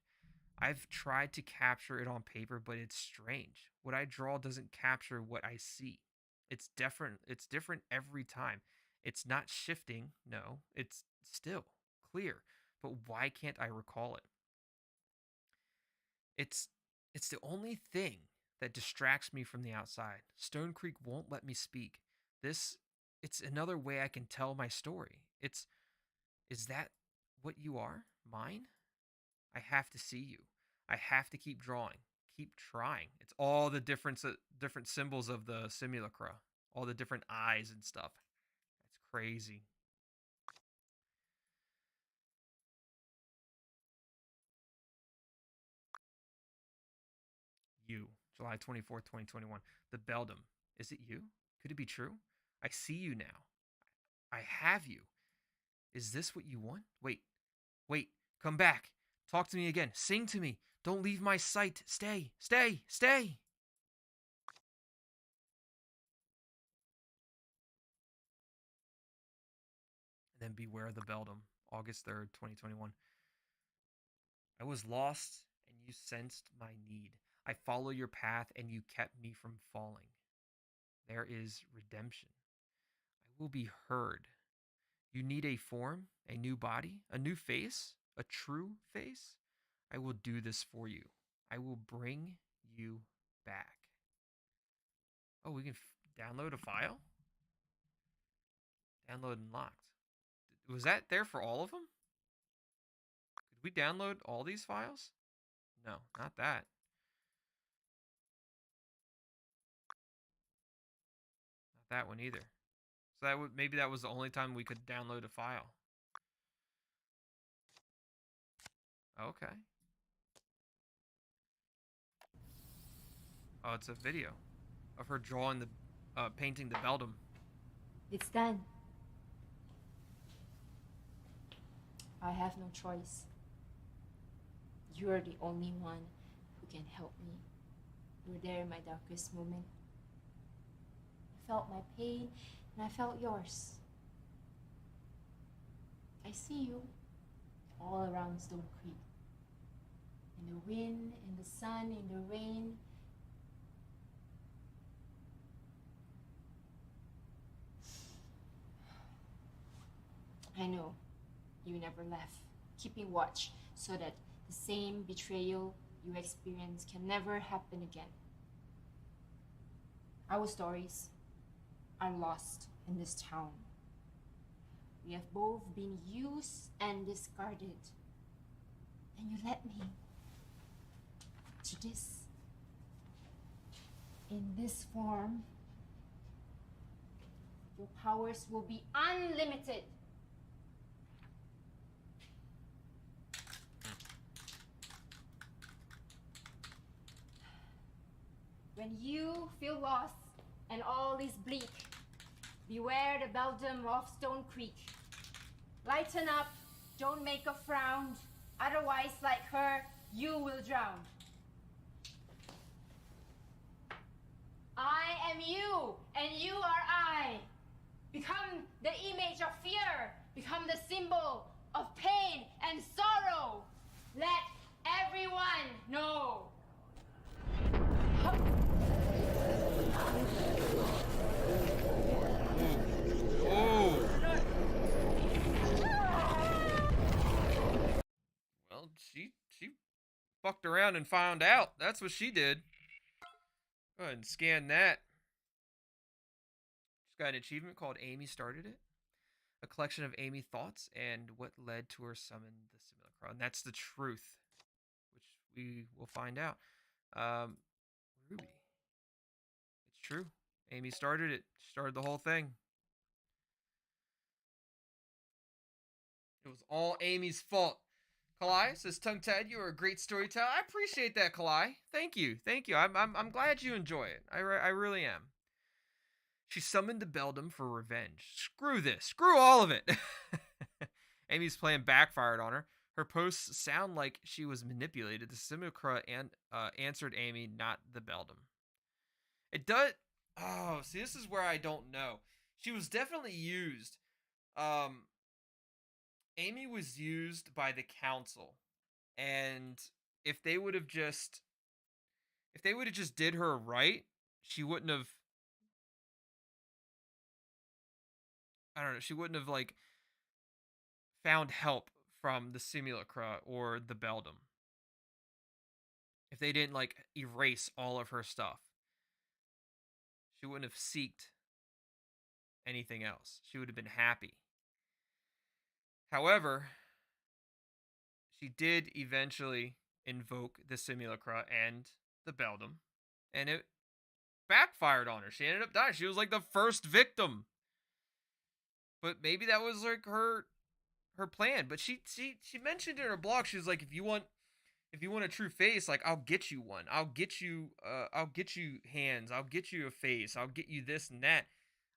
I've tried to capture it on paper, but it's strange. What I draw doesn't capture what I see. It's different. It's different every time. It's not shifting, no. It's still clear. But why can't I recall it? It's it's the only thing that distracts me from the outside. Stonecreek won't let me speak. This it's another way I can tell my story. It's is that what you are? Mine? I have to see you. I have to keep drawing. Keep trying. It's all the different symbols of the simulacra, all the different eyes and stuff. crazy. You, July 24th, 2021. The Beldum. Is it you? Could it be true? I see you now. I have you. Is this what you want? Wait, wait, come back. Talk to me again. Sing to me. Don't leave my sight. Stay, stay, stay. And then Beware the Beldum, August 3rd, 2021. I was lost and you sensed my need. I follow your path and you kept me from falling. There is redemption. I will be heard. You need a form, a new body, a new face, a true face. I will do this for you. I will bring you back. Oh, we can download a file? Download unlocked. Was that there for all of them? Could we download all these files? No, not that. Not that one either. So that would maybe that was the only time we could download a file. Okay. Oh, it's a video of her drawing the, painting the Beldum. It's done. I have no choice. You are the only one who can help me. You were there in my darkest moment. You felt my pain, and I felt yours. I see you all around Stonecreek. In the wind, in the sun, in the rain. I know you never left, keeping watch so that the same betrayal you experienced can never happen again. Our stories are lost in this town. We have both been used and discarded. And you led me to this. In this form, your powers will be unlimited. When you feel lost and all is bleak, beware the Beldum of Stonecreek. Lighten up, don't make a frown, otherwise like her, you will drown. I am you, and you are I. Become the image of fear, become the symbol of pain and sorrow. Let everyone know. Well, she fucked around and found out. That's what she did. Go ahead and scan that. She's got an achievement called Amy Started It. A collection of Amy thoughts and what led to her summon the Simulacra. And that's the truth, which we will find out. Ruby. It's true. Amy started it. She started the whole thing. It was all Amy's fault. Kalai says, Tongue Ted, you are a great storyteller. I appreciate that, Kalai. Thank you. Thank you. I'm glad you enjoy it. I really am. She summoned the Beldum for revenge. Screw this. Screw all of it. Amy's plan backfired on her. Her posts sound like she was manipulated. The Simulacra answered Amy, not the Beldum. It does. Oh, see, this is where I don't know. She was definitely used. Amy was used by the council, and if they would have just did her right, she wouldn't have. I don't know. She wouldn't have like found help from the Simulacra or the Beldum. If they didn't like erase all of her stuff, she wouldn't have seeked anything else. She would have been happy. However, she did eventually invoke the Simulacra and the Beldum, and it backfired on her. She ended up dying. She was like the first victim. But maybe that was like her plan. But she mentioned in her blog, she was like, if you want a true face, like I'll get you one. I'll get you hands. I'll get you a face. I'll get you this and that.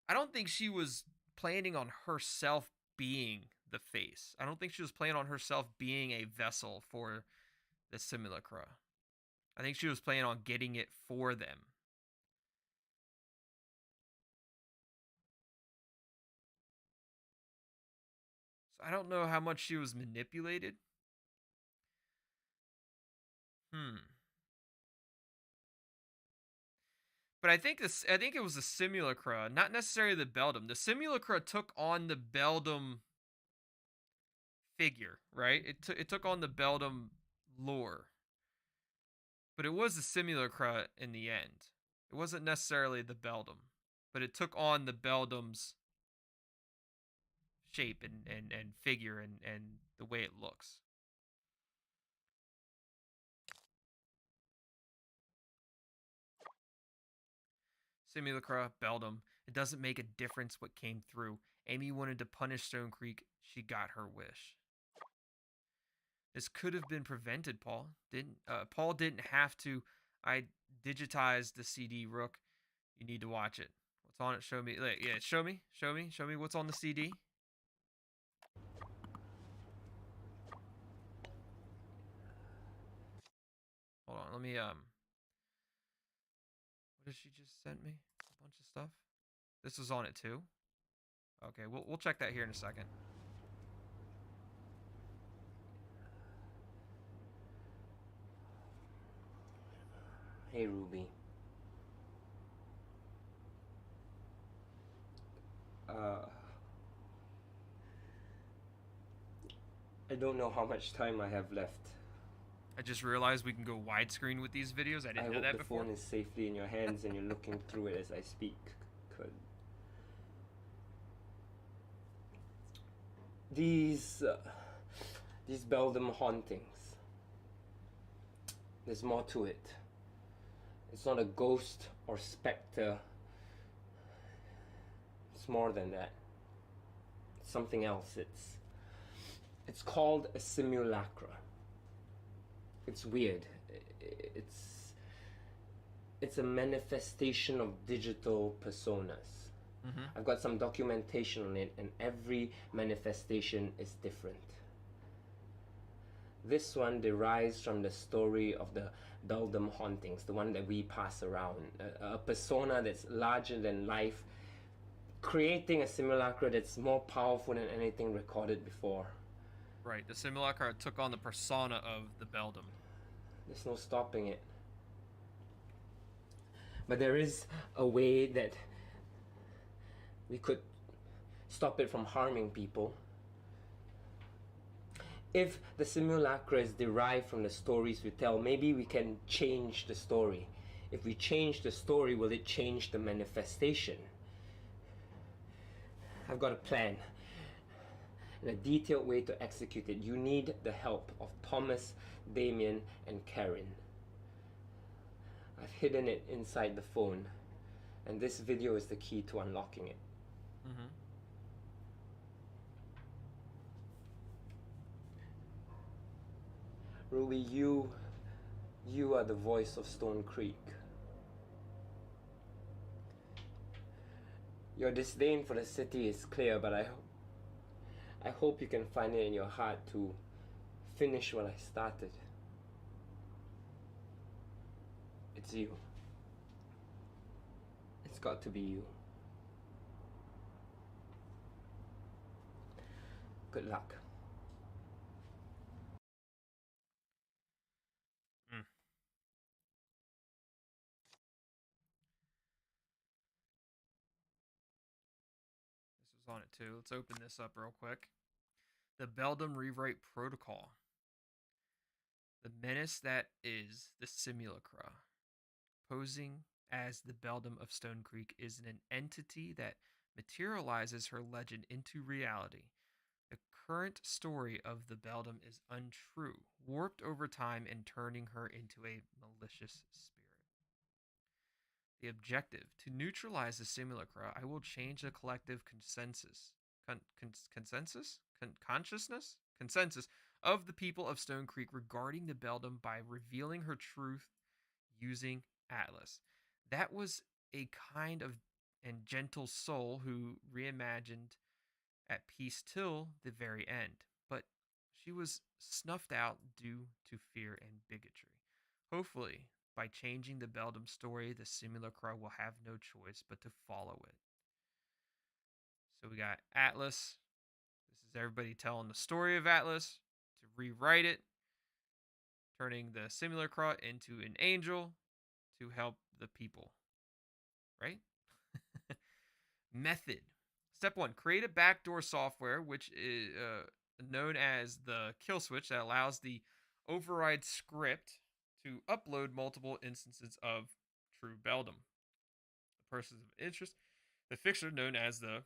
I don't think she was planning on herself being the face. I don't think she was planning on herself being a vessel for the Simulacra. I think she was planning on getting it for them. So I don't know how much she was manipulated. But I think it was the Simulacra, not necessarily the Beldum. The Simulacra took on the Beldum figure, right? It took on the Beldum lore. But it was the Simulacra in the end. It wasn't necessarily the Beldum, but it took on the Beldum's shape and figure and the way it looks. Simulacra, Beldum. It doesn't make a difference what came through. Amy wanted to punish Stonecreek. She got her wish. This could have been prevented, Paul. Paul didn't have to. I digitized the CD, Rook. You need to watch it. What's on it? Show me. Yeah, show me what's on the CD. Hold on, let me what did she just send me? A bunch of stuff. This was on it too. Okay, we'll check that here in a second. Hey Ruby. I don't know how much time I have left. I just realized we can go widescreen with these videos. I didn't know that before. I hope the phone is safely in your hands and you're looking through it as I speak. These Beldum hauntings. There's more to it. It's not a ghost or specter. It's more than that. It's something else. It's called a simulacra. It's weird. It's a manifestation of digital personas. Mm-hmm. I've got some documentation on it, and every manifestation is different. This one derives from the story of the Beldum hauntings, the one that we pass around. A persona that's larger than life, creating a simulacra that's more powerful than anything recorded before. Right, the Simulacra took on the persona of the Beldum. There's no stopping it. But there is a way that we could stop it from harming people. If the simulacra is derived from the stories we tell, maybe we can change the story. If we change the story, will it change the manifestation? I've got a plan and a detailed way to execute it. You need the help of Thomas, Damien, and Karen. I've hidden it inside the phone, and this video is the key to unlocking it. Mm-hmm. Ruby, you are the voice of Stonecreek. Your disdain for the city is clear, but I hope you can find it in your heart to finish what I started. It's you. It's got to be you. Good luck. This was on it too. Let's open this up real quick. The Beldum Rewrite Protocol. The menace that is the Simulacra. Posing as the Beldum of Stonecreek is an entity that materializes her legend into reality. The current story of the Beldum is untrue, warped over time and turning her into a malicious spirit. The objective: to neutralize the Simulacra, I will change the collective consensus consensus of the people of Stone Creek regarding the Beldum by revealing her truth using Atlas. That was a kind of and gentle soul who reimagined at peace till the very end, but she was snuffed out due to fear and bigotry. Hopefully, by changing the Beldum story, the Simulacra will have no choice but to follow it. So we got Atlas. This is everybody telling the story of Atlas to rewrite it, turning the Simulacra into an angel to help the people. Right? Method. Step 1, create a backdoor software, which is known as the kill switch, that allows the override script to upload multiple instances of true Beldum. The persons of interest, the fixture known as the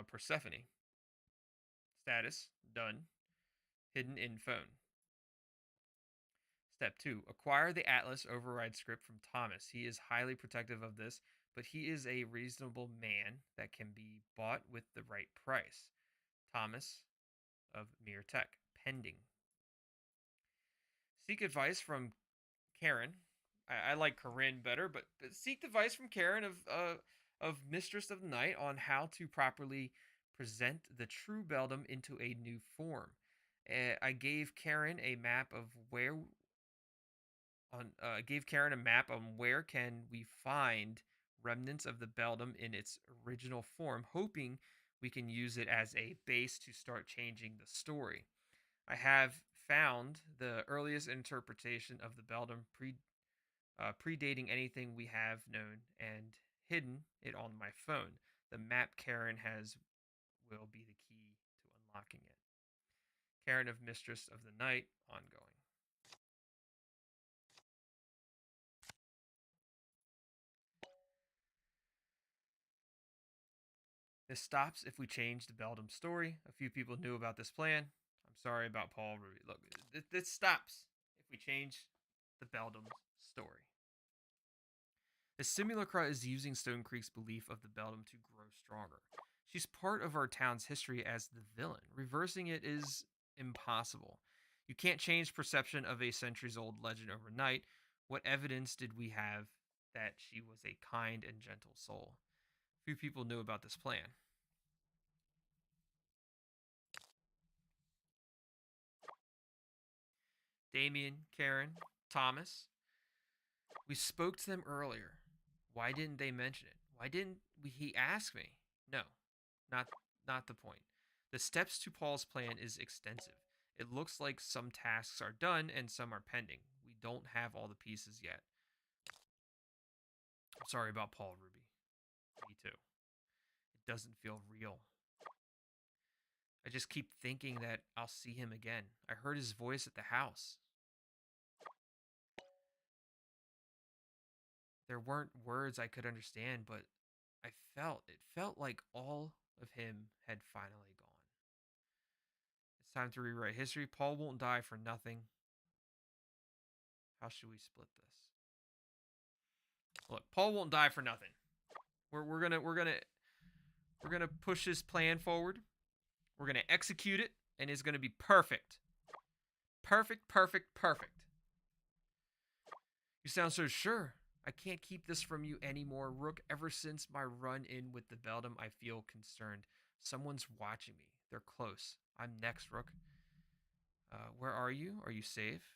Persephone. Status, done. Hidden in phone. Step 2, acquire the Atlas override script from Thomas. He is highly protective of this, but he is a reasonable man that can be bought with the right price. Thomas of Mere Tech, pending. Seek advice from Karen. I like Corinne better, but seek advice from Karen of Mistress of the Night on how to properly present the true Beldum into a new form. I gave Karen a map of where where can we find remnants of the Beldum in its original form, hoping we can use it as a base to start changing the story. I have found the earliest interpretation of the Beldum predating anything we have known and hidden it on my phone. The map Karen has will be the key to unlocking it. Karen of Mistress of the Night, ongoing. This stops if we change the Beldum story. A few people knew about this plan. I'm sorry about Paul Ruby. Look, this stops if we change the Beldum story. The Simulacra is using Stonecreek's belief of the Beldum to grow stronger. She's part of our town's history as the villain. Reversing it is impossible. You can't change perception of a centuries-old legend overnight. What evidence did we have that she was a kind and gentle soul? Few people knew about this plan. Damien, Karen, Thomas. We spoke to them earlier. Why didn't they mention it? Why didn't he ask me? No, not the point. The steps to Paul's plan is extensive. It looks like some tasks are done and some are pending. We don't have all the pieces yet. I'm sorry about Paul, Ruby. Me too. It doesn't feel real. I just keep thinking that I'll see him again. I heard his voice at the house. There weren't words I could understand, but it felt like all of him had finally gone. It's time to rewrite history. Paul won't die for nothing. How should we split this? Look, Paul won't die for nothing. We're gonna push this plan forward. We're gonna execute it, and it's gonna be perfect. Perfect, perfect, perfect. You sound so sure. I can't keep this from you anymore, Rook. Ever since my run-in with the Beldum, I feel concerned. Someone's watching me. They're close. I'm next, Rook. Where are you? Are you safe?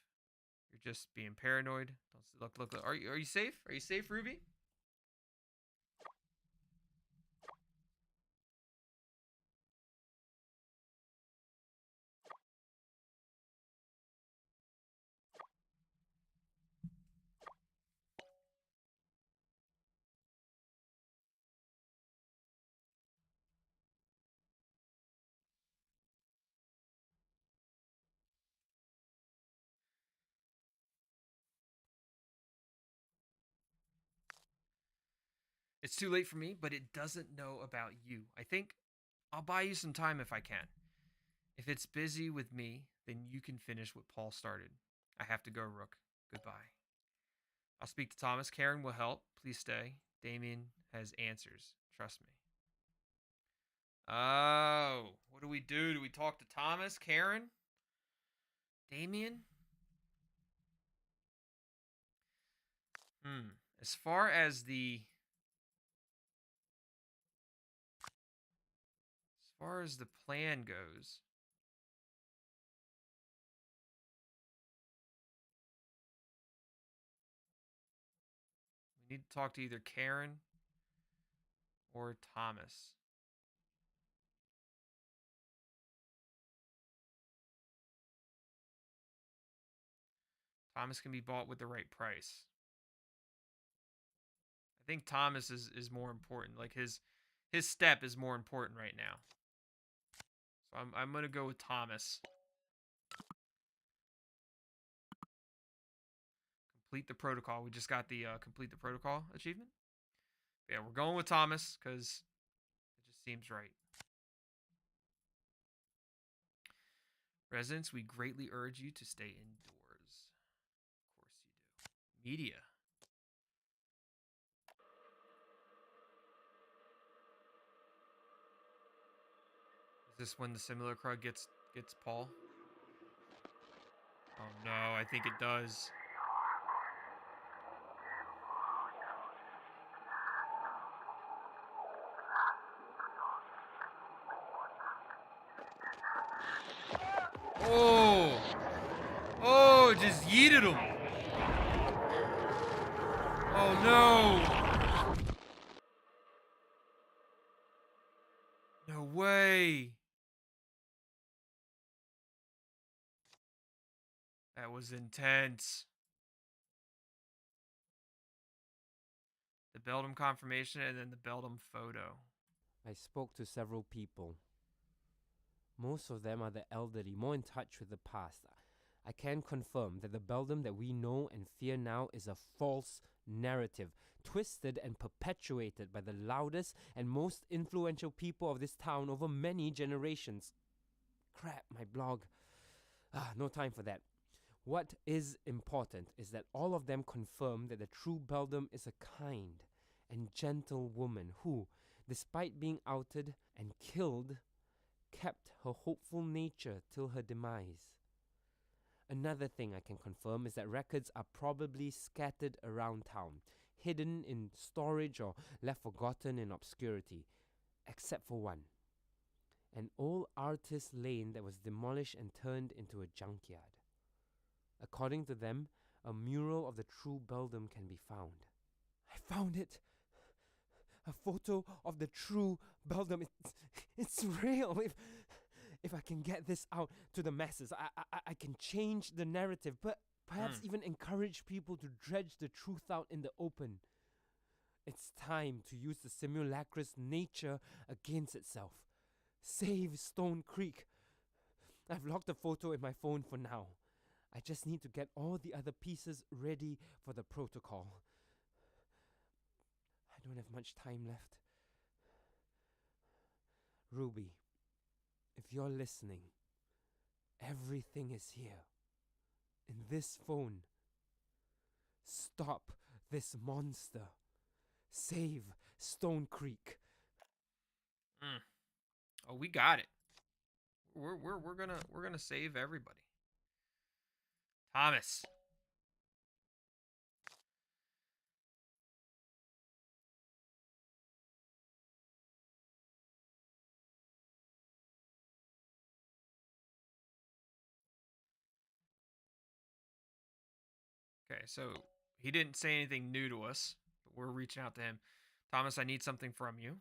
You're just being paranoid. Don't look. Are you safe? Are you safe, Ruby? It's too late for me, but it doesn't know about you. I think I'll buy you some time if I can. If it's busy with me, then you can finish what Paul started. I have to go, Rook. Goodbye. I'll speak to Thomas. Karen will help. Please stay. Damien has answers. Trust me. Oh, what do we do? Do we talk to Thomas, Karen, Damien? Hmm. As far as the plan goes, we need to talk to either Karen or Thomas. Thomas can be bought with the right price. I think Thomas is more important. Like his step is more important right now. So I'm gonna go with Thomas. Complete the protocol. We just got the complete the protocol achievement. Yeah, we're going with Thomas because it just seems right. Residents, we greatly urge you to stay indoors. Of course you do. Media. Is this when the Simulacra gets Paul? Oh no, I think it does. Oh! Oh, just yeeted him. Oh no! No way! That was intense. The Beldum confirmation and then the Beldum photo. I spoke to several people. Most of them are the elderly, more in touch with the past. I can confirm that the Beldum that we know and fear now is a false narrative, twisted and perpetuated by the loudest and most influential people of this town over many generations. Crap, my blog. No time for that. What is important is that all of them confirm that the true Beldum is a kind and gentle woman who, despite being outed and killed, kept her hopeful nature till her demise. Another thing I can confirm is that records are probably scattered around town, hidden in storage or left forgotten in obscurity, except for one. An old artist lane that was demolished and turned into a junkyard. According to them, a mural of the true Beldum can be found. I found it! A photo of the true Beldum. It's real! If I can get this out to the masses, I can change the narrative, but perhaps even encourage people to dredge the truth out in the open. It's time to use the simulacra's nature against itself. Save Stonecreek. I've locked the photo in my phone for now. I just need to get all the other pieces ready for the protocol. I don't have much time left. Ruby, if you're listening, everything is here. In this phone. Stop this monster. Save Stonecreek. Oh, we got it. We're gonna save everybody. Thomas. Okay, so he didn't say anything new to us, but we're reaching out to him. Thomas, I need something from you.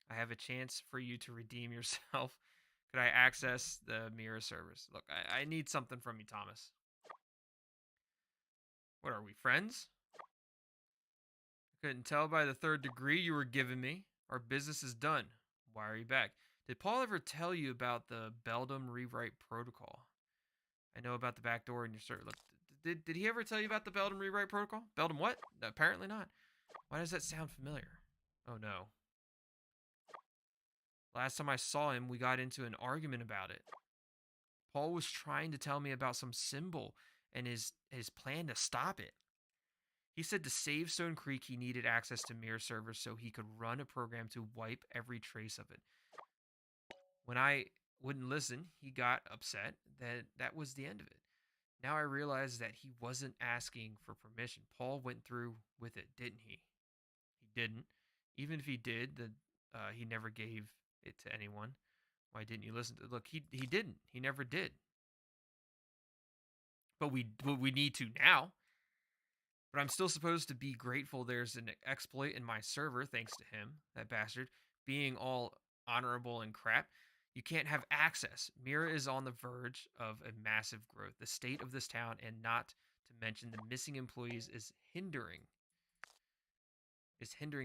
I have a chance for you to redeem yourself. Could I access the mirror service? Look, I need something from you, Thomas. What are we, friends? I couldn't tell by the third degree you were giving me. Our business is done. Why are you back? Did Paul ever tell you about the Beldum rewrite protocol? I know about the back door in your server. Look, did he ever tell you about the Beldum rewrite protocol? Beldum what? Apparently not. Why does that sound familiar? Oh no. Last time I saw him, we got into an argument about it. Paul was trying to tell me about some symbol and his plan to stop it. He said to save Stonecreek, he needed access to mirror servers so he could run a program to wipe every trace of it. When I wouldn't listen, he got upset that that was the end of it. Now I realize that he wasn't asking for permission. Paul went through with it, didn't he? He didn't. Even if he did, he never gave it to anyone. Why didn't you listen to? Look, he didn't. He never did. But we need to now. But I'm still supposed to be grateful there's an exploit in my server thanks to him, that bastard, being all honorable and crap. You can't have access. Mira is on the verge of a massive growth. The state of this town, and not to mention the missing employees, is hindering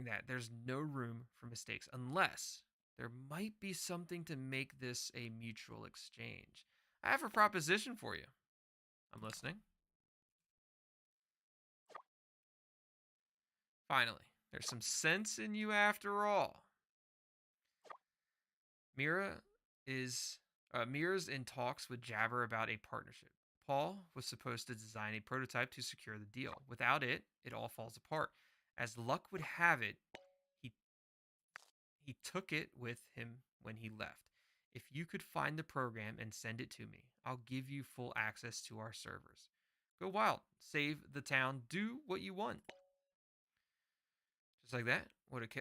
that. There's no room for mistakes unless there might be something to make this a mutual exchange. I have a proposition for you. I'm listening. Finally, there's some sense in you after all. Mira's in talks with Jabber about a partnership. Paul was supposed to design a prototype to secure the deal. Without it, it all falls apart. As luck would have it, he he took it with him when he left. If you could find the program and send it to me, I'll give you full access to our servers. Go wild, save the town, do what you want. Just like that.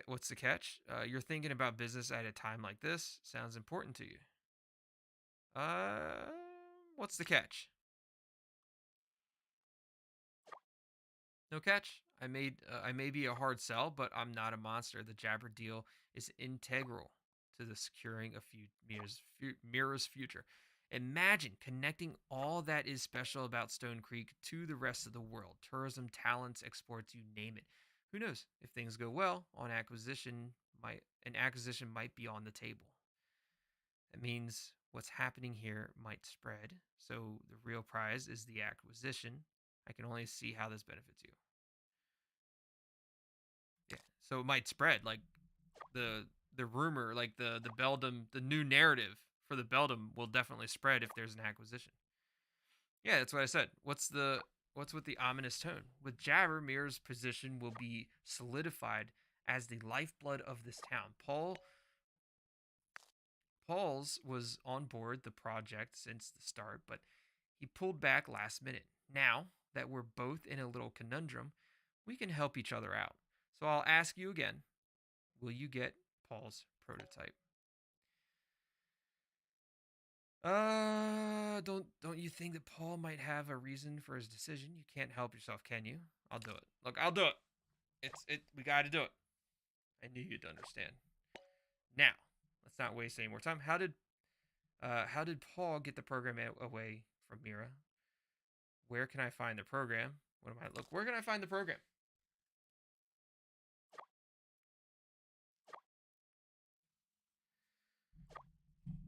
What's the catch? You're thinking about business at a time like this. Sounds important to you. What's the catch? No catch. I may be a hard sell, but I'm not a monster. The Jabber deal is integral to the securing of Mira's future. Imagine connecting all that is special about Stonecreek to the rest of the world. Tourism, talents, exports, you name it. Who knows? If things go well, an acquisition might be on the table. That means what's happening here might spread. So the real prize is the acquisition. I can only see how this benefits you. Yeah. So it might spread, like the rumor, like the Beldum, the new narrative for the Beldum will definitely spread if there's an acquisition. Yeah, that's what I said. What's with the ominous tone? With Jabber, Mira's position will be solidified as the lifeblood of this town. Paul's was on board the project since the start, but he pulled back last minute. Now that we're both in a little conundrum, we can help each other out. So I'll ask you again, will you get Paul's prototype? Don't you think that Paul might have a reason for his decision? You can't help yourself, can you? I'll do it. Look, I'll do it. We gotta do it. I knew you'd understand. Now, let's not waste any more time. How did Paul get the program away from Mira? Where can I find the program? Where can I find the program?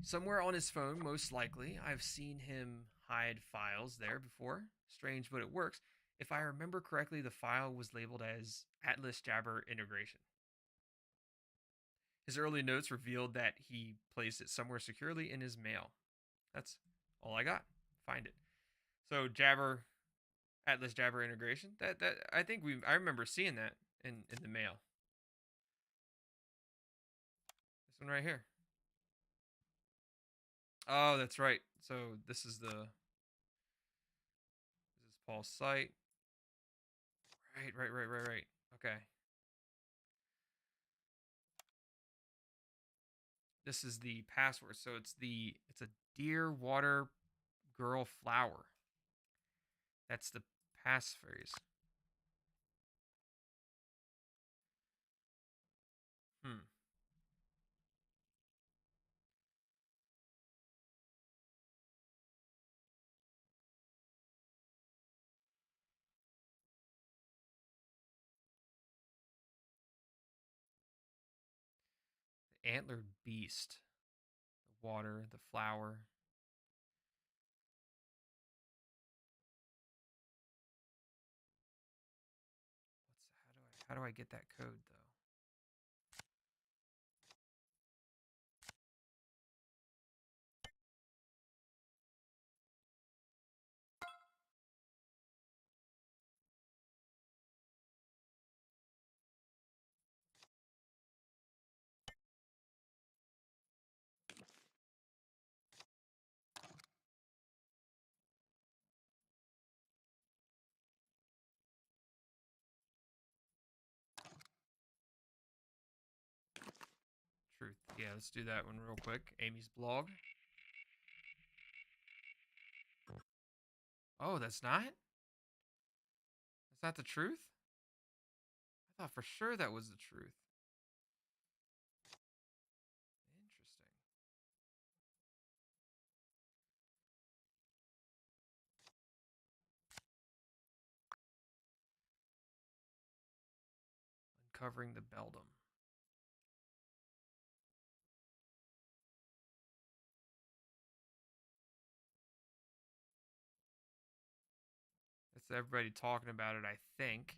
Somewhere on his phone, most likely. I've seen him hide files there before. Strange, but it works. If I remember correctly, the file was labeled as Atlas Jabber Integration. His early notes revealed that he placed it somewhere securely in his mail. That's all I got. Find it. So Atlas Jabber Integration. That I remember seeing that in the mail. This one right here. Oh, that's right. So this is Paul's site. Right. Okay. This is the password. So it's a dear water girl flower. That's the passphrase. The antlered beast. The water, the flower. How do I get that code though? Yeah, let's do that one real quick. Amy's blog. Oh, that's not? That's not the truth? I thought for sure that was the truth. Interesting. Uncovering the Beldum. That's everybody talking about it, I think.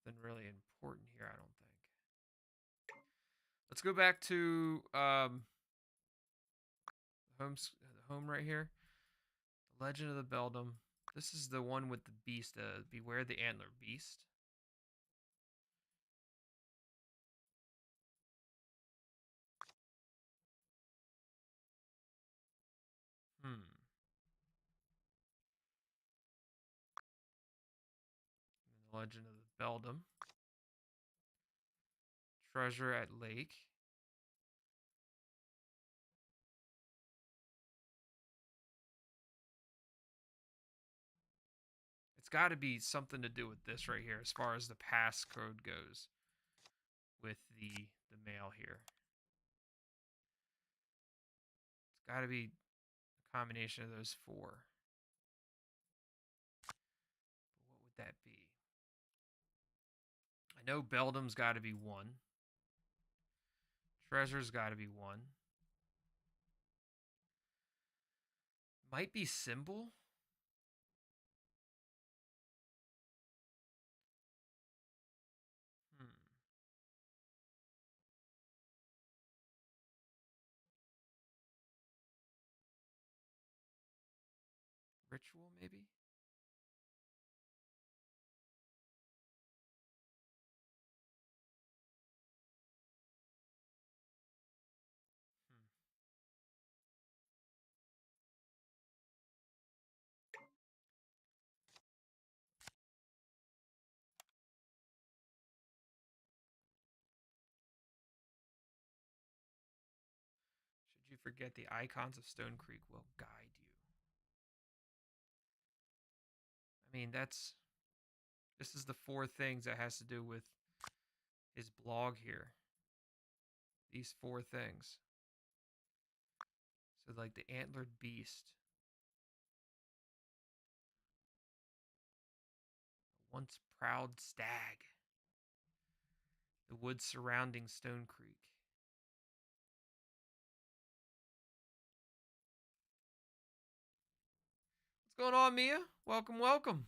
Nothing really important here, I don't think. Let's go back to home right here. The Legend of the Beldum. This is the one with the beast. Beware the antler beast. The Legend of the Beldum. Treasure at Lake. It's got to be something to do with this right here, as far as the passcode goes, with the mail here. It's got to be a combination of those four. But what would that be? I know Beldum's got to be one. Treasure's got to be one. Might be symbol. Ritual, maybe? Should you forget, the icons of Stonecreek will guide you. I mean, this is the four things that has to do with his blog here. These four things. So, like the antlered beast. Once proud stag. The woods surrounding Stonecreek. What's going on, Mia? Welcome, welcome.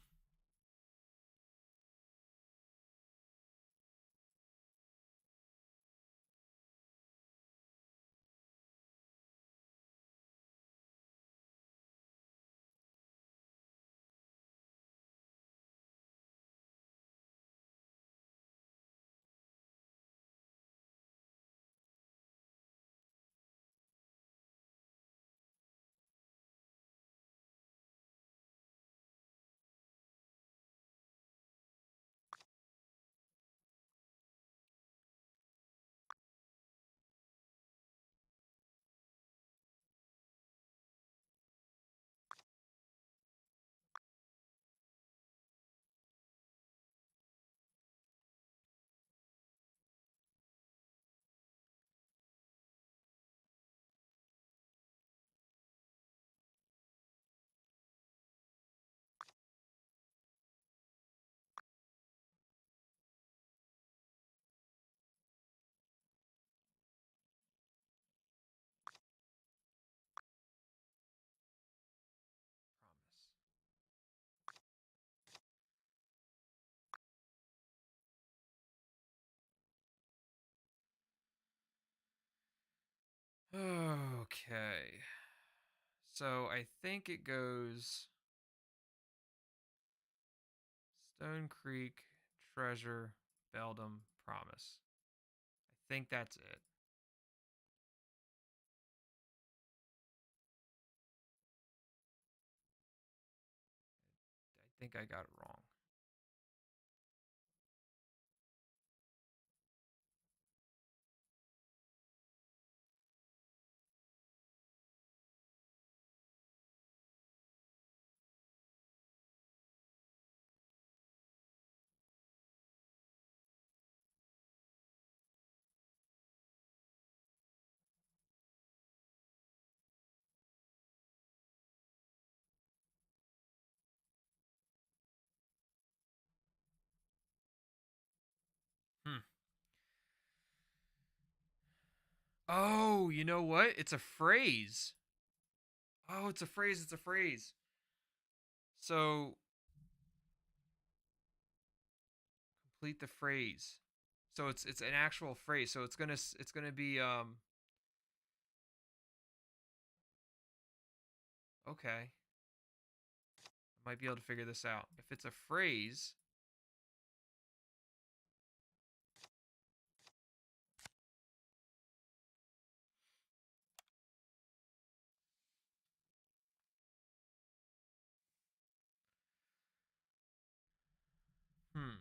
Okay. So I think it goes Stonecreek, Treasure, Beldum, Promise. I think that's it. I think I got it wrong. Hmm. Oh, you know what? It's a phrase. Oh, it's a phrase. It's a phrase. So complete the phrase. So it's an actual phrase. So it's gonna be okay. I might be able to figure this out. If it's a phrase, hmm.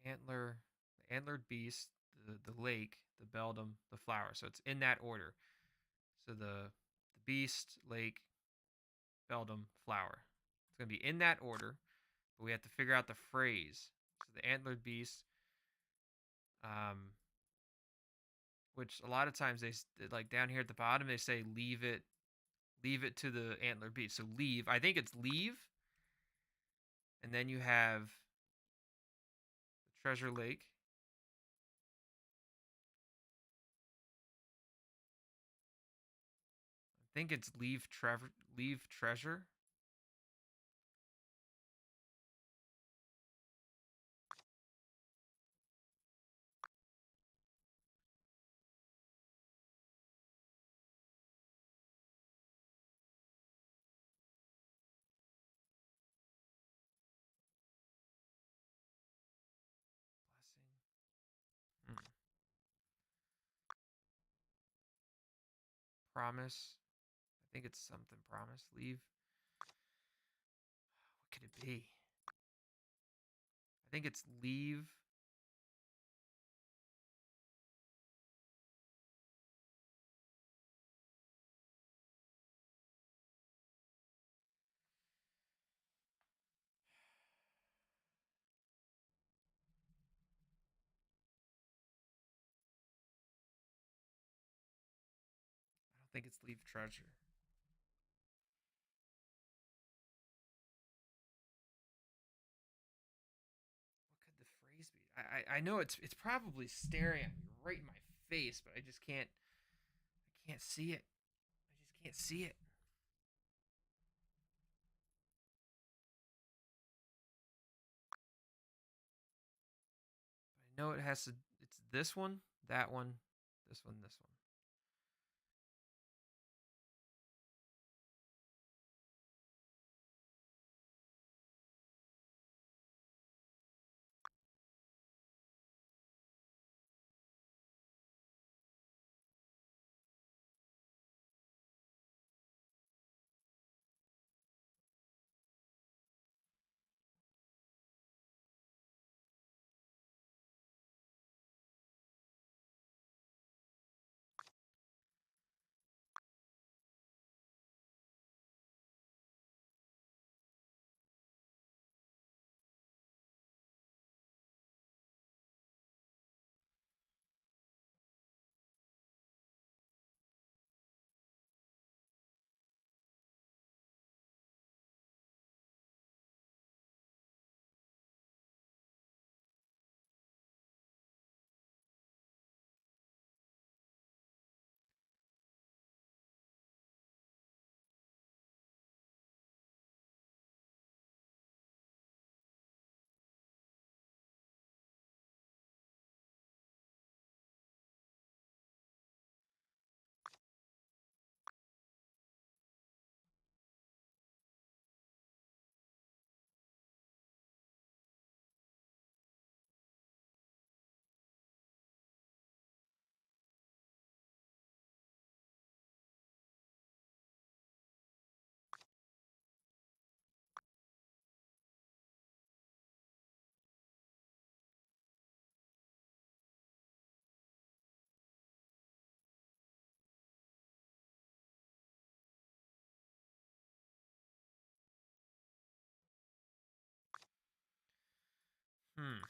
Antler, the antlered beast, the lake, the Beldum, the flower. So it's in that order. So the beast, lake, Beldum, flower. It's gonna be in that order, but we have to figure out the phrase. So the antlered beast, um, which a lot of times like down here at the bottom they say leave it to the antlered beast. So leave. I think it's leave, and then you have the treasure lake. I think it's leave treasure. Blessing. Promise. I think it's something promise. Leave. What could it be? I think it's leave. I don't think it's leave treasure. What could the phrase be? I know it's probably staring at me right in my face, but I can't see it. I just can't see it. I know it has to. It's this one, that one, this one, this one. Hmm.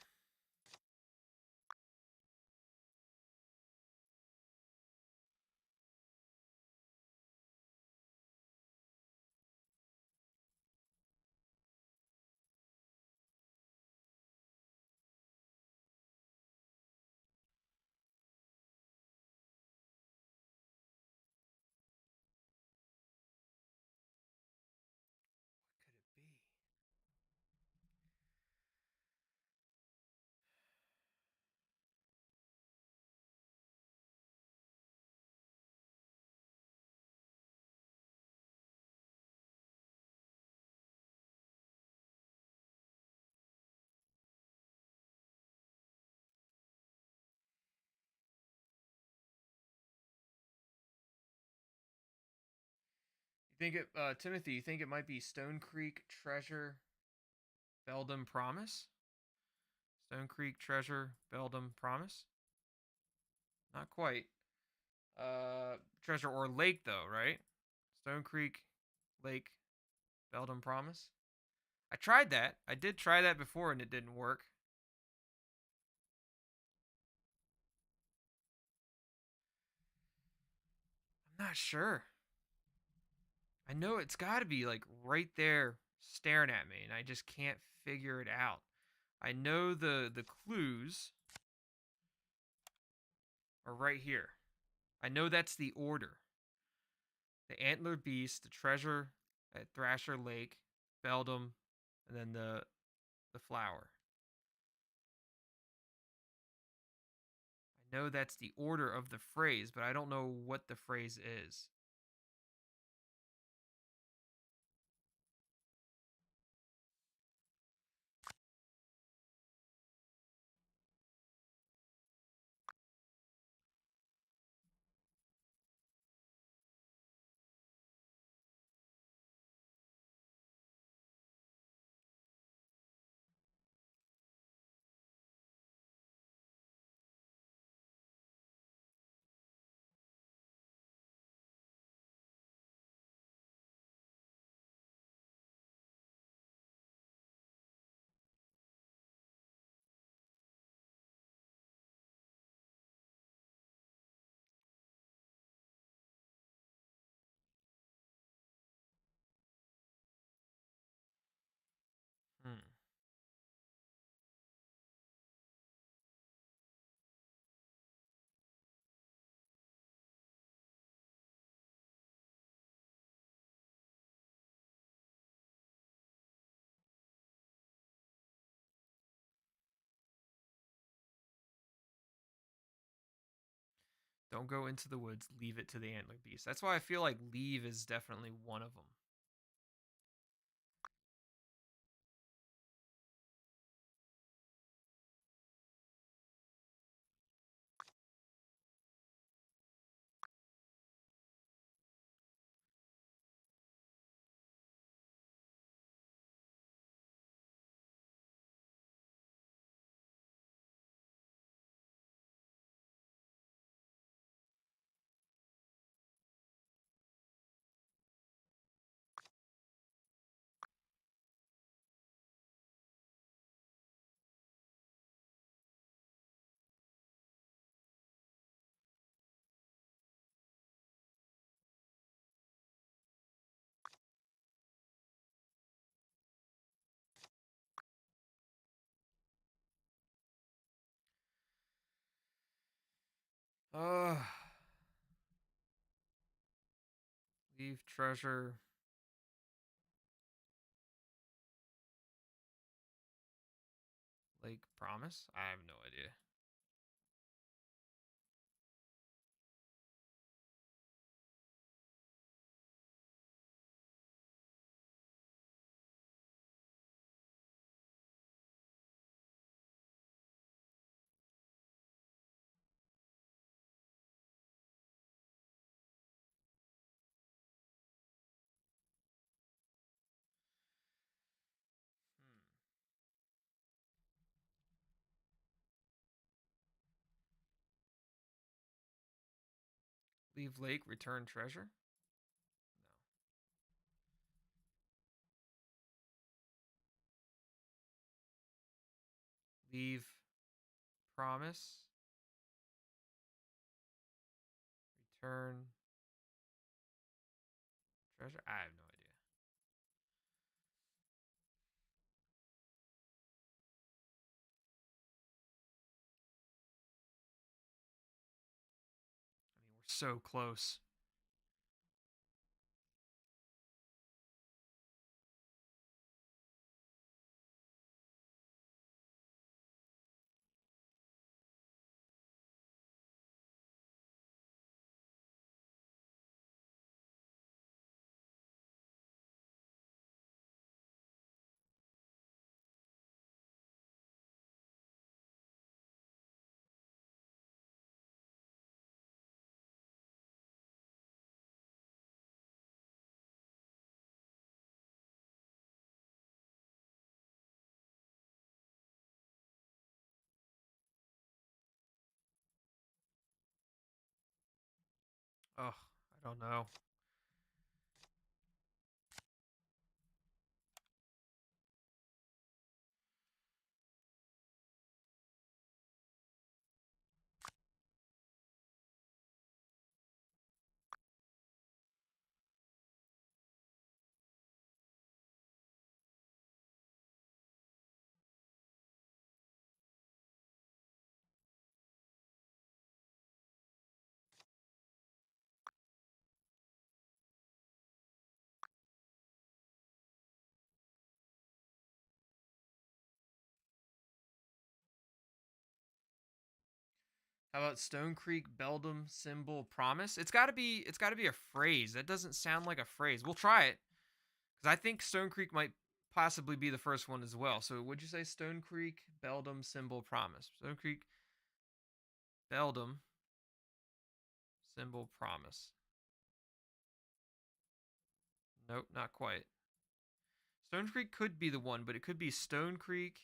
What could it be? You think it, Timothy? You think it might be Stonecreek treasure, Beldum promise? Stonecreek treasure, Beldum promise? Not quite. Treasure or lake though, right? Stonecreek, lake, Beldum promise. I tried that. I did try that before and it didn't work. I'm not sure. I know it's got to be like right there staring at me and I just can't figure it out. I know the clues are right here. I know that's the order. The antler beast, the treasure at Thrasher Lake, Beldum, and then the flower. I know that's the order of the phrase, but I don't know what the phrase is. Hmm. Don't go into the woods. Leave it to the antler beast. That's why I feel like leave is definitely one of them. Uh, leave treasure. Lake promise? I have no idea. Hmm. Leave lake, return treasure? Leave promise. Return treasure. I have no idea. I mean, we're so close. Oh, I don't know. How about Stonecreek Beldum symbol promise? It's got to be a phrase. That doesn't sound like a phrase. We'll try it cuz I think Stonecreek might possibly be the first one as well. So, would you say Stonecreek Beldum symbol promise? Stonecreek Beldum symbol promise. Nope, not quite. Stonecreek could be the one, but it could be Stonecreek.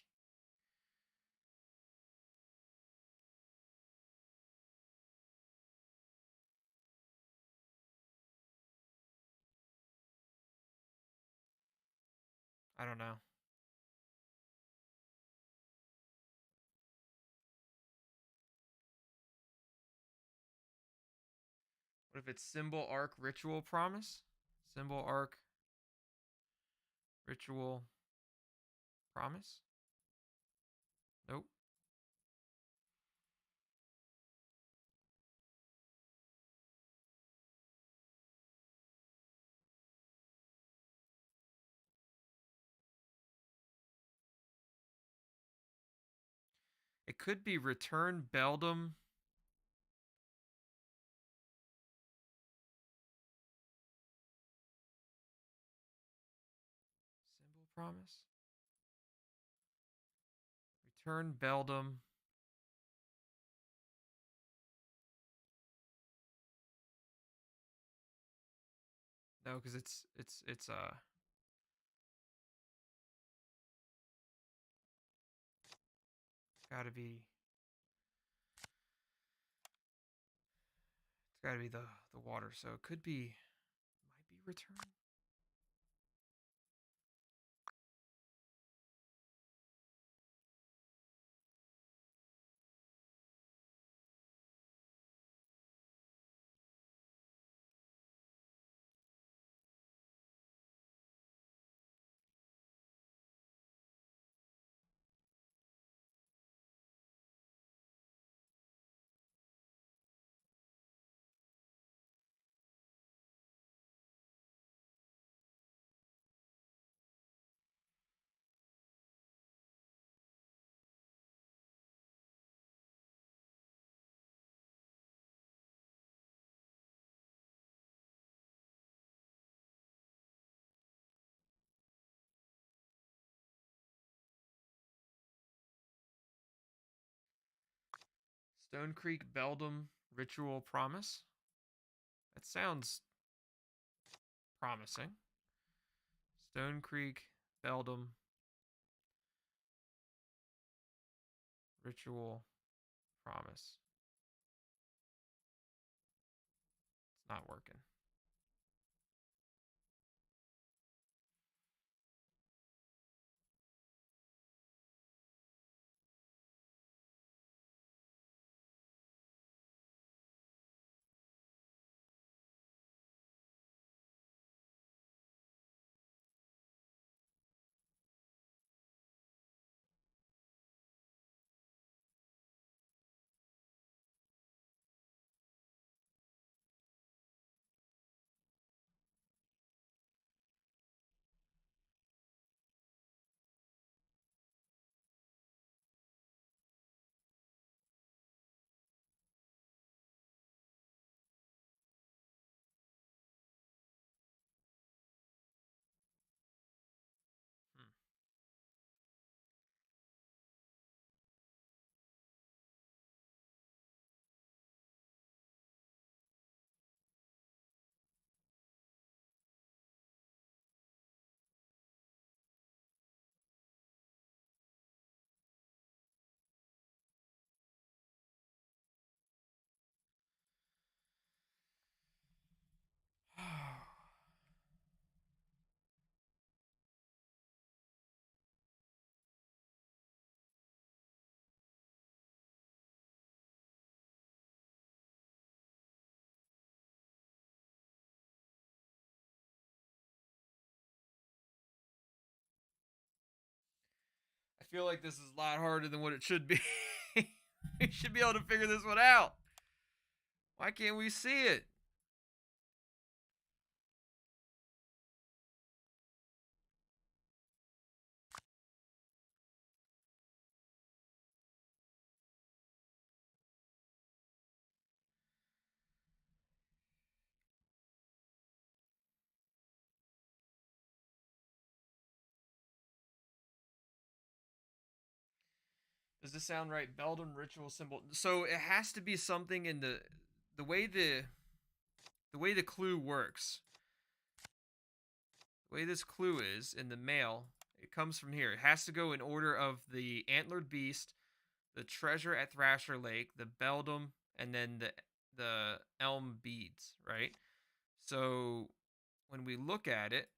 I don't know. What if it's symbol arc ritual promise? Symbol arc ritual promise? Nope. It could be return Beldum. Symbol promise? Return Beldum. No, because it's gotta be it's gotta be the water. So it could be might be return. Stonecreek Beldum ritual promise. That sounds promising. Stonecreek Beldum ritual promise. It's not working. feel like this is a lot harder than what it should be. We should be able to figure this one out. Why can't we see it? Does this sound right? Beldum ritual symbol. So it has to be something in the way the clue works. The way this clue is in the mail, it comes from here. It has to go in order of the antlered beast, the treasure at Thrasher Lake, the Beldum, and then the elm beads, right? So when we look at it,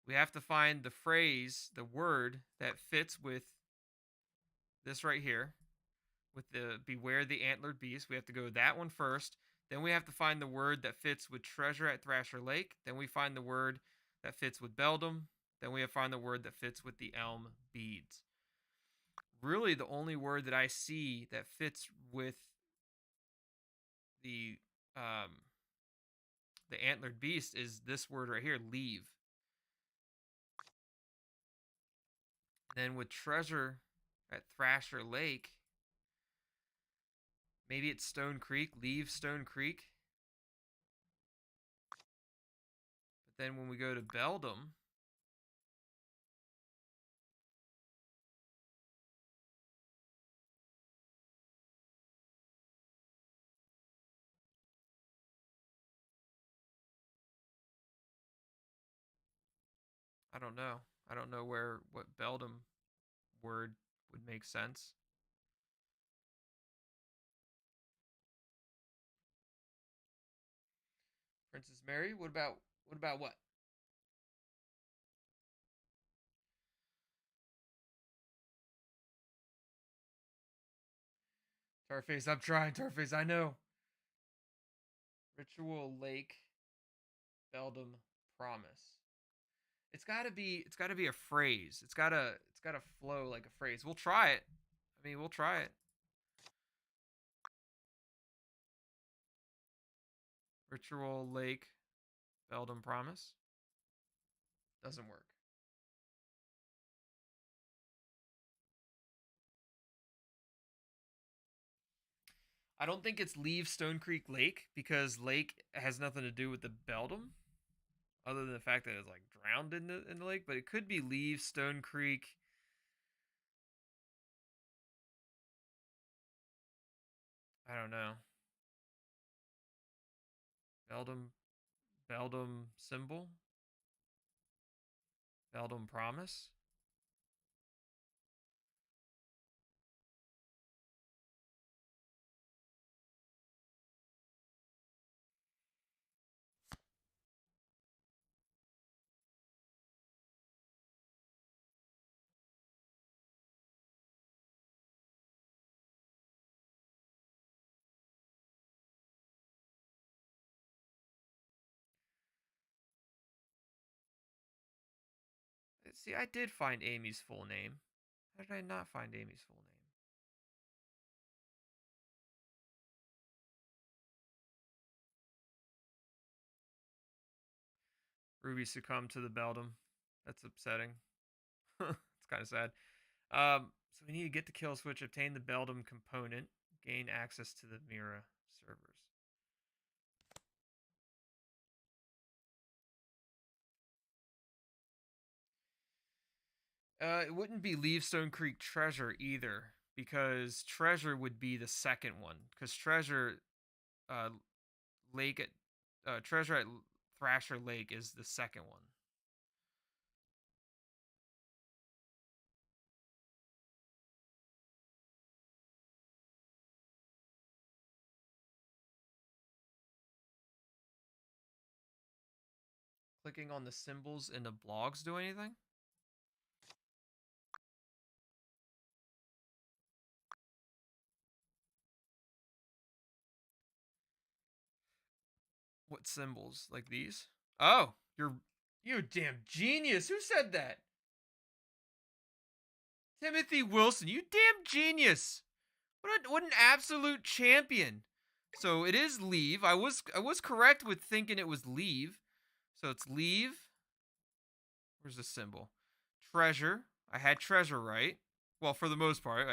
we have to find the phrase, the word that fits with this right here, with the beware the antlered beast. We have to go that one first. Then we have to find the word that fits with treasure at Thrasher Lake. Then we find the word that fits with Beldum. Then we have to find the word that fits with the elm beads. Really, the only word that I see that fits with the antlered beast is this word right here, leave. Then with treasure at Thrasher Lake, maybe it's Stonecreek, leave Stonecreek. But then when we go to Beldum, I don't know. I don't know what Beldum word would make sense. Princess Mary, what about what? Tarface, I'm trying, Tarface, I know. Ritual Lake Beldum Promise. It's gotta be a phrase. It's gotta flow like a phrase. We'll try it. I mean, we'll try it. Ritual Lake Beldum Promise. Doesn't work. I don't think it's leave Stonecreek Lake because lake has nothing to do with the Beldum, other than the fact that it's like drowned in the lake. But it could be leave Stonecreek. I don't know. Beldum symbol. Beldum promise. See, I did find Amy's full name. How did I not find Amy's full name? Ruby succumbed to the Beldum. That's upsetting. It's kind of sad. So we need to get the kill switch, obtain the Beldum component, gain access to the Mira servers. It wouldn't be leave Stonecreek treasure either, because treasure would be the second one. Because treasure, uh, lake at, treasure at Thrasher Lake is the second one. Clicking on the symbols in the blogs do anything? What symbols? Like these? Oh, you damn genius. Who said that? Timothy Wilson, you damn genius. What an absolute champion. So it is leave. I was correct with thinking it was leave. So it's leave. Where's the symbol? Treasure. I had treasure right. Well, for the most part,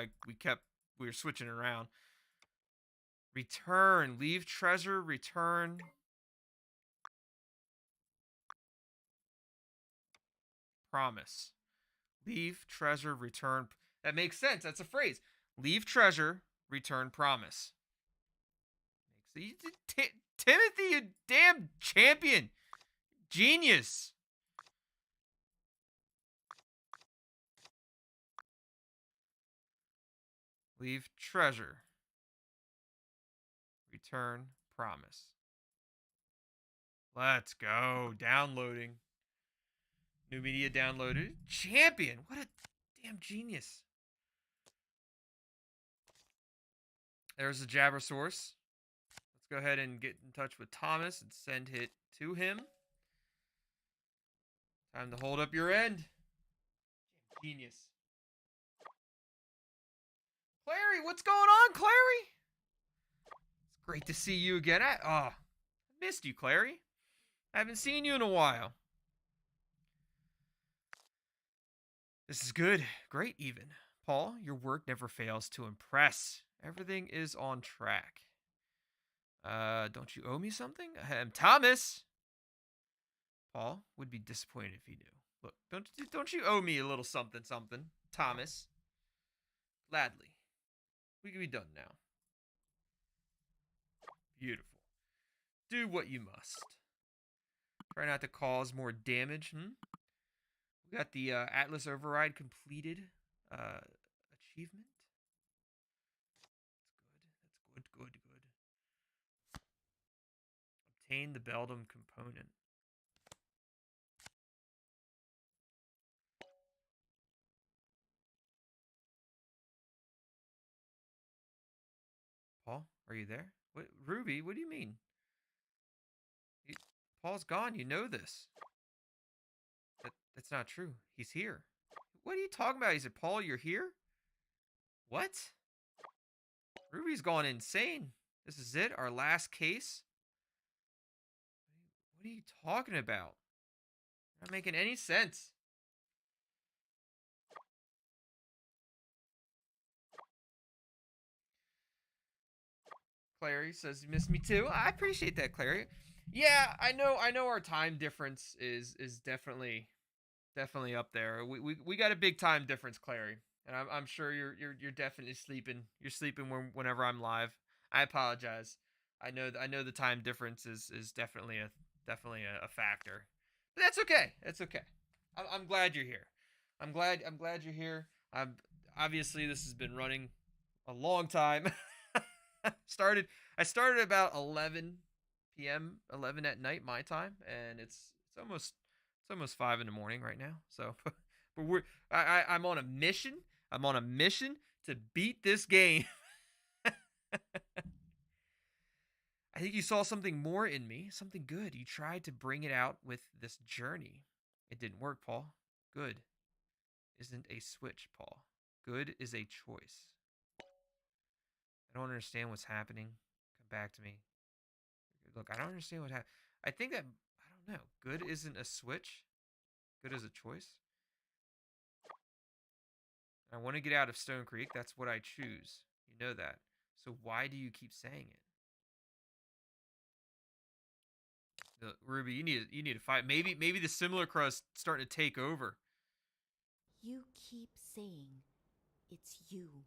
we were switching around. Return. Leave treasure. Return. Promise. Leave treasure. Return. That makes sense. That's a phrase. Leave treasure. Return promise. Timothy, you damn champion. Genius. Leave treasure. Return promise. Let's go. Downloading. New media downloaded. Champion. What a damn genius. There's the Jabber source. Let's go ahead and get in touch with Thomas and send it to him. Time to hold up your end. Genius. Clary, what's going on, Clary? It's great to see you again. I missed you, Clary. I haven't seen you in a while. This is good. Great, even. Paul, your work never fails to impress. Everything is on track. Don't you owe me something? Thomas! Paul would be disappointed if he knew. Look, don't you owe me a little something, Thomas? Gladly. We can be done now. Beautiful. Do what you must. Try not to cause more damage, We got the Atlas Override completed achievement. That's good. Obtain the Beldum component. Paul, are you there? What, Ruby, what do you mean? Paul's gone, you know this. That's not true. He's here. What are you talking about? He said, Paul, you're here? What? Ruby's gone insane. This is it? Our last case? What are you talking about? Not making any sense. Clary says you missed me too. I appreciate that, Clary. Yeah, I know our time difference is definitely up there. We got a big time difference, Clary. And I'm sure you're definitely sleeping. You're sleeping whenever I'm live. I apologize. I know the time difference is definitely a factor. But that's okay. It's okay. I'm glad you're here. I'm glad you're here. Obviously this has been running a long time. I started about 11 p.m. 11 at night my time, and it's almost 5 in the morning right now. So, but I'm on a mission. I'm on a mission to beat this game. I think you saw something more in me, something good. You tried to bring it out with this journey. It didn't work, Paul. Good isn't a switch, Paul. Good is a choice. I don't understand what's happening. Come back to me. Look, I don't understand what happened. I think that, I don't know. Good isn't a switch. Good is a choice. I want to get out of Stonecreek. That's what I choose. You know that. So why do you keep saying it? Ruby, you need to fight. Maybe the Simulacra is starting to take over. You keep saying it's you.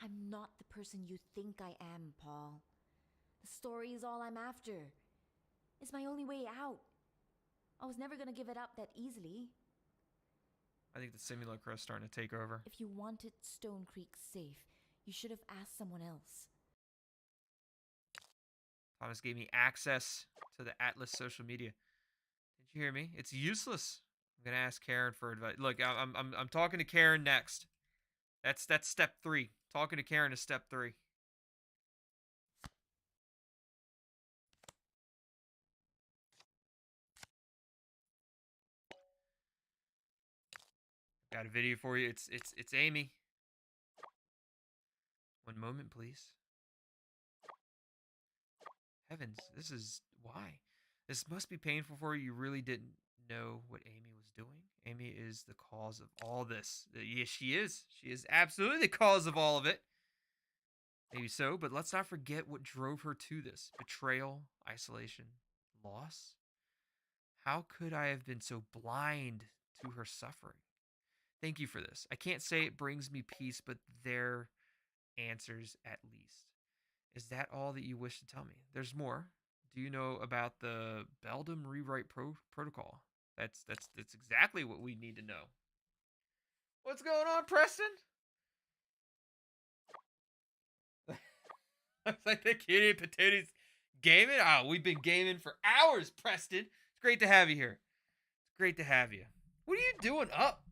I'm not the person you think I am, Paul. The story is all I'm after. It's my only way out. I was never gonna give it up that easily. I think the Simulacra is starting to take over. If you wanted Stonecreek safe, you should have asked someone else. Thomas gave me access to the Atlas social media. Did you hear me? It's useless. I'm gonna ask Karen for advice. Look, I'm talking to Karen next. That's step 3. Talking to Karen is step 3. Got a video for you. It's Amy. One moment, please. Heavens, this is why. This must be painful for you. You really didn't know what Amy was doing. Amy is the cause of all this. Yes, she is. She is absolutely the cause of all of it. Maybe so, but let's not forget what drove her to this. Betrayal, isolation, loss. How could I have been so blind to her suffering? Thank you for this. I can't say it brings me peace, but their answers at least. Is that all that you wish to tell me? There's more. Do you know about the Beldum rewrite protocol? That's exactly what we need to know. What's going on, Preston? It's like the kitty potatoes gaming. Oh, we've been gaming for hours, Preston. It's great to have you here. It's great to have you. What are you doing up?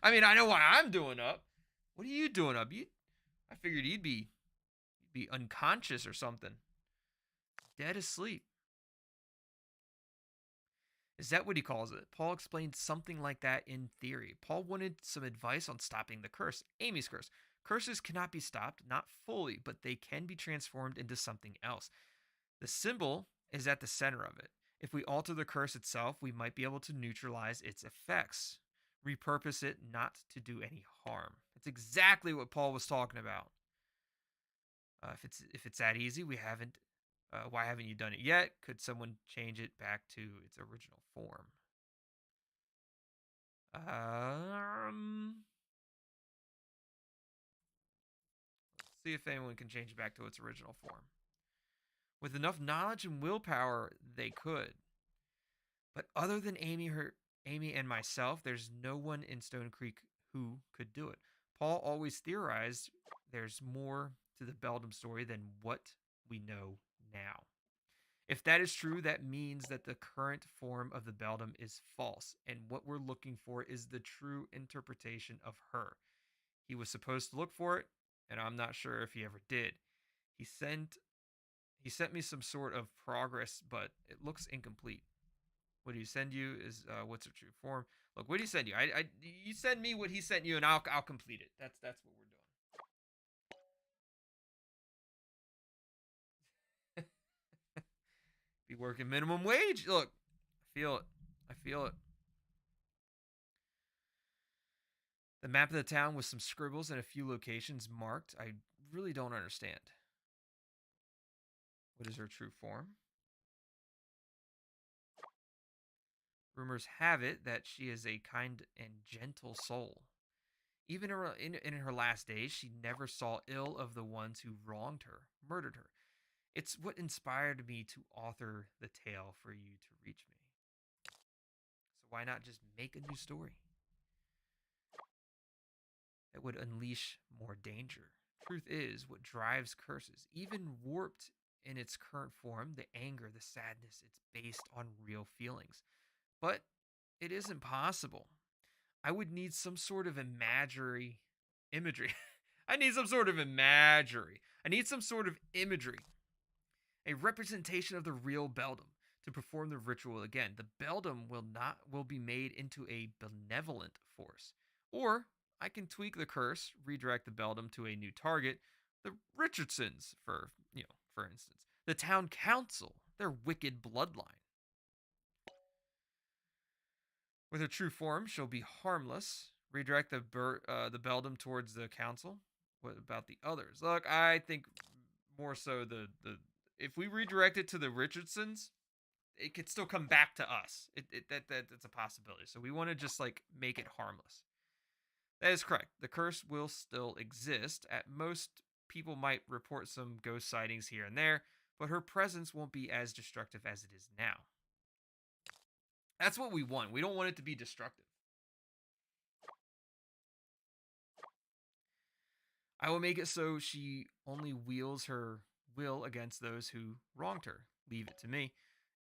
I mean, I know why I'm doing up. What are you doing up? I figured you'd be unconscious or something. Dead asleep. Is that what he calls it? Paul explained something like that in theory. Paul wanted some advice on stopping the curse, Amy's curse. Curses cannot be stopped, not fully, but they can be transformed into something else. The symbol is at the center of it. If we alter the curse itself, we might be able to neutralize its effects, repurpose it not to do any harm. That's exactly what Paul was talking about. If it's that easy, why haven't you done it yet? Could someone change it back to its original form? Let's see if anyone can change it back to its original form. With enough knowledge and willpower, they could. But other than Amy and myself, there's no one in Stonecreek who could do it. Paul always theorized there's more to the Beldum story than what we know now. If that is true, that means that the current form of the Beldum is false, and what we're looking for is the true interpretation of her. He was supposed to look for it, and I'm not sure if he ever did. He sent me some sort of progress, but it looks incomplete. What he send you is what's the true form? Look, what did he send you? You send me what he sent you, and I'll complete it. That's what we're doing. Be working minimum wage. Look, I feel it. I feel it. The map of the town with some scribbles and a few locations marked. I really don't understand. What is her true form? Rumors have it that she is a kind and gentle soul. Even in her last days, she never saw ill of the ones who wronged her, murdered her. It's what inspired me to author the tale for you to reach me. So why not just make a new story that would unleash more danger? Truth is, what drives curses, even warped in its current form, the anger, the sadness, it's based on real feelings. But it isn't possible. I would need some sort of imagery. I need some sort of imagery. I need some sort of imagery. A representation of the real Beldum to perform the ritual again. The Beldum will be made into a benevolent force. Or I can tweak the curse, redirect the Beldum to a new target, the Richardsons for instance, the town council, their wicked bloodline. With her true form, she'll be harmless. Redirect the Beldum towards the council. What about the others? Look, I think more so the if we redirect it to the Richardsons, it could still come back to us. That's a possibility. So we want to just like make it harmless. That is correct. The curse will still exist. At most, people might report some ghost sightings here and there, but her presence won't be as destructive as it is now. That's what we want. We don't want it to be destructive. I will make it so she only wields her will against those who wronged her. Leave it to me.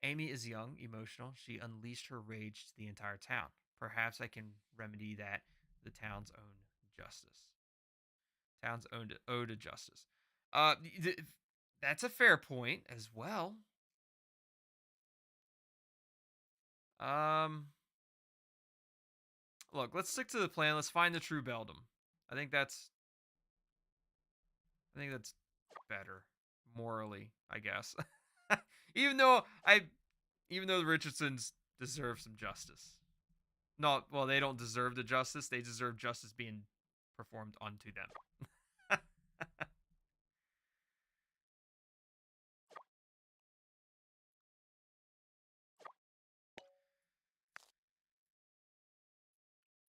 Amy is young, emotional. She unleashed her rage to the entire town. Perhaps I can remedy that. The town's own justice. Town's own ode to justice. That's a fair point as well. Look, let's stick to the plan. Let's find the true Beldum. I think that's better morally, I guess. even though I even though the Richardsons deserve some justice. Not well, they don't deserve the justice. They deserve justice being performed onto them.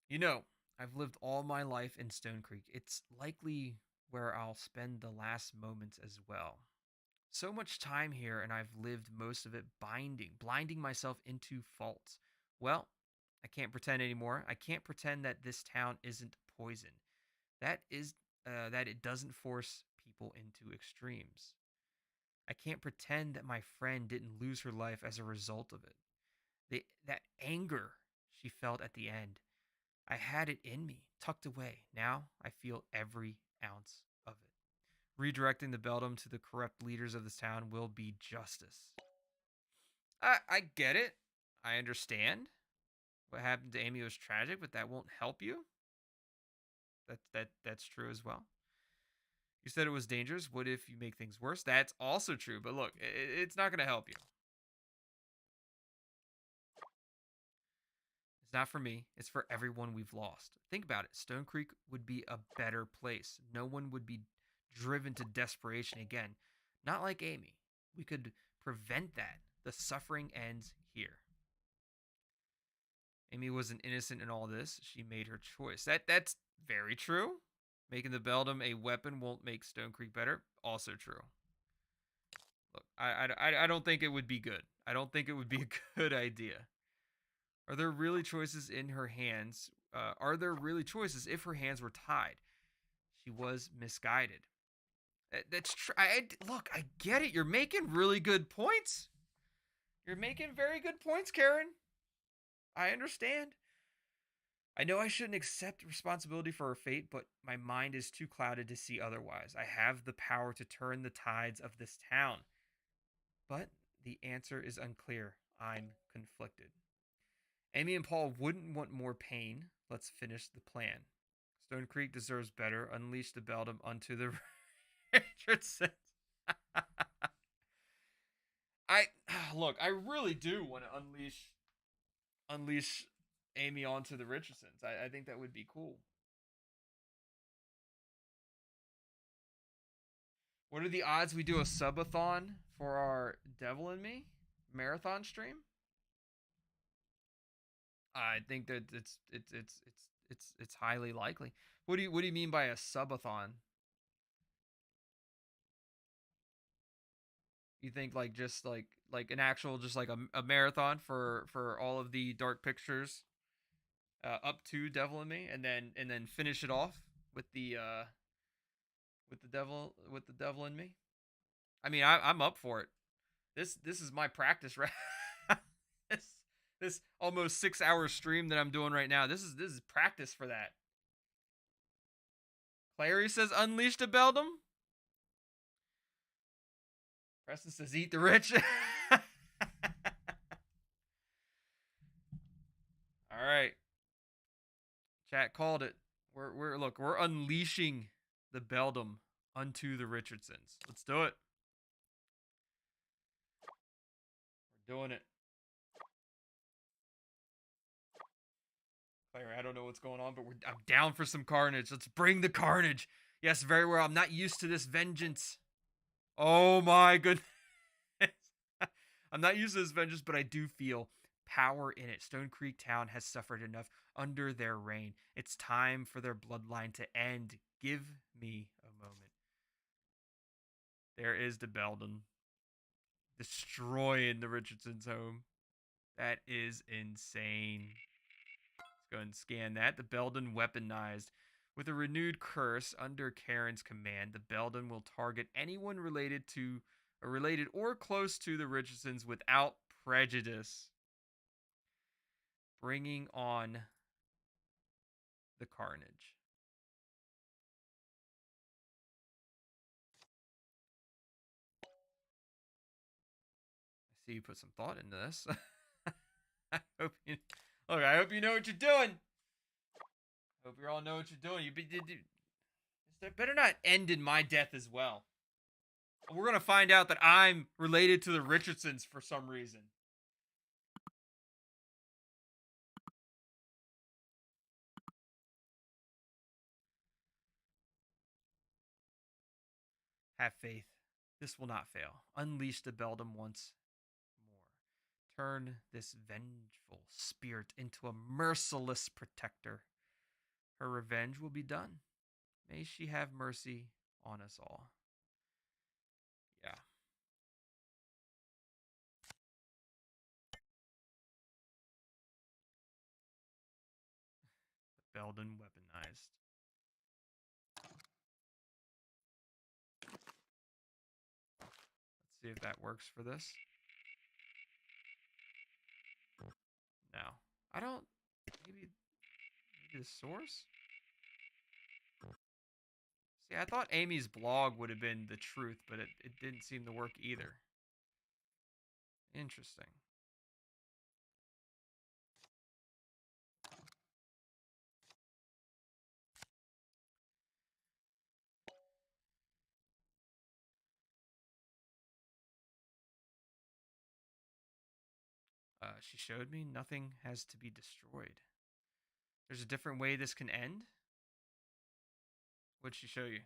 You know, I've lived all my life in Stonecreek. It's likely where I'll spend the last moments as well. So much time here, and I've lived most of it blinding myself into faults. Well, I can't pretend anymore. I can't pretend that this town isn't poison. That is, that it doesn't force people into extremes. I can't pretend that my friend didn't lose her life as a result of it. That anger she felt at the end, I had it in me, tucked away. Now I feel every ounce of it. Redirecting the Beldum to the corrupt leaders of this town will be justice. I get it. I understand. What happened to Amy was tragic, but that won't help you. That's true as well. You said it was dangerous. What if you make things worse? That's also true. But look, it's not going to help you. It's not for me. It's for everyone we've lost. Think about it. Stonecreek would be a better place. No one would be driven to desperation again. Not like Amy. We could prevent that. The suffering ends here. Amy wasn't innocent in all this. She made her choice. That's very true. Making the Beldum a weapon won't make Stonecreek better. Also true. Look, I don't think it would be good. I don't think it would be a good idea. Are there really choices in her hands? Are there really choices if her hands were tied? She was misguided. That's true. Look, I get it. You're making really good points. You're making very good points, Karen. I understand. I know I shouldn't accept responsibility for her fate, but my mind is too clouded to see otherwise. I have the power to turn the tides of this town. But the answer is unclear. I'm conflicted. Amy and Paul wouldn't want more pain. Let's finish the plan. Stonecreek deserves better. Unleash the Beldum onto the Richardsons. I look. I really do want to unleash Amy onto the Richardsons. I think that would be cool. What are the odds we do a subathon for our Devil and Me marathon stream? I think that it's highly likely. What do you mean by a subathon? You think like just like an actual just like a marathon for all of the dark pictures up to Devil and Me, and then finish it off with the Devil and Me. I mean, I'm up for it. This is my practice, right? this this almost 6 hour stream that I'm doing right now. This is practice for that. Clary says unleash the Beldum. Preston says eat the rich. All right. Chat called it. We're unleashing the Beldum unto the Richardsons. Let's do it. We're doing it. Clary, I don't know what's going on, but I'm down for some carnage. Let's bring the carnage. Yes, very well. I'm not used to this vengeance. Oh my goodness. I'm not used to this vengeance, but I do feel power in it. Stonecreek Town has suffered enough under their reign. It's time for their bloodline to end. Give me a moment. There is the Beldum destroying the Richardsons' home. That is insane. Let's go and scan that. The Beldum weaponized. With a renewed curse under Karen's command, the Beldum will target anyone related or close to the Richardsons without prejudice. Bringing on the carnage. I see you put some thought into this. I hope you know what you're doing. Hope you all know what you're doing. That better not end in my death as well. We're gonna find out that I'm related to the Richardsons for some reason. Have faith. This will not fail. Unleash the Beldum once more. Turn this vengeful spirit into a merciless protector. Her revenge will be done. May she have mercy on us all. Yeah. The Beldum weaponized. Let's see if that works for this. No. I don't... Maybe the source? See, I thought Amy's blog would have been the truth, but it didn't seem to work either. Interesting. She showed me nothing has to be destroyed. There's a different way this can end? What'd she show you?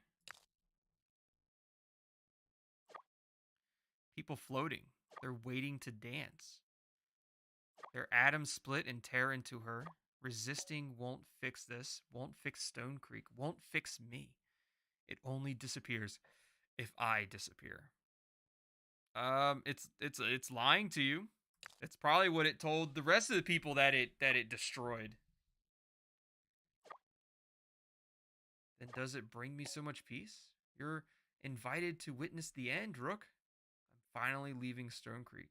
People floating. They're waiting to dance. Their atoms split and tear into her. Resisting won't fix this, won't fix Stonecreek, won't fix me. It only disappears if I disappear. It's lying to you. It's probably what it told the rest of the people that it destroyed. Then does it bring me so much peace? You're invited to witness the end, Rook. I'm finally leaving Stonecreek.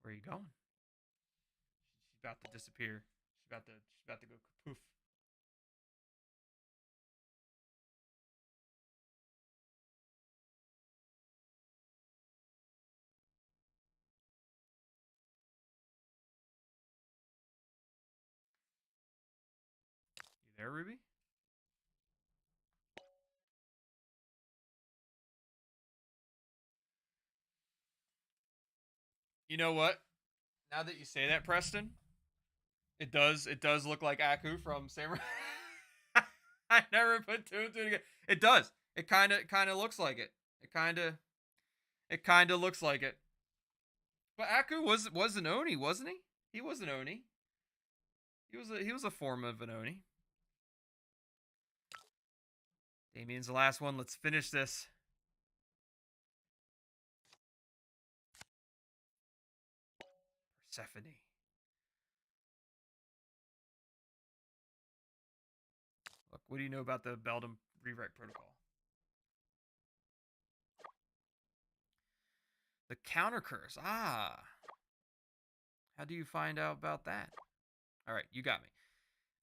Where are you going? She's about to disappear. She's about to go kapoof. You there, Ruby? You know what? Now that you say that, Preston, it does look like Aku from Samurai. I never put two and two together. It does. It kind of looks like it. It kind of looks like it. But Aku was an Oni, wasn't he? He was an Oni. He was a form of an Oni. Damien's the last one. Let's finish this. Persephone. Look, what do you know about the Beldum rewrite protocol? The counter curse. Ah. How do you find out about that? All right, you got me.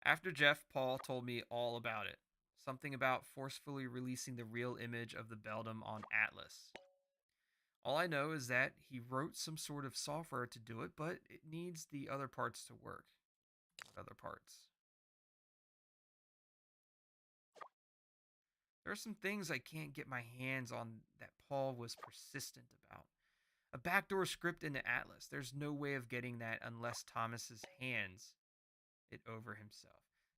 After Jeff, Paul told me all about it. Something about forcefully releasing the real image of the Beldum on Atlas. All I know is that he wrote some sort of software to do it, but it needs the other parts to work. What other parts? There are some things I can't get my hands on that Paul was persistent about. A backdoor script into Atlas. There's no way of getting that unless Thomas's hands it over himself.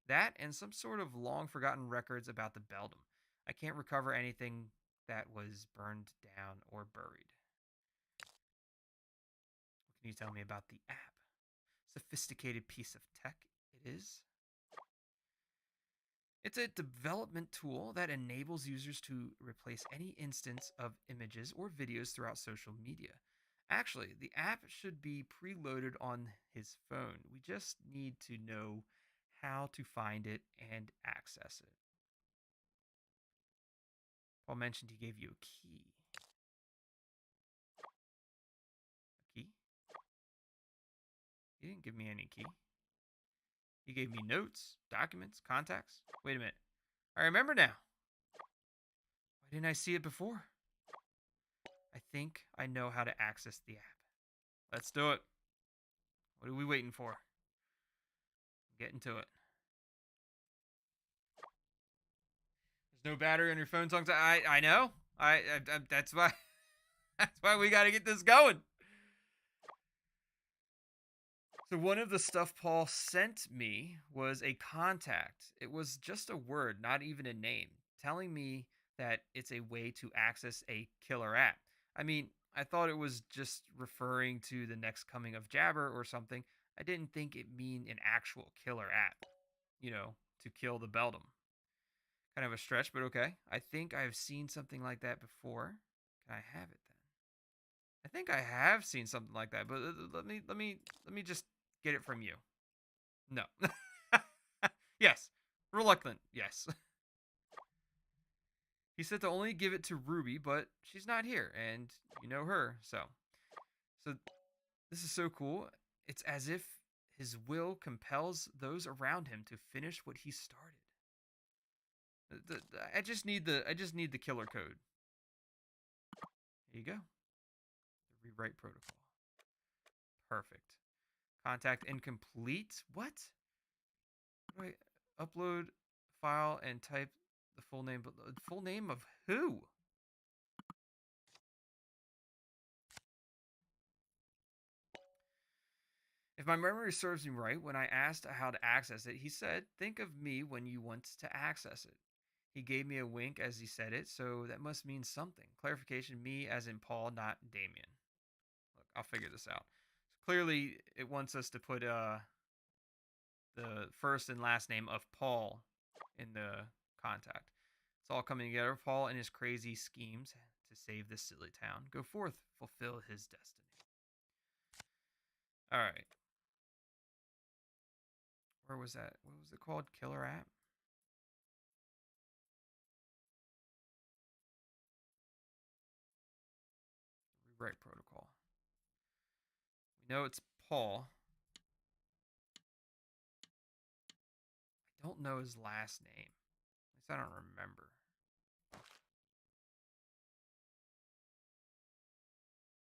That and some sort of long forgotten records about the Beldum. I can't recover anything that was burned down or buried. What can you tell me about the app? Sophisticated piece of tech it is. It's a development tool that enables users to replace any instance of images or videos throughout social media. Actually, the app should be preloaded on his phone. We just need to know how to find it and access it. Paul mentioned he gave you a key. A key? He didn't give me any key. He gave me notes, documents, contacts. Wait a minute. I remember now. Why didn't I see it before? I think I know how to access the app. Let's do it. What are we waiting for? Get into it. No battery on your phone songs. I know. I that's why that's why we got to get this going. So one of the stuff Paul sent me was a contact. It was just a word, not even a name, telling me that it's a way to access a killer app. I mean, I thought it was just referring to the next coming of Jabber or something. I didn't think it mean an actual killer app, to kill the Beldum. Kind of a stretch, but okay. I think I've seen something like that before. Can I have it then? I think I have seen something like that, but let me just get it from you. No. Yes. Reluctant. Yes. He said to only give it to Ruby, but she's not here, and you know her, so this is so cool. It's as if his will compels those around him to finish what he started. I just need the killer code. Here you go. The rewrite protocol. Perfect. Contact incomplete. What? Wait. Upload file and type the full name. But the full name of who? If my memory serves me right, when I asked how to access it, he said, "Think of me when you want to access it." He gave me a wink as he said it, so that must mean something. Clarification, me as in Paul, not Damien. Look, I'll figure this out. So clearly, it wants us to put the first and last name of Paul in the contact. It's all coming together. Paul and his crazy schemes to save this silly town. Go forth, fulfill his destiny. All right. Where was that? What was it called? Killer app? Rewrite protocol. We know it's Paul. I don't know his last name. At least I don't remember.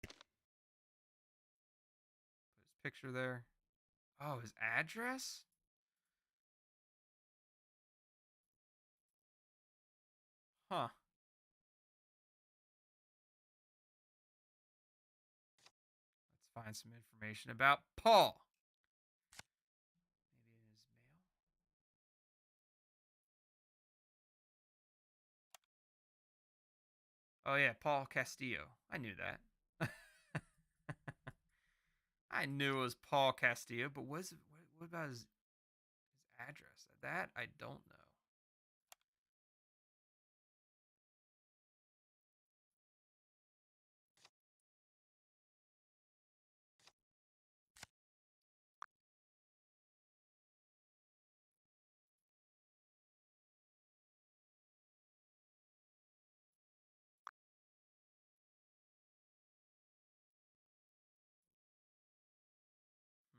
Put his picture there. Oh, his address? Huh. Let's find some information about Paul. Maybe in his mail. Oh yeah, Paul Castillo. I knew that. I knew it was Paul Castillo, but what about his address? That I don't know.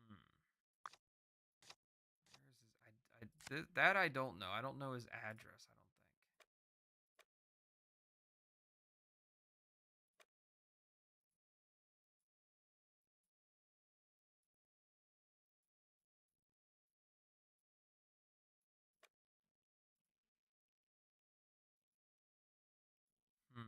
Hmm. Where's his? That I don't know. I don't know his address. I don't think. Hmm.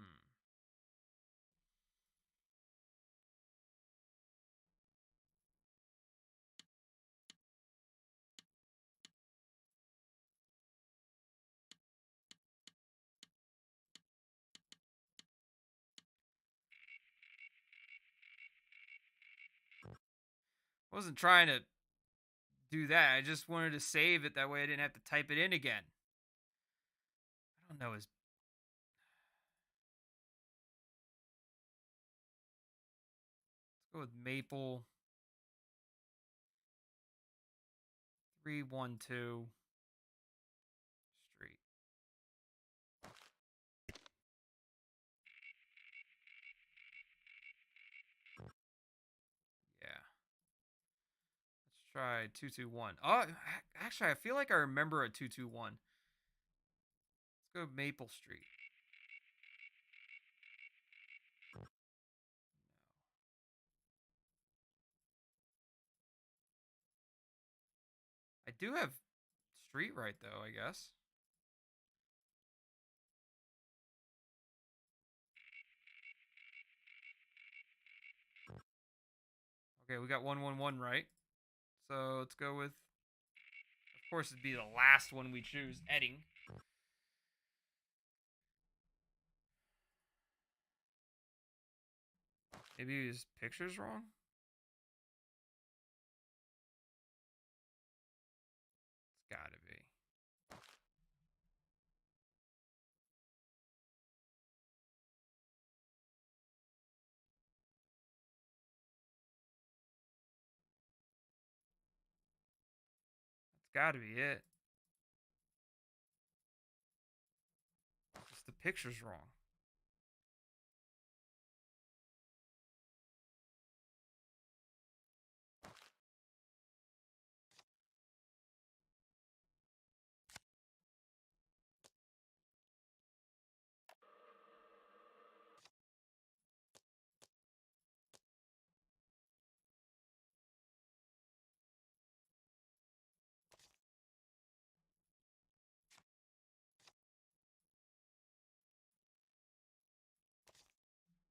I wasn't trying to do that. I just wanted to save it that way I didn't have to type it in again. I don't know his. Let's go with Maple 312 Street. Yeah. Let's try 221. Oh, actually, I feel like I remember a 221. Let's go Maple Street. No. I do have street right though, I guess. Okay, we got 111 right. So let's go with, of course, it'd be the last one we choose, Edding. Maybe his picture's wrong? It's gotta be. That's gotta be it. Just the picture's wrong.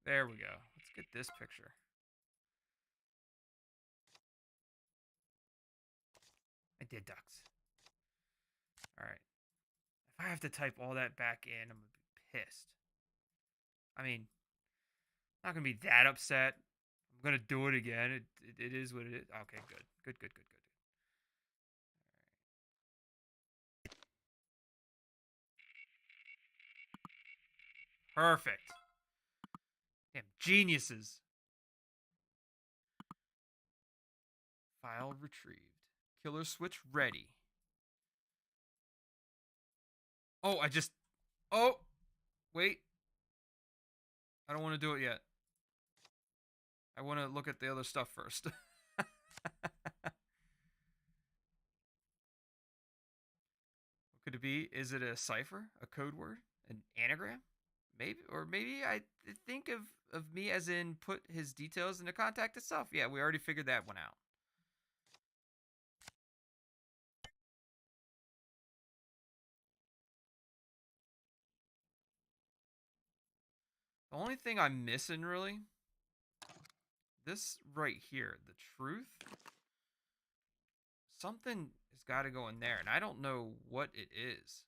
There we go. Let's get this picture. I did ducks. Alright. If I have to type all that back in, I'm gonna be pissed. I mean, I'm not gonna be that upset. I'm gonna do it again. It is what it is. Okay, good. Good, good, good, good. Perfect. Damn geniuses. File retrieved. Killer switch ready. Oh, I just... Oh! Wait. I don't want to do it yet. I want to look at the other stuff first. What could it be? Is it a cipher? A code word? An anagram? Maybe, or maybe I think of me as in put his details in the contact itself. Yeah, we already figured that one out. The only thing I'm missing really, this right here, the truth. Something has got to go in there, and I don't know what it is.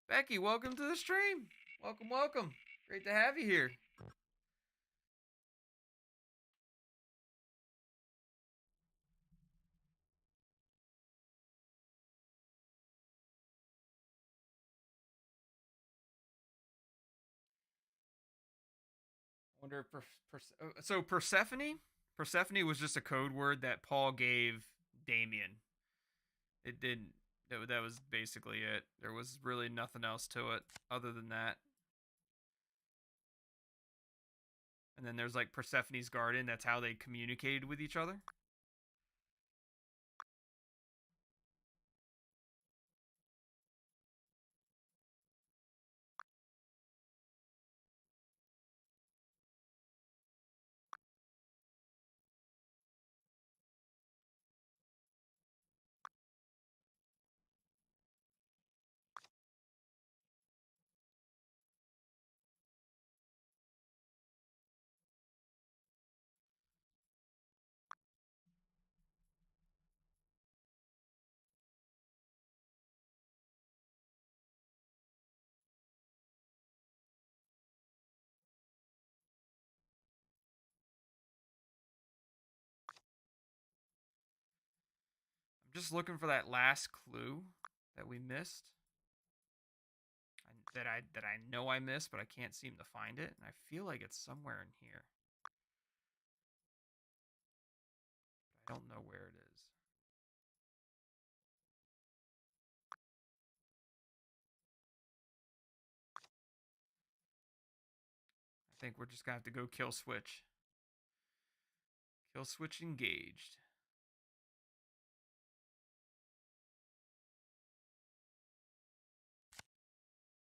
Becky, welcome to the stream. Welcome, welcome. Great to have you here. I wonder if so Persephone was just a code word that Paul gave Damien. It didn't. That was basically it. There was really nothing else to it other than that. And then there's like Persephone's garden. That's how they communicated with each other. I'm just looking for that last clue that we missed. That I know I missed, but I can't seem to find it, and I feel like it's somewhere in here. I don't know where it is. I think we're just gonna have to go kill switch. Kill switch engaged.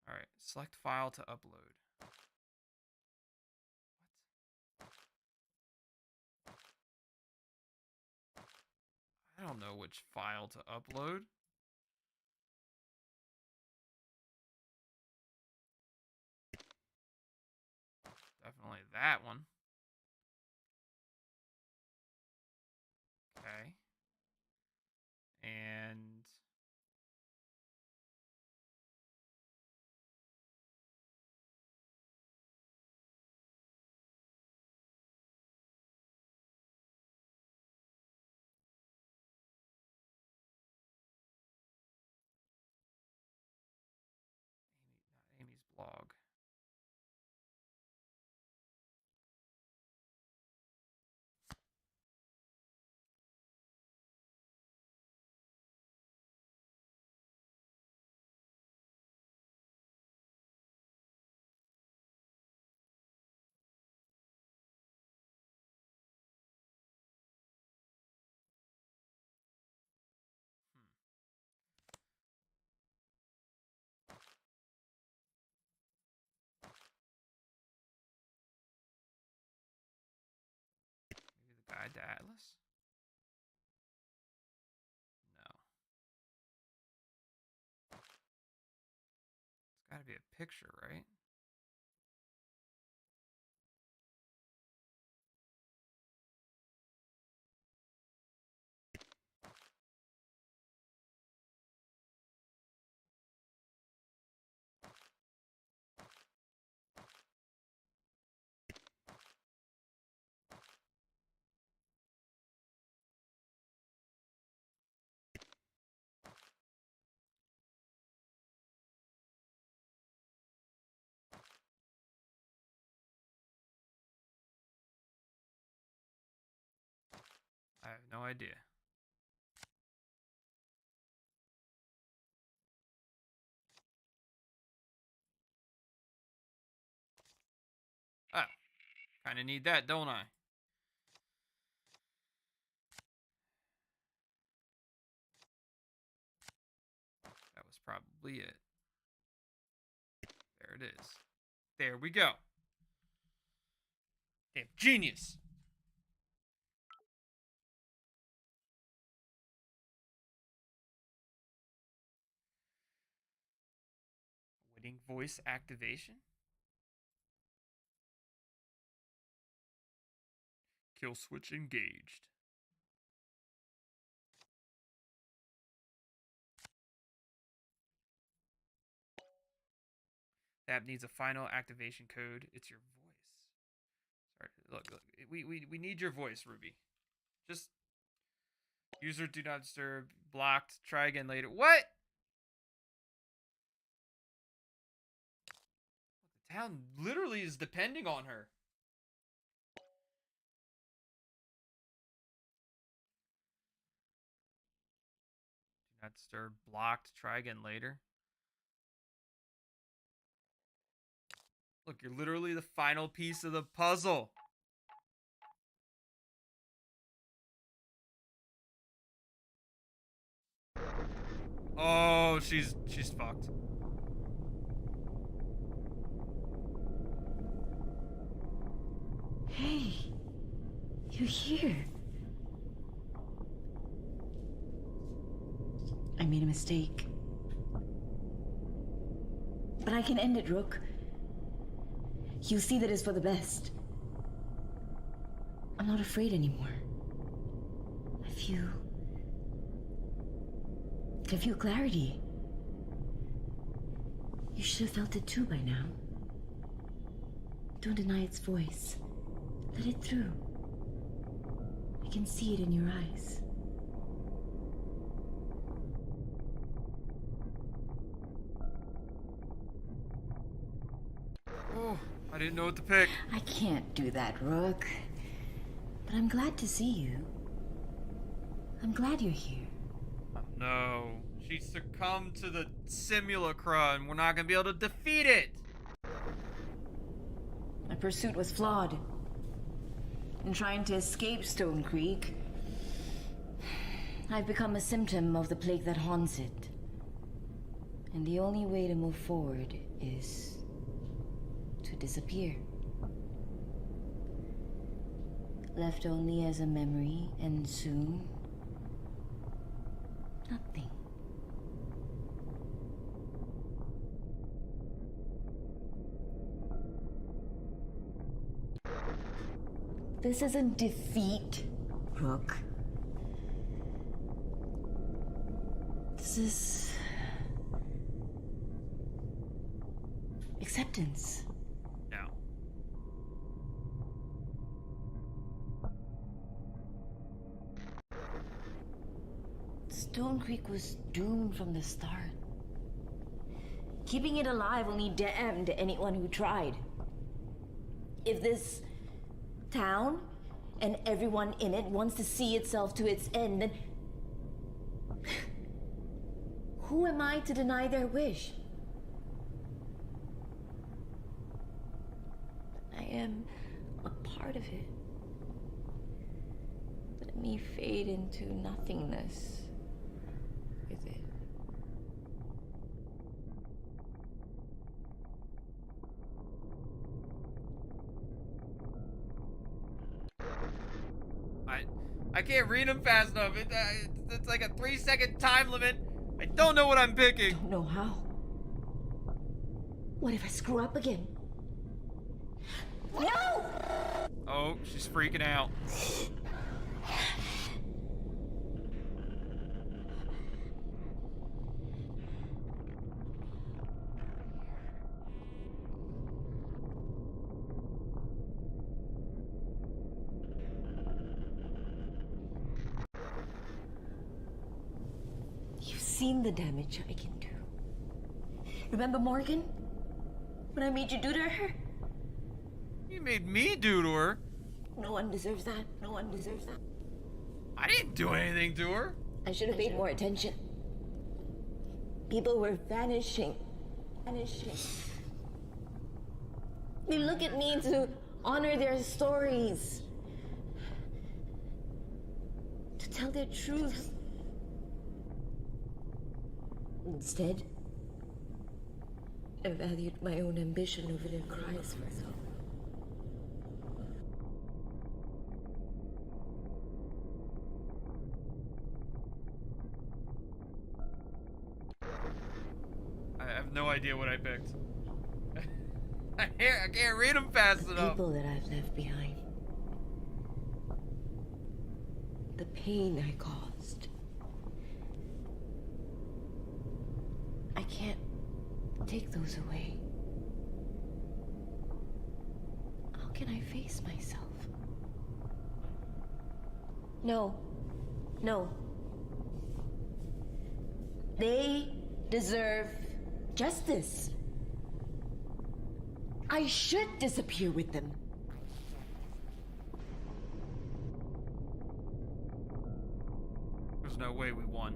Alright, select file to upload. I don't know which file to upload. Definitely that one. Okay. And Amy's blog. Maybe the guide to Atlas? No. It's gotta be a picture, right? I have no idea. Oh, kind of need that, don't I? That was probably it. There it is. There we go. Damn genius. Winning voice activation. Kill switch engaged. That needs a final activation code. It's your voice. Sorry, look. We need your voice, Ruby. Just user do not disturb. Blocked. Try again later. What? The town literally is depending on her. Do not disturb. Blocked. Try again later. Look, you're literally the final piece of the puzzle. Oh, she's fucked. Hey, you're here. I made a mistake. But I can end it, Rook. You see that it's for the best. I'm not afraid anymore. I feel clarity. You should have felt it too by now. Don't deny its voice. Let it through. I can see it in your eyes. Oh, I didn't know what to pick. I can't do that, Rook. But I'm glad to see you. I'm glad you're here. No. She succumbed to the Simulacra and we're not gonna be able to defeat it! My pursuit was flawed. In trying to escape Stonecreek, I've become a symptom of the plague that haunts it. And the only way to move forward is to disappear. Left only as a memory, and soon, nothing. This isn't defeat, Rook. This is acceptance. No. Stonecreek was doomed from the start. Keeping it alive only damned anyone who tried. If this town and everyone in it wants to see itself to its end, then who am I to deny their wish? I am a part of it. Let me fade into nothingness with it. I can't read them fast enough. It's like a 3-second time limit. I don't know what I'm picking. Don't know how. What if I screw up again? No! Oh, she's freaking out. You've seen the damage I can do. Remember Morgan? When I made you do to her? You made me do to her. No one deserves that. No one deserves that. I didn't do anything to her. I should have paid more attention. People were vanishing. Vanishing. They look at me to honor their stories. To tell their truths. Instead, I valued my own ambition over their cries for help. I have no idea what I picked. I can't read them fast The enough. people that I've left behind. The pain I caused. I can't take those away. How can I face myself? No. No. They deserve justice. I should disappear with them. There's no way we won.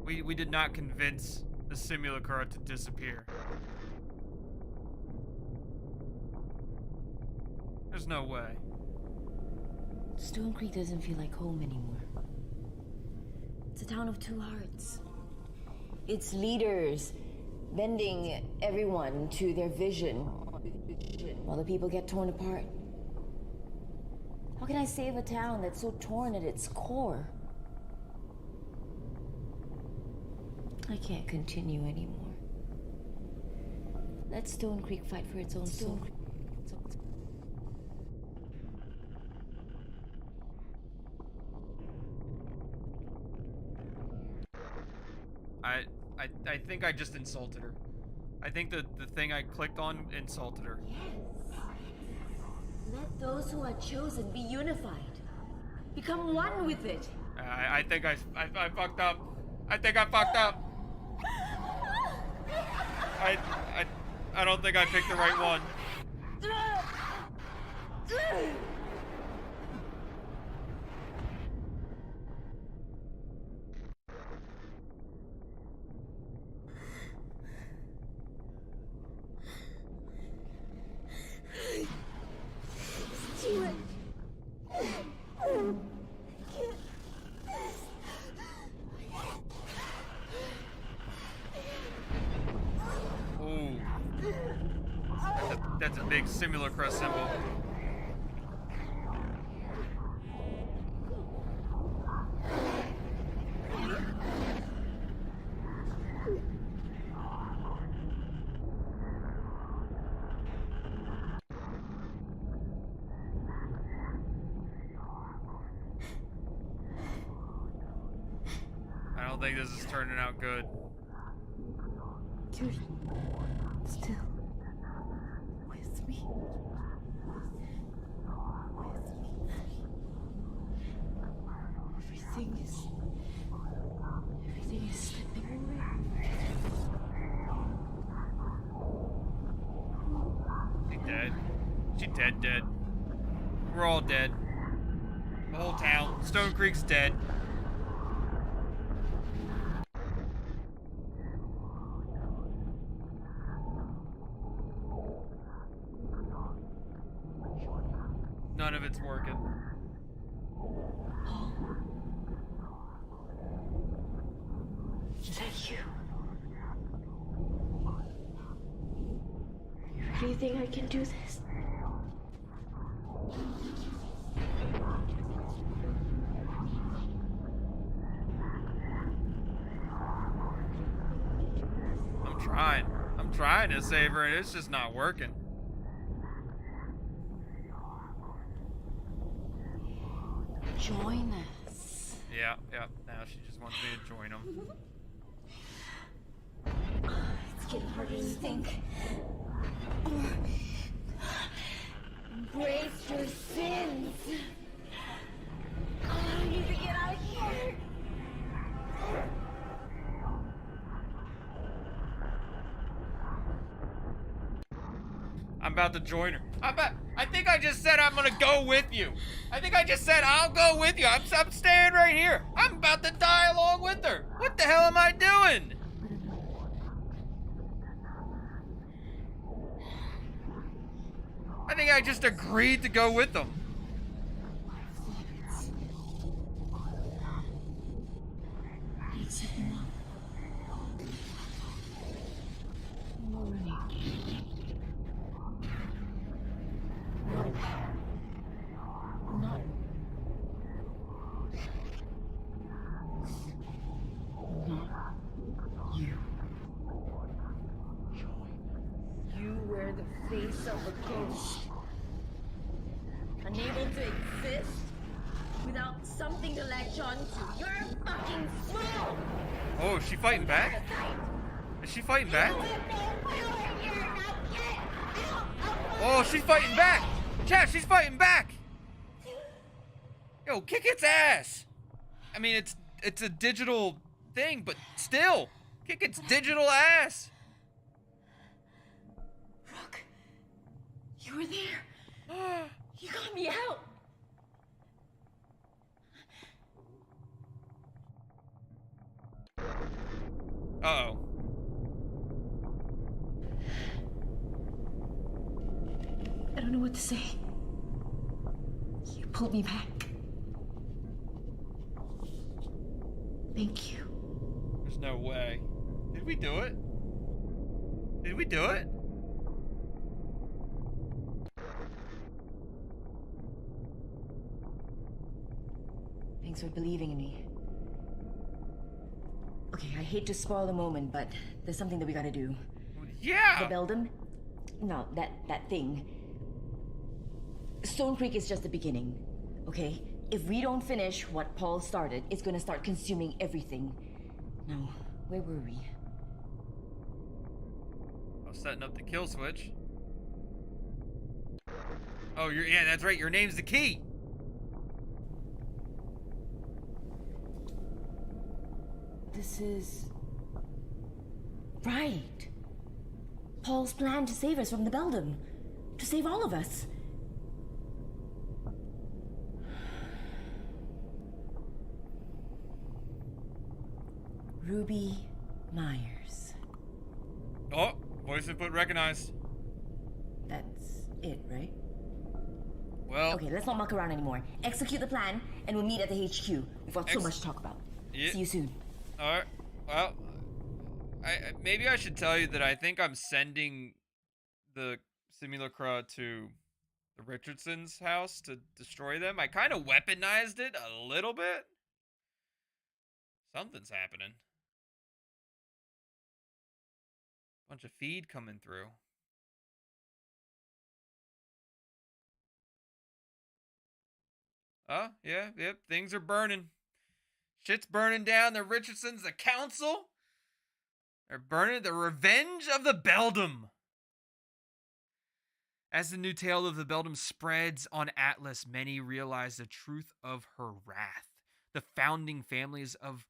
We did not convince the Simulacra to disappear. There's no way. Stonecreek doesn't feel like home anymore. It's a town of two hearts. Its leaders bending everyone to their vision while the people get torn apart. How can I save a town that's so torn at its core? I can't continue anymore. Let Stonecreek fight for its own soul. I think I just insulted her. I think the thing I clicked on insulted her. Yes. Let those who are chosen be unified. Become one with it. I think I fucked up. I think I fucked up. I don't think I picked the right one. That's a big Simulacra symbol. I don't think this is turning out good. You're still with me. Everything is slipping away. She dead. She dead. We're all dead. The whole town. Stonecreek's dead. None of it's working. Is that you? You really think I can do this? I'm trying to save her and it's just not working. Join us. Yeah. Now she just wants me to join them. It's getting harder to think. Embrace your sins. I need to get out of here. I'm about to join her. I think I just said I'm gonna go with you. I think I just said I'll go with you. I'm staying right here. I'm about to die along with her. What the hell am I doing? I think I just agreed to go with them. Face of a ghost. Unable to exist without something to latch on to. You're a fucking fool! Oh, is she fighting back? Is she fighting back? Oh, she's fighting back! Chat, she's fighting back! Yo, kick its ass! I mean, it's a digital thing, but still, kick its digital ass! You were there. You got me out. Uh-oh. I don't know what to say. You pulled me back. Thank you. There's no way. Did we do it? Did we do it? Thanks for believing in me. Okay, I hate to spoil the moment, but there's something that we gotta do. Yeah! The Beldum? No, that thing. Stonecreek is just the beginning, okay? If we don't finish what Paul started, it's gonna start consuming everything. Now, where were we? I was setting up the kill switch. Oh, yeah, that's right. Your name's the key. This is... right. Paul's plan to save us from the Beldum. To save all of us. Ruby Myers. Oh, voice input recognized. That's it, right? Well... Okay, let's not muck around anymore. Execute the plan, and we'll meet at the HQ. We've got so much to talk about. Yeah. See you soon. Alright, well... maybe I should tell you that I think I'm sending the Simulacra to the Richardsons' house to destroy them. I kind of weaponized it a little bit. Something's happening. Bunch of feed coming through. Oh, yeah, yep, things are burning. Shit's burning down. The Richardsons, the council. They're burning the revenge of the Beldum. As the new tale of the Beldum spreads on Atlas, many realize the truth of her wrath. The founding families of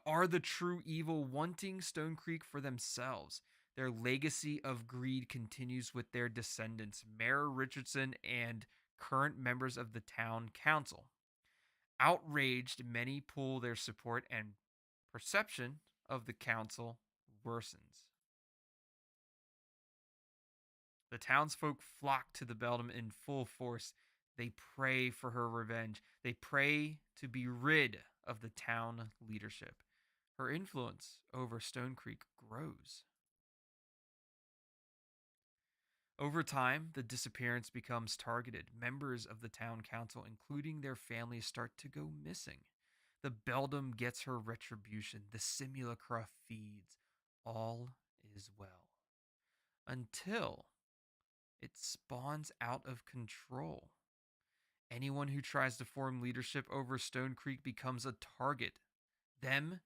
are the true evil, wanting Stonecreek for themselves. Their legacy of greed continues with their descendants, Mayor Richardson and current members of the town council. Outraged, many pull their support, and perception of the council worsens. The townsfolk flock to the Beldum in full force. They pray for her revenge. They pray to be rid of the town leadership. Her influence over Stonecreek grows. Over time, the disappearance becomes targeted. Members of the town council, including their families, start to go missing. The Beldum gets her retribution. The Simulacra feeds. All is well. Until it spawns out of control. Anyone who tries to form leadership over Stonecreek becomes a target. Them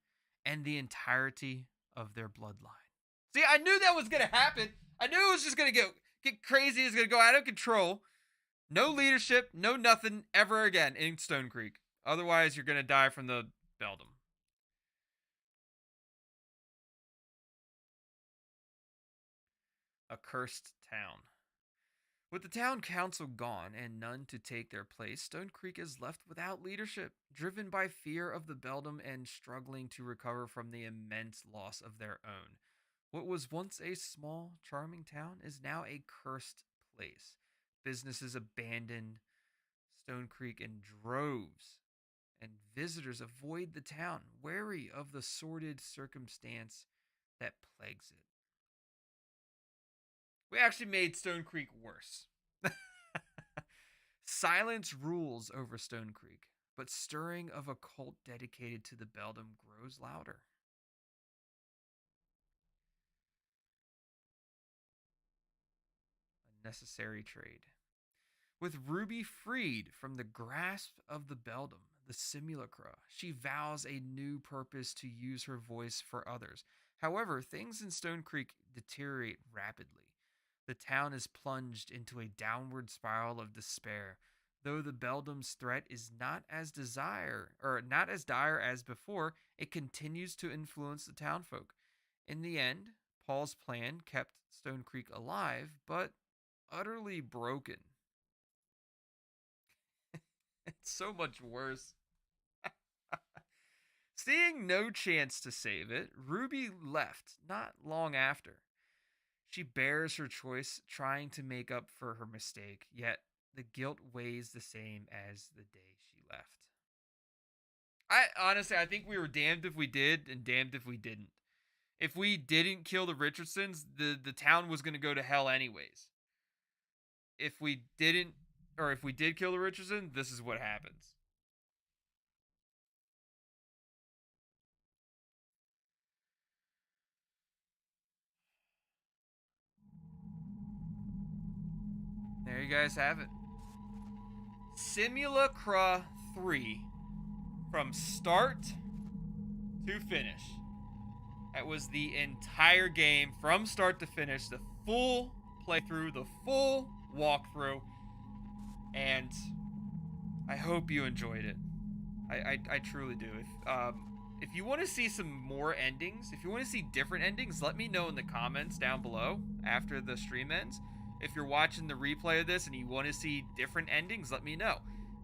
and the entirety of their bloodline. See, I knew that was going to happen. I knew it was just going to get crazy. It's going to go out of control. No leadership, no nothing ever again in Stonecreek. Otherwise, you're going to die from the Beldum. A cursed town. With the town council gone and none to take their place, Stonecreek is left without leadership, driven by fear of the Beldum and struggling to recover from the immense loss of their own. What was once a small, charming town is now a cursed place. Businesses abandoned Stonecreek in droves, and visitors avoid the town, wary of the sordid circumstance that plagues it. We actually made Stonecreek worse. Silence rules over Stonecreek, but stirring of a cult dedicated to the Beldum grows louder. A necessary trade. With Ruby freed from the grasp of the Beldum, the Simulacra, she vows a new purpose to use her voice for others. However, things in Stonecreek deteriorate rapidly. The town is plunged into a downward spiral of despair. Though the Beldum's threat is not as dire as before, it continues to influence the townfolk. In the end, Paul's plan kept Stonecreek alive, but utterly broken. It's so much worse. Seeing no chance to save it, Ruby left not long after. She bears her choice, trying to make up for her mistake, yet the guilt weighs the same as the day she left. I think we were damned if we did and damned if we didn't. If we didn't kill the Richardsons, the town was going to go to hell anyways. If we did kill the Richardsons, this is what happens. There you guys have it. Simulacra 3. From start to finish. That was the entire game from start to finish. The full playthrough, the full walkthrough. And I hope you enjoyed it. I truly do. If you want to see some more endings, if you want to see different endings, let me know in the comments down below after the stream ends. If you're watching the replay of this and you want to see different endings, let me know.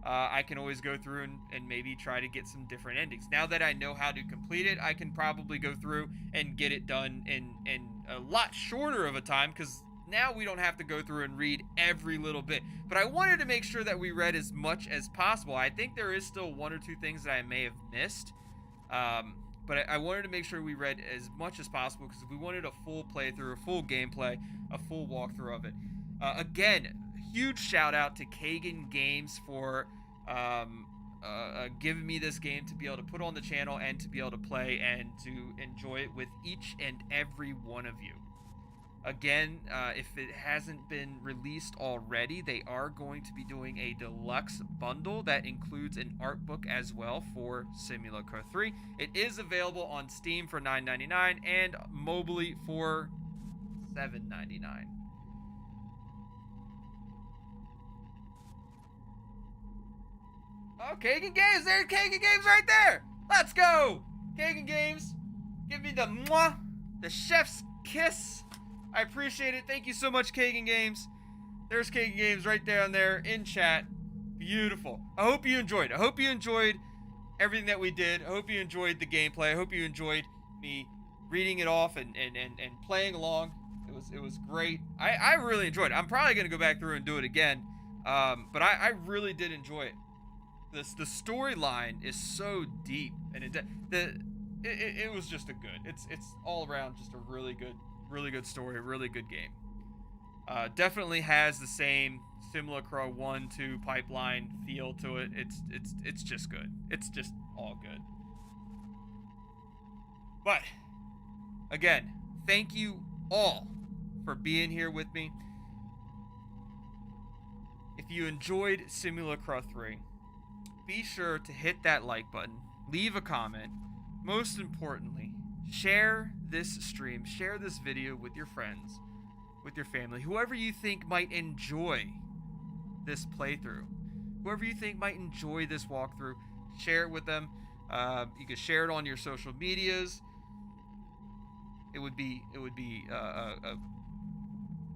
I can always go through and maybe try to get some different endings. Now that I know how to complete it, I can probably go through and get it done in a lot shorter of a time, because now we don't have to go through and read every little bit. But I wanted to make sure that we read as much as possible. I think there is still one or two things that I may have missed. But I wanted to make sure we read as much as possible, because we wanted a full playthrough, a full gameplay, a full walkthrough of it. Again, huge shout out to Kagan Games for giving me this game to be able to put on the channel and to be able to play and to enjoy it with each and every one of you. Again, if it hasn't been released already, they are going to be doing a deluxe bundle that includes an art book as well for Simulacra 3. It is available on Steam for $9.99 and mobily for $7.99. Oh, Kagan Games! There's Kagan Games right there! Let's go! Kagan Games, give me the mwah, the chef's kiss. I appreciate it. Thank you so much, Kagan Games. There's Kagan Games right down there in chat. Beautiful. I hope you enjoyed. I hope you enjoyed everything that we did. I hope you enjoyed the gameplay. I hope you enjoyed me reading it off and playing along. It was great. I really enjoyed it. I'm probably going to go back through and do it again. But I really did enjoy it. The storyline is so deep, and it was just a good. It's all around just a really good story, really good game. Definitely has the same Simulacra 1-2 pipeline feel to it. It's just good. It's just all good. But again, thank you all for being here with me. If you enjoyed Simulacra 3, be sure to hit that like button, leave a comment. Most importantly, share this stream, share this video with your friends, with your family, whoever you think might enjoy this playthrough, whoever you think might enjoy this walkthrough, share it with them. You can share it on your social medias. It would be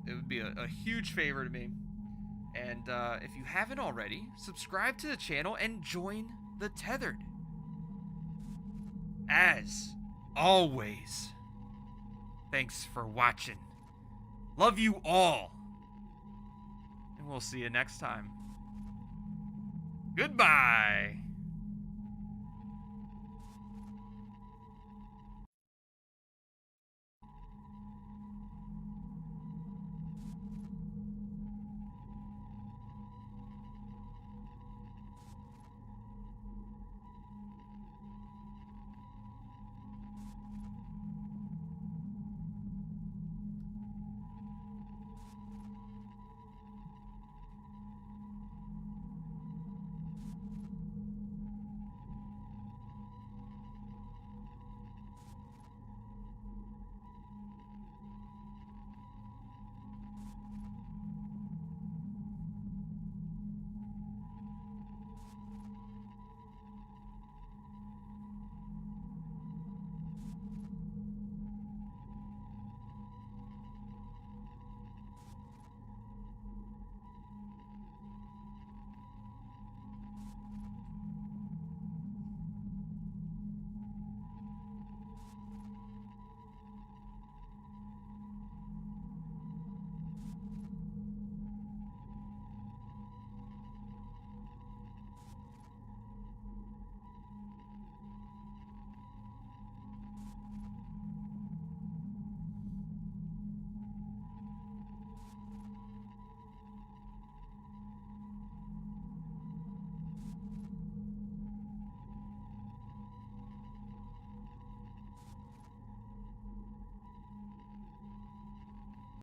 a huge favor to me. And if you haven't already, subscribe to the channel and join the Tethered. As always, thanks for watching. Love you all. And we'll see you next time. Goodbye.